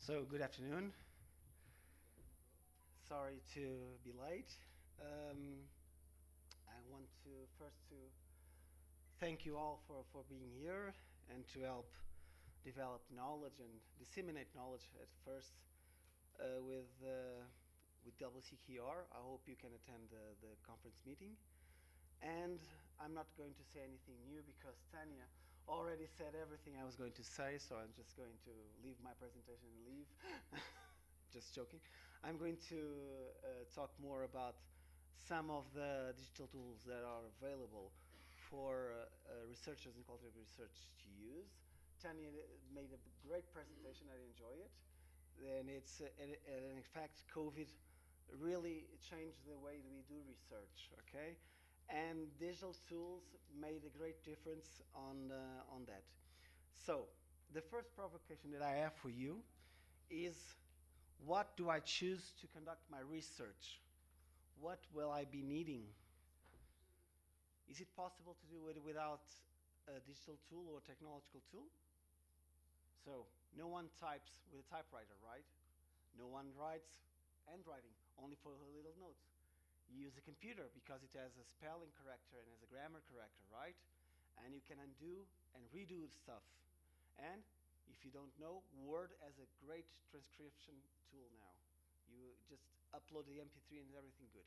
so good afternoon. Sorry to be late. I want to first to thank you all for being here and to help develop knowledge and disseminate knowledge at first with WCQR. I hope you can attend the conference meeting. And I'm not going to say anything new because Tanya already said everything I was going to say, so I'm just going to leave my presentation and leave. Just joking. I'm going to talk more about some of the digital tools that are available for researchers in qualitative research to use. Tanya made a great presentation. I enjoy it. And and in fact, COVID really changed the way we do research, okay? And digital tools made a great difference on that. So the first provocation that I have for you is, what do I choose to conduct my research? What will I be needing? Is it possible to do it without a digital tool or technological tool? So no one types with a typewriter, right? No one writes handwriting, only for little notes. You use a computer because it has a spelling corrector and has a grammar corrector, right? And you can undo and redo stuff. And if you don't know, Word has a great transcription tool now. You just upload the MP3 and everything good.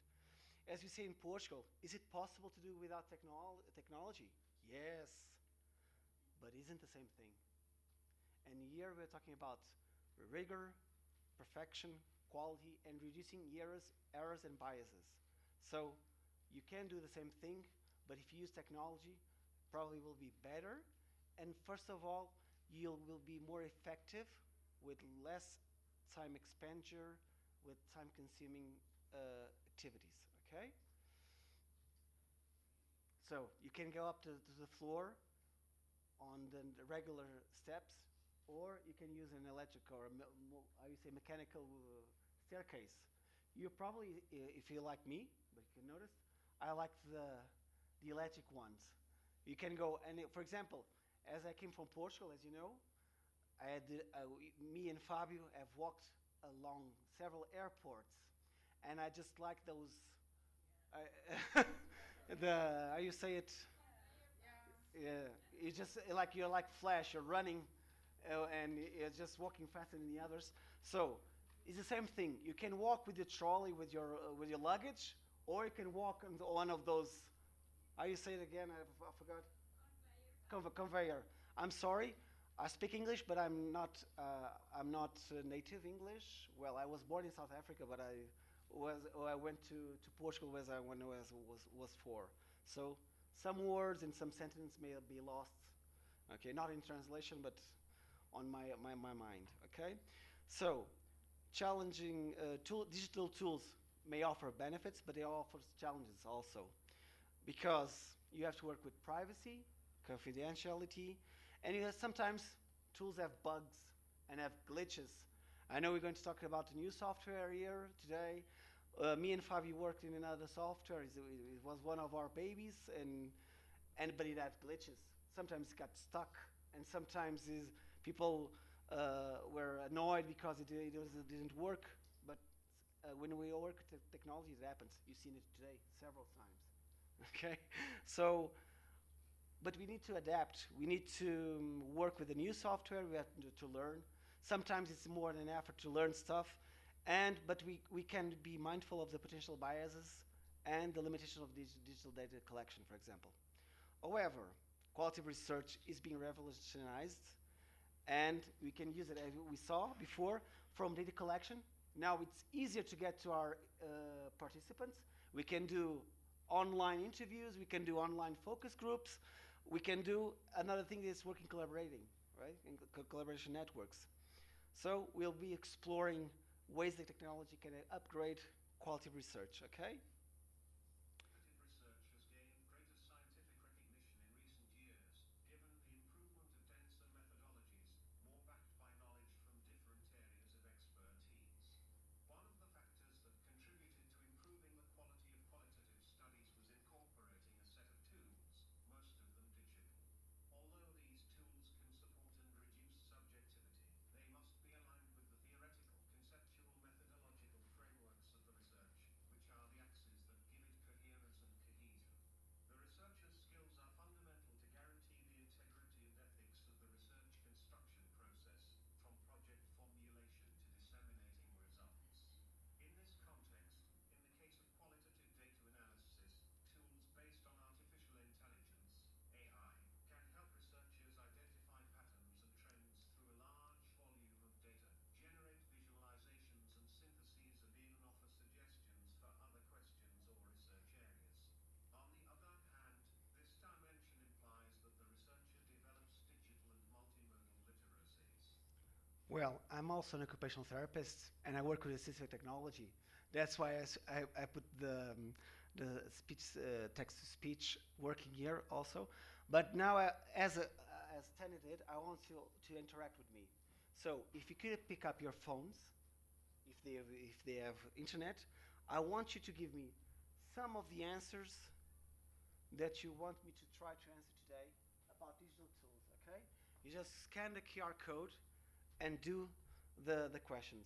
As you say in Portugal, is it possible to do without technology? Yes, but isn't the same thing. And here we're talking about rigor, perfection, quality, and reducing errors and biases. So you can do the same thing, but if you use technology, probably will be better. And first of all, you will be more effective with less time expenditure, with time-consuming activities, okay? So you can go up to the floor on the regular steps, or you can use an electric or how you say mechanical staircase. You probably, if you like me, but you can notice, I like the electric ones. You can go, and for example, as I came from Portugal, as you know, me and Fabio have walked along several airports, and I just like those, how you say it? Yeah, it's just like you're like Flash, you're running, and you're just walking faster than the others. So it's the same thing. You can walk with your trolley with your luggage, or you can walk on one of those. How you say it again? I forgot. Conveyor. I'm sorry. I speak English, but I'm not native English. Well, I was born in South Africa, but I went to Portugal when I was 4. So some words and some sentences may be lost. Okay, not in translation, but on my mind. Okay, so challenging digital tools may offer benefits, but they offer challenges also, because you have to work with privacy, confidentiality, and sometimes tools have bugs and have glitches. I know we're going to talk about the new software here today. Me and Fabi worked in another software. It was one of our babies, but it had glitches. Sometimes it got stuck, and sometimes people were annoyed because it didn't work. But when we work with technology, it happens. You've seen it today several times. Okay, so. But we need to adapt. We need to work with the new software. We have to learn. Sometimes it's more than an effort to learn stuff, but we can be mindful of the potential biases and the limitation of digital data collection, for example. However, qualitative research is being revolutionized, and we can use it, as we saw before, from data collection. Now it's easier to get to our participants. We can do online interviews. We can do online focus groups. We can do another thing is working collaborating, right? In collaboration networks. So we'll be exploring ways that technology can upgrade quality research, okay? Research has gained greater scientific recognition in recent years, given the improvement of denser methodologies, more backed by knowledge from different areas of expertise. One of the factors that contributed to improving the quality of qualitative studies was incorporating a set of tools, most of them digital. Although these tools can support and reduce subjectivity, they must be Well, I'm also an occupational therapist, and I work with assistive technology. That's why I put the speech text to speech working here also. But now, as Tanya did, I want you to interact with me. So if you could pick up your phones, if they have internet, I want you to give me some of the answers that you want me to try to answer today about digital tools. Okay? You just scan the QR code and do the questions.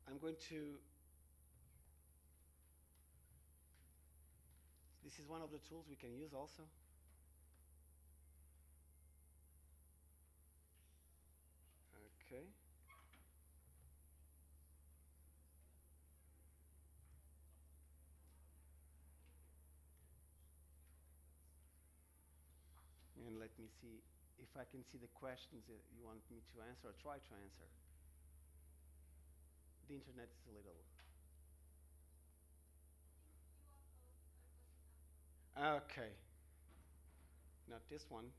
I'm going to. This is one of the tools we can use also. Okay. And let me see if I can see the questions that you want me to answer or try to answer. The internet is a little. Okay. Not this one.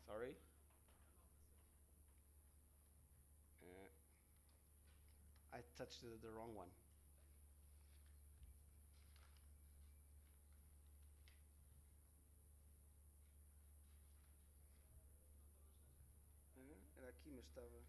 Sorry. I touched the wrong one. Era aqui, mas estava. Assim.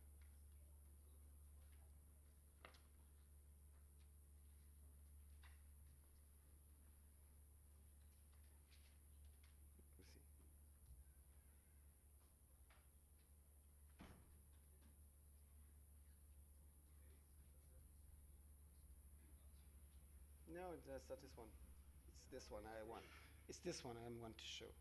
No, that's not this one. It's this one I want. It's this one I want to show.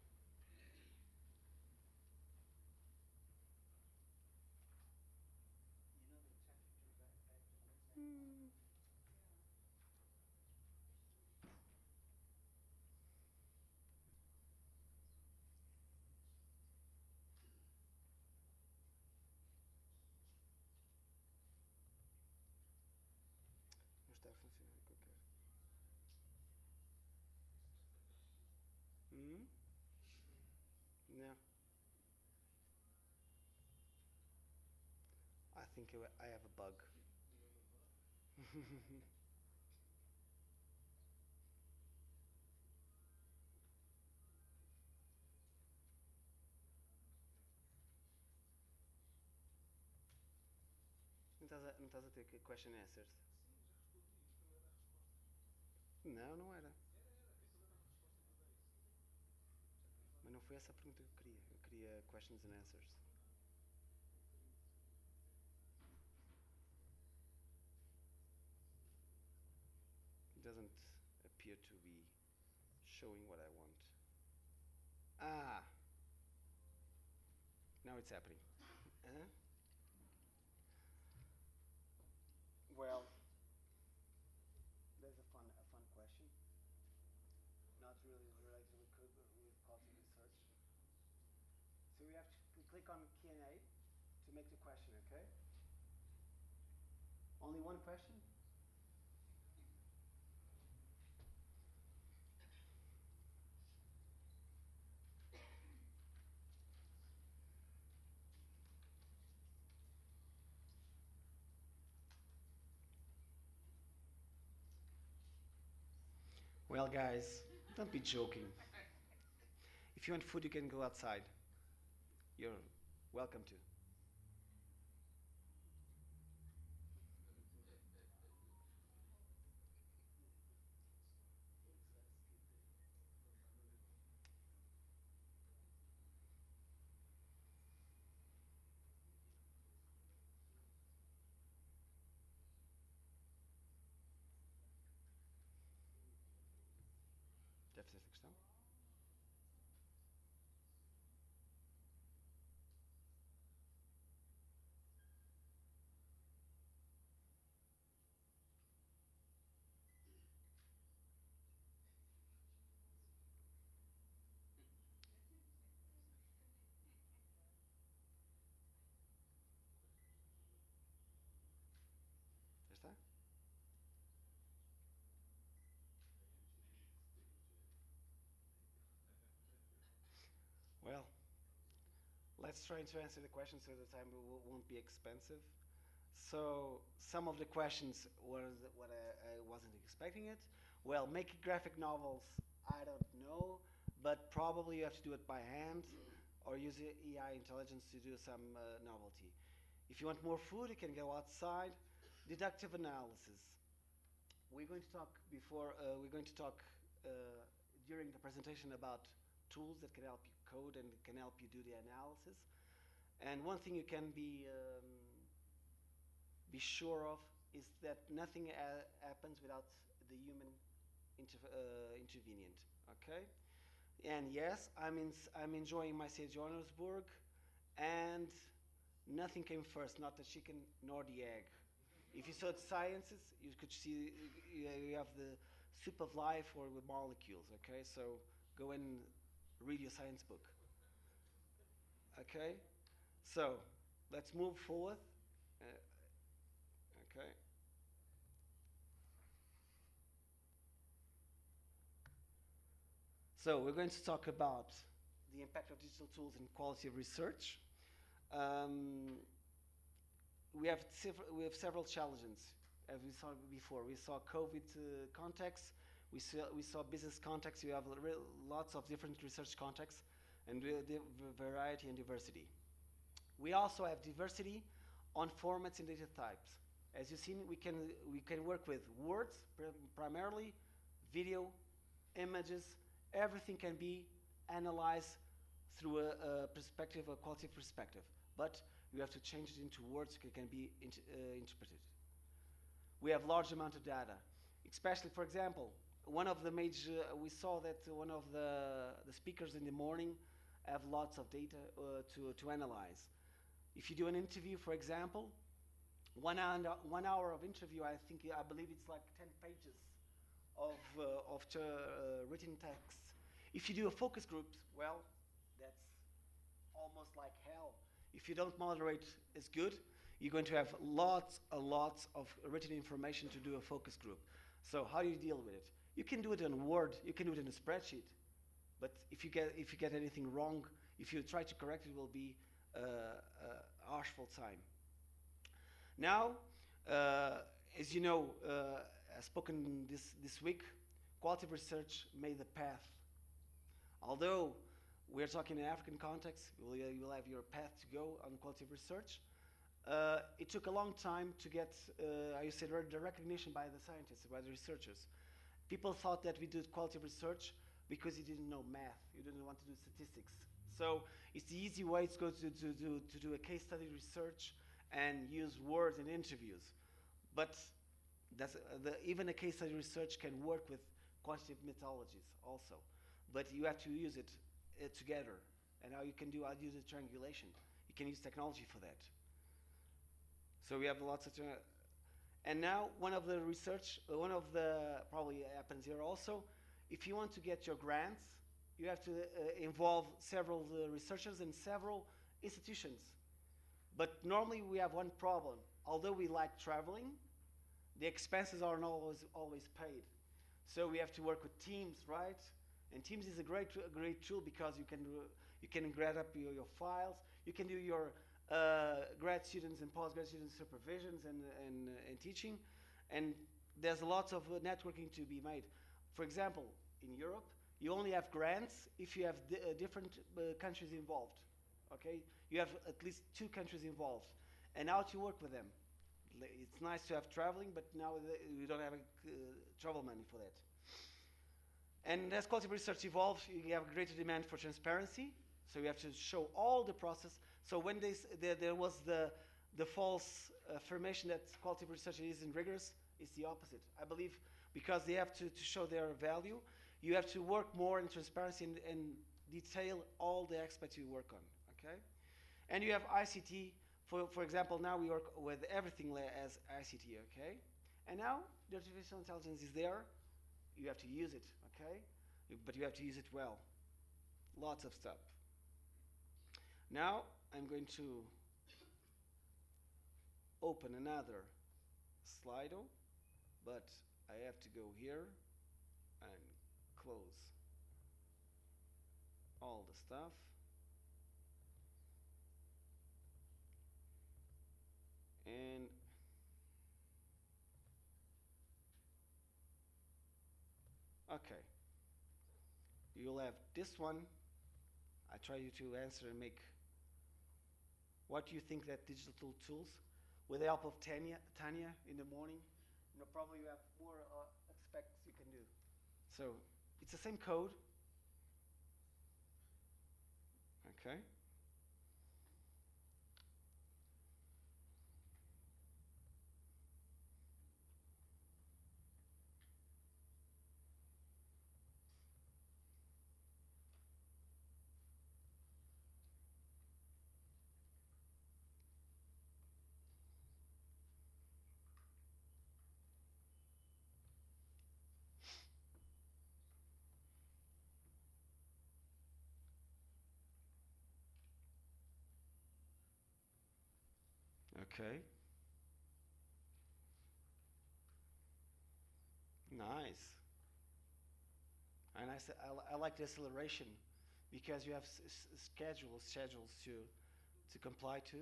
Não está a funcionar o que eu quero. No. I think I have a bug. Não estás a ter question answers? Não, não era. Mas não foi essa a pergunta que eu queria. Eu queria questions and answers. It doesn't appear to be showing what I want. Ah! Now it's happening. Well, there's a fun question. Not really related with quality research. So we have to click on Q&A to make the question, okay? Only one question? Well, guys, don't be joking. If you want food, you can go outside. You're welcome to. Deve ser essa questão. let's try to answer the question so the time won't be expensive. So some of the questions were what I wasn't expecting it. Well, making graphic novels, I don't know, but probably you have to do it by hand or use AI intelligence to do some novelty. If you want more food, you can go outside. Deductive analysis. We're going to talk during the presentation about tools that can help you code and can help you do the analysis. And one thing you can be sure of is that nothing happens without the human intervenient. Okay, and yes, I'm enjoying my stay at Johannesburg, and nothing came first, not the chicken nor the egg. If you studied sciences, you could see you have the soup of life or with molecules. Okay, so go and read your science book. Okay, so let's move forward. Okay. So we're going to talk about the impact of digital tools in quality of research. We have several challenges, as we saw before. We saw COVID context. We saw business context. We have lots of different research contexts and variety and diversity. We also have diversity on formats and data types. As you've seen, we can work with words primarily, video, images. Everything can be analyzed through a perspective, a qualitative perspective. But you have to change it into words that can be interpreted. We have large amount of data, especially, for example, one of the major, we saw that one of the speakers in the morning have lots of data to analyze. If you do an interview, for example, 1 hour of interview, I believe it's like 10 pages of written text. If you do a focus group, well, that's almost like hell. If you don't moderate as good, you're going to have lots and lots of written information to do a focus group. So how do you deal with it? You can do it in Word, you can do it in a spreadsheet, but if you get anything wrong, if you try to correct it, will be harshful time. Now, as you know, I've spoken this week, qualitative research made the path. Although we're talking in African context, you will have your path to go on qualitative research. It took a long time to get, I said, the recognition by the scientists, by the researchers. People thought that we did qualitative research because you didn't know math, you didn't want to do statistics. So it's the easy way to go to do a case study research and use words in interviews. But even a case study research can work with quantitative methodologies also. But you have to use it together. And how you can do, I'll use a triangulation. You can use technology for that. So we have lots of, and now one of the probably happens here also, if you want to get your grants, you have to involve several researchers and several institutions. But normally we have one problem. Although we like traveling, the expenses aren't always paid. So we have to work with Teams, right? And Teams is a great tool because you can grab up your files. You can do your grad students and postgrad students supervisions and teaching. And there's lots of networking to be made. For example, in Europe, you only have grants if you have different countries involved. Okay, you have at least 2 countries involved, and how to work with them. It's nice to have traveling, but now we don't have travel money for that. And as quality research evolves, you have greater demand for transparency. So you have to show all the process. So when there was the false affirmation that quality research isn't rigorous, it's the opposite. I believe because they have to show their value, you have to work more in transparency and detail all the aspects you work on. Okay, and you have ICT. For example, now we work with everything as ICT. Okay, and now the artificial intelligence is there. You have to use it. Okay, but you have to use it well. Lots of stuff. Now I'm going to open another Slido, but I have to go here and close all the stuff. Okay. You'll have this one. I try you to answer and make what do you think that digital tools, with the help of Tanya in the morning, probably you have more aspects you can do. So it's the same code. Okay. Okay. Nice. And I like the acceleration because you have schedules to comply to.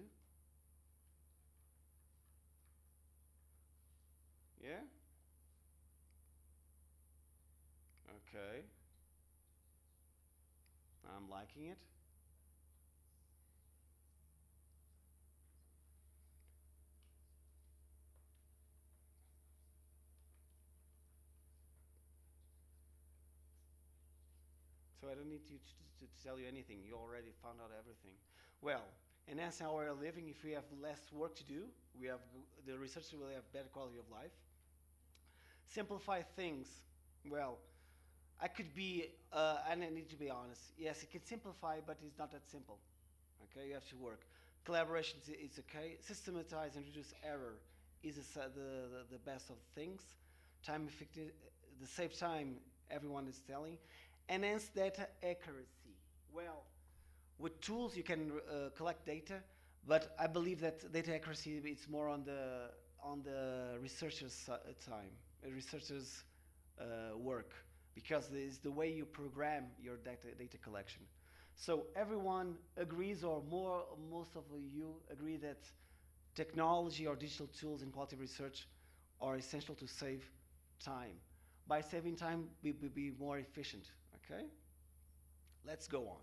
Yeah? Okay. I'm liking it. So I don't need you to tell you anything. You already found out everything. Well, and that's how we're living. If we have less work to do, the researcher will have better quality of life. Simplify things. Well, I could be, and I need to be honest. Yes, it can simplify, but it's not that simple. Okay, you have to work. Collaboration is okay. Systematize and reduce error is the best of things. Time effective, the save time everyone is telling. Enhance data accuracy. Well, with tools you can collect data, but I believe that data accuracy is more on the researcher's time, researcher's work, because it's the way you program your data collection. So everyone agrees, or most of you agree, that technology or digital tools in quality research are essential to save time. By saving time, we will be more efficient. Okay? Let's go on.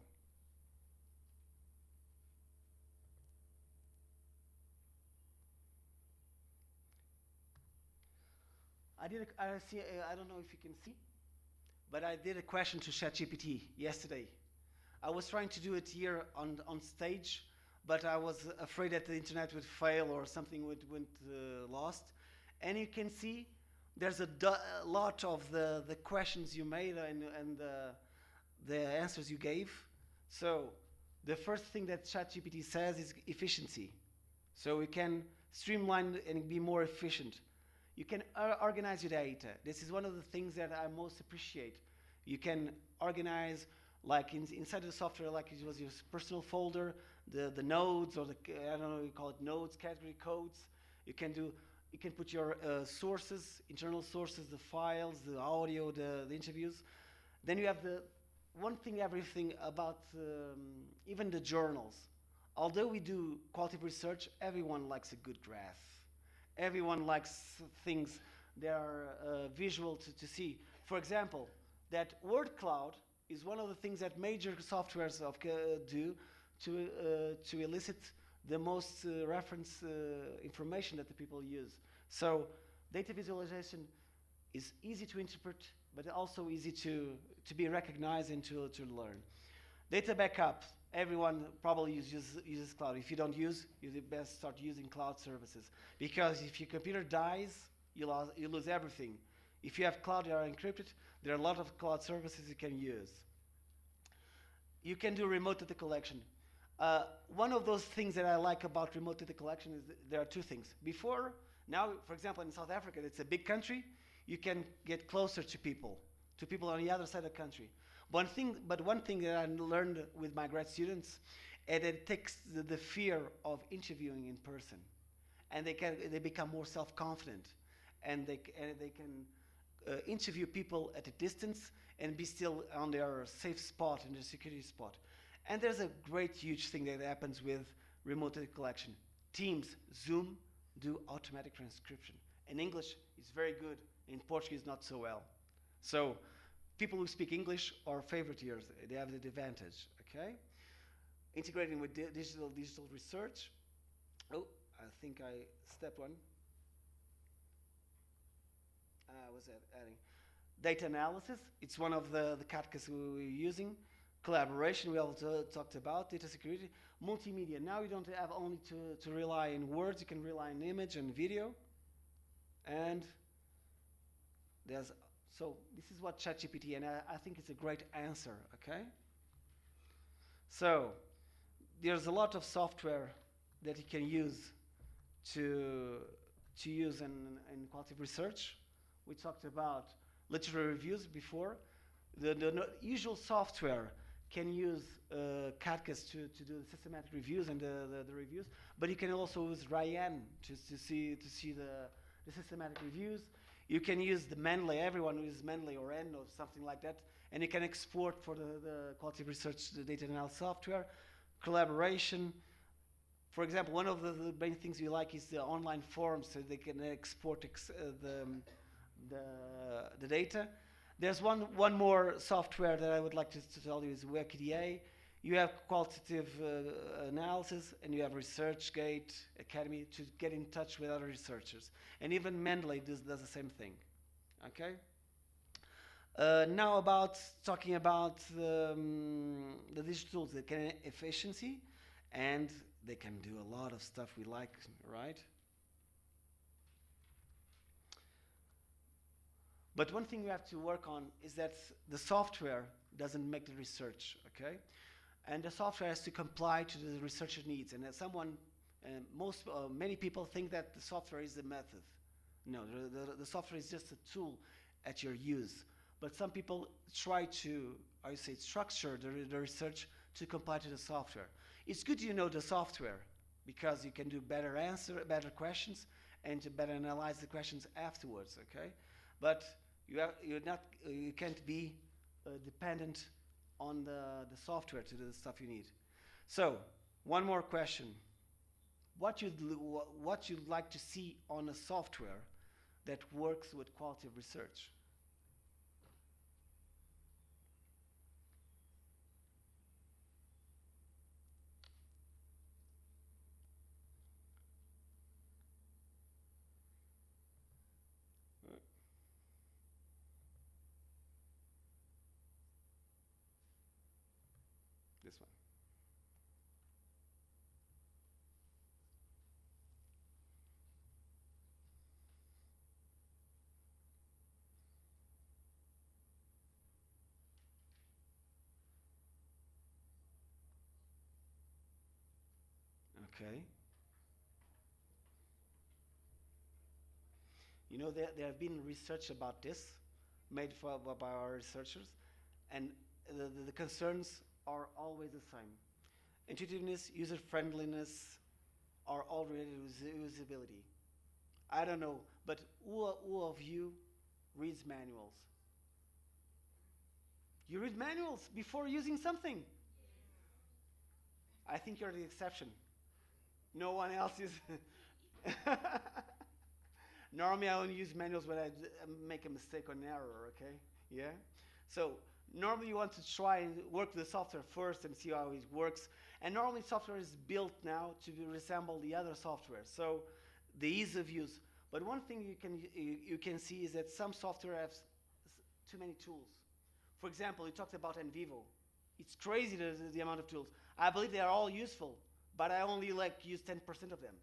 I don't know if you can see, but I did a question to ChatGPT yesterday. I was trying to do it here on stage, but I was afraid that the internet would fail or something went lost. And you can see there's a lot of the questions you made and the answers you gave. So the first thing that ChatGPT says is efficiency. So we can streamline and be more efficient. You can organize your data. This is one of the things that I most appreciate. You can organize, like inside the software, like it was your personal folder, the nodes, or I don't know, you call it nodes, category codes. You can put your sources, internal sources, the files, the audio, the interviews. Then you have the one thing, everything about even the journals. Although we do qualitative research, everyone likes a good graph. Everyone likes things that are visual to see. For example, that word cloud is one of the things that major softwares do to elicit the most reference information that the people use. So data visualization is easy to interpret, but also easy to be recognized and to learn. Data backup. Everyone probably uses cloud. If you don't use, you best start using cloud services. Because if your computer dies, you lose everything. If you have cloud that are encrypted, there are a lot of cloud services you can use. You can do remote data collection. One of those things that I like about remote data collection is there are two things. Now, for example, in South Africa, it's a big country, you can get closer to people on the other side of the country. One thing that I learned with my grad students, and it takes the fear of interviewing in person, and they become more self-confident, and they can interview people at a distance and be still on their safe spot, in their security spot. And there's a great, huge thing that happens with remote data collection. Teams, Zoom, do automatic transcription. In English, it's very good. In Portuguese, not so well. So people who speak English are favoriteers. They have the advantage, okay? Integrating with digital research. Oh, I think I stepped one. Was that adding? Data analysis, it's one of the categories we're using. Collaboration, we also talked about. Data security. Multimedia, now you don't have only to rely on words, you can rely on image and video. And so this is what ChatGPT, and I think it's a great answer, okay? So there's a lot of software that you can use to use in qualitative research. We talked about literary reviews before. The usual software can use CADCAS to do the systematic reviews and the reviews, but you can also use Ryan to see the systematic reviews. You can use the Mendeley, everyone uses Mendeley or N or something like that, and you can export for the qualitative research, the data analysis software. Collaboration. For example, one of the main things we like is the online forums, so they can export the data. There's one more software that I would like to tell you is WikIDA. You have qualitative analysis, and you have ResearchGate Academy to get in touch with other researchers. And even Mendeley does the same thing, okay? Now talking about the digital tools, they can efficiency, and they can do a lot of stuff we like, right? But one thing we have to work on is that the software doesn't make the research, okay? And the software has to comply to the researcher needs. And as many people think that the software is the method. No, the software is just a tool at your use. But some people try to, structure the research to comply to the software. It's good you know the software because you can do better questions, and to better analyze the questions afterwards, okay? But you can't be dependent on the software to do the stuff you need. So, one more question. What you'd like to see on a software that works with qualitative research? This one. Okay. You know, there have been research about this made by our researchers, and the concerns are always the same. Intuitiveness, user-friendliness are all related with usability. I don't know, but who of you reads manuals? You read manuals before using something. I think you're the exception. No one else is. Normally, I only use manuals when I make a mistake or an error, okay? Yeah? So, normally you want to try and work with the software first and see how it works. And normally software is built now to resemble the other software. So, the ease of use. But one thing you can see is that some software has too many tools. For example, you talked about NVivo. It's crazy the amount of tools. I believe they are all useful, but I only use 10% of them.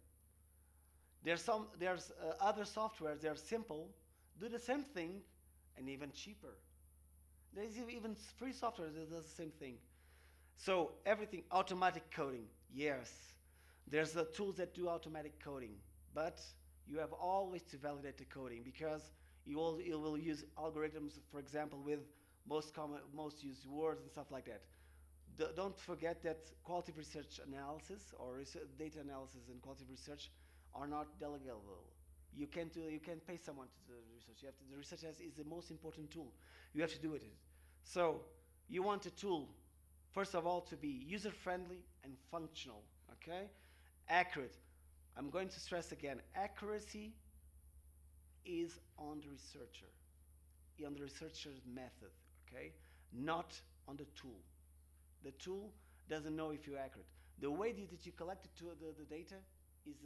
There's other softwares, they're simple, do the same thing, and even cheaper. There's even free software that does the same thing. So everything, automatic coding, yes. There's the tools that do automatic coding, but you have always to validate the coding because you will use algorithms, for example, with most used words and stuff like that. Don't forget that qualitative research analysis or data analysis and qualitative research are not delegable. You can't pay someone to do the research. The research is the most important tool. You have to do it. So you want a tool, first of all, to be user-friendly and functional, okay? Accurate. I'm going to stress again, accuracy is on the researcher, on the researcher's method, okay? Not on the tool. The tool doesn't know if you're accurate. The way that you collected the data is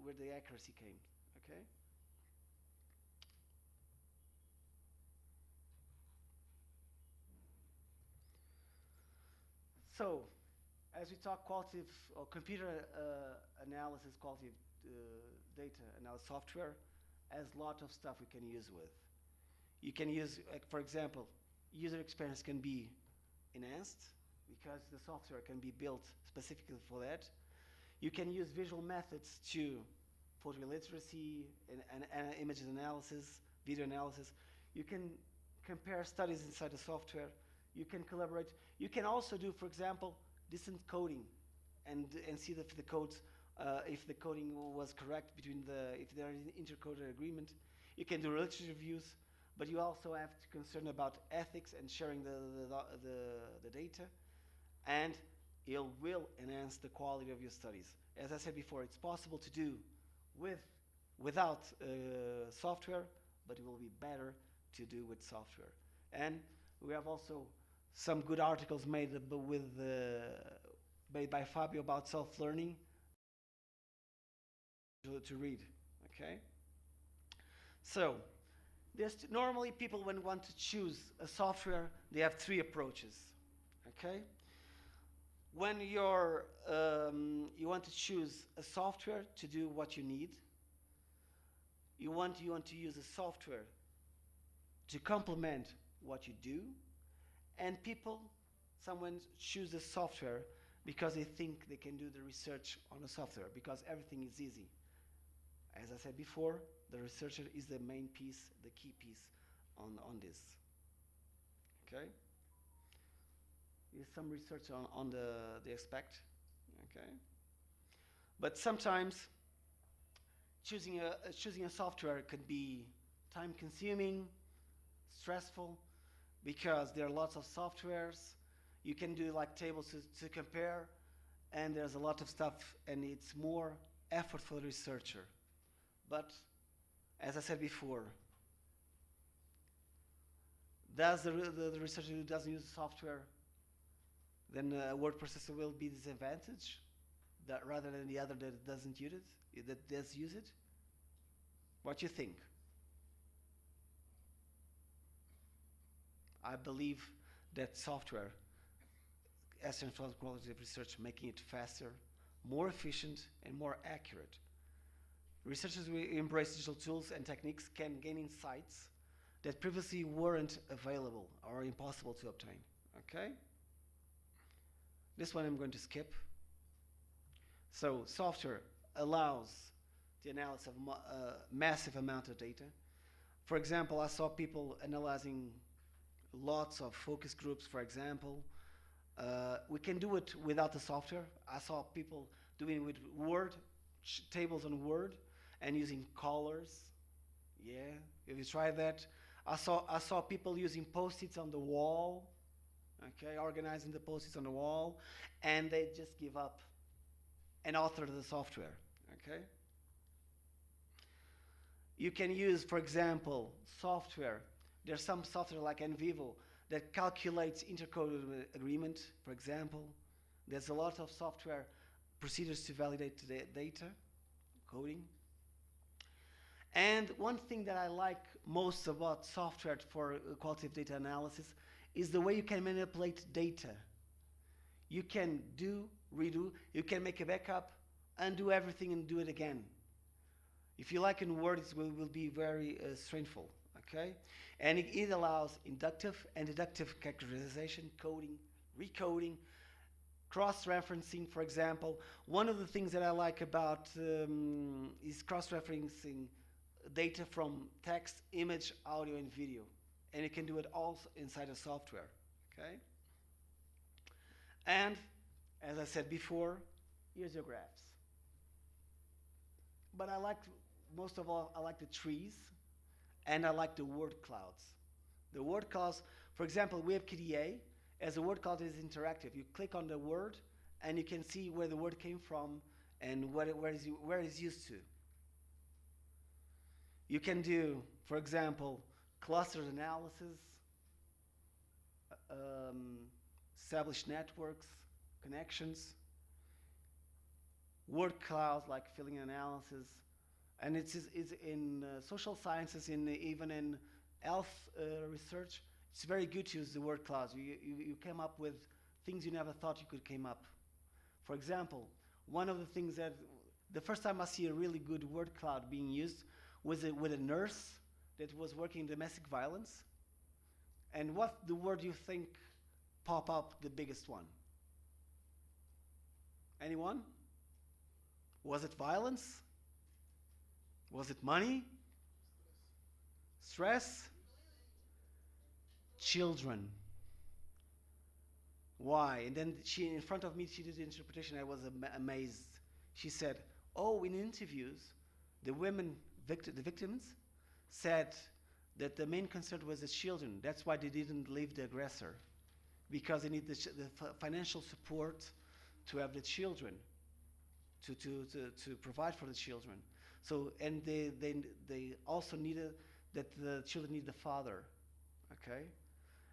where the accuracy came, okay? So, as we talk qualitative or computer analysis, qualitative data analysis software, has a lot of stuff we can use with. You can use, for example, user experience can be enhanced because the software can be built specifically for that. You can use visual methods to photo literacy and image analysis, video analysis. You can compare studies inside the software. You can collaborate. You can also do, for example, distant coding and see if the codes, if the coding was correct between if there is an intercoded agreement. You can do literature reviews, but you also have to concern about ethics and sharing the data, and it will enhance the quality of your studies. As I said before, it's possible to do without software, but it will be better to do with software. And we have also some good articles made made by Fabio about self-learning to read, okay? So, normally people, when want to choose a software, they have three approaches, okay? When you want to choose a software to do what you need, you want to use a software to complement what you do, and someone choose a software because they think they can do the research on the software because everything is easy. As I said before, the researcher is the main piece, the key piece on this. Okay? Here's some research on the aspect. Okay? But sometimes choosing a software could be time-consuming, stressful, because there are lots of softwares. You can do like tables to compare, and there's a lot of stuff, and it's more effort for the researcher. But as I said before, does the researcher who doesn't use software, then a word processor will be disadvantaged rather than the other that doesn't use it, that does use it? What do you think? I believe that software has transformed qualitative research, making it faster, more efficient, and more accurate. Researchers who embrace digital tools and techniques can gain insights that previously weren't available or impossible to obtain. Okay? This one I'm going to skip. So, software allows the analysis of a massive amount of data. For example, I saw people analyzing lots of focus groups, for example. We can do it without the software. I saw people doing it with Word, tables on Word, and using colors. Yeah, have you tried that? I saw people using post-its on the wall, okay, organizing the post-its on the wall, and they just give up and author the software, okay? You can use, for example, software. There's some software like NVivo that calculates intercoded agreement, for example. There's a lot of software procedures to validate the data, coding. And one thing that I like most about software for qualitative data analysis is the way you can manipulate data. You can do, redo, you can make a backup, undo everything and do it again. If you like in Word, it will be very strengthful, okay? And it allows inductive and deductive characterization, coding, recoding, cross-referencing, for example. One of the things that I like about is cross-referencing data from text, image, audio, and video. And you can do it all inside a software, okay? And, as I said before, here's your graphs. But most of all, I like the trees, and I like the word clouds. The word clouds, for example, we have KDA. As a word cloud is interactive. You click on the word, and you can see where the word came from and where it's used to. You can do, for example, clustered analysis. establish networks, connections, word clouds like feeling analysis, and it's in social sciences, even in health research. It's very good to use the word clouds. You come up with things you never thought you could come up. For example, one of the things that the first time I see a really good word cloud being used was with a nurse that was working in domestic violence. And what the word you think pop up the biggest one? Anyone? Was it violence? Was it money? Stress? Children. Why? And then she, in front of me, she did the interpretation. I was amazed. She said, oh, in interviews, the women, the victims, said that the main concern was the children. That's why they didn't leave the aggressor, because they need the financial support to have the children, to provide for the children. So, and they also needed that the children need the father, okay?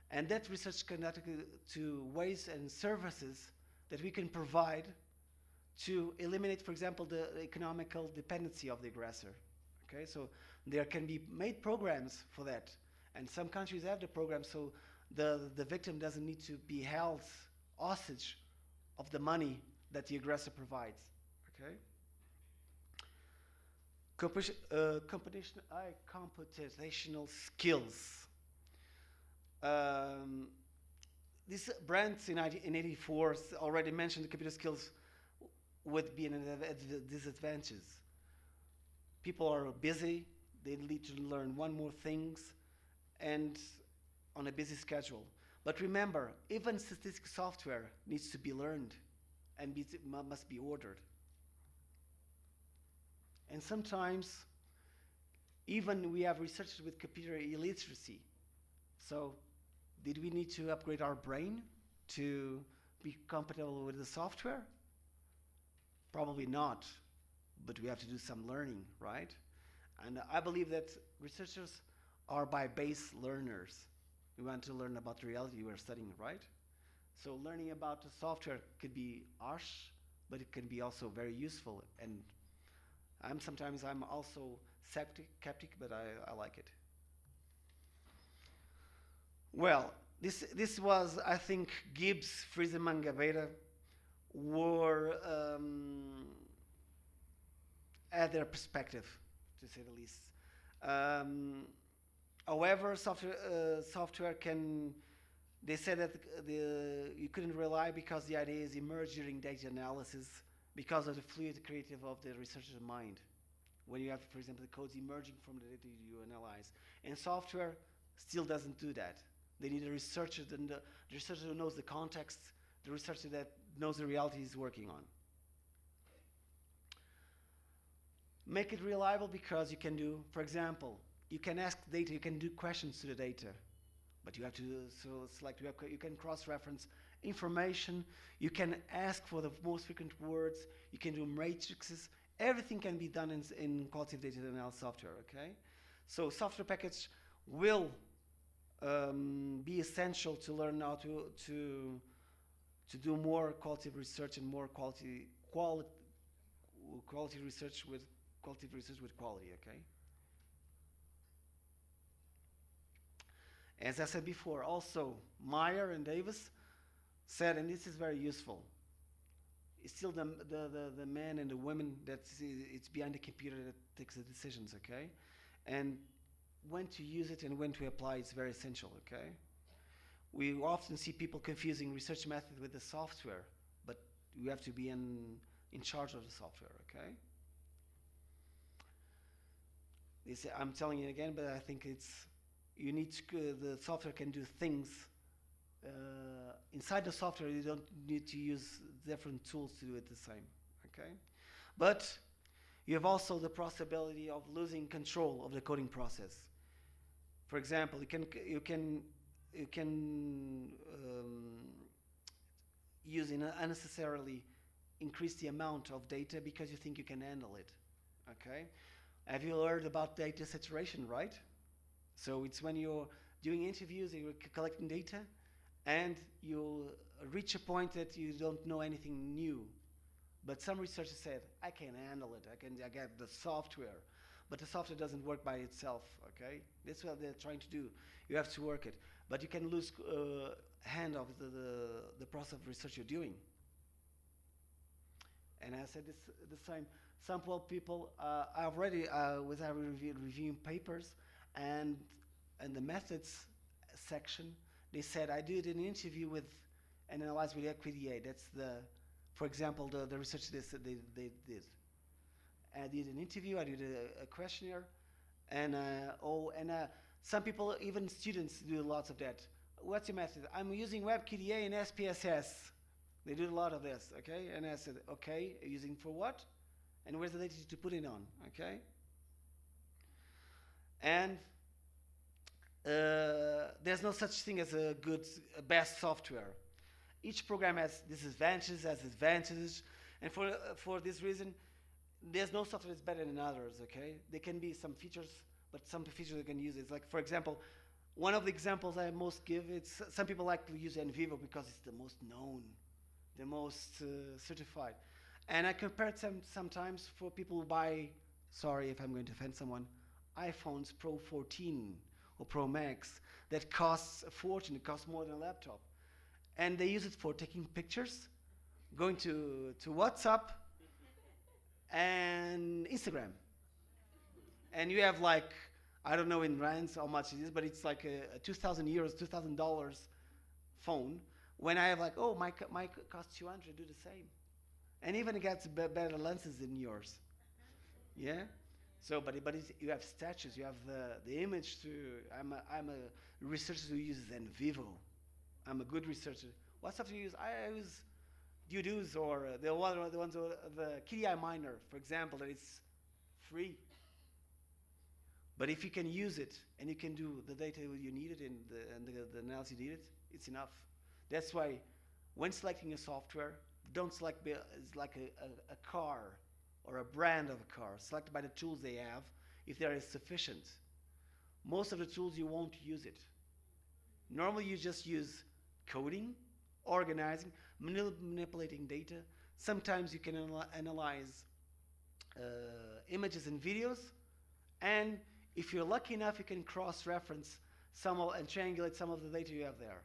And that research connected to ways and services that we can provide to eliminate, for example, the economical dependency of the aggressor. Okay, so there can be made programs for that, and some countries have the program, so the victim doesn't need to be held hostage of the money that the aggressor provides. Okay. Computational skills. This Brandt in 84 already mentioned the computer skills would be an disadvantage. People are busy, they need to learn more things, and on a busy schedule. But remember, even statistical software needs to be learned and must be ordered. And sometimes, even we have researchers with computer illiteracy. So, did we need to upgrade our brain to be compatible with the software? Probably not, but we have to do some learning, right? And I believe that researchers are by base learners. We want to learn about the reality we're studying, right? So learning about the software could be harsh, but it can be also very useful. And sometimes I'm also skeptic, but I like it. Well, this was, I think, Gibbs, Friesemann, Gabeira were at their perspective, to say the least. However, software can, they said that you couldn't rely because the ideas emerge during data analysis because of the fluid creative of the researcher's mind. When you have, for example, the codes emerging from the data you analyze. And software still doesn't do that. They need a researcher, the researcher who knows the context, the researcher that knows the reality he's working on. Make it reliable because you can do, for example, you can ask data, you can do questions to the data, but you have to select, you can cross-reference information, you can ask for the most frequent words, you can do matrices, everything can be done in qualitative data analysis software, okay? So software package will be essential to learn how to do more qualitative research and more quality research with quality, okay? As I said before, also Meyer and Davis said, and this is very useful, it's still the men and the women it's behind the computer that takes the decisions, okay? And when to use it and when to apply is very essential, okay? We often see people confusing research method with the software, but you have to be in charge of the software, okay? I'm telling you again, but I think you need the software can do things. Inside the software, you don't need to use different tools to do it the same, okay? But you have also the possibility of losing control of the coding process. For example, you can use unnecessarily increase the amount of data because you think you can handle it, okay? Have you heard about data saturation, right? So it's when you're doing interviews and you're collecting data and you reach a point that you don't know anything new. But some researchers said, I can handle it. I get the software. But the software doesn't work by itself, okay? That's what they're trying to do. You have to work it. But you can lose hand of the process of research you're doing. And I said this the same. Some people, I already was reviewing papers, and in the methods section, they said I did an interview with and analyzed with QDA. That's for example, the research they did. I did an interview. I did a questionnaire, and some people, even students, do lots of that. What's your method? I'm using WebQDA and SPSS. They do a lot of this, okay? And I said, okay, using for what? And where's the data to put it on, okay? And there's no such thing as a best software. Each program has disadvantages, has advantages, and for this reason, there's no software that's better than others, okay? There can be some features, but some features you can use. It's like, for example, one of the examples I most give, it's some people like to use NVivo because it's the most known, the most certified. And I compared sometimes for people who buy, sorry if I'm going to offend someone, iPhones Pro 14 or Pro Max that costs a fortune, it costs more than a laptop. And they use it for taking pictures, going to WhatsApp and Instagram. And you have like, I don't know in rands how much it is, but it's like a 2,000 euros, $2,000 phone. When I have like, oh, my costs 200, do the same. And even it gets better lenses than yours. Yeah? So, but you have statues, you have the image to, I'm a researcher who uses NVivo. I'm a good researcher. What stuff do you use? I use Dudu's or the ones, the KDI Miner, for example, that it's free. But if you can use it and you can do the data you needed and the analysis you needed, it's enough. That's why when selecting a software, don't select it's like a car or a brand of a car. Select by the tools they have if there is sufficient. Most of the tools you won't use it. Normally you just use coding, organizing, manipulating data. Sometimes you can analyze images and videos, and if you're lucky enough, you can cross-reference and triangulate some of the data you have there.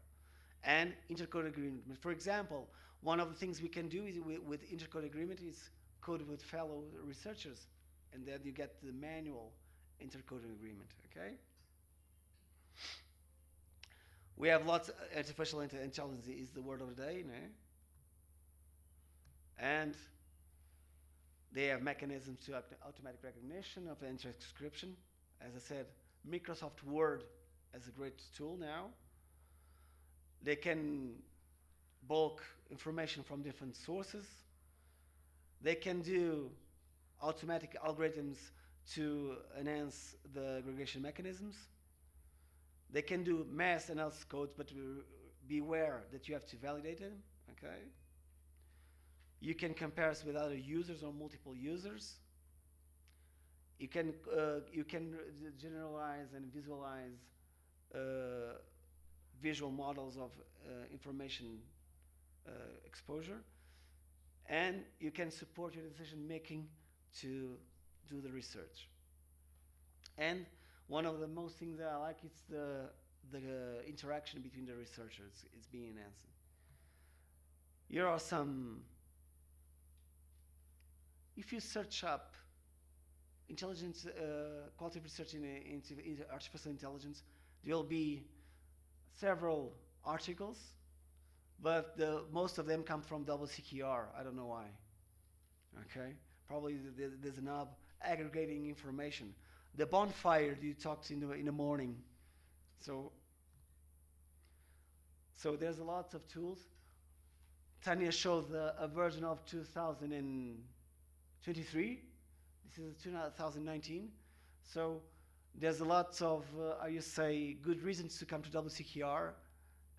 And intercode agreement. For example, one of the things we can do is with intercode agreement is code with fellow researchers, and then you get the manual intercoding agreement, okay? We have lots of artificial intelligence is the word of the day, no? And they have mechanisms to automatic recognition of transcription. As I said, Microsoft Word is a great tool now. They can bulk information from different sources. They can do automatic algorithms to enhance the aggregation mechanisms. They can do mass analysis codes, but beware that you have to validate them, okay? You can compare us with other users or multiple users. You can generalize and visualize visual models of information exposure. And you can support your decision making to do the research. And one of the most things that I like is the interaction between the researchers. It's being enhanced. Here are some. If you search up intelligence, qualitative research into artificial intelligence, there will be several articles, but most of them come from WCQR. I don't know why. Okay, probably there's an hub aggregating information. The bonfire you talked in the morning. So there's a lot of tools. Tanya showed a version of 2023. This is 2019. So there's a lot of, good reasons to come to WCQR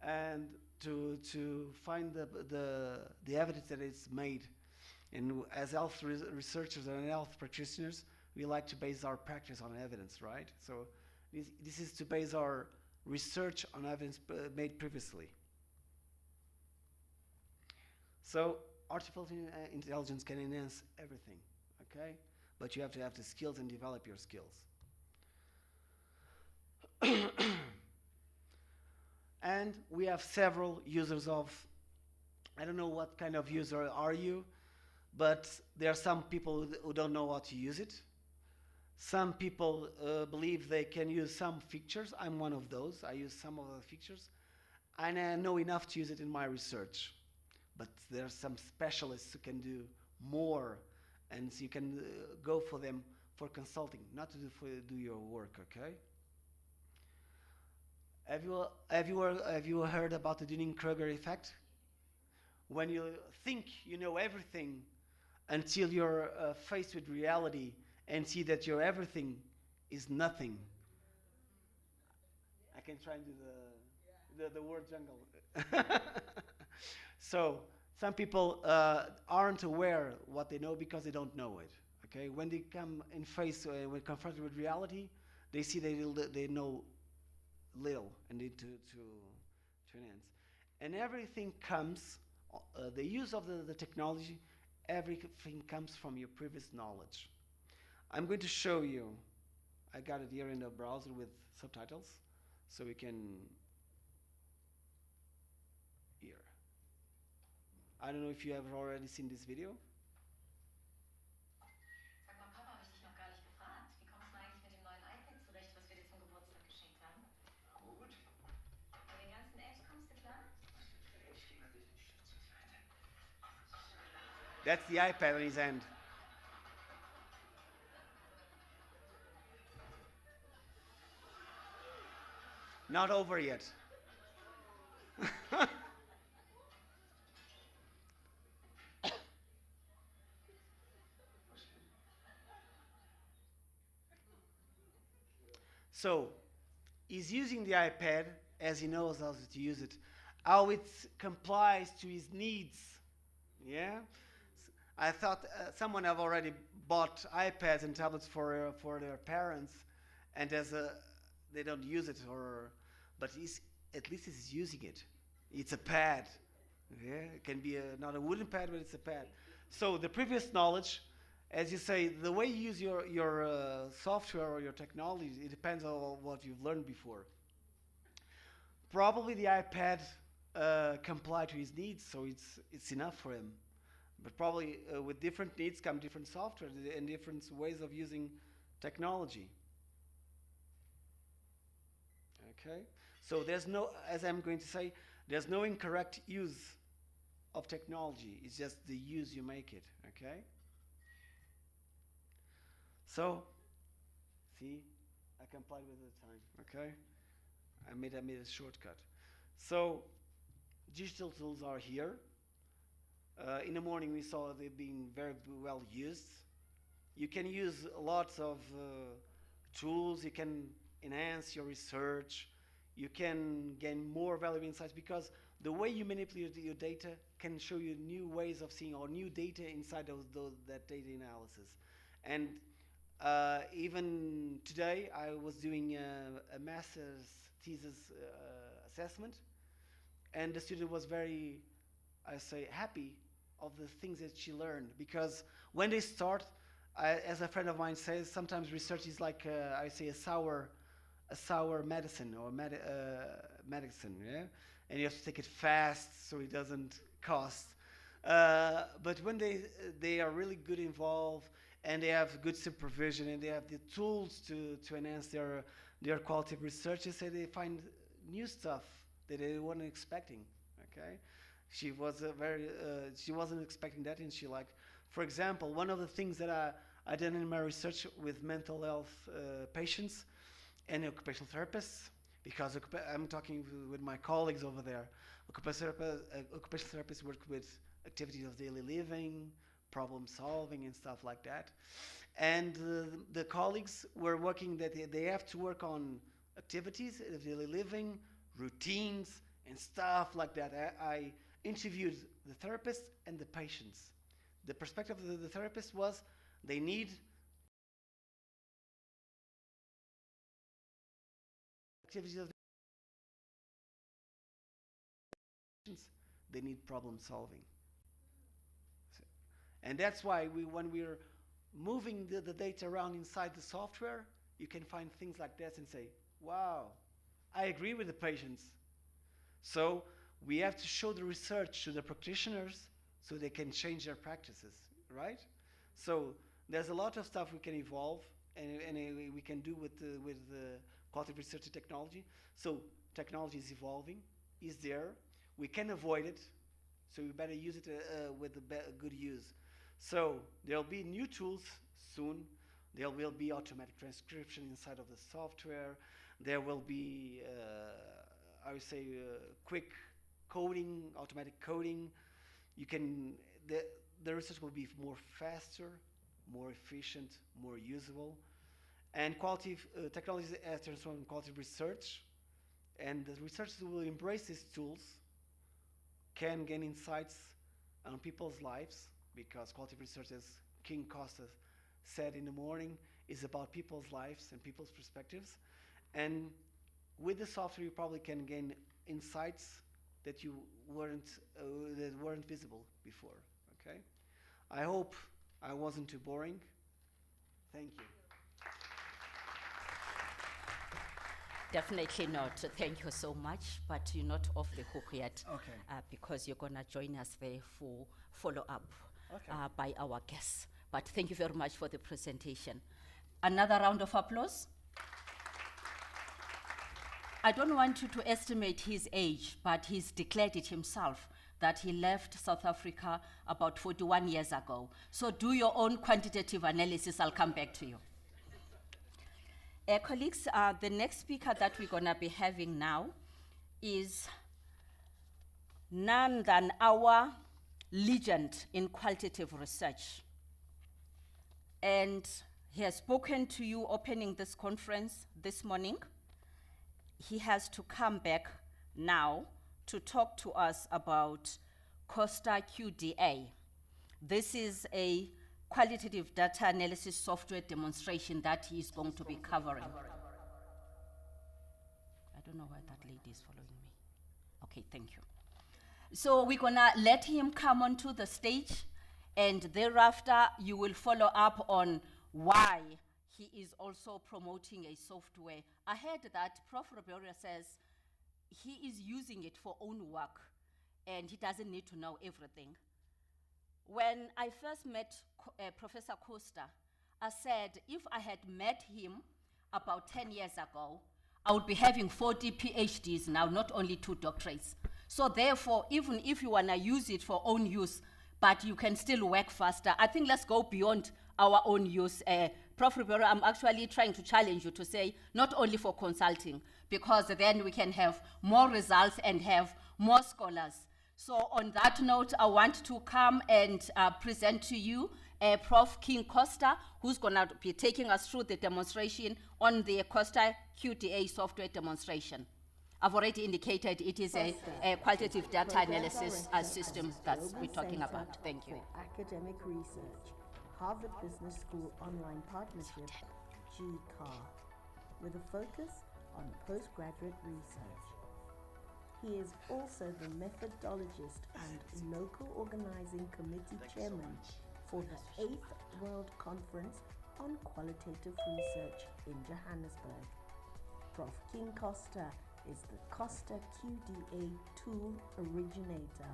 and to find the evidence that is made. And as health researchers and health practitioners, we like to base our practice on evidence, right? So this is to base our research on evidence made previously. So artificial intelligence can enhance everything, okay? But you have to have the skills and develop your skills. And we have several users of, I don't know what kind of user are you, but there are some people who don't know how to use it. Some people believe they can use some features. I'm one of those. I use some of the features. And I know enough to use it in my research. But there are some specialists who can do more, and so you can go for them for consulting, not to do your work, okay? Have you heard about the Dunning-Kruger effect? When you think you know everything until you're faced with reality and see that your everything is nothing. I can try and do the word jungle. So some people aren't aware what they know because they don't know it. Okay, when they come in face, when confronted with reality, they see they know little and need to enhance. And everything comes, the use of the technology, everything comes from your previous knowledge. I'm going to show you. I got it here in the browser with subtitles, so we can hear. I don't know if you have already seen this video. Sag mal, Papa, habe ich dich noch gar nicht gefragt. Wie kommst du eigentlich mit dem neuen iPad zurecht, was wir dir zum Geburtstag geschenkt haben? Gut. Mit den ganzen Apps kommst du klar? That's the iPad on his hand. Not over yet. So, he's using the iPad as he knows how to use it, how it complies to his needs. Yeah? I thought someone have already bought iPads and tablets for their parents, and they don't use it, but at least he's using it. It's a pad. Yeah? It can be not a wooden pad, but it's a pad. So the previous knowledge, as you say, the way you use your software or your technology, it depends on what you've learned before. Probably the iPad complied to his needs, so it's enough for him. But probably with different needs come different software and different ways of using technology. Okay? So there's no, as I'm going to say, there's no incorrect use of technology. It's just the use you make it. Okay? So, see, I complied with the time. Okay? I made a shortcut. So, digital tools are here. In the morning, we saw they being very well used. You can use lots of tools. You can enhance your research. You can gain more valuable insights because the way you manipulate your data can show you new ways of seeing or new data inside that data analysis. And even today, I was doing a master's thesis assessment, and the student was very, I say, happy of the things that she learned, because when they start, as a friend of mine says, sometimes research is like I say a sour medicine or medicine, yeah, and you have to take it fast so it doesn't cost. But when they are really good involved and they have good supervision and they have the tools to enhance their qualitative research, they find new stuff that they weren't expecting. Okay. She wasn't expecting that, and she liked. For example, one of the things that I did in my research with mental health patients and occupational therapists, because I'm talking with my colleagues over there. Occupational therapists work with activities of daily living, problem solving, and stuff like that. And the colleagues were working that they have to work on activities of daily living, routines, and stuff like that. I interviewed the therapist and the patients. The perspective of the therapist was they need activities of they need problem solving. And that's why when we're moving the data around inside the software, you can find things like that and say, wow, I agree with the patients. So we have to show the research to the practitioners so they can change their practices, right? So there's a lot of stuff we can evolve and we can do with qualitative research and technology. So technology is evolving, is there. We can avoid it, so we better use it with a good use. So there'll be new tools soon. There will be automatic transcription inside of the software. There will be, I would say, quick coding, automatic coding. You can, the research will be more faster, more efficient, more usable. And qualitative technologies has transformed qualitative research. And the researchers who will embrace these tools can gain insights on people's lives, because qualitative research, as King Costa said in the morning, is about people's lives and people's perspectives. And with the software, you probably can gain insights that weren't visible before. Okay, I hope I wasn't too boring. Thank you. Definitely not. Thank you so much, but you're not off the hook yet. Okay. Because you're going to join us there for follow-up Okay. by our guests. But thank you very much for the presentation. Another round of applause. I don't want you to estimate his age, but he's declared it himself that he left South Africa about 41 years ago. So do your own quantitative analysis. I'll come back to you. Colleagues, the next speaker that we're going to be having now is none than our legend in qualitative research. And he has spoken to you opening this conference this morning. He has to come back now to talk to us about Costa QDA. This is a qualitative data analysis software demonstration that he is going to be covering. I don't know why that lady is following me. Okay, thank you. So we're gonna let him come onto the stage, and thereafter you will follow up on why he is also promoting a software. I heard that Prof. Roberia says he is using it for own work and he doesn't need to know everything. When I first met Professor Costa, I said if I had met him about 10 years ago, I would be having 40 PhDs now, not only 2 doctorates. So therefore, even if you want to use it for own use, but you can still work faster, I think let's go beyond our own use. Prof. Ribeiro, I'm actually trying to challenge you to say not only for consulting, because then we can have more results and have more scholars. So on that note, I want to come and present to you Prof. King Costa, who's going to be taking us through the demonstration on the Costa QDA software demonstration. I've already indicated it is a qualitative data analysis system that we're talking about. Thank you. Academic Research, Harvard Business School Online Partnership, GCAR, with a focus on postgraduate research. He is also the methodologist and local organizing committee chairman for the 8th World Conference on Qualitative Research in Johannesburg. Prof. King Costa is the Costa QDA tool originator.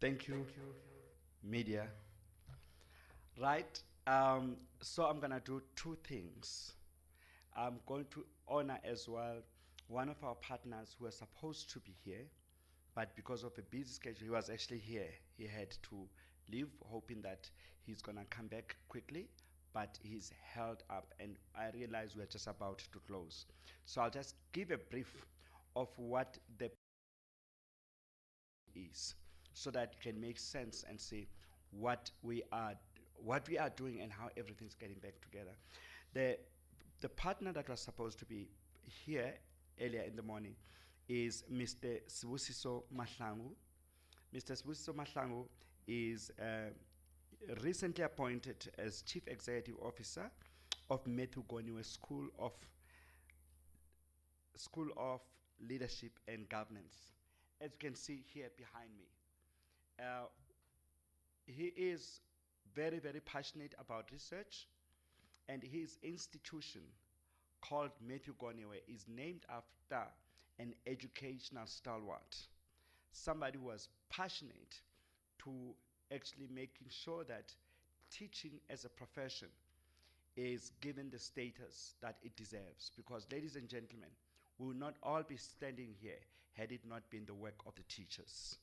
Thank you, media. Right, so I'm gonna do 2 things. I'm going to honor as well one of our partners who was supposed to be here, but because of a busy schedule, he was actually here. He had to leave, hoping that he's gonna come back quickly, but he's held up, and I realize we're just about to close. So I'll just give a brief of what the is, so that you can make sense and see what we are doing and how everything's getting back together. The partner that was supposed to be here earlier in the morning is Mr. Sibusiso Mahlangu. Mr. Sibusiso Mahlangu is recently appointed as Chief Executive Officer of Matthew Goniwe School of Leadership and Governance. As you can see here behind me, Uh, he is very, very passionate about research, and his institution called Matthew Goniwe is named after an educational stalwart, somebody who was passionate to actually making sure that teaching as a profession is given the status that it deserves. Because, ladies and gentlemen, we will not all be standing here had it not been the work of the teachers.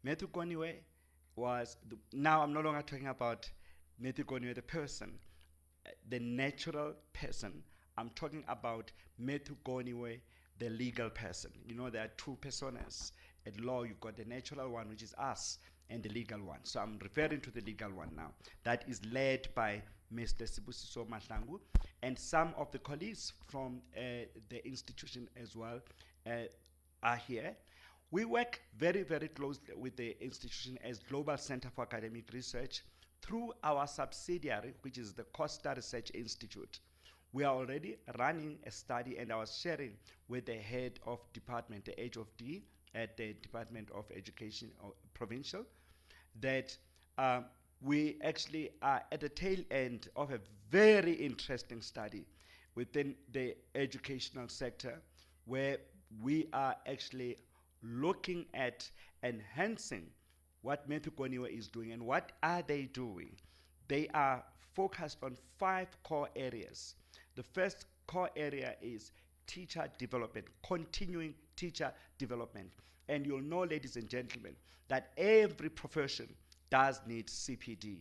Matthew Goniwe was, now I'm no longer talking about Matthew Goniwe the person, the natural person. I'm talking about Matthew Goniwe the legal person. You know, there are two personas. At law, you've got the natural one, which is us, and the legal one. So I'm referring to the legal one now. That is led by Mr. Sibusiso Mahlangu, and some of the colleagues from the institution as well are here. We work very, very closely with the institution as Global Center for Academic Research through our subsidiary, which is the Costa Research Institute. We are already running a study, and I was sharing with the head of department, the HOD, at the Department of Education Provincial, that we actually are at the tail end of a very interesting study within the educational sector, where we are actually looking at enhancing what Matthew Goniwe is doing. And what are they doing? They are focused on 5 core areas. The first core area is teacher development, continuing teacher development. And you'll know, ladies and gentlemen, that every profession does need CPD.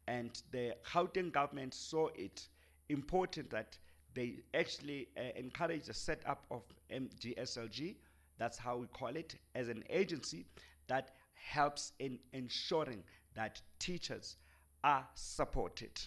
And the Gauteng government saw it important that they actually encourage the setup of MGSLG, that's how we call it, as an agency that helps in ensuring that teachers are supported.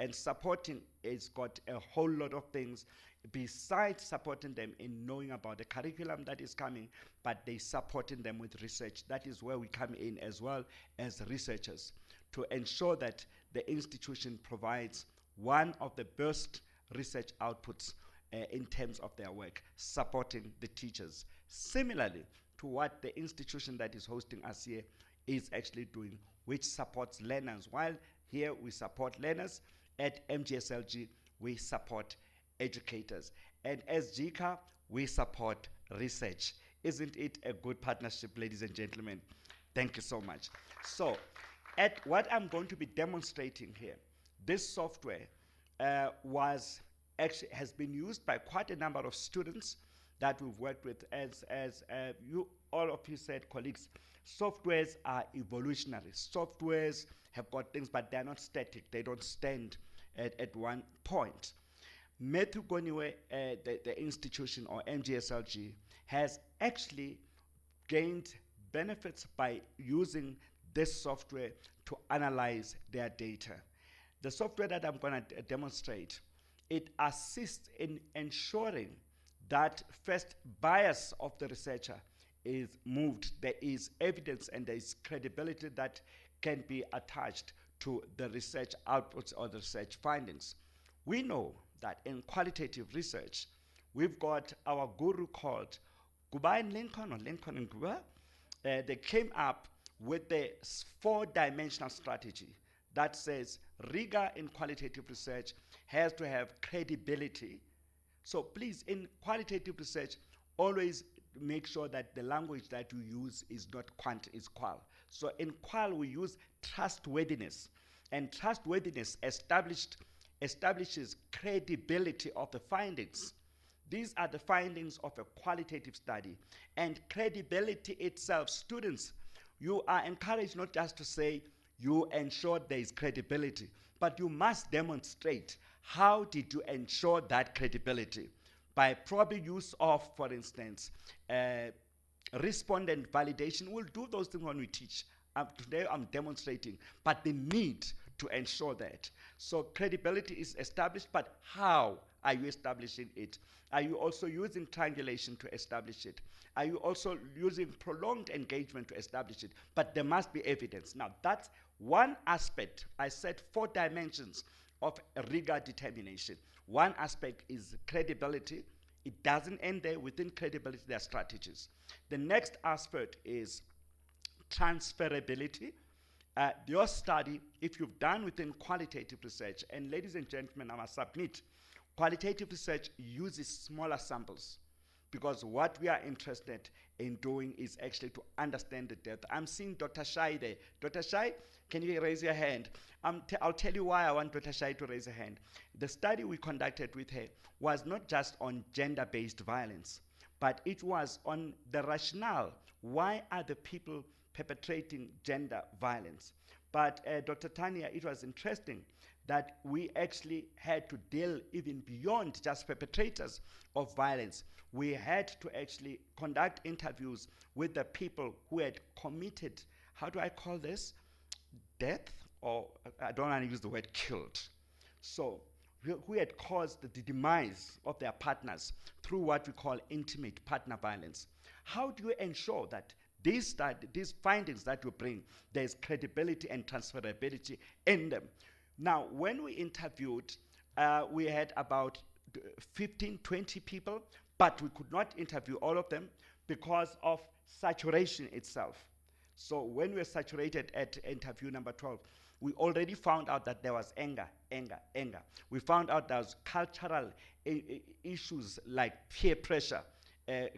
And supporting has got a whole lot of things besides supporting them in knowing about the curriculum that is coming, but they supporting them with research. That is where we come in as well as researchers, to ensure that the institution provides one of the best research outputs in terms of their work, supporting the teachers. Similarly to what the institution that is hosting us here is actually doing, which supports learners. While here we support learners, at MGSLG we support educators. And as GCA, we support research. Isn't it a good partnership, ladies and gentlemen? Thank you so much. So, at what I'm going to be demonstrating here, this software has been used by quite a number of students that we've worked with. As you all of you said, colleagues, softwares are evolutionary. Softwares have got things, but they're not static. They don't stand at one point. Matthew Goniwe, the institution, or MGSLG, has actually gained benefits by using this software to analyze their data. The software that I'm going to demonstrate, it assists in ensuring that first bias of the researcher is moved. There is evidence and there is credibility that can be attached to the research outputs or the research findings. We know that in qualitative research, we've got our guru called Gubai and Lincoln, or Lincoln and Guba. They came up with the 4-dimensional strategy that says rigor in qualitative research has to have credibility. So please, in qualitative research, always make sure that the language that you use is not quant, is qual. So in qual, we use trustworthiness. And trustworthiness establishes credibility of the findings. These are the findings of a qualitative study. And credibility itself, students, you are encouraged not just to say you ensure there is credibility, but you must demonstrate how did you ensure that credibility. By proper use of, for instance, respondent validation. We'll do those things when we teach. Today I'm demonstrating, but the need to ensure that. So credibility is established, but how are you establishing it? Are you also using triangulation to establish it? Are you also using prolonged engagement to establish it? But there must be evidence. Now that's one aspect. I said 4 dimensions of rigor determination. One aspect is credibility, It doesn't end there. Within credibility, there are strategies. The next aspect is transferability. Your study, if you've done within qualitative research, and ladies and gentlemen, I must submit, qualitative research uses smaller samples because what we are interested in doing is actually to understand the depth. I'm seeing Dr. Shai there. Dr. Shai, can you raise your hand? I'll tell you why I want Dr. Shai to raise her hand. The study we conducted with her was not just on gender-based violence, but it was on the rationale. Why are the people perpetrating gender violence? But Dr. Tanya, it was interesting that we actually had to deal even beyond just perpetrators of violence. We had to actually conduct interviews with the people who had committed, how do I call this? Death? Or I don't want to use the word killed. So, who had caused the demise of their partners through what we call intimate partner violence. How do you ensure that these findings that you bring, there's credibility and transferability in them? Now, when we interviewed, we had about 15, 20 people, but we could not interview all of them because of saturation itself. So when we were saturated at interview number 12, we already found out that there was anger. We found out there was cultural issues like peer pressure.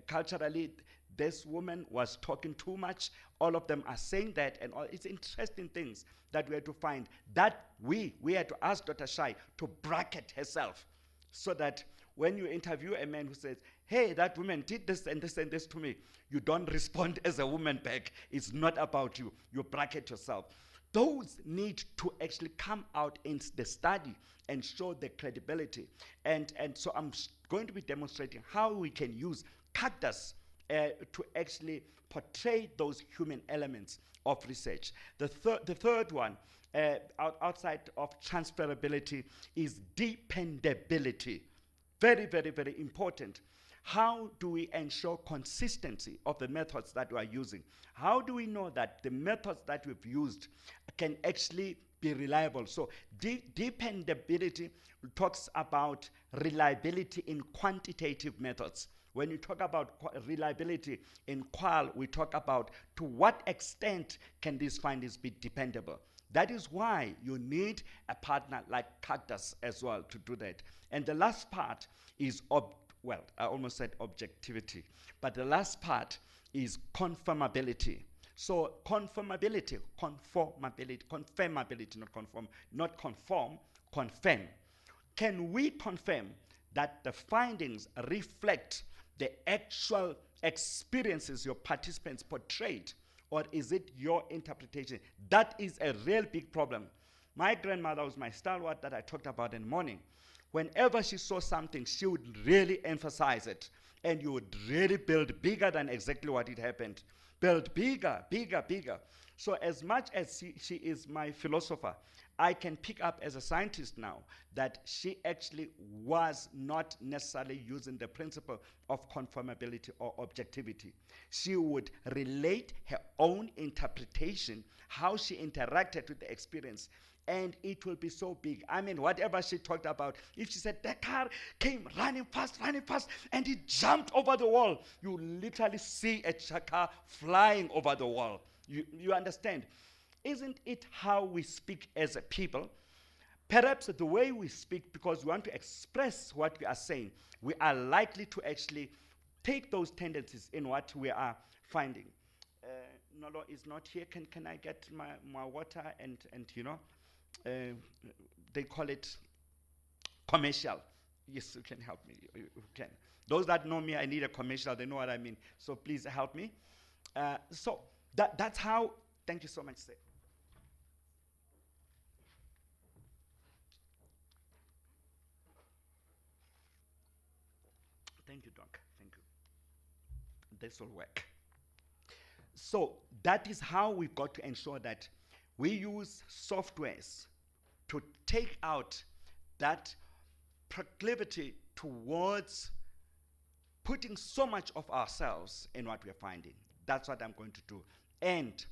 Culturally, this woman was talking too much. All of them are saying that, and all. It's interesting things that we had to find. That we had to ask Dr. Shai to bracket herself, so that when you interview a man who says, hey, that woman did this and this and this to me, you don't respond as a woman back. It's not about you. You bracket yourself. Those need to actually come out in the study and show the credibility. And so I'm going to be demonstrating how we can use Cactus to actually portray those human elements of research. The third one, outside of transferability, is dependability. Very, very, very important. How do we ensure consistency of the methods that we are using? How do we know that the methods that we've used can actually be reliable? So dependability talks about reliability in quantitative methods. When you talk about reliability in qual, we talk about to what extent can these findings be dependable. That is why you need a partner like Cactus as well to do that. And the last part is, well, I almost said objectivity, but the last part is confirmability. So confirmability, not conform, confirm. Can we confirm that the findings reflect the actual experiences your participants portrayed, or is it your interpretation? That is a real big problem. My grandmother was my stalwart that I talked about in the morning. Whenever she saw something, she would really emphasize it, and you would really build bigger than exactly what it happened. Build bigger, bigger, bigger. So as much as she is my philosopher, I can pick up as a scientist now that she actually was not necessarily using the principle of conformability or objectivity. She would relate her own interpretation, how she interacted with the experience, and it will be so big. I mean, whatever she talked about, if she said, the car came running fast, and it jumped over the wall, you literally see a car flying over the wall. You understand? Isn't it how we speak as a people? Perhaps the way we speak, because we want to express what we are saying, we are likely to actually take those tendencies in what we are finding. Nolo is not here. Can I get my water and you know, they call it commercial. Yes, you can help me. You can. Those that know me, I need a commercial. They know what I mean. So please help me. So that's how. Thank you so much, sir. Thank you, Doc. Thank you. This will work. So that is how we've got to ensure that we use softwares to take out that proclivity towards putting so much of ourselves in what we're finding. That's what I'm going to do. And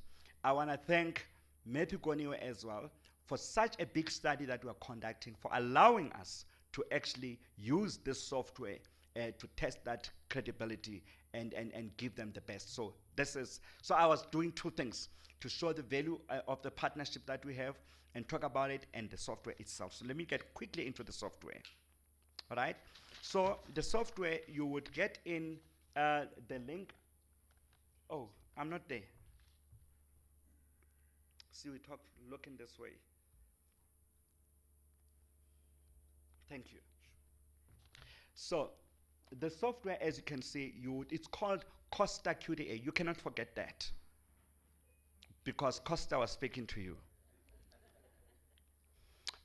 I want to thank Matthew Goniwe as well for such a big study that we're conducting, for allowing us to actually use this software to test that credibility and give them the best. So so I was doing two things to show the value of the partnership that we have and talk about it and the software itself. So let me get quickly into the software. All right. So the software, you would get in the link. Oh, I'm not there. See, we talk looking this way. Thank you. So the software, as you can see, it's called Costa QDA. You cannot forget that because Costa was speaking to you.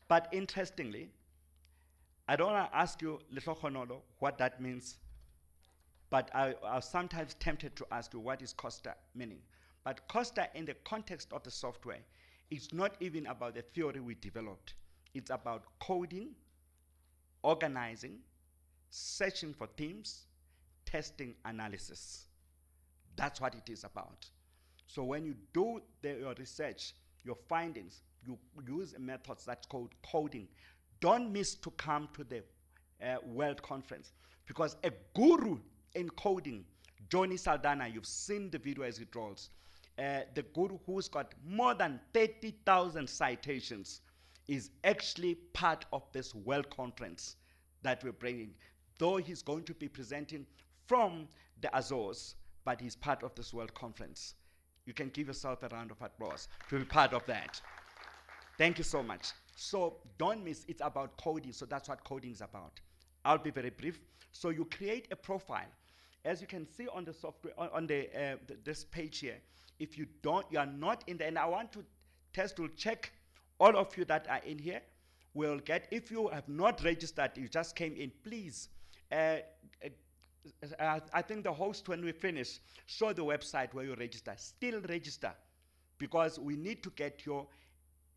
But interestingly, I don't want to ask you, Little Honolo, what that means, but I'm sometimes tempted to ask you what is Costa meaning. But Costa, in the context of the software, it's not even about the theory we developed. It's about coding, organizing, searching for themes, testing, analysis. That's what it is about. So when you do your research, your findings, you use methods that's called coding. Don't miss to come to the World Conference, because a guru in coding, Johnny Saldana, you've seen the video as it rolls, the guru who's got more than 30,000 citations is actually part of this World Conference that we're bringing. Though he's going to be presenting from the Azores, but he's part of this World Conference. You can give yourself a round of applause to be part of that. Thank you so much. So don't miss, it's about coding, so that's what coding is about. I'll be very brief. So you create a profile. As you can see on the software, on this page here, if you are not in there, and I want to check all of you that are in here, will get, if you have not registered, you just came in, please, I think the host, when we finish, show the website where you register. Still register, because we need to get your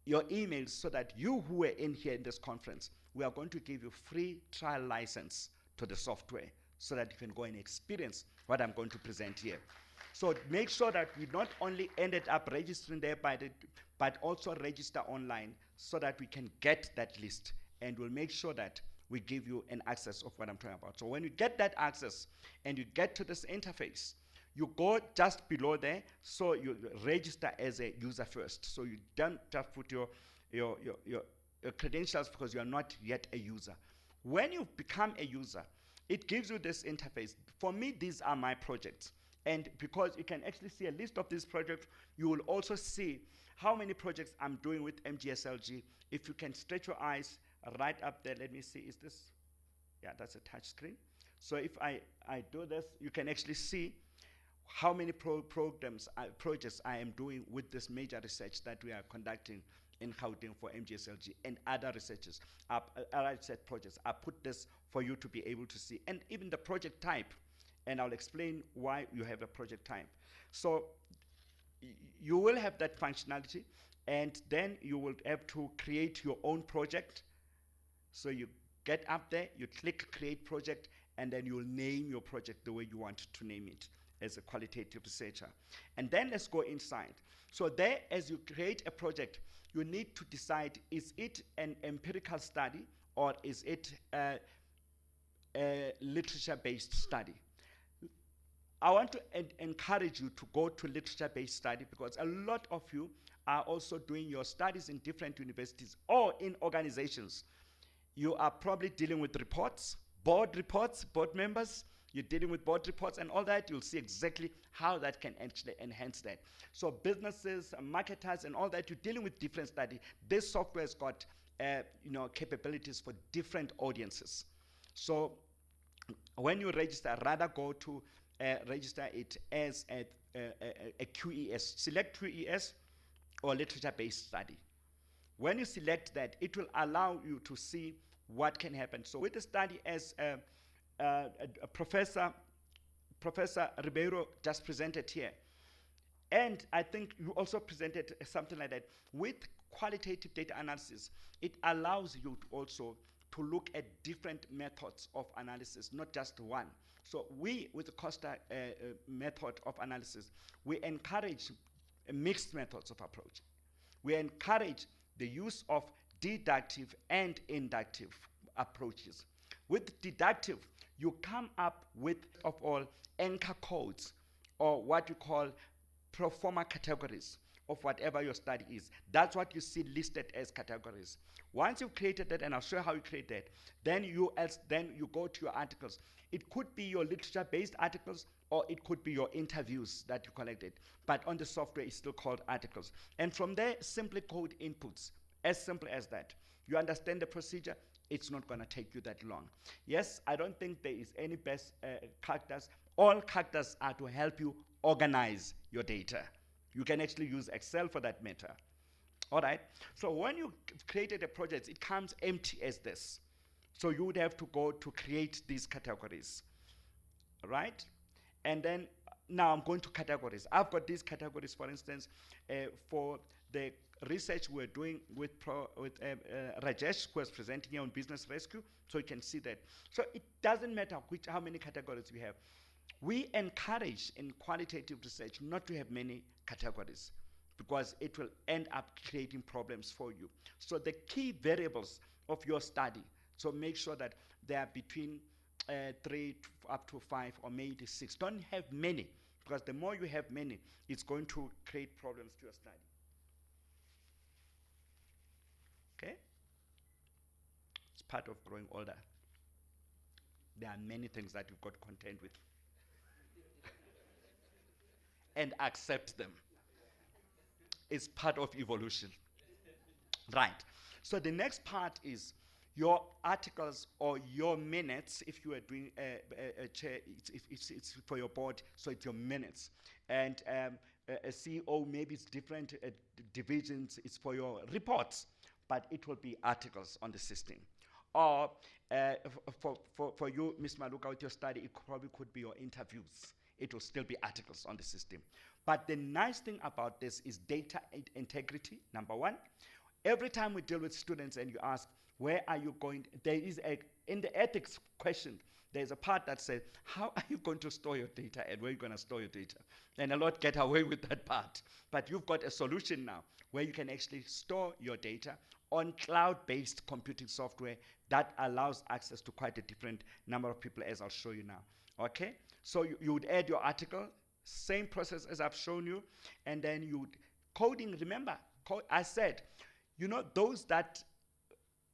emails so that you who are in here in this conference, we are going to give you free trial license to the software so that you can go and experience what I'm going to present here. So make sure that we not only ended up registering there but also register online so that we can get that list, and we'll make sure that we give you an access of what I'm talking about. So when you get that access and you get to this interface, you go just below there, so you register as a user first. So you don't just put your credentials because you are not yet a user. When you become a user, it gives you this interface. For me, these are my projects. And because you can actually see a list of these projects, you will also see how many projects I'm doing with MGSLG. If you can stretch your eyes right up there, let me see, is this? Yeah, that's a touch screen. So if I do this, you can actually see how many projects I am doing with this major research that we are conducting in Gauteng for MGSLG and other researchers, projects. I put this for you to be able to see, and even the project type, and I'll explain why you have a project type. So you will have that functionality, and then you will have to create your own project. So you get up there, you click create project, and then you'll name your project the way you want to name it as a qualitative researcher. And then let's go inside. So there, as you create a project, you need to decide, is it an empirical study or is it a literature-based study? I want to encourage you to go to literature-based study, because a lot of you are also doing your studies in different universities or in organizations. You are probably dealing with reports, board members. You're dealing with board reports and all that. You'll see exactly how that can actually enhance that. So businesses, marketers, and all that, you're dealing with different study. This software has got capabilities for different audiences. So when you register, rather go to register it as a QES. Select QES or literature-based study. When you select that, it will allow you to see what can happen. So with the study, as Professor Ribeiro just presented here, and I think you also presented something like that, with qualitative data analysis, it allows you to also to look at different methods of analysis, not just one. So we, with the Costa method of analysis, we encourage mixed methods of approach. We encourage the use of deductive and inductive approaches. With deductive, you come up with, of all, anchor codes, or what you call pro forma categories of whatever your study is. That's what you see listed as categories. Once you've created that, and I'll show you how you create that, then you go to your articles. It could be your literature-based articles, or it could be your interviews that you collected. But on the software, it's still called articles. And from there, simply code inputs, as simple as that. You understand the procedure, it's not going to take you that long. Yes, I don't think there is any best characters. All characters are to help you organize your data. You can actually use Excel for that matter. All right? So when you created a project, it comes empty as this. So you would have to go to create these categories. All right? And then now I'm going to categories. I've got these categories, for instance, for the research we're doing with Rajesh, who is presenting here on Business Rescue, so you can see that. So it doesn't matter how many categories we have. We encourage in qualitative research not to have many categories, because it will end up creating problems for you. So the key variables of your study, so make sure that they are between 3 up to 5 or maybe 6. Don't have many, because the more you have many, it's going to create problems to your study. Okay? It's part of growing older. There are many things that you've got to contend with. And accept them. It's part of evolution. Right. So the next part is your articles or your minutes. If you are doing a chair, it's for your board, so it's your minutes. And a CEO, maybe it's different divisions, it's for your reports, but it will be articles on the system. Or for you, Ms. Maluka, with your study, it probably could be your interviews. It will still be articles on the system. But the nice thing about this is data integrity, number one. Every time we deal with students and you ask, where are you going? There is in the ethics question, there's a part that says, how are you going to store your data and where are you going to store your data? And a lot get away with that part. But you've got a solution now where you can actually store your data on cloud-based computing software that allows access to quite a different number of people, as I'll show you now. Okay? So you would add your article, same process as I've shown you, and then you coding, remember, I said, you know, those that,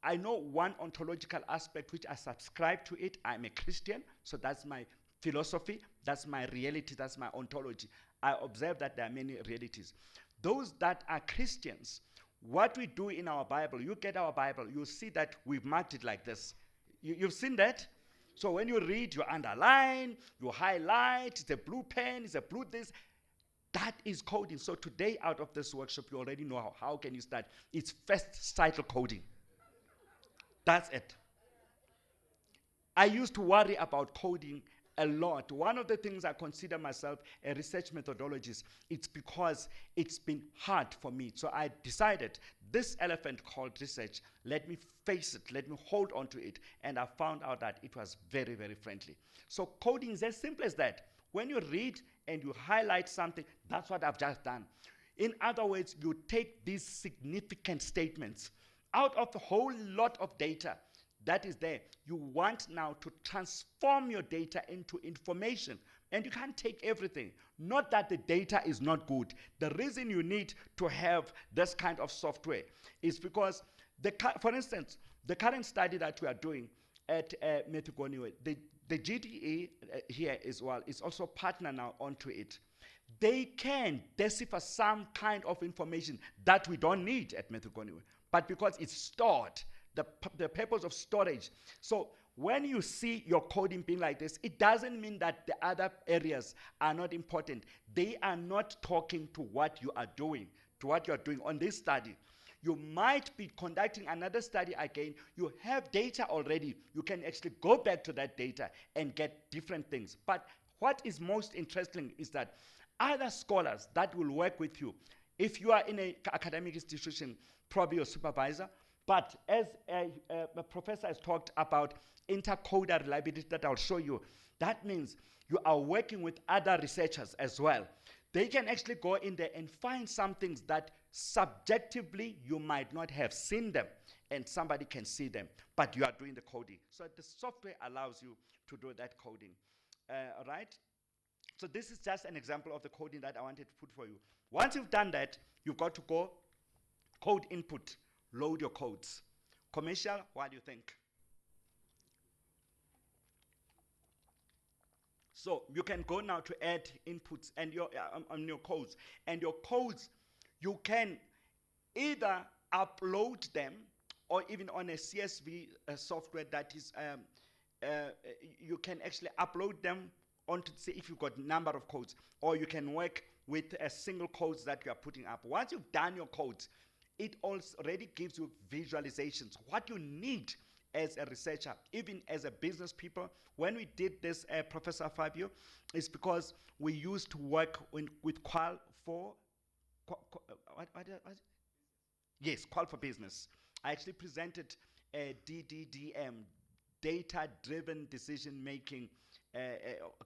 I know one ontological aspect which I subscribe to it. I'm a Christian, so that's my philosophy, that's my reality, that's my ontology. I observe that there are many realities. Those that are Christians, what we do in our Bible, you get our Bible, you see that we've marked it like this. You've seen that? So when you read, you underline, you highlight, it's a blue pen, it's a blue this. That is coding. So today out of this workshop, you already know how can you start. It's first cycle coding. That's it. I used to worry about coding a lot. One of the things I consider myself a research methodologist, it's because it's been hard for me. So I decided this elephant called research, let me face it, let me hold on to it. And I found out that it was very, very friendly. So coding is as simple as that. When you read and you highlight something, that's what I've just done. In other words, you take these significant statements out of the whole lot of data that is there. You want now to transform your data into information. And you can't take everything. Not that the data is not good. The reason you need to have this kind of software is because, for instance, the current study that we are doing at Metigoniwe, the GDE here as well is also partner now onto it. They can decipher some kind of information that we don't need at Metigoniwe, but because it's stored, the purpose of storage. So when you see your coding being like this, it doesn't mean that the other areas are not important. They are not talking to what you are doing, to what you are doing on this study. You might be conducting another study again. You have data already. You can actually go back to that data and get different things. But what is most interesting is that other scholars that will work with you, if you are in an academic institution, probably your supervisor, but as a professor has talked about intercoder reliability that I'll show you, that means you are working with other researchers as well. They can actually go in there and find some things that subjectively you might not have seen them, and somebody can see them, but you are doing the coding. So the software allows you to do that coding. All right? So this is just an example of the coding that I wanted to put for you. Once you've done that, you've got to go code input, load your codes. Commercial, what do you think? So you can go now to add inputs and on your codes. And your codes, you can either upload them or even on a CSV software that is, you can actually upload them onto, say, if you've got number of codes, or you can work with a single codes that you are putting up. Once you've done your codes, it already gives you visualizations. What you need as a researcher, even as a business people, when we did this, Professor Fabio, is because we used to work with Qual for, yes, Qual for Business. I actually presented a DDDM, data-driven decision-making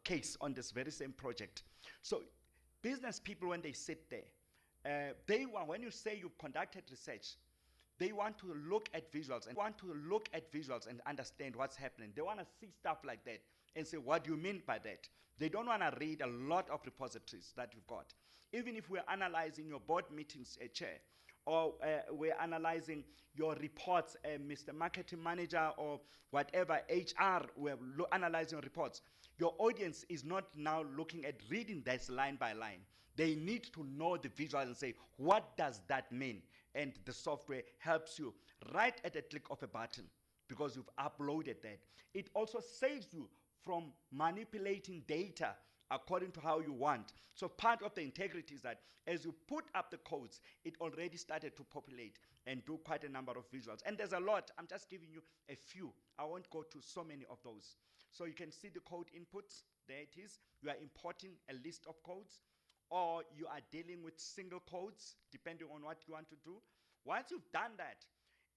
case on this very same project. So business people, when they sit there, when you say you've conducted research, they want to look at visuals and understand what's happening. They want to see stuff like that and say, what do you mean by that? They don't want to read a lot of repositories that you've got. Even if we're analyzing your board meetings, chair, or we're analyzing your reports, Mr. Marketing Manager or whatever, HR, we're analyzing reports. Your audience is not now looking at reading this line by line. They need to know the visual and say, what does that mean? And the software helps you right at the click of a button because you've uploaded that. It also saves you from manipulating data according to how you want. So part of the integrity is that as you put up the codes, it already started to populate and do quite a number of visuals. And there's a lot. I'm just giving you a few. I won't go to so many of those. So you can see the code inputs. There it is. You are importing a list of codes, or you are dealing with single codes, depending on what you want to do. Once you've done that,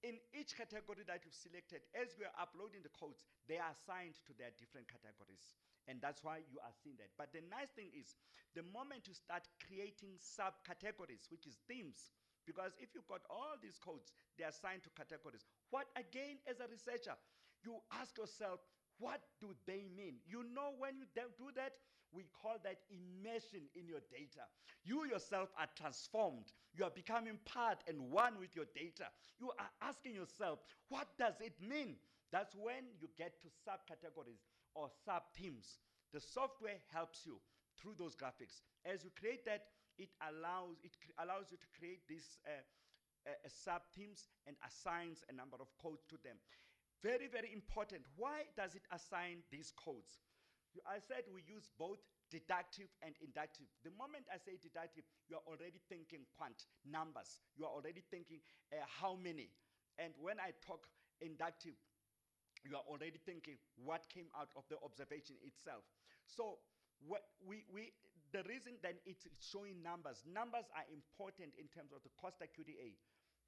in each category that you've selected, as we are uploading the codes, they are assigned to their different categories. And that's why you are seeing that. But the nice thing is, the moment you start creating subcategories, which is themes, because if you've got all these codes, they're assigned to categories. What, again, as a researcher, you ask yourself, what do they mean? You know, when you do that, we call that immersion in your data. You yourself are transformed. You are becoming part and one with your data. You are asking yourself, what does it mean? That's when you get to subcategories or sub-themes. The software helps you through those graphics. As you create that, it allows you to create these sub-themes and assigns a number of codes to them. Very, very important. Why does it assign these codes? I said we use both deductive and inductive. The moment I say deductive, you are already thinking quant, numbers. You are already thinking how many. And when I talk inductive, you are already thinking what came out of the observation itself. So the reason that it's showing numbers are important in terms of the Costa QDA,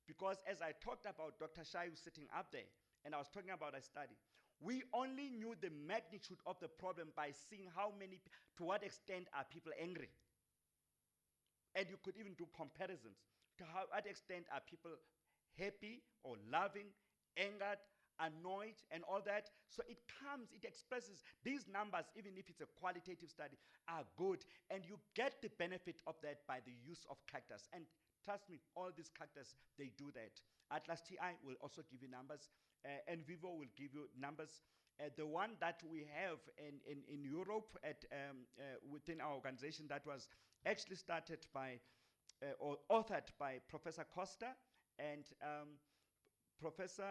because as I talked about Dr. Shai was sitting up there, and I was talking about a study, we only knew the magnitude of the problem by seeing to what extent are people angry. And you could even do comparisons. To what extent are people happy or loving, angered, annoyed, and all that. So it expresses these numbers, even if it's a qualitative study, are good. And you get the benefit of that by the use of characters. And trust me, all these characters, they do that. Atlas TI will also give you numbers. NVivo will give you numbers. The one that we have in Europe within our organization that was actually started by or authored by Professor Costa and Professor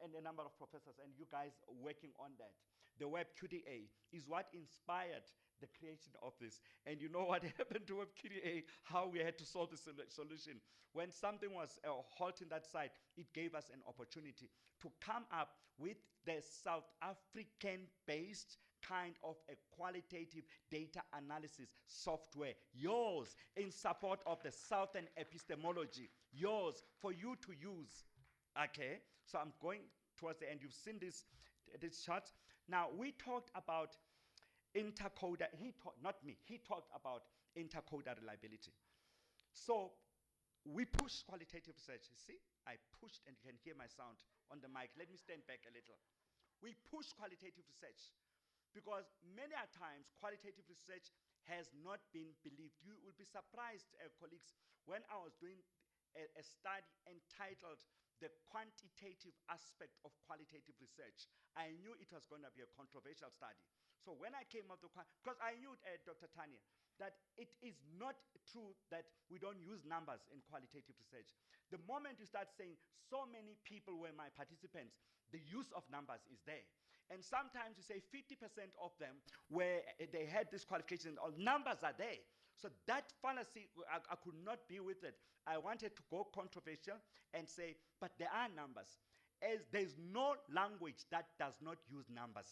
and a number of professors, and you guys working on that. The Web QDA is what inspired the creation of this. And you know what happened to Web QDA, how we had to solve the solution. When something was halting that site, it gave us an opportunity to come up with the South African-based kind of a qualitative data analysis software, yours, in support of the Southern epistemology, yours, for you to use. Okay, so I'm going towards the end. You've seen this chart. Now, we talked about intercoder. He talked about intercoder reliability. So we pushed qualitative research. You see, I pushed, and you can hear my sound on the mic. Let me stand back a little. We pushed qualitative research because many a times qualitative research has not been believed. You will be surprised, colleagues, when I was doing a study entitled The Quantitative Aspect of Qualitative Research, I knew it was going to be a controversial study. So when I came up with, because I knew, Dr. Tanya, that it is not true that we don't use numbers in qualitative research. The moment you start saying so many people were my participants, the use of numbers is there. And sometimes you say 50% of them where they had this qualification, or numbers are there. So that fallacy, I could not be with it. I wanted to go controversial and say, but there are numbers. As there's no language that does not use numbers.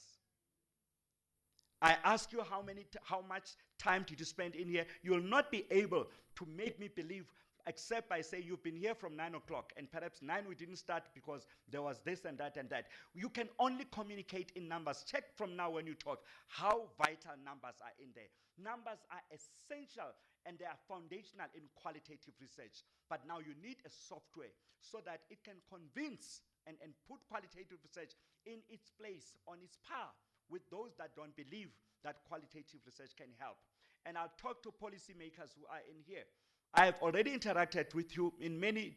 I ask you how much time did you spend in here? You will not be able to make me believe, except by saying you've been here from 9 o'clock, and perhaps 9 we didn't start because there was this and that and that. You can only communicate in numbers. Check from now when you talk how vital numbers are in there. Numbers are essential and they are foundational in qualitative research. But now you need a software so that it can convince and put qualitative research in its place, on its par, with those that don't believe that qualitative research can help. And I'll talk to policymakers who are in here. I have already interacted with you in many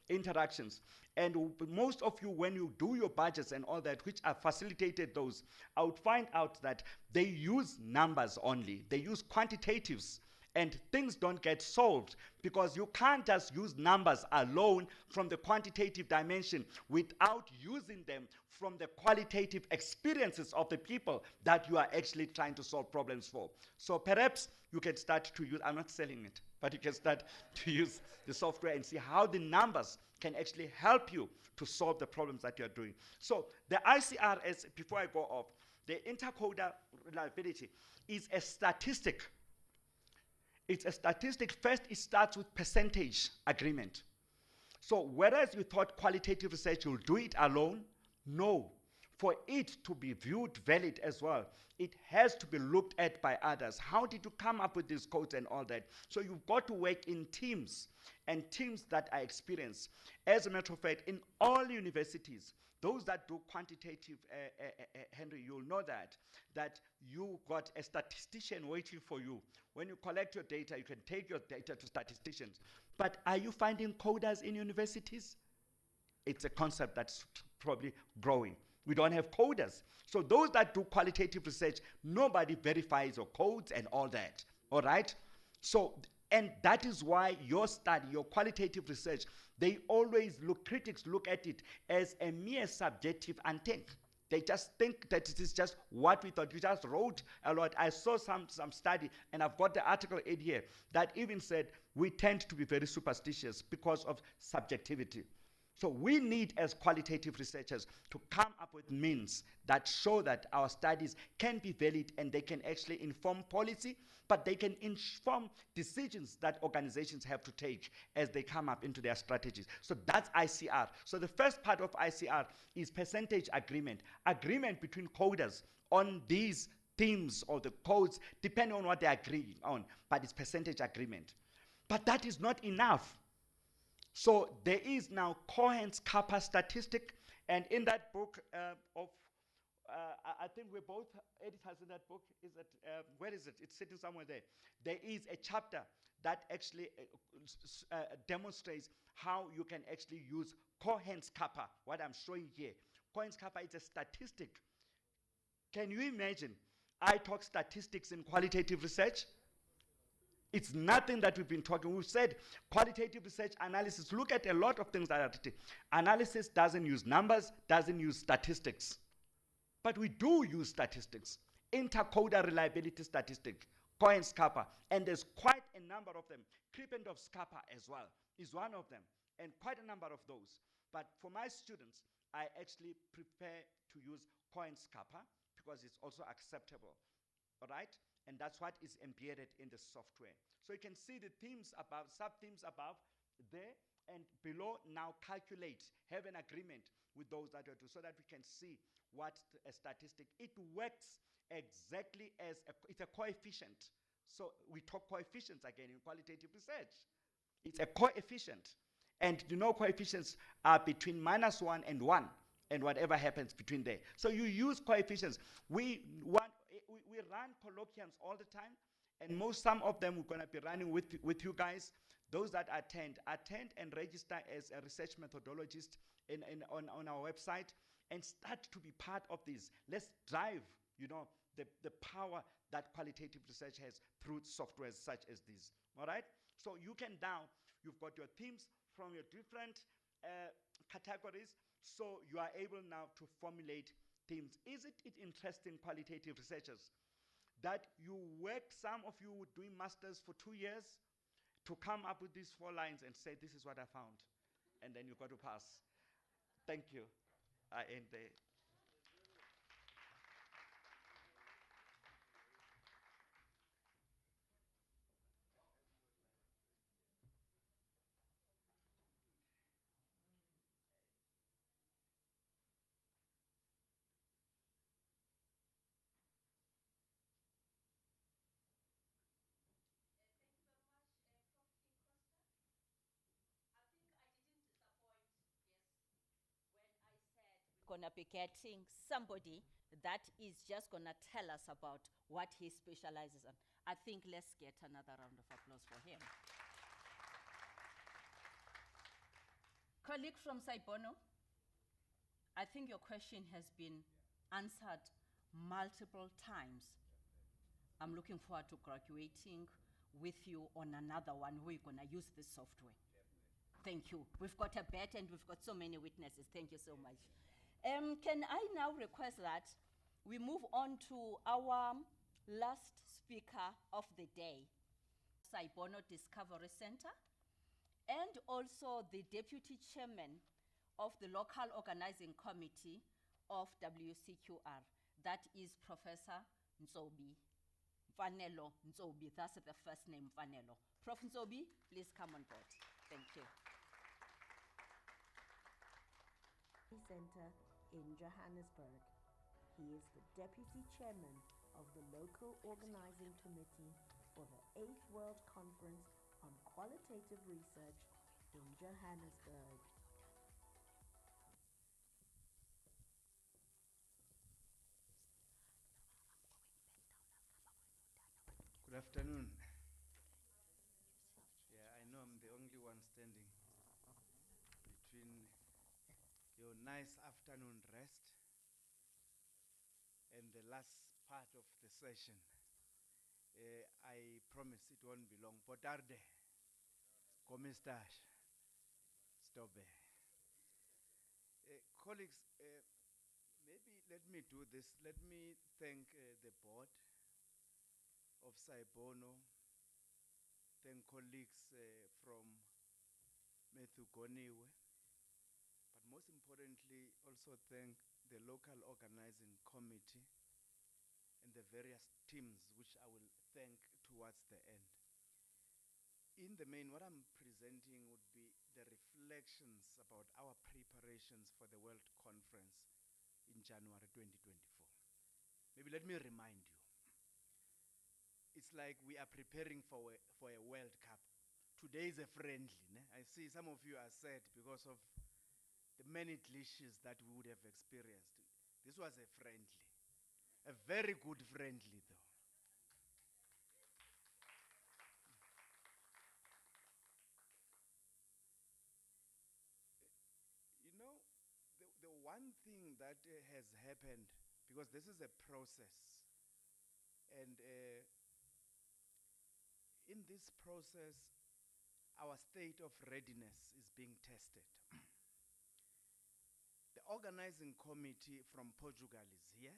interactions. And most of you, when you do your budgets and all that, which have facilitated those, I would find out that they use numbers only. They use quantitatives. And things don't get solved because you can't just use numbers alone from the quantitative dimension without using them from the qualitative experiences of the people that you are actually trying to solve problems for. So perhaps you can start to use, I'm not selling it, but you can start to use the software and see how the numbers can actually help you to solve the problems that you're doing. So the ICRS, before I go off, the intercoder reliability is a statistic. It's a statistic. First, it starts with percentage agreement. So whereas you thought qualitative research will do it alone, no. For it to be viewed valid as well, it has to be looked at by others. How did you come up with these codes and all that? So you've got to work in teams, and teams that are experienced. As a matter of fact, in all universities, those that do quantitative, Henry, you'll know that you got a statistician waiting for you. When you collect your data, you can take your data to statisticians. But are you finding coders in universities? It's a concept that's probably growing. We don't have coders. So those that do qualitative research, nobody verifies your codes and all that, all right? So, and that is why your study, your qualitative research, they always look, critics look at it as a mere subjective intent. They just think that it is just what we thought. You just wrote a lot. I saw some study, and I've got the article in here, that even said we tend to be very superstitious because of subjectivity. So we need, as qualitative researchers, to come up with means that show that our studies can be valid and they can actually inform policy, but they can inform decisions that organizations have to take as they come up into their strategies. So that's ICR. So the first part of ICR is percentage agreement. Agreement between coders on these themes or the codes, depending on what they agree on, but it's percentage agreement. But that is not enough. So there is now Cohen's kappa statistic, and in that book I think we're both editors in that book. Is it where is it? It's sitting somewhere there. There is a chapter that actually demonstrates how you can actually use Cohen's kappa. What I'm showing here, Cohen's kappa is a statistic. Can you imagine? I talk statistics in qualitative research. It's nothing that we've been talking. We've said qualitative research analysis. Look at a lot of things that are written. Analysis doesn't use numbers, doesn't use statistics. But we do use statistics. Intercoder reliability statistic, Cohen's kappa, and there's quite a number of them. Krippendorf's kappa as well is one of them, and quite a number of those. But for my students, I actually prefer to use Cohen's kappa because it's also acceptable, all right? And that's what is embedded in the software. So you can see the themes above, sub-themes above there, and below now calculate, have an agreement with those that are doing, so that we can see what a statistic, it works exactly as, it's a coefficient. So we talk coefficients again in qualitative research. It's a coefficient. And you know coefficients are between -1 and 1. and whatever happens between there. So you use coefficients. We run colloquiums all the time, and some of them we're going to be running with you guys. Those that attend and register as a research methodologist on our website and start to be part of this. Let's drive, the power that qualitative research has through softwares such as this. All right? So you can now, you've got your themes from your different categories, so you are able now to formulate themes. Isn't it interesting, qualitative researchers, that you work, some of you doing masters for 2 years, to come up with these 4 lines and say, this is what I found, and then you've got to pass. Thank you. I end there. Gonna be getting somebody that is just gonna tell us about what he specializes on. I think let's get another round of applause for him. Colleague from Saibono, I think your question has been answered multiple times. I'm looking forward to graduating with you on another one where you're gonna use this software. Thank you. We've got a bet and we've got so many witnesses. Thank you so much. Can I now request that we move on to our last speaker of the day, Saibono Discovery Center, and also the Deputy Chairman of the Local Organizing Committee of WCQR. That is Professor Nzobi, Vanelo Nzobi. That's the first name, Vanelo. Prof. Nzobi, please come on board. Thank you. Center in Johannesburg. He is the Deputy Chairman of the Local Organizing Committee for the 8th World Conference on Qualitative Research in Johannesburg. Good afternoon. Yeah, I know I'm the only one standing between your nice afternoon rest and the last part of the session. I promise it won't be long. Potarde, komistas, stobe. Colleagues, maybe let me do this. Let me thank the board of Saibono, thank colleagues from Methugoniwe, but most importantly, also thank the local organizing committee and the various teams, which I will thank towards the end. In the main, what I'm presenting would be the reflections about our preparations for the World Conference in January 2024. Maybe let me remind you. It's like we are preparing for a World Cup. Today is a friendly. Ne? I see some of you are sad because of the many glitches that we would have experienced. This was a friendly. A very good friendly, though. You know, the one thing that has happened, because this is a process, and in this process, our state of readiness is being tested. The organizing committee from Portugal is here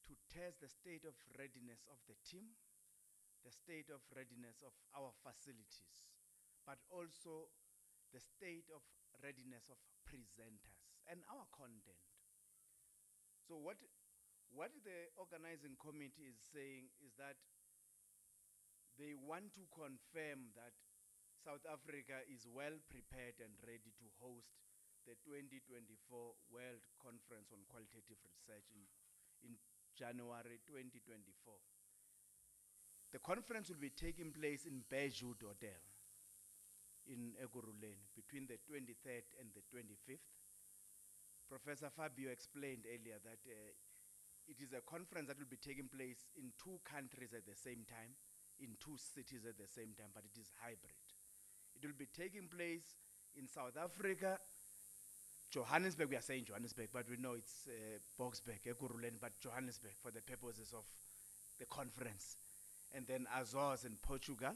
to test the state of readiness of the team, the state of readiness of our facilities, but also the state of readiness of presenters and our content. So what the organizing committee is saying is that they want to confirm that South Africa is well prepared and ready to host the 2024 World Conference on Qualitative Research in January 2024. The conference will be taking place in Beirut Hotel in Ekurhuleni between the 23rd and the 25th. Professor Fabio explained earlier that it is a conference that will be taking place in 2 countries at the same time, in 2 cities at the same time, but it is hybrid. It will be taking place in South Africa, Johannesburg, we are saying Johannesburg, but we know it's Boksburg, Ekurhuleni, but Johannesburg for the purposes of the conference. And then Azores in Portugal,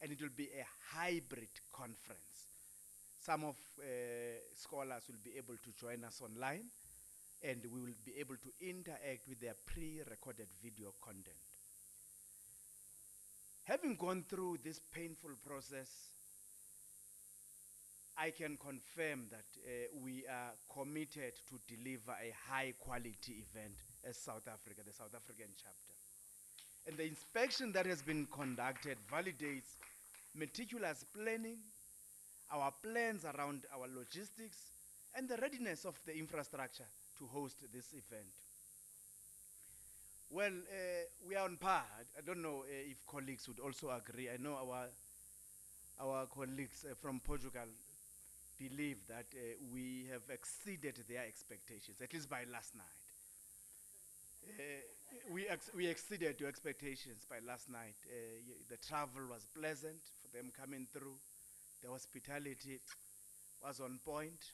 and it will be a hybrid conference. Some of scholars will be able to join us online, and we will be able to interact with their pre-recorded video content. Having gone through this painful process, I can confirm that we are committed to deliver a high-quality event as South Africa, the South African chapter. And the inspection that has been conducted validates meticulous planning, our plans around our logistics, and the readiness of the infrastructure to host this event. Well, we are on par. I don't know if colleagues would also agree. I know our colleagues from Portugal believe that we have exceeded their expectations, at least by last night. We exceeded your expectations by last night. The travel was pleasant for them coming through. The hospitality was on point.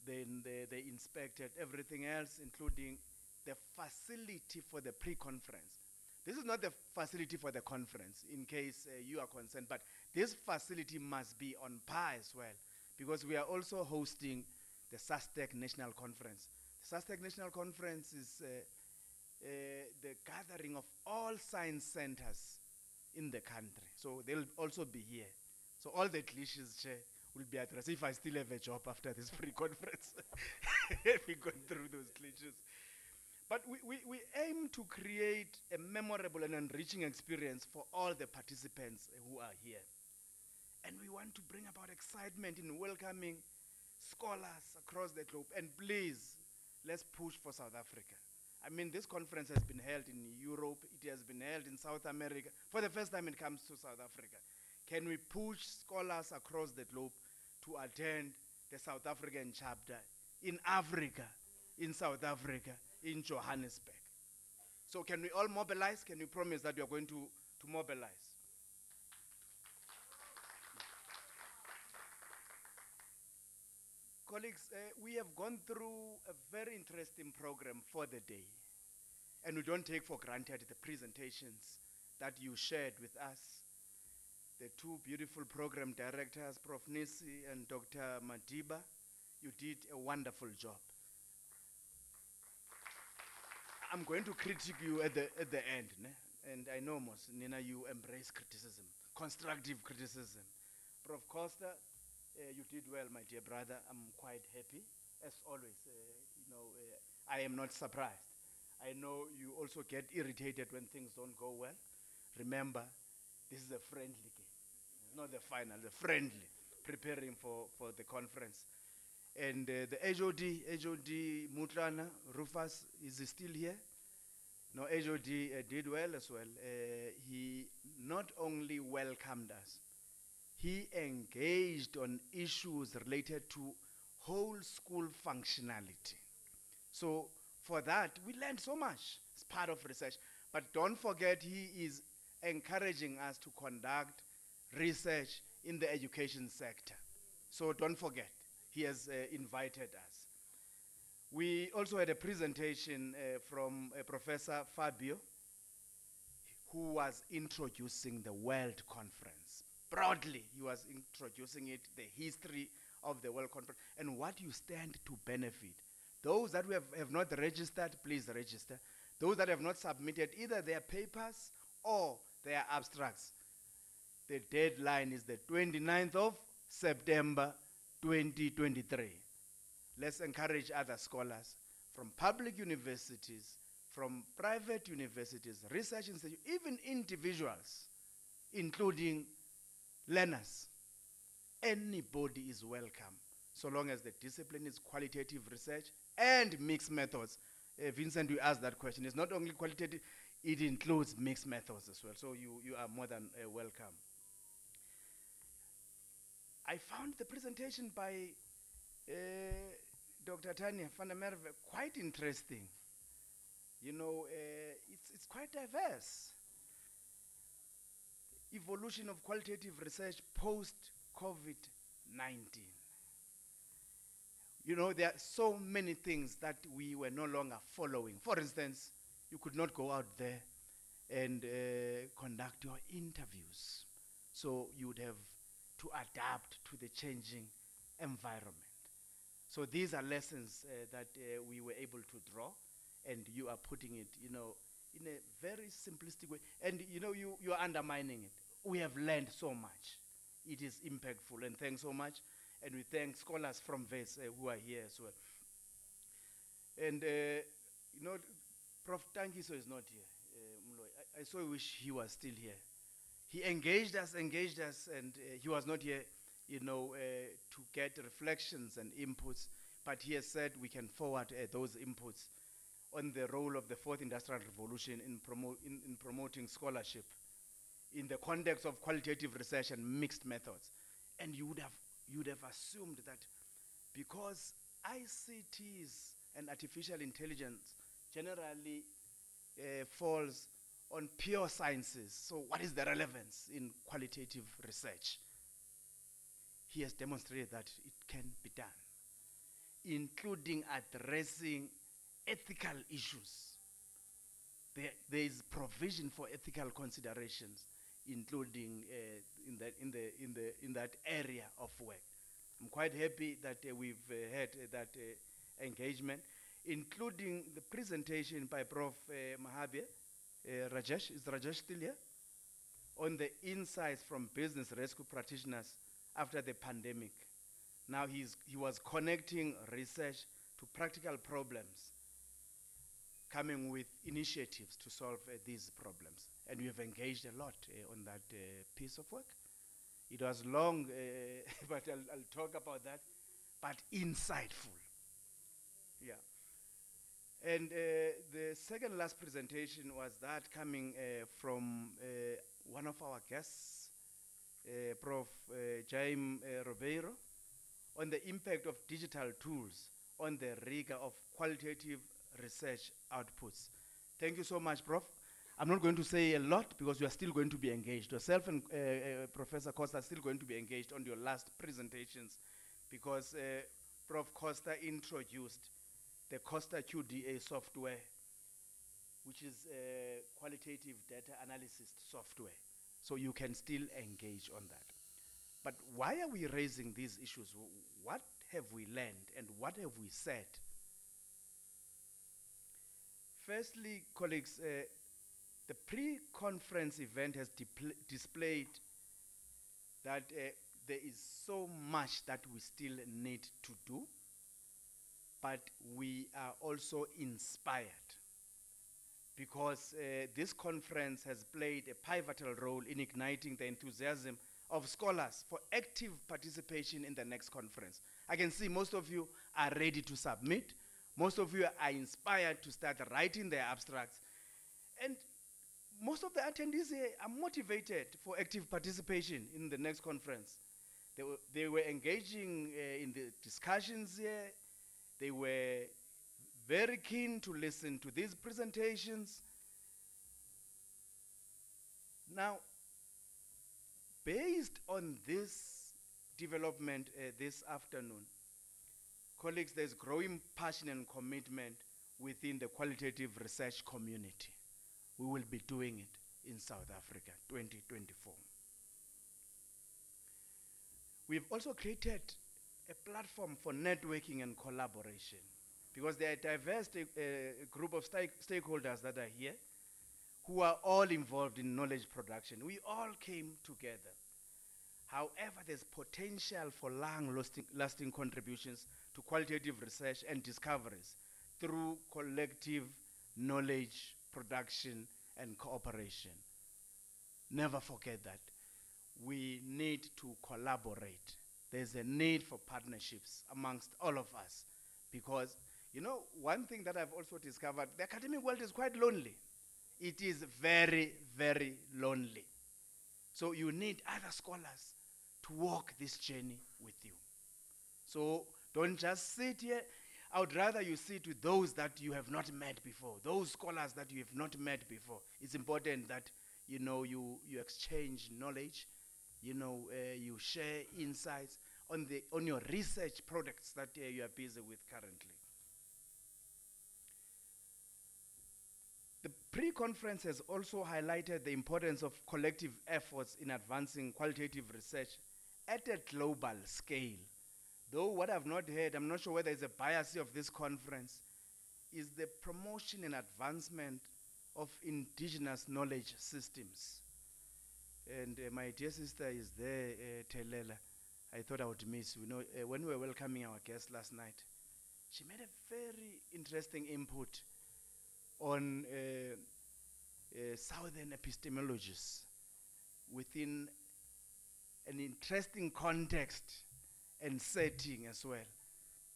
Then they inspected everything else, including the facility for the pre-conference. This is not the facility for the conference, in case you are concerned, but this facility must be on par as well, because we are also hosting the SASTEC National Conference. The SASTEC National Conference is the gathering of all science centers in the country. So they'll also be here. So all the cliches will be addressed if I still have a job after this pre-conference. We've gone through those cliches. But we aim to create a memorable and enriching experience for all the participants who are here. And we want to bring about excitement in welcoming scholars across the globe. And please, let's push for South Africa. I mean, this conference has been held in Europe. It has been held in South America. For the first time it comes to South Africa. Can we push scholars across the globe to attend the South African chapter in Africa, in South Africa, in Johannesburg? So can we all mobilize? Can you promise that you are going to mobilize? Colleagues, we have gone through a very interesting program for the day. And we don't take for granted the presentations that you shared with us. The 2 beautiful program directors, Prof. Nisi and Dr. Madiba, you did a wonderful job. I'm going to critique you at the end, ne? And I know, Mos, Nina, you embrace criticism, constructive criticism. Prof. Costa, you did well, my dear brother. I'm quite happy, as always. I am not surprised. I know you also get irritated when things don't go well. Remember, this is a friendly game. It's not the final, the friendly, preparing for the conference. And the HOD Mutrana, Rufus, is he still here? No, HOD did well as well. He not only welcomed us, he engaged on issues related to whole school functionality. So for that, we learned so much as part of research. But don't forget, he is encouraging us to conduct research in the education sector. So don't forget, he has invited us. We also had a presentation from Professor Fabio, who was introducing the World Conference. Broadly, he was introducing it, the history of the World Conference, and what you stand to benefit. Those that have not registered, please register. Those that have not submitted either their papers or their abstracts, the deadline is the 29th of September 2023. Let's encourage other scholars from public universities, from private universities, research institutes, even individuals, including learners. Anybody is welcome, so long as the discipline is qualitative research and mixed methods. Vincent, you asked that question. It's not only qualitative, it includes mixed methods as well. So you are more than welcome. I found the presentation by Dr. Tanya van der Merwe, quite interesting. You know, it's quite diverse. Evolution of qualitative research post-COVID-19. You know, there are so many things that we were no longer following. For instance, you could not go out there and conduct your interviews. So you would have to adapt to the changing environment. So these are lessons that we were able to draw, and you are putting it, you know, in a very simplistic way. And you know, you are undermining it. We have learned so much. It is impactful, and thanks so much. And we thank scholars from VES who are here as well. And you know, Prof. Tangiso is not here. I so wish he was still here. He engaged us, and he was not here, you know, to get reflections and inputs, but he has said we can forward those inputs on the role of the fourth industrial revolution in promoting scholarship in the context of qualitative research and mixed methods. And you would have assumed that because ICTs and artificial intelligence generally falls on pure sciences, so what is the relevance in qualitative research? He has demonstrated that it can be done, including addressing ethical issues. There is provision for ethical considerations, including in that area of work. I'm quite happy that we've had that engagement, including the presentation by Prof. Mahabir. Rajesh, is Rajesh still here? On the insights from business rescue practitioners after the pandemic. Now he was connecting research to practical problems, coming with initiatives to solve these problems. And we have engaged a lot on that piece of work. It was long, but I'll talk about that, but insightful. Yeah. And the second last presentation was that coming from one of our guests, Prof. Jaime Ribeiro, on the impact of digital tools on the rigor of qualitative research outputs. Thank you so much, Prof. I'm not going to say a lot because you are still going to be engaged. Yourself and Professor Costa are still going to be engaged on your last presentations because Prof. Costa introduced the Costa QDA software, which is qualitative data analysis software. So you can still engage on that. But why are we raising these issues? What have we learned and what have we said? Firstly, colleagues, the pre-conference event has displayed that there is so much that we still need to do, but we are also inspired because this conference has played a pivotal role in igniting the enthusiasm of scholars for active participation in the next conference. I can see most of you are ready to submit. Most of you are inspired to start writing their abstracts. And most of the attendees here are motivated for active participation in the next conference. They were engaging in the discussions here. They were very keen to listen to these presentations. Now, based on this development this afternoon, colleagues, there's growing passion and commitment within the qualitative research community. We will be doing it in South Africa, 2024. We've also created a platform for networking and collaboration because there are a diverse group of stakeholders that are here who are all involved in knowledge production. We all came together. However, there's potential for long-lasting contributions to qualitative research and discoveries through collective knowledge production and cooperation. Never forget that. We need to collaborate. There's a need for partnerships amongst all of us because, you know, one thing that I've also discovered, the academic world is quite lonely. It is very, very lonely. So you need other scholars to walk this journey with you. So Don't just sit here. I would rather you sit with those that you have not met before, those scholars that you have not met before. It's important that you exchange knowledge, you share insights on your research products that you are busy with currently. The pre-conference has also highlighted the importance of collective efforts in advancing qualitative research at a global scale. Though what I've not heard, I'm not sure whether it's a bias of this conference, is the promotion and advancement of indigenous knowledge systems. And my dear sister is there, Telela. I thought I would miss. When we were welcoming our guest last night, she made a very interesting input on southern epistemologies within an interesting context and setting as well.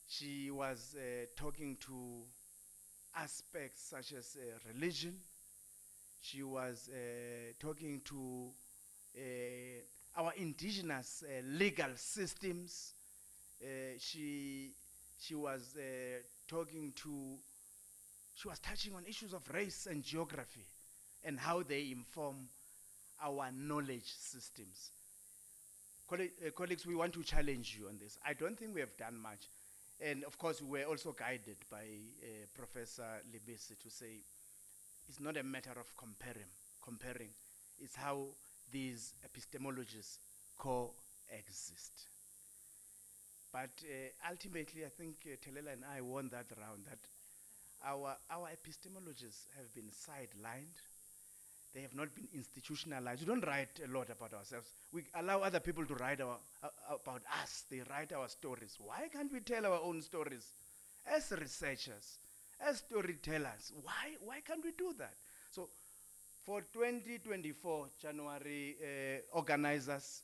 She was talking to aspects such as religion. She was talking to our indigenous legal systems. She was touching on issues of race and geography and how they inform our knowledge systems. Colleagues, we want to challenge you on this. I don't think we have done much. And of course, we were also guided by Professor Libisi to say it's not a matter of comparing. It's how these epistemologies coexist. But ultimately, I think Telela and I won that round, that our epistemologies have been sidelined. They have not been institutionalized. We don't write a lot about ourselves. We allow other people to write about us. They write our stories. Why can't we tell our own stories? As researchers, as storytellers, why can't we do that? So for 2024 January, organizers,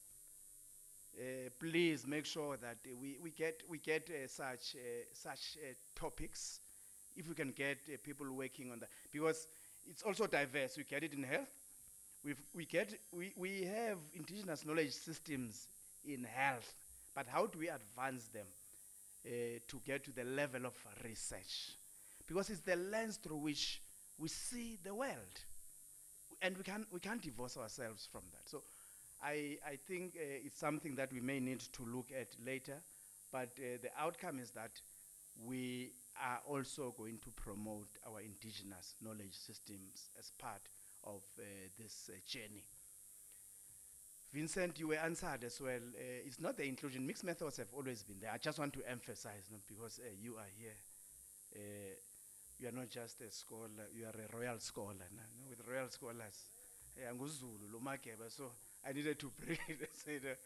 please make sure that we get such topics. If we can get people working on that, because it's also diverse. We get it in health. We have indigenous knowledge systems in health, but how do we advance them to get to the level of research? Because it's the lens through which we see the world, and we can't divorce ourselves from that. So I think it's something that we may need to look at later, but the outcome is that we are also going to promote our indigenous knowledge systems as part of this journey. Vincent, you were answered as well. It's not the inclusion. Mixed methods have always been there. I just want to emphasize, because you are here. You are not just a scholar, you are a royal scholar. With royal scholars, so I needed to bring it.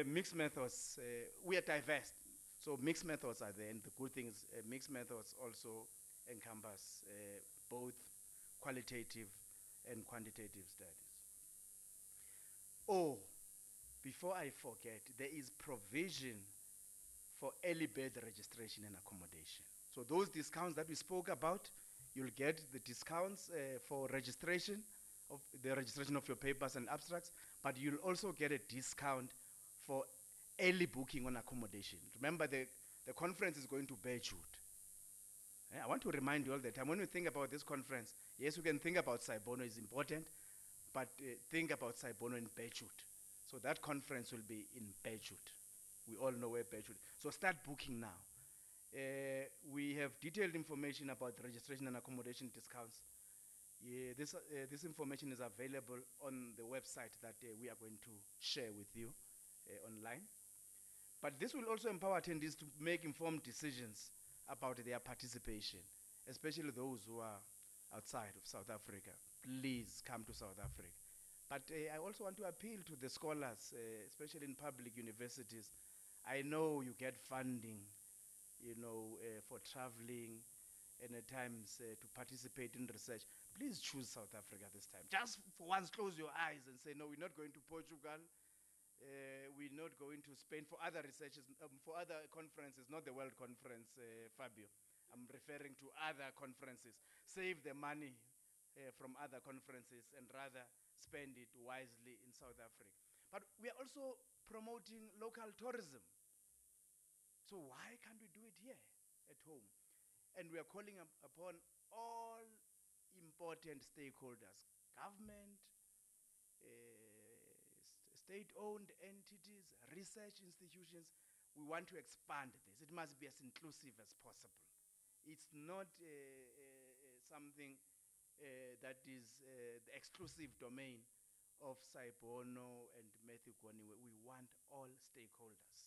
Mixed methods, we are diverse. So mixed methods are there, and the good thing is mixed methods also encompass both qualitative and quantitative studies. Oh, before I forget, there is provision for early bird registration and accommodation. So those discounts that we spoke about, you'll get the discounts for registration, of the registration of your papers and abstracts, but you'll also get a discount for early booking on accommodation. Remember, the conference is going to Beirut. I want to remind you all the time, when we think about this conference, yes, we can think about Saibono is important, but think about Saibono in Beirut. So that conference will be in Beirut. We all know where Beirut is. So start booking now. We have detailed information about the registration and accommodation discounts. This information is available on the website that we are going to share with you online. But this will also empower attendees to make informed decisions about their participation, especially those who are outside of South Africa. Please come to South Africa. But I also want to appeal to the scholars, especially in public universities. I know you get funding, for traveling and at times to participate in research. Please choose South Africa this time. Just for once, close your eyes and say, no, we're not going to Portugal. We're not going to Spain for other researches, for other conferences, not the World Conference, Fabio. I'm referring to other conferences. Save the money from other conferences and rather spend it wisely in South Africa. But we are also promoting local tourism. So why can't we do it here at home? And we are calling upon all important stakeholders, government, state-owned entities, research institutions. We want to expand this. It must be as inclusive as possible. It's not something that is the exclusive domain of Saibono and Matthew Gwaniwe. We want all stakeholders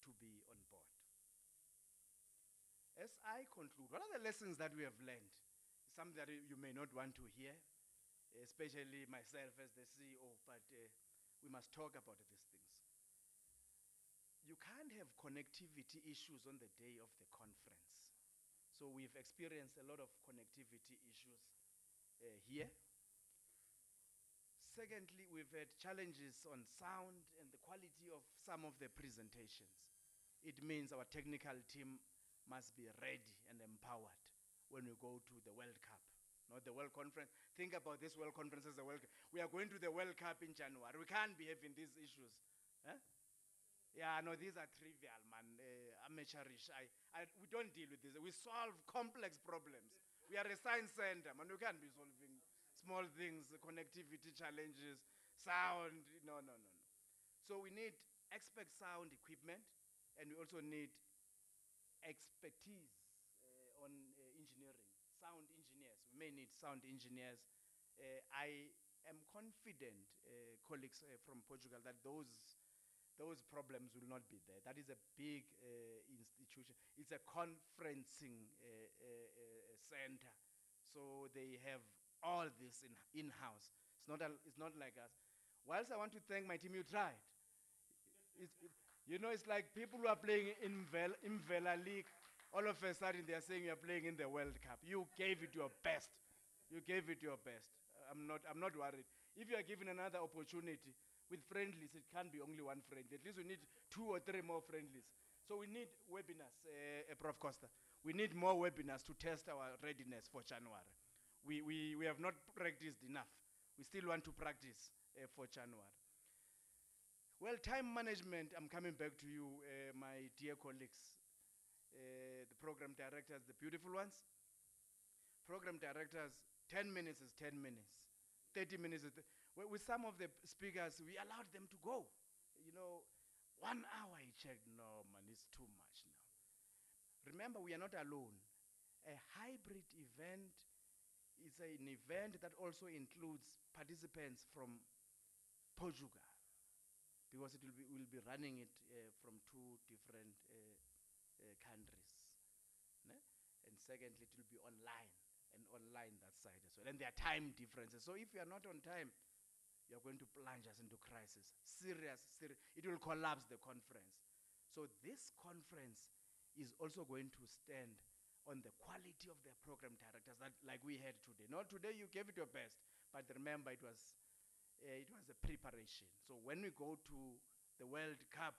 to be on board. As I conclude, what are the lessons that we have learned? Something that you may not want to hear, especially myself as the CEO, but we must talk about these things. You can't have connectivity issues on the day of the conference. So we've experienced a lot of connectivity issues here. Secondly, we've had challenges on sound and the quality of some of the presentations. It means our technical team must be ready and empowered when we go to the World Cup, not the World Conference. Think about this World Conference as a World Cup. We are going to the World Cup in January. We can't be having these issues. Huh? Yeah, no, these are trivial, man, amateurish. We don't deal with this. We solve complex problems. We are a science center, man. We can't be solving small things, connectivity challenges, sound. No. So we need expert sound equipment, and we also need expertise on engineering, sound engineers. We may need sound engineers. I am confident, colleagues from Portugal, that those problems will not be there. That is a big institution. It's a conferencing center. So they have all this in-house. It's not like us. Whilst I want to thank my team, you tried. You know, it's like people who are playing in Vela League, all of a sudden they are saying you are playing in the World Cup. You gave it your best. You gave it your best. I'm not worried. If you are given another opportunity with friendlies, it can't be only one friendly. At least we need 2 or 3 more friendlies. So we need webinars, Prof. Costa. We need more webinars to test our readiness for January. We have not practiced enough. We still want to practice for January. Well, time management, I'm coming back to you, my dear colleagues, the program directors, the beautiful ones. Program directors, 10 minutes is 10 minutes. 30 minutes is with some of the speakers, we allowed them to go. You know, 1 hour, I checked, no, man, it's too much now. Remember, we are not alone. A hybrid event is an event that also includes participants from Portugal, because it will be running it from 2 different countries. Ne? And secondly, it will be online that side as well. And there are time differences. So if you are not on time, you are going to plunge us into crisis. Serious. It will collapse the conference. So this conference is also going to stand on the quality of the program directors, that like we had today. Not today, you gave it your best, but remember it was a preparation. So when we go to the World Cup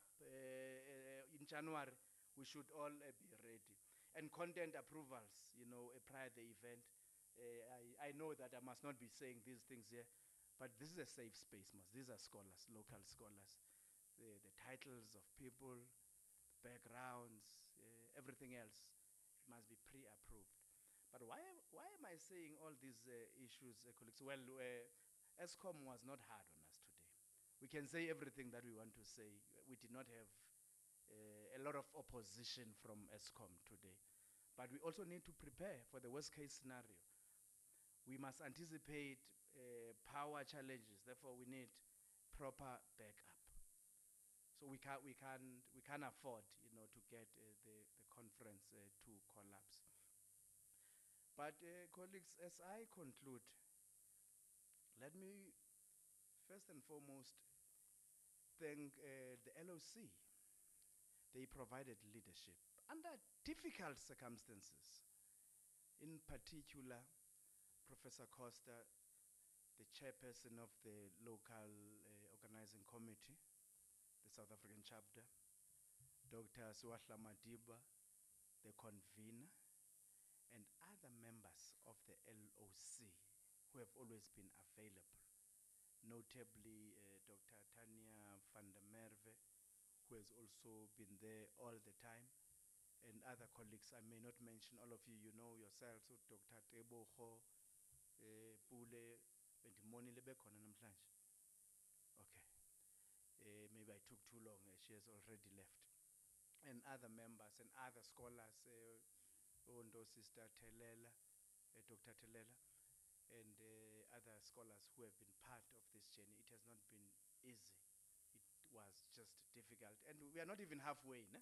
in January, we should all be ready. And content approvals, you know, prior to the event. I know that I must not be saying these things here, but this is a safe space. These are scholars, local scholars. The titles of people, backgrounds, everything else must be pre-approved. But why am I saying all these issues, colleagues? Well, ESCOM was not hard on us today. We can say everything that we want to say. We did not have a lot of opposition from ESCOM today. But we also need to prepare for the worst case scenario. We must anticipate power challenges. Therefore, we need proper backup. So we can't afford, you know, to get the conference to collapse. But colleagues, as I conclude, let me first and foremost thank the LOC. They provided leadership under difficult circumstances. In particular, Professor Costa, the chairperson of the local organizing committee, the South African chapter, Dr. Suwahla Madiba, the convener, and other members of the LOC who have always been available, notably Dr. Tanya van der Merwe, who has also been there all the time, and other colleagues. I may not mention all of you. You know yourselves, Dr. Tebogo, Pule, Bentimonile bekhona namhlanje. Okay. Maybe I took too long. She has already left. And other members and other scholars, Ondo Sister Telela, Dr. Telela, and other scholars who have been part of this journey. It has not been easy. It was just difficult. And we are not even halfway. Ne?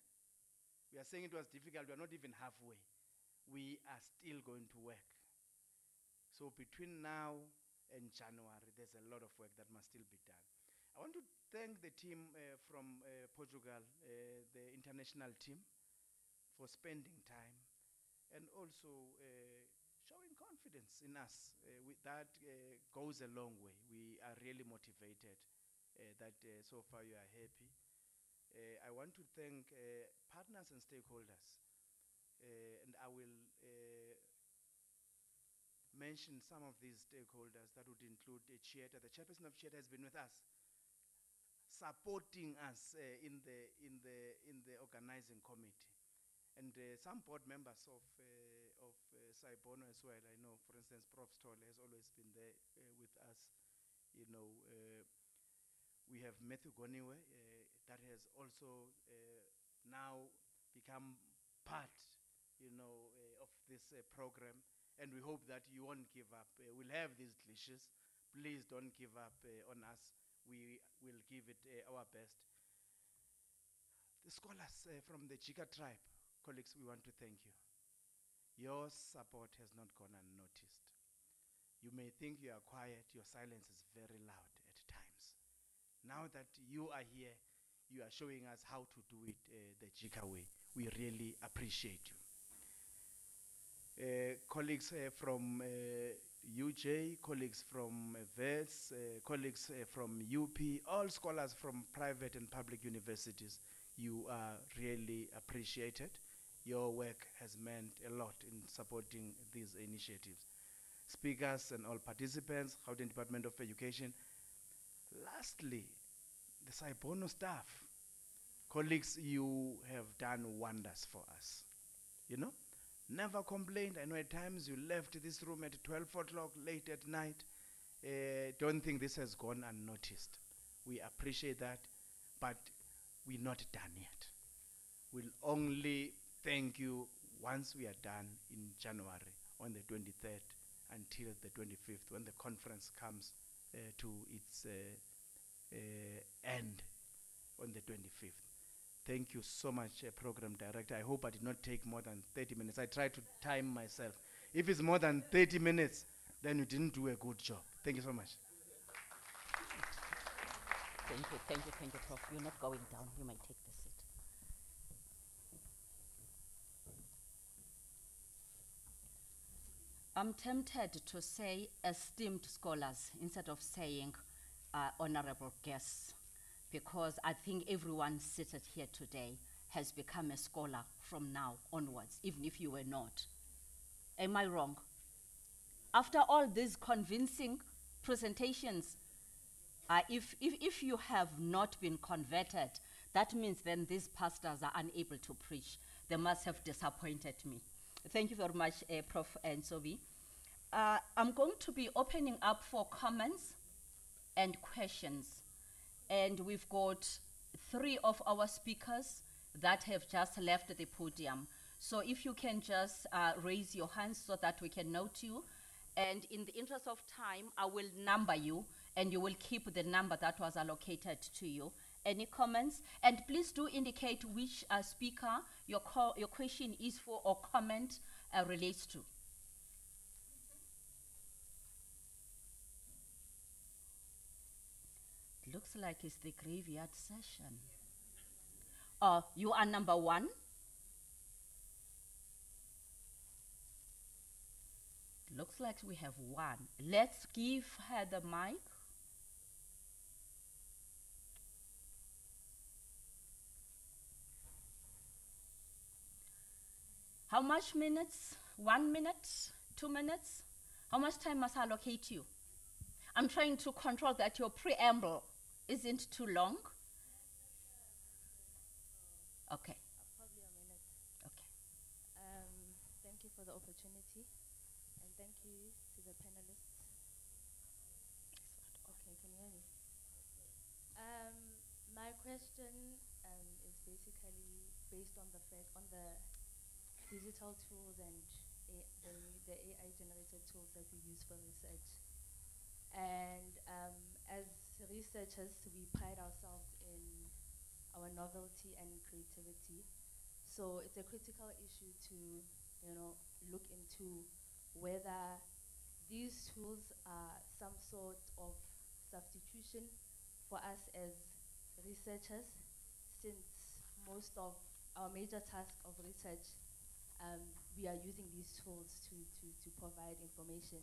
We are saying it was difficult. We are not even halfway. We are still going to work. So between now and January, there's a lot of work that must still be done. I want to thank the team from Portugal, the international team, for spending time and also showing confidence in us. That goes a long way. We are really motivated that so far you are happy. I want to thank partners and stakeholders. And I will mention some of these stakeholders. That would include Chieta. The chairperson of Chieta has been with us, supporting us in the organizing committee. And some board members of Saibono as well. I know, for instance, Prof. Stoll has always been there with us. You know, we have Matthew Goniwe that has also now become part, you know, of this program. And we hope that you won't give up. We'll have these glitches. Please don't give up on us. We will give it our best. The scholars from the Chika tribe, colleagues, we want to thank you. Your support has not gone unnoticed. You may think you are quiet, your silence is very loud at times. Now that you are here, you are showing us how to do it the Chika way. We really appreciate you. Colleagues from UJ, colleagues from VETS, colleagues from UP, all scholars from private and public universities, you are really appreciated. Your work has meant a lot in supporting these initiatives. Speakers and all participants, Gauteng Department of Education. Lastly, the Saibono staff. Colleagues, you have done wonders for us. You know? Never complained. I know at times you left this room at 12 o'clock late at night. Don't think this has gone unnoticed. We appreciate that, but we're not done yet. We'll only thank you once we are done in January on the 23rd until the 25th when the conference comes to its end on the 25th. Thank you so much, Program Director. I hope I did not take more than 30 minutes. I tried to time myself. If it's more than 30 minutes, then you didn't do a good job. Thank you so much. Thank you, Prof. You're not going down. You might take the seat. I'm tempted to say esteemed scholars instead of saying honorable guests, because I think everyone seated here today has become a scholar from now onwards, even if you were not. Am I wrong? After all these convincing presentations, if you have not been converted, that means then these pastors are unable to preach. They must have disappointed me. Thank you very much, Prof. Nsobi. I'm going to be opening up for comments and questions. And we've got 3 of our speakers that have just left the podium. So if you can just raise your hands so that we can note you. And in the interest of time, I will number you, and you will keep the number that was allocated to you. Any comments? And please do indicate which speaker your question is for or comment relates to. Looks like it's the graveyard session. You are number 1. Looks like we have 1. Let's give her the mic. How much minutes? 1 minute? 2 minutes? How much time must I allocate you? I'm trying to control that your preamble isn't too long. Okay. Probably a minute. Okay. question is basically based on the fact on the digital tools and the AI generated tools that we use for research. And as researchers, we pride ourselves in our novelty and creativity. So it's a critical issue to, look into whether these tools are some sort of substitution for us as researchers, since most of our major task of research, we are using these tools to provide information.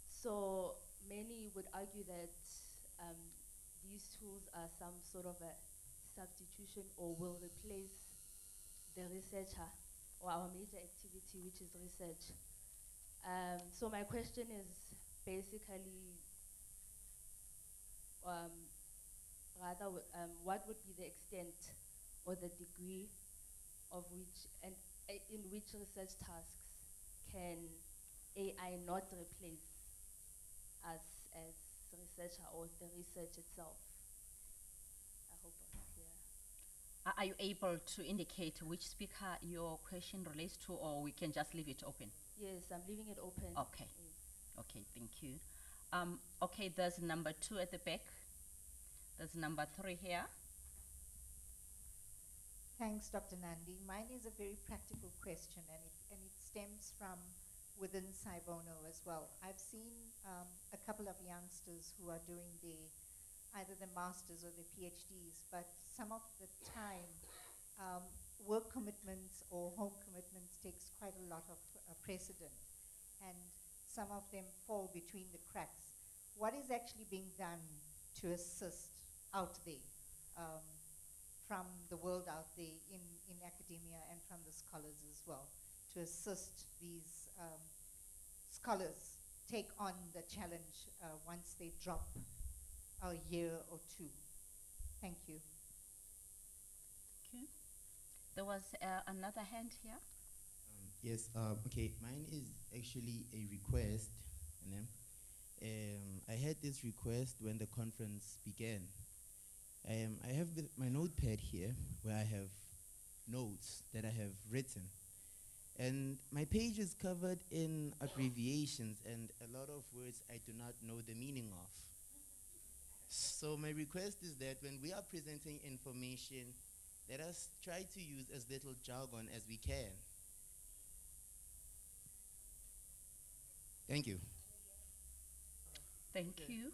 So many would argue that these tools are some sort of a substitution or will replace the researcher or our major activity, which is research. So my question is basically, what would be the extent or the degree of which and in which research tasks can AI not replace us as researcher or the research itself? I hope I'm clear. Are you able to indicate which speaker your question relates to, or we can just leave it open? Yes, I'm leaving it open. Okay. Yes. Okay, thank you. Okay, there's number 2 at the back. There's number 3 here. Thanks, Dr. Nandi. Mine is a very practical question, and it stems from within Saibono as well. I've seen a couple of youngsters who are doing either the masters or the PhDs, but some of the time, work commitments or home commitments takes quite a lot of precedent, and some of them fall between the cracks. What is actually being done to assist out there, from the world out there in academia and from the scholars as well, to assist these scholars take on the challenge once they drop a year or 2? Thank you. Okay. There was another hand here. Yes, okay, mine is actually a request. I had this request when the conference began. I have my notepad here where I have notes that I have written. And my page is covered in abbreviations and a lot of words I do not know the meaning of. So my request is that when we are presenting information, let us try to use as little jargon as we can. Thank you. Thank you.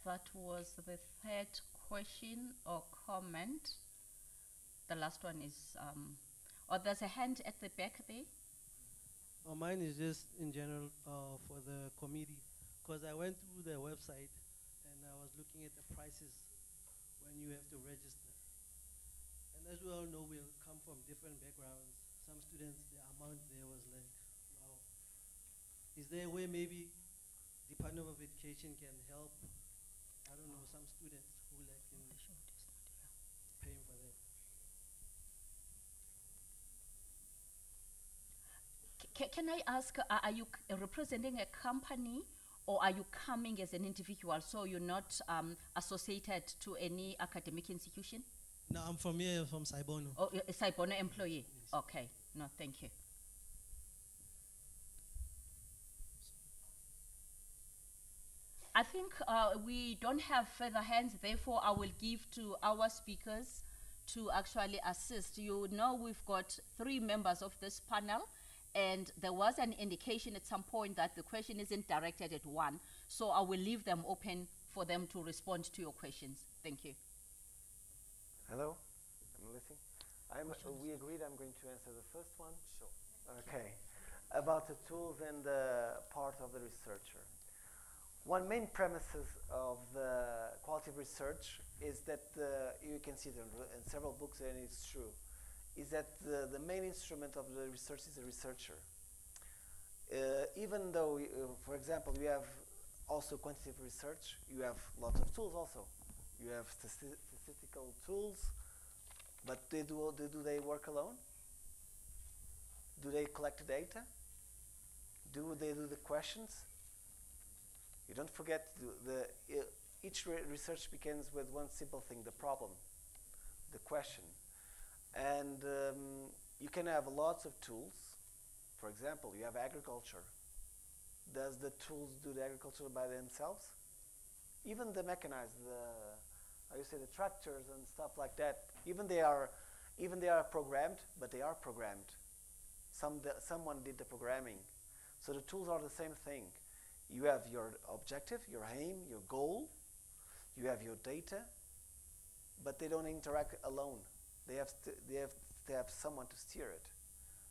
That was the 3rd question or comment. The last one is, there's a hand at the back there. Mine is just in general for the committee, because I went through the website and I was looking at the prices when you have to register. And as we all know, we come from different backgrounds. Some students, the amount there was like, wow. Is there a way maybe Department of Education can help, I don't know, some students who like in paying for that? Can I ask, are you representing a company or are you coming as an individual, so you're not associated to any academic institution? No, I'm from here, from Saibono. Oh, a Saibono employee? Yes. Okay, no, thank you. I think we don't have further hands, therefore I will give to our speakers to actually assist. You know, we've got 3 members of this panel, and there was an indication at some point that the question isn't directed at one, so I will leave them open for them to respond to your questions. Thank you. Hello, I'm listening. We agreed I'm going to answer the first one. Sure. Okay. About the tools and the part of the researcher. One main premises of the qualitative research is that you can see it in several books, and it's true, is that the main instrument of the research is the researcher. Even though, for example, you have also quantitative research, you have lots of tools also. You have statistical tools, but do they work alone? Do they collect data? Do they do the questions? You don't forget each research begins with one simple thing, the problem. the question. And you can have lots of tools. For example, you have agriculture. Does the tools do the agriculture by themselves? Even the mechanized, how you say, the tractors and stuff like that, even they are programmed, but they are programmed. Someone did the programming. So the tools are the same thing. You have your objective, your aim, your goal. You have your data, but they don't interact alone. They have to have someone to steer it.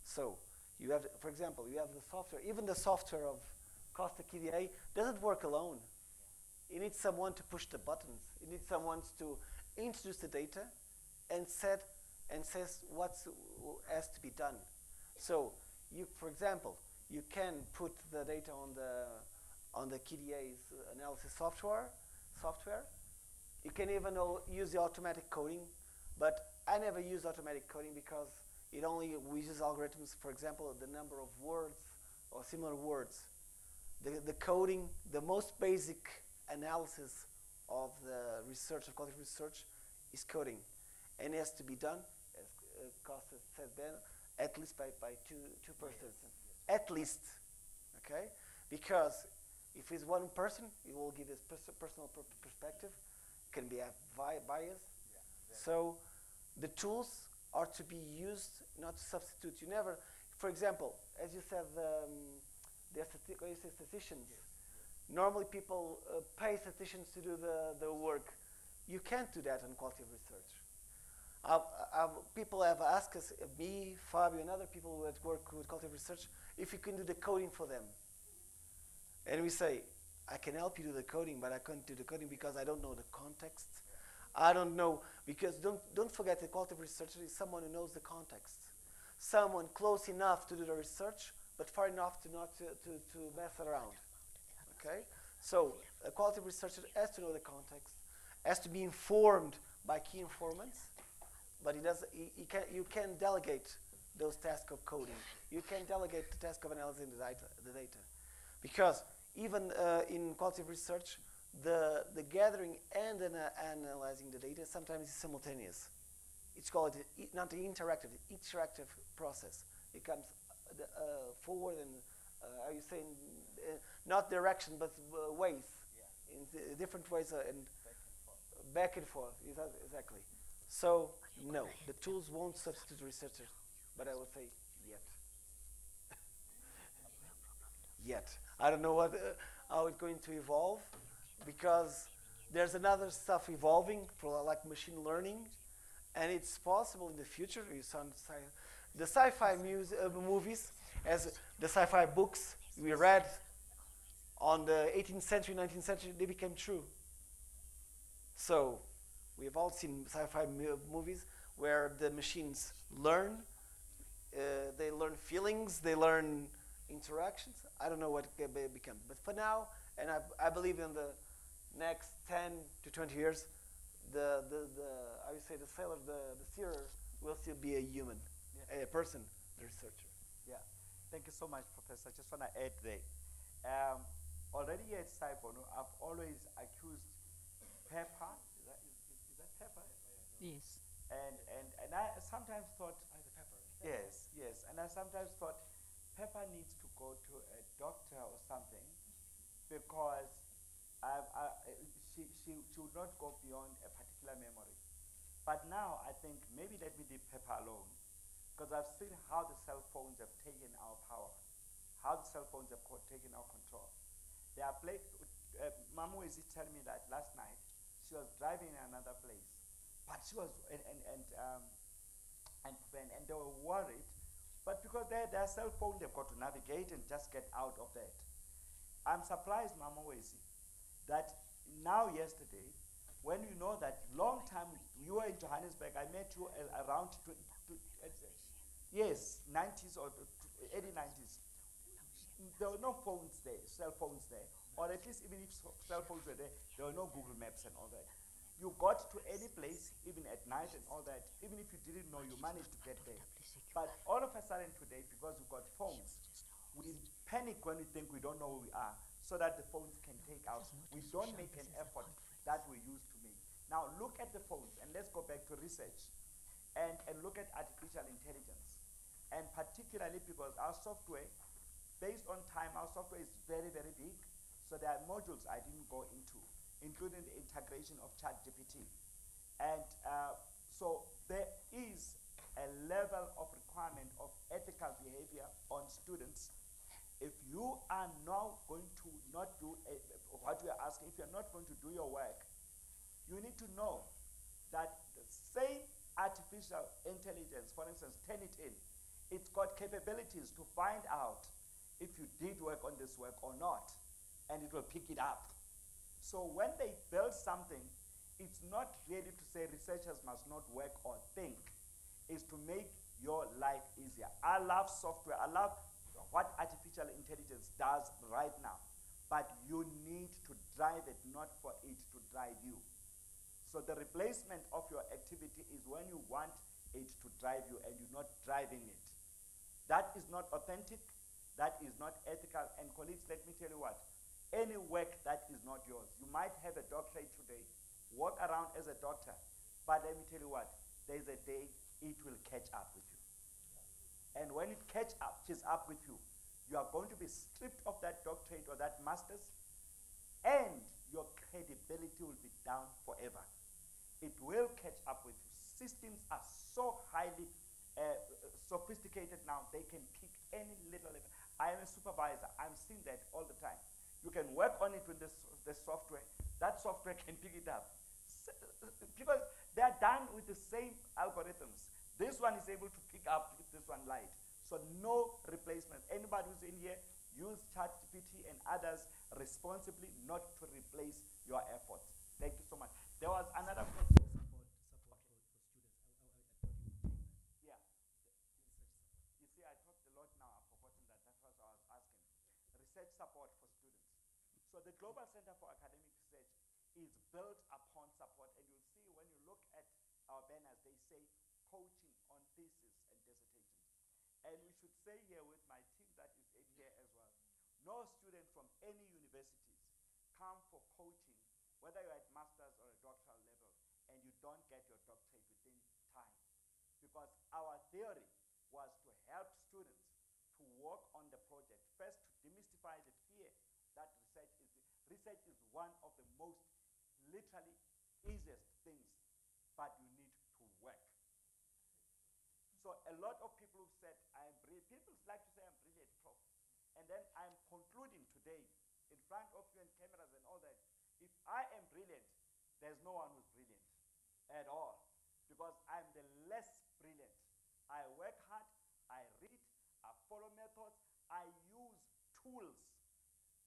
So you have, for example, you have the software. Even the software of Costa KDA doesn't work alone. It needs someone to push the buttons. It needs someone to introduce the data and says what has to be done. So you, for example, you can put the data on the KDA's analysis software. You can even use the automatic coding, but I never use automatic coding because it only uses algorithms, for example, the number of words or similar words. The coding, the most basic analysis of the research, of qualitative research, is coding. And it has to be done, as Costa said then, at least by two persons. At least, okay? Because if it's one person, it will give his personal perspective, can be a bias. So the tools are to be used, not to substitute. You never, for example, as you said, when you say statisticians, normally people pay statisticians to do the work. You can't do that on qualitative research. People have asked us, me, Fabio, and other people that work with qualitative research, if you can do the coding for them. And we say, I can help you do the coding, but I can't do the coding because I don't know the context. I don't know, because don't forget that qualitative researcher is someone who knows the context. Someone close enough to do the research, but far enough to not to mess around. Okay? So a qualitative researcher has to know the context, has to be informed by key informants, but you can delegate those tasks of coding. You can delegate the task of analyzing the data. Because even in qualitative research, the gathering and analyzing the data sometimes is simultaneous. It's called not the interactive process. It comes forward and, are you saying, not direction, but ways, in different ways and back and forth. Exactly. So, no, the tools won't substitute researchers, but I would say yet. Yet. I don't know how it's going to evolve, because there's another stuff evolving for like machine learning, and it's possible in the future. You saw the sci-fi movies, as the sci-fi books we read on the 18th century, 19th century, they became true. So we've all seen sci-fi movies where the machines learn, they learn feelings, they learn interactions. I don't know what it becomes, but for now, and I believe in the next 10 to 20 years, I would say the sailor, the steerer will still be a human, a person, the researcher. Yeah, thank you so much, Professor. I just want to add there. Already at Saibono, I've always accused Pepper. Is that Pepper? Yes. And I sometimes thought, yes, and I sometimes thought Pepper needs to go to a doctor or something, because she would not go beyond a particular memory. But now I think maybe let me leave Pepper alone, because I've seen how the cell phones have taken our power, how the cell phones have taken our control. They are Mamu is telling me that last night she was driving in another place, but she was and they were worried, but because their cell phone, they've got to navigate and just get out of that. I'm surprised, Mama Wesi, that now yesterday, when you know that long time you were in Johannesburg, I met you around 90s or early 90s. There were no phones there, cell phones there, or at least even if cell phones were there were no Google Maps and all that. You got to any place, even at night and all that, even if you didn't know, you managed to get there. But all of a sudden today, because we've got phones, we panic when we think we don't know who we are, so that the phones can take us. We don't make an effort that we used to make. Now look at the phones, and let's go back to research and look at artificial intelligence. And particularly because our software, based on time, our software is very, very big. So there are modules I didn't go into, including the integration of ChatGPT. And so there is a level of requirement of ethical behavior on students. If you are now going to not do what we are asking, if you are not going to do your work, you need to know that the same artificial intelligence, for instance, Turnitin, it's got capabilities to find out if you did work on this work or not, and it will pick it up. So when they build something, it's not really to say researchers must not work or think. It's to make your life easier. I love software. I love what artificial intelligence does right now. But you need to drive it, not for it to drive you. So the replacement of your activity is when you want it to drive you and you're not driving it. That is not authentic. That is not ethical. And colleagues, let me tell you what. Any work that is not yours, you might have a doctorate today, walk around as a doctor, but let me tell you what, there's a day it will catch up with you. And when it catches up with you, you are going to be stripped of that doctorate or that master's, and your credibility will be down forever. It will catch up with you. Systems are so highly sophisticated now, they can pick any little. I am a supervisor. I'm seeing that all the time. You can work on it with this software. That software can pick it up. Because they are done with the same algorithms. This one is able to pick up if this one lied. So no replacement. Anybody who's in here, use ChatGPT and others responsibly, not to replace your efforts. Thank you so much. There was another question. Yeah. You see, I talked a lot now. I've forgotten that. That's what I was asking. Research support for students. So the Global Center for Academic Research is built upon support. And you'll see when you look at our banners, they say coaching on thesis and dissertations. And we should say here with my team that is in here as well, no student from any universities come for coaching, whether you're at master's or a doctoral level, and you don't get your doctorate within time. Because our theory was to help students to work on the project. First, to demystify the fear that research is one of the most literally easiest things, but you need to work. So a lot of people who said, I am brilliant, people like to say I'm brilliant, Prof. And then I'm concluding today in front of you and cameras and all that, if I am brilliant, there's no one who's brilliant at all, because I'm the less brilliant. I work hard, I read, I follow methods, I use tools.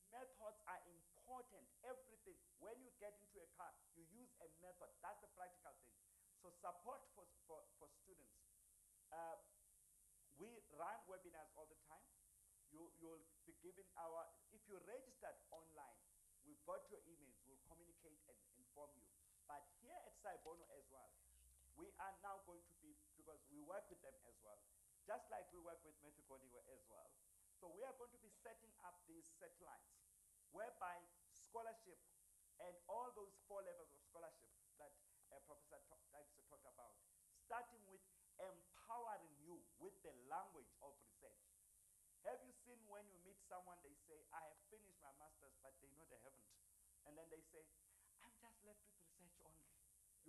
Methods are important, everything. When you get into a car, you use a method. That's the practical thing. So support for students. We run webinars all the time. You'll be given if you registered online, we've got your emails, we'll communicate and inform you. But here at Saibono as well, we are now going to be, because we work with them as well, just like we work with Metricodiwe as well. So we are going to be setting up these satellites, whereby scholarship and all those 4 levels of scholarship that Professor Dykstra talked about, starting with empowering you with the language of research. Have you seen when you meet someone, they say, I have finished my master's, but they know they haven't. And then they say, I'm just left with research only.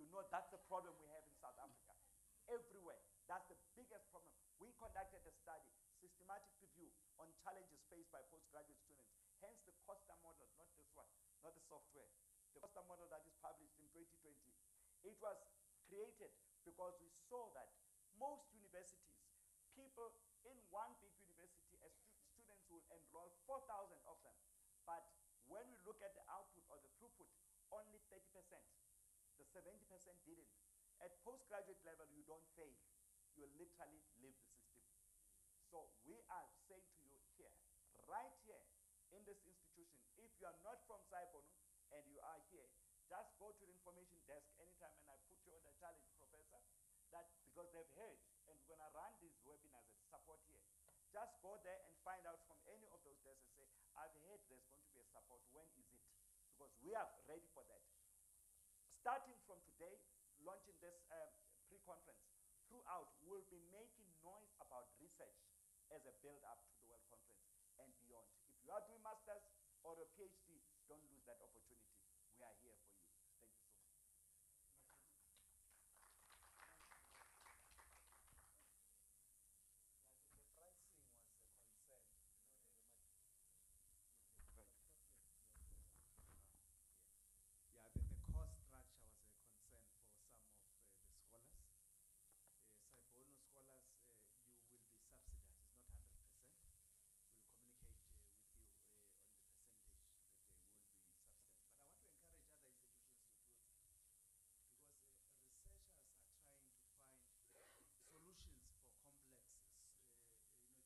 You know, that's the problem we have in South Africa. Everywhere. That's the biggest problem. We conducted a study, systematic review on challenges faced by postgraduate students. Hence the Costa model, not this one, not the software. The Costa model that is published in 2020. It was created because we saw that most universities, people in one big university, as students will enroll 4,000 of them. But when we look at the output or the throughput, only 30%. The 70% didn't. At postgraduate level, you don't fail. You literally leave the system. So we are saying to you here, right here in this institution, if you are not from Saibono and you are here, just go to the information desk anytime, and I put you on the challenge, Professor, that because they've heard, and we're going to run these webinars at support here. Just go there and find out from any of those desks and say, I've heard there's going to be a support. When is it? Because we are ready for that. starting from today, launching this pre-conference, throughout, we'll be making noise about research as a build-up to the World Conference and beyond. If you are doing masters or a PhD, don't lose that opportunity. We are here for you. Thank you so much. The pricing was a concern. Yeah, the cost structure was a concern for some of the scholars. Saibono scholars, you will be subsidized. It's not 100%. We'll communicate with you on the percentage that they will be subsidized. But I want to encourage other institutions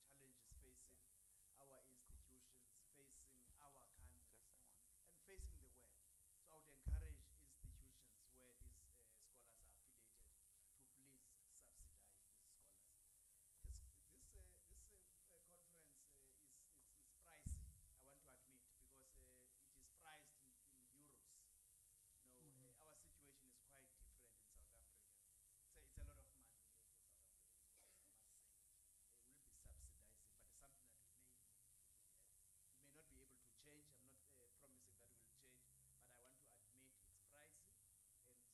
to do it, because researchers are trying to find solutions for complex challenges facing our institutions, facing our country, and facing the world. So I would encourage institutions where these scholars are affiliated to please subsidize these scholars. This conference is pricey, I want to admit, because it is priced in euros. Our situation is quite different in South Africa. It's a lot of money for South Africa, I must say. We'll be subsidizing, but it's something that we may need to look at. We may not be able to change. I'm not promising that we will change, but I want to admit it's pricey, and Saibono scholars,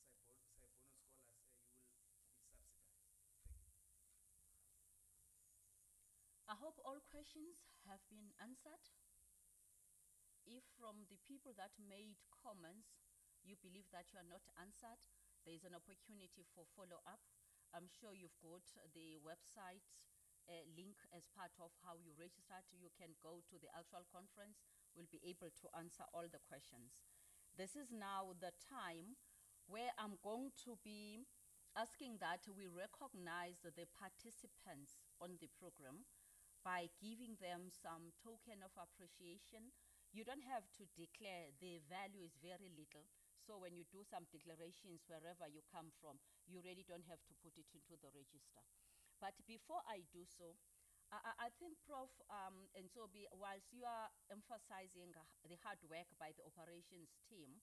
you will be subsidized. Thank you. I hope all questions have been answered. If from the people that made comments, you believe that you are not answered, there is an opportunity for follow-up. I'm sure you've got the website link as part of how you registered. You can go to the actual conference. We'll be able to answer all the questions. This is now the time where I'm going to be asking that we recognize the participants on the program by giving them some token of appreciation. You don't have to declare. The value is very little. So when you do some declarations wherever you come from, you really don't have to put it into the register. But before I do so, I think, Prof. And so whilst you are emphasizing the hard work by the operations team,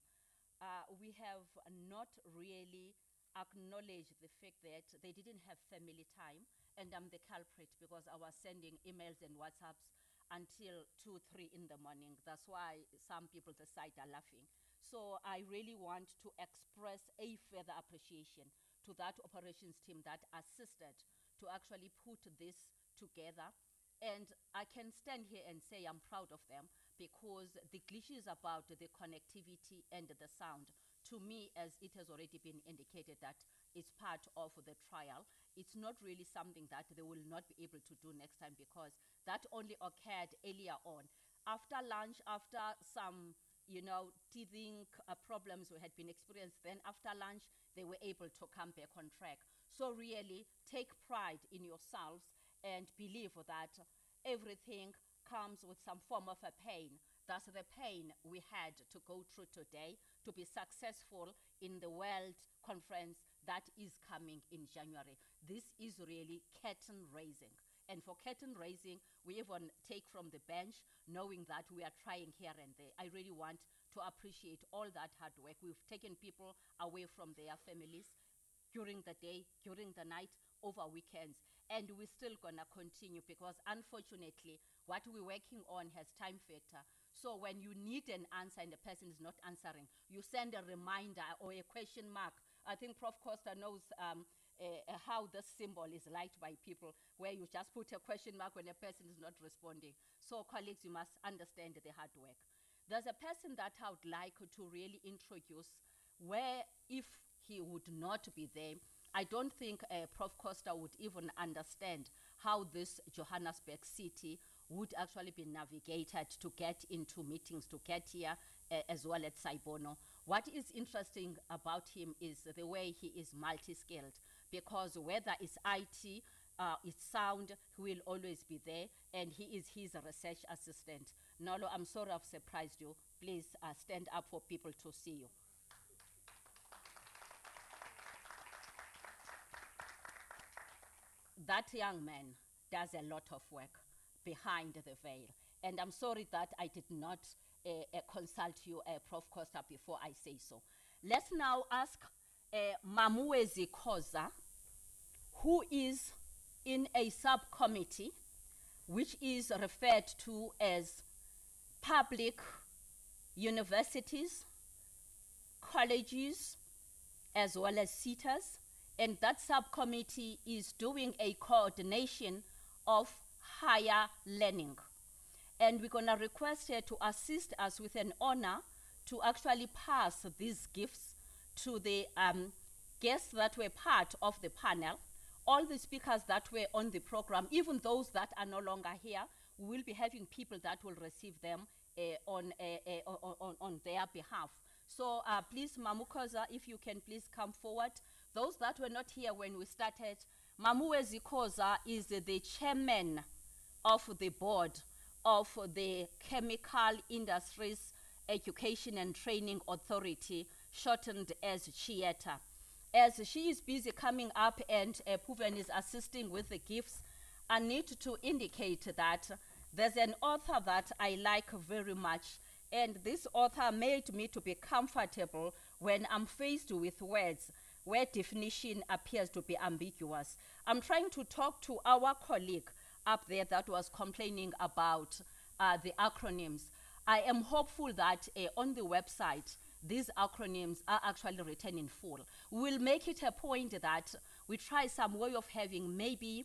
we have not really acknowledged the fact that they didn't have family time, and I'm the culprit because I was sending emails and WhatsApps until 2, 3 in the morning. That's why some people at the site are laughing. So I really want to express a further appreciation to that operations team that assisted to actually put this together. And I can stand here and say I'm proud of them, because the glitches about the connectivity and the sound, to me, as it has already been indicated that it's part of the trial, it's not really something that they will not be able to do next time, because that only occurred earlier on. After lunch, after some teething problems we had been experienced, then after lunch, they were able to come back on track. So really, take pride in yourselves and believe that everything comes with some form of a pain. That's the pain we had to go through today to be successful in the World Conference that is coming in January. This is really curtain raising. And for curtain raising, we even take from the bench, knowing that we are trying here and there. I really want to appreciate all that hard work. We've taken people away from their families during the day, during the night, over weekends. And we're still gonna continue, because unfortunately, what we're working on has time factor. So when you need an answer and the person is not answering, you send a reminder or a question mark. I think Prof. Costa knows how this symbol is liked by people, where you just put a question mark when a person is not responding. So colleagues, you must understand the hard work. There's a person that I would like to really introduce, where if he would not be there, I don't think Prof. Costa would even understand how this Johannesburg city would actually be navigated to get into meetings, to get here, as well as Saibono. What is interesting about him is the way he is multi-skilled, because whether it's IT, it's sound, he will always be there, and he is his research assistant. Nolo, I'm sorry I've surprised you. Please stand up for people to see you. That young man does a lot of work behind the veil. And I'm sorry that I did not consult you, Prof. Costa, before I say so. Let's now ask Mamuwezi Koza, who is in a subcommittee which is referred to as public universities, colleges, as well as SETAs, and that subcommittee is doing a coordination of higher learning. And we're gonna request her to assist us with an honor to actually pass these gifts to the guests that were part of the panel, all the speakers that were on the program, even those that are no longer here. We will be having people that will receive them on their behalf. So please, Mamukoza, if you can please come forward. Those that were not here when we started, Mamuwezi Koza is the chairman of the board of the Chemical Industries Education and Training Authority, shortened as CHIETA. As she is busy coming up and Puven is assisting with the gifts, I need to indicate that there's an author that I like very much, and this author made me to be comfortable when I'm faced with words where definition appears to be ambiguous. I'm trying to talk to our colleague up there that was complaining about the acronyms. I am hopeful that on the website, these acronyms are actually written in full. We'll make it a point that we try some way of having maybe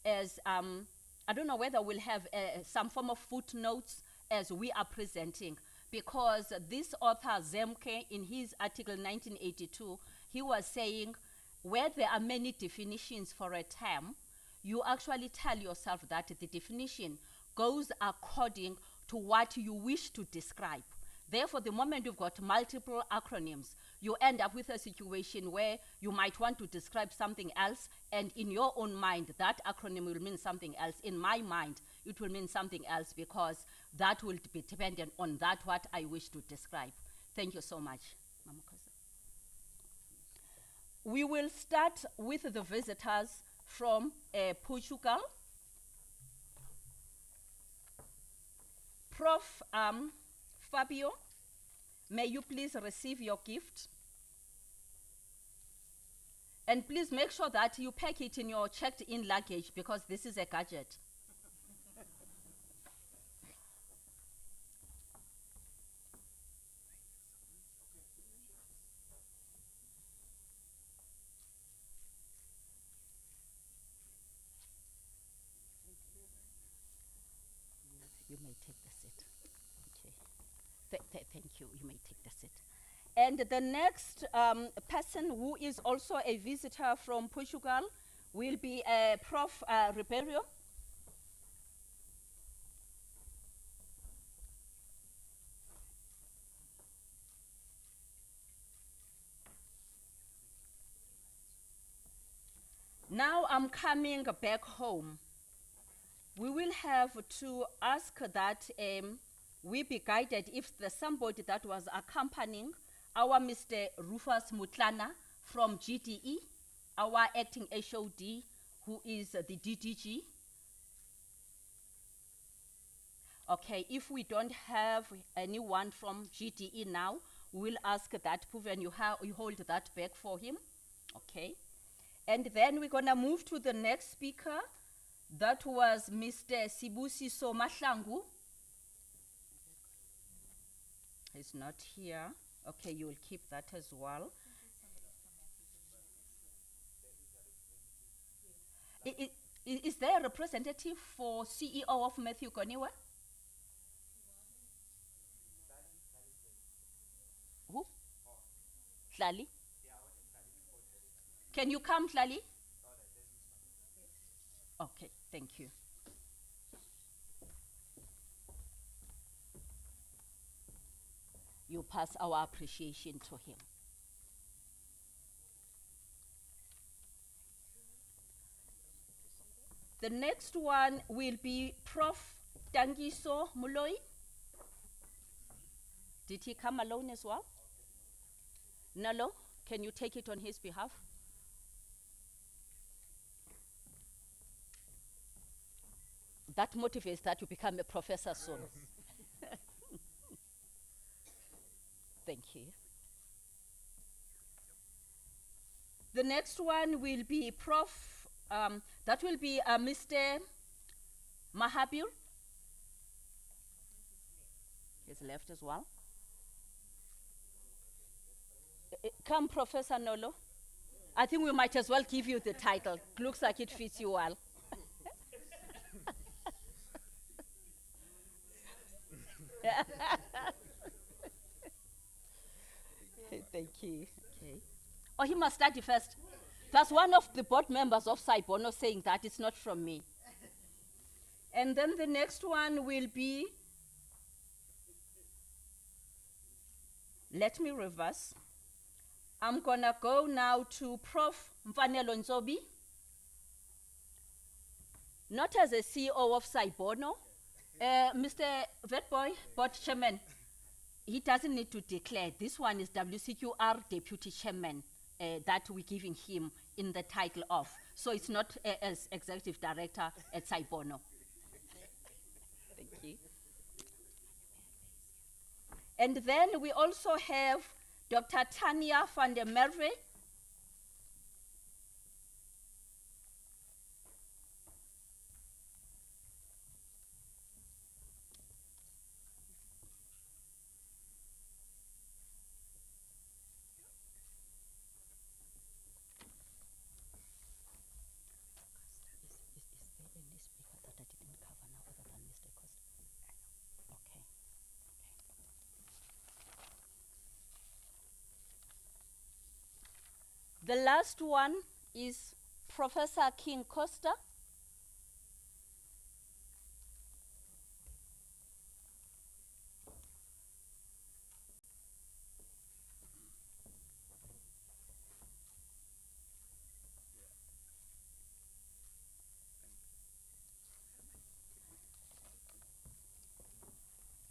as, I don't know whether we'll have some form of footnotes as we are presenting, because this author, Zemke, in his article 1982, he was saying, where there are many definitions for a term, you actually tell yourself that the definition goes according to what you wish to describe. Therefore, the moment you've got multiple acronyms, you end up with a situation where you might want to describe something else, and in your own mind, that acronym will mean something else. In my mind, it will mean something else, because that will be dependent on that what I wish to describe. Thank you so much, Mama Koza. We will start with the visitors from Portugal. Prof. Fabio, may you please receive your gift? And please make sure that you pack it in your checked-in luggage, because this is a gadget. You may take the seat. Okay. Thank you. You may take the seat. And the next person who is also a visitor from Portugal will be Prof. Ribeiro. Now I'm coming back home. We will have to ask that we be guided if there's somebody that was accompanying our Mr. Rufus Mutlana from GDE, our acting HOD, who is the DDG. Okay, if we don't have anyone from GDE now, we'll ask that Puven, you hold that bag for him. Okay. And then we're gonna move to the next speaker. That was Mr. Sibusiso Mahlangu. He's not here. Okay, you will keep that as well. Is there a representative for CEO of Matthew Goniwa? Who? Tlali? Can you come, Tlali? Okay, thank you. You pass our appreciation to him. The next one will be Prof. Tangiso Muloi. Did he come alone as well? Nalo, can you take it on his behalf? That motivates that you become a professor soon. Thank you. The next one will be that will be Mr. Mahabir. He's left as well. Come, Professor Nolo. I think we might as well give you the title. Looks like it fits you well. Thank you. Okay. Oh, he must study first. That's one of the board members of Saibono saying that it's not from me. And then the next one will be, let me reverse. I'm gonna go now to Prof. Mfanelo Nzobi, not as a CEO of Saibono. Mr. Vetboy, board chairman, he doesn't need to declare. This one is WCQR deputy chairman that we're giving him in the title of. So it's not as executive director at Saibono. Thank you. And then we also have Dr. Tanya van der Merwe. The last one is Professor King Costa.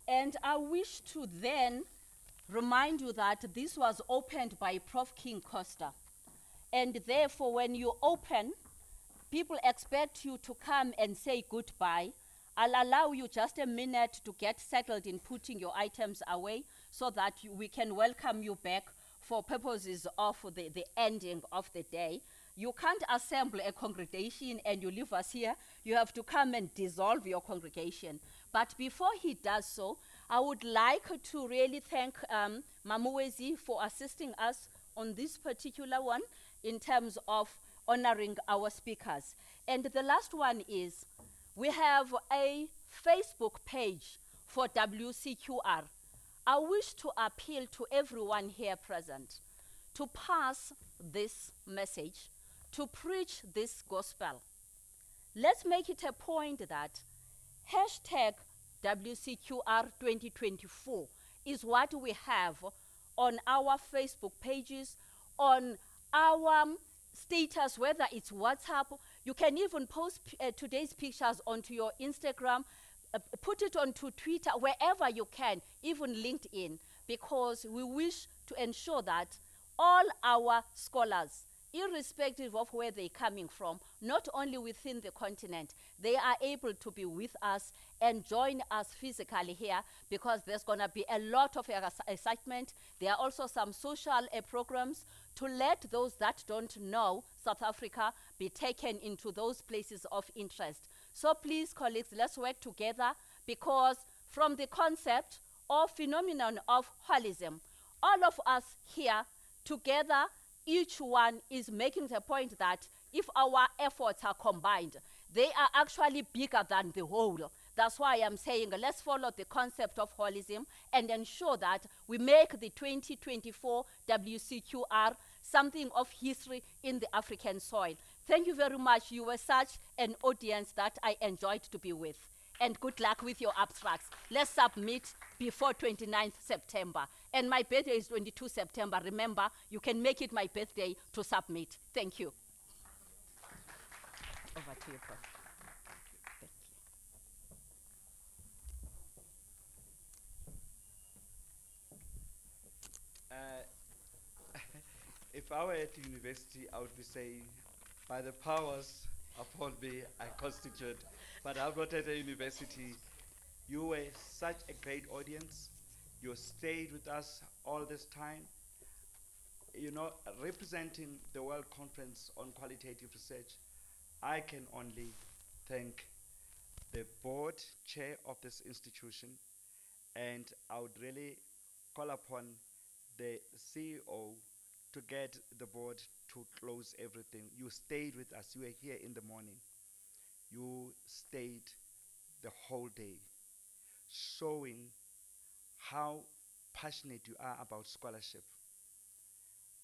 And I wish to then remind you that this was opened by Prof. King Costa. And therefore, when you open, people expect you to come and say goodbye. I'll allow you just a minute to get settled in putting your items away so that we can welcome you back for purposes of the ending of the day. You can't assemble a congregation and you leave us here. You have to come and dissolve your congregation. But before he does so, I would like to really thank Mamuwezi for assisting us on this particular one in terms of honoring our speakers. And the last one is, we have a Facebook page for WCQR. I wish to appeal to everyone here present to pass this message, to preach this gospel. Let's make it a point that hashtag WCQR 2024 is what we have on our Facebook pages, on our status, whether it's WhatsApp. You can even post today's pictures onto your Instagram, put it onto Twitter, wherever you can, even LinkedIn, because we wish to ensure that all our scholars, irrespective of where they're coming from, not only within the continent, they are able to be with us and join us physically here, because there's going to be a lot of excitement. There are also some social programs to let those that don't know South Africa be taken into those places of interest. So please, colleagues, let's work together, because from the concept or phenomenon of holism, all of us here together, each one is making the point that if our efforts are combined, they are actually bigger than the whole. That's why I'm saying let's follow the concept of holism and ensure that we make the 2024 WCQR something of history in the African soil. Thank you very much. You were such an audience that I enjoyed to be with. And good luck with your abstracts. Let's submit before 29th September. And my birthday is 22 September. Remember, you can make it my birthday to submit. Thank you. Over to you, Prof. Thank you. If I were at university, I would be saying, by the powers upon me, I constitute. But I'm not at a university. You were such a great audience. You stayed with us all this time. you know, representing the World Conference on Qualitative Research, I can only thank the board chair of this institution, and I would really call upon the CEO to get the board to close everything. You stayed with us. You were here in the morning. You stayed the whole day, showing how passionate you are about scholarship.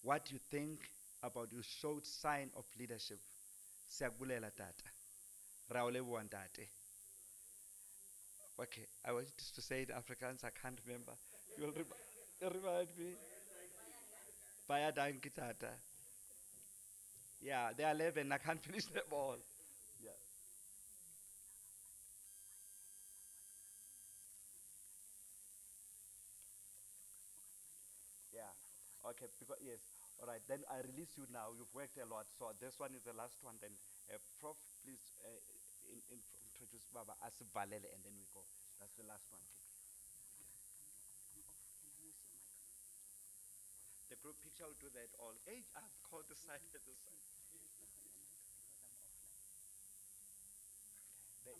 What you think about, you showed sign of leadership. Siyakubulela tata. Ra o leboha ntate. Okay, I wanted to say it in Afrikaans, I can't remember. You'll remind me. Baya danki tata. Yeah, there are 11, I can't finish them all. Yeah. Yeah, okay, because, yes, all right, then I release you now, you've worked a lot, so this one is the last one, then Prof, please introduce Baba Asibalele, and then we go. That's the last one. The group picture will do that all. Hey, I've called the side to the side. They-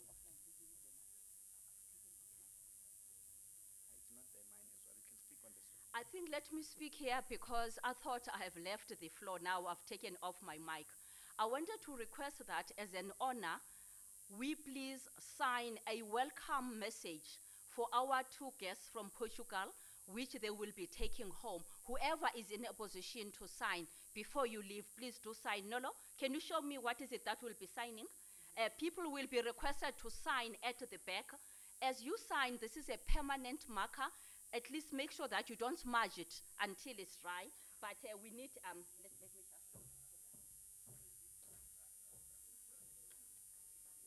It's not there, mine as well. You can speak on this one. I think let me speak here because I thought I have left the floor. Now I've taken off my mic. I wanted to request that as an honor, we please sign a welcome message for our two guests from Portugal, which they will be taking home. Whoever is in a position to sign before you leave, please do sign. Nolo, can you show me what is it that will be signing? People will be requested to sign at the back. As you sign, this is a permanent marker. At least make sure that you don't smudge it until it's dry. But we need, let me just show.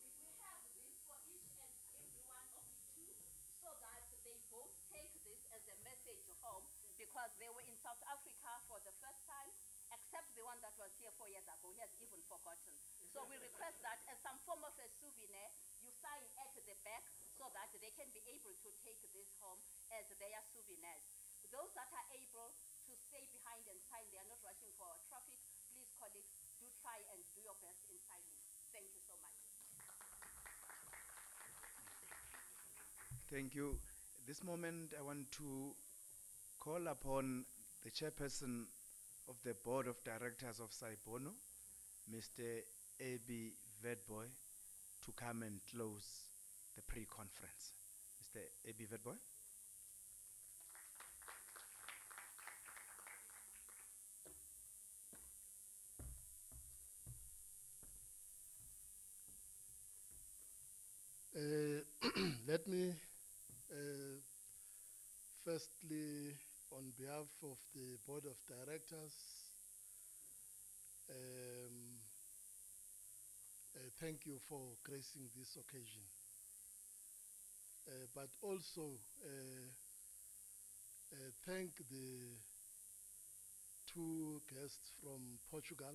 We have this for each and every one of the two, so that they both take this as a message home, because they were in South Africa for the first time, except the one that was here 4 years ago. He has even forgotten. So we request that as some form of a souvenir, you sign at the back so that they can be able to take this home as their souvenirs. Those that are able to stay behind and sign, they are not rushing for traffic. Please, colleagues, do try and do your best in signing. Thank you so much. Thank you. At this moment, I want to call upon the chairperson of the board of directors of Saibono, Mr. A.B. Vedboy, to come and close the pre-conference. Mr. A.B. Vedboy. Let me firstly, on behalf of the board of directors, thank you for gracing this occasion. But also thank the two guests from Portugal,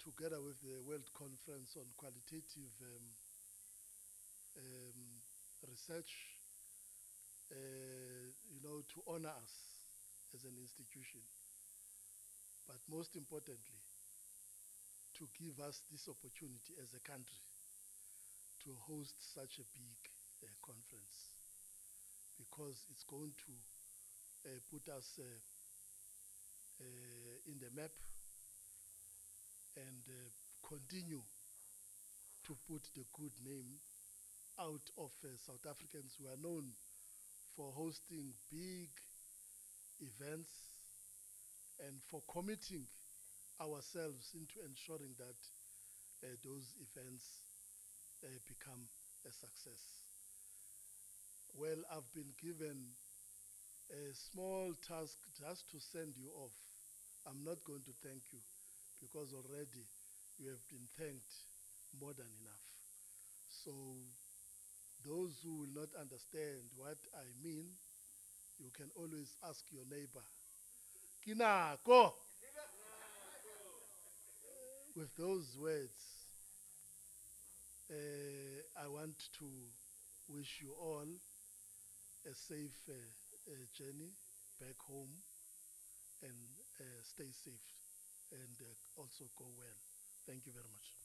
together with the World Conference on Qualitative Research, you know, to honor us as an institution, but most importantly, to give us this opportunity as a country to host such a big conference, because it's going to put us in the map and continue to put the good name out of South Africans who are known for hosting big events and for committing ourselves into ensuring that those events become a success. Well, I've been given a small task just to send you off. I'm not going to thank you, because already you have been thanked more than enough. So those who will not understand what I mean, you can always ask your neighbor. Kinako! With those words, I want to wish you all a safe journey back home, and stay safe and also go well. Thank you very much.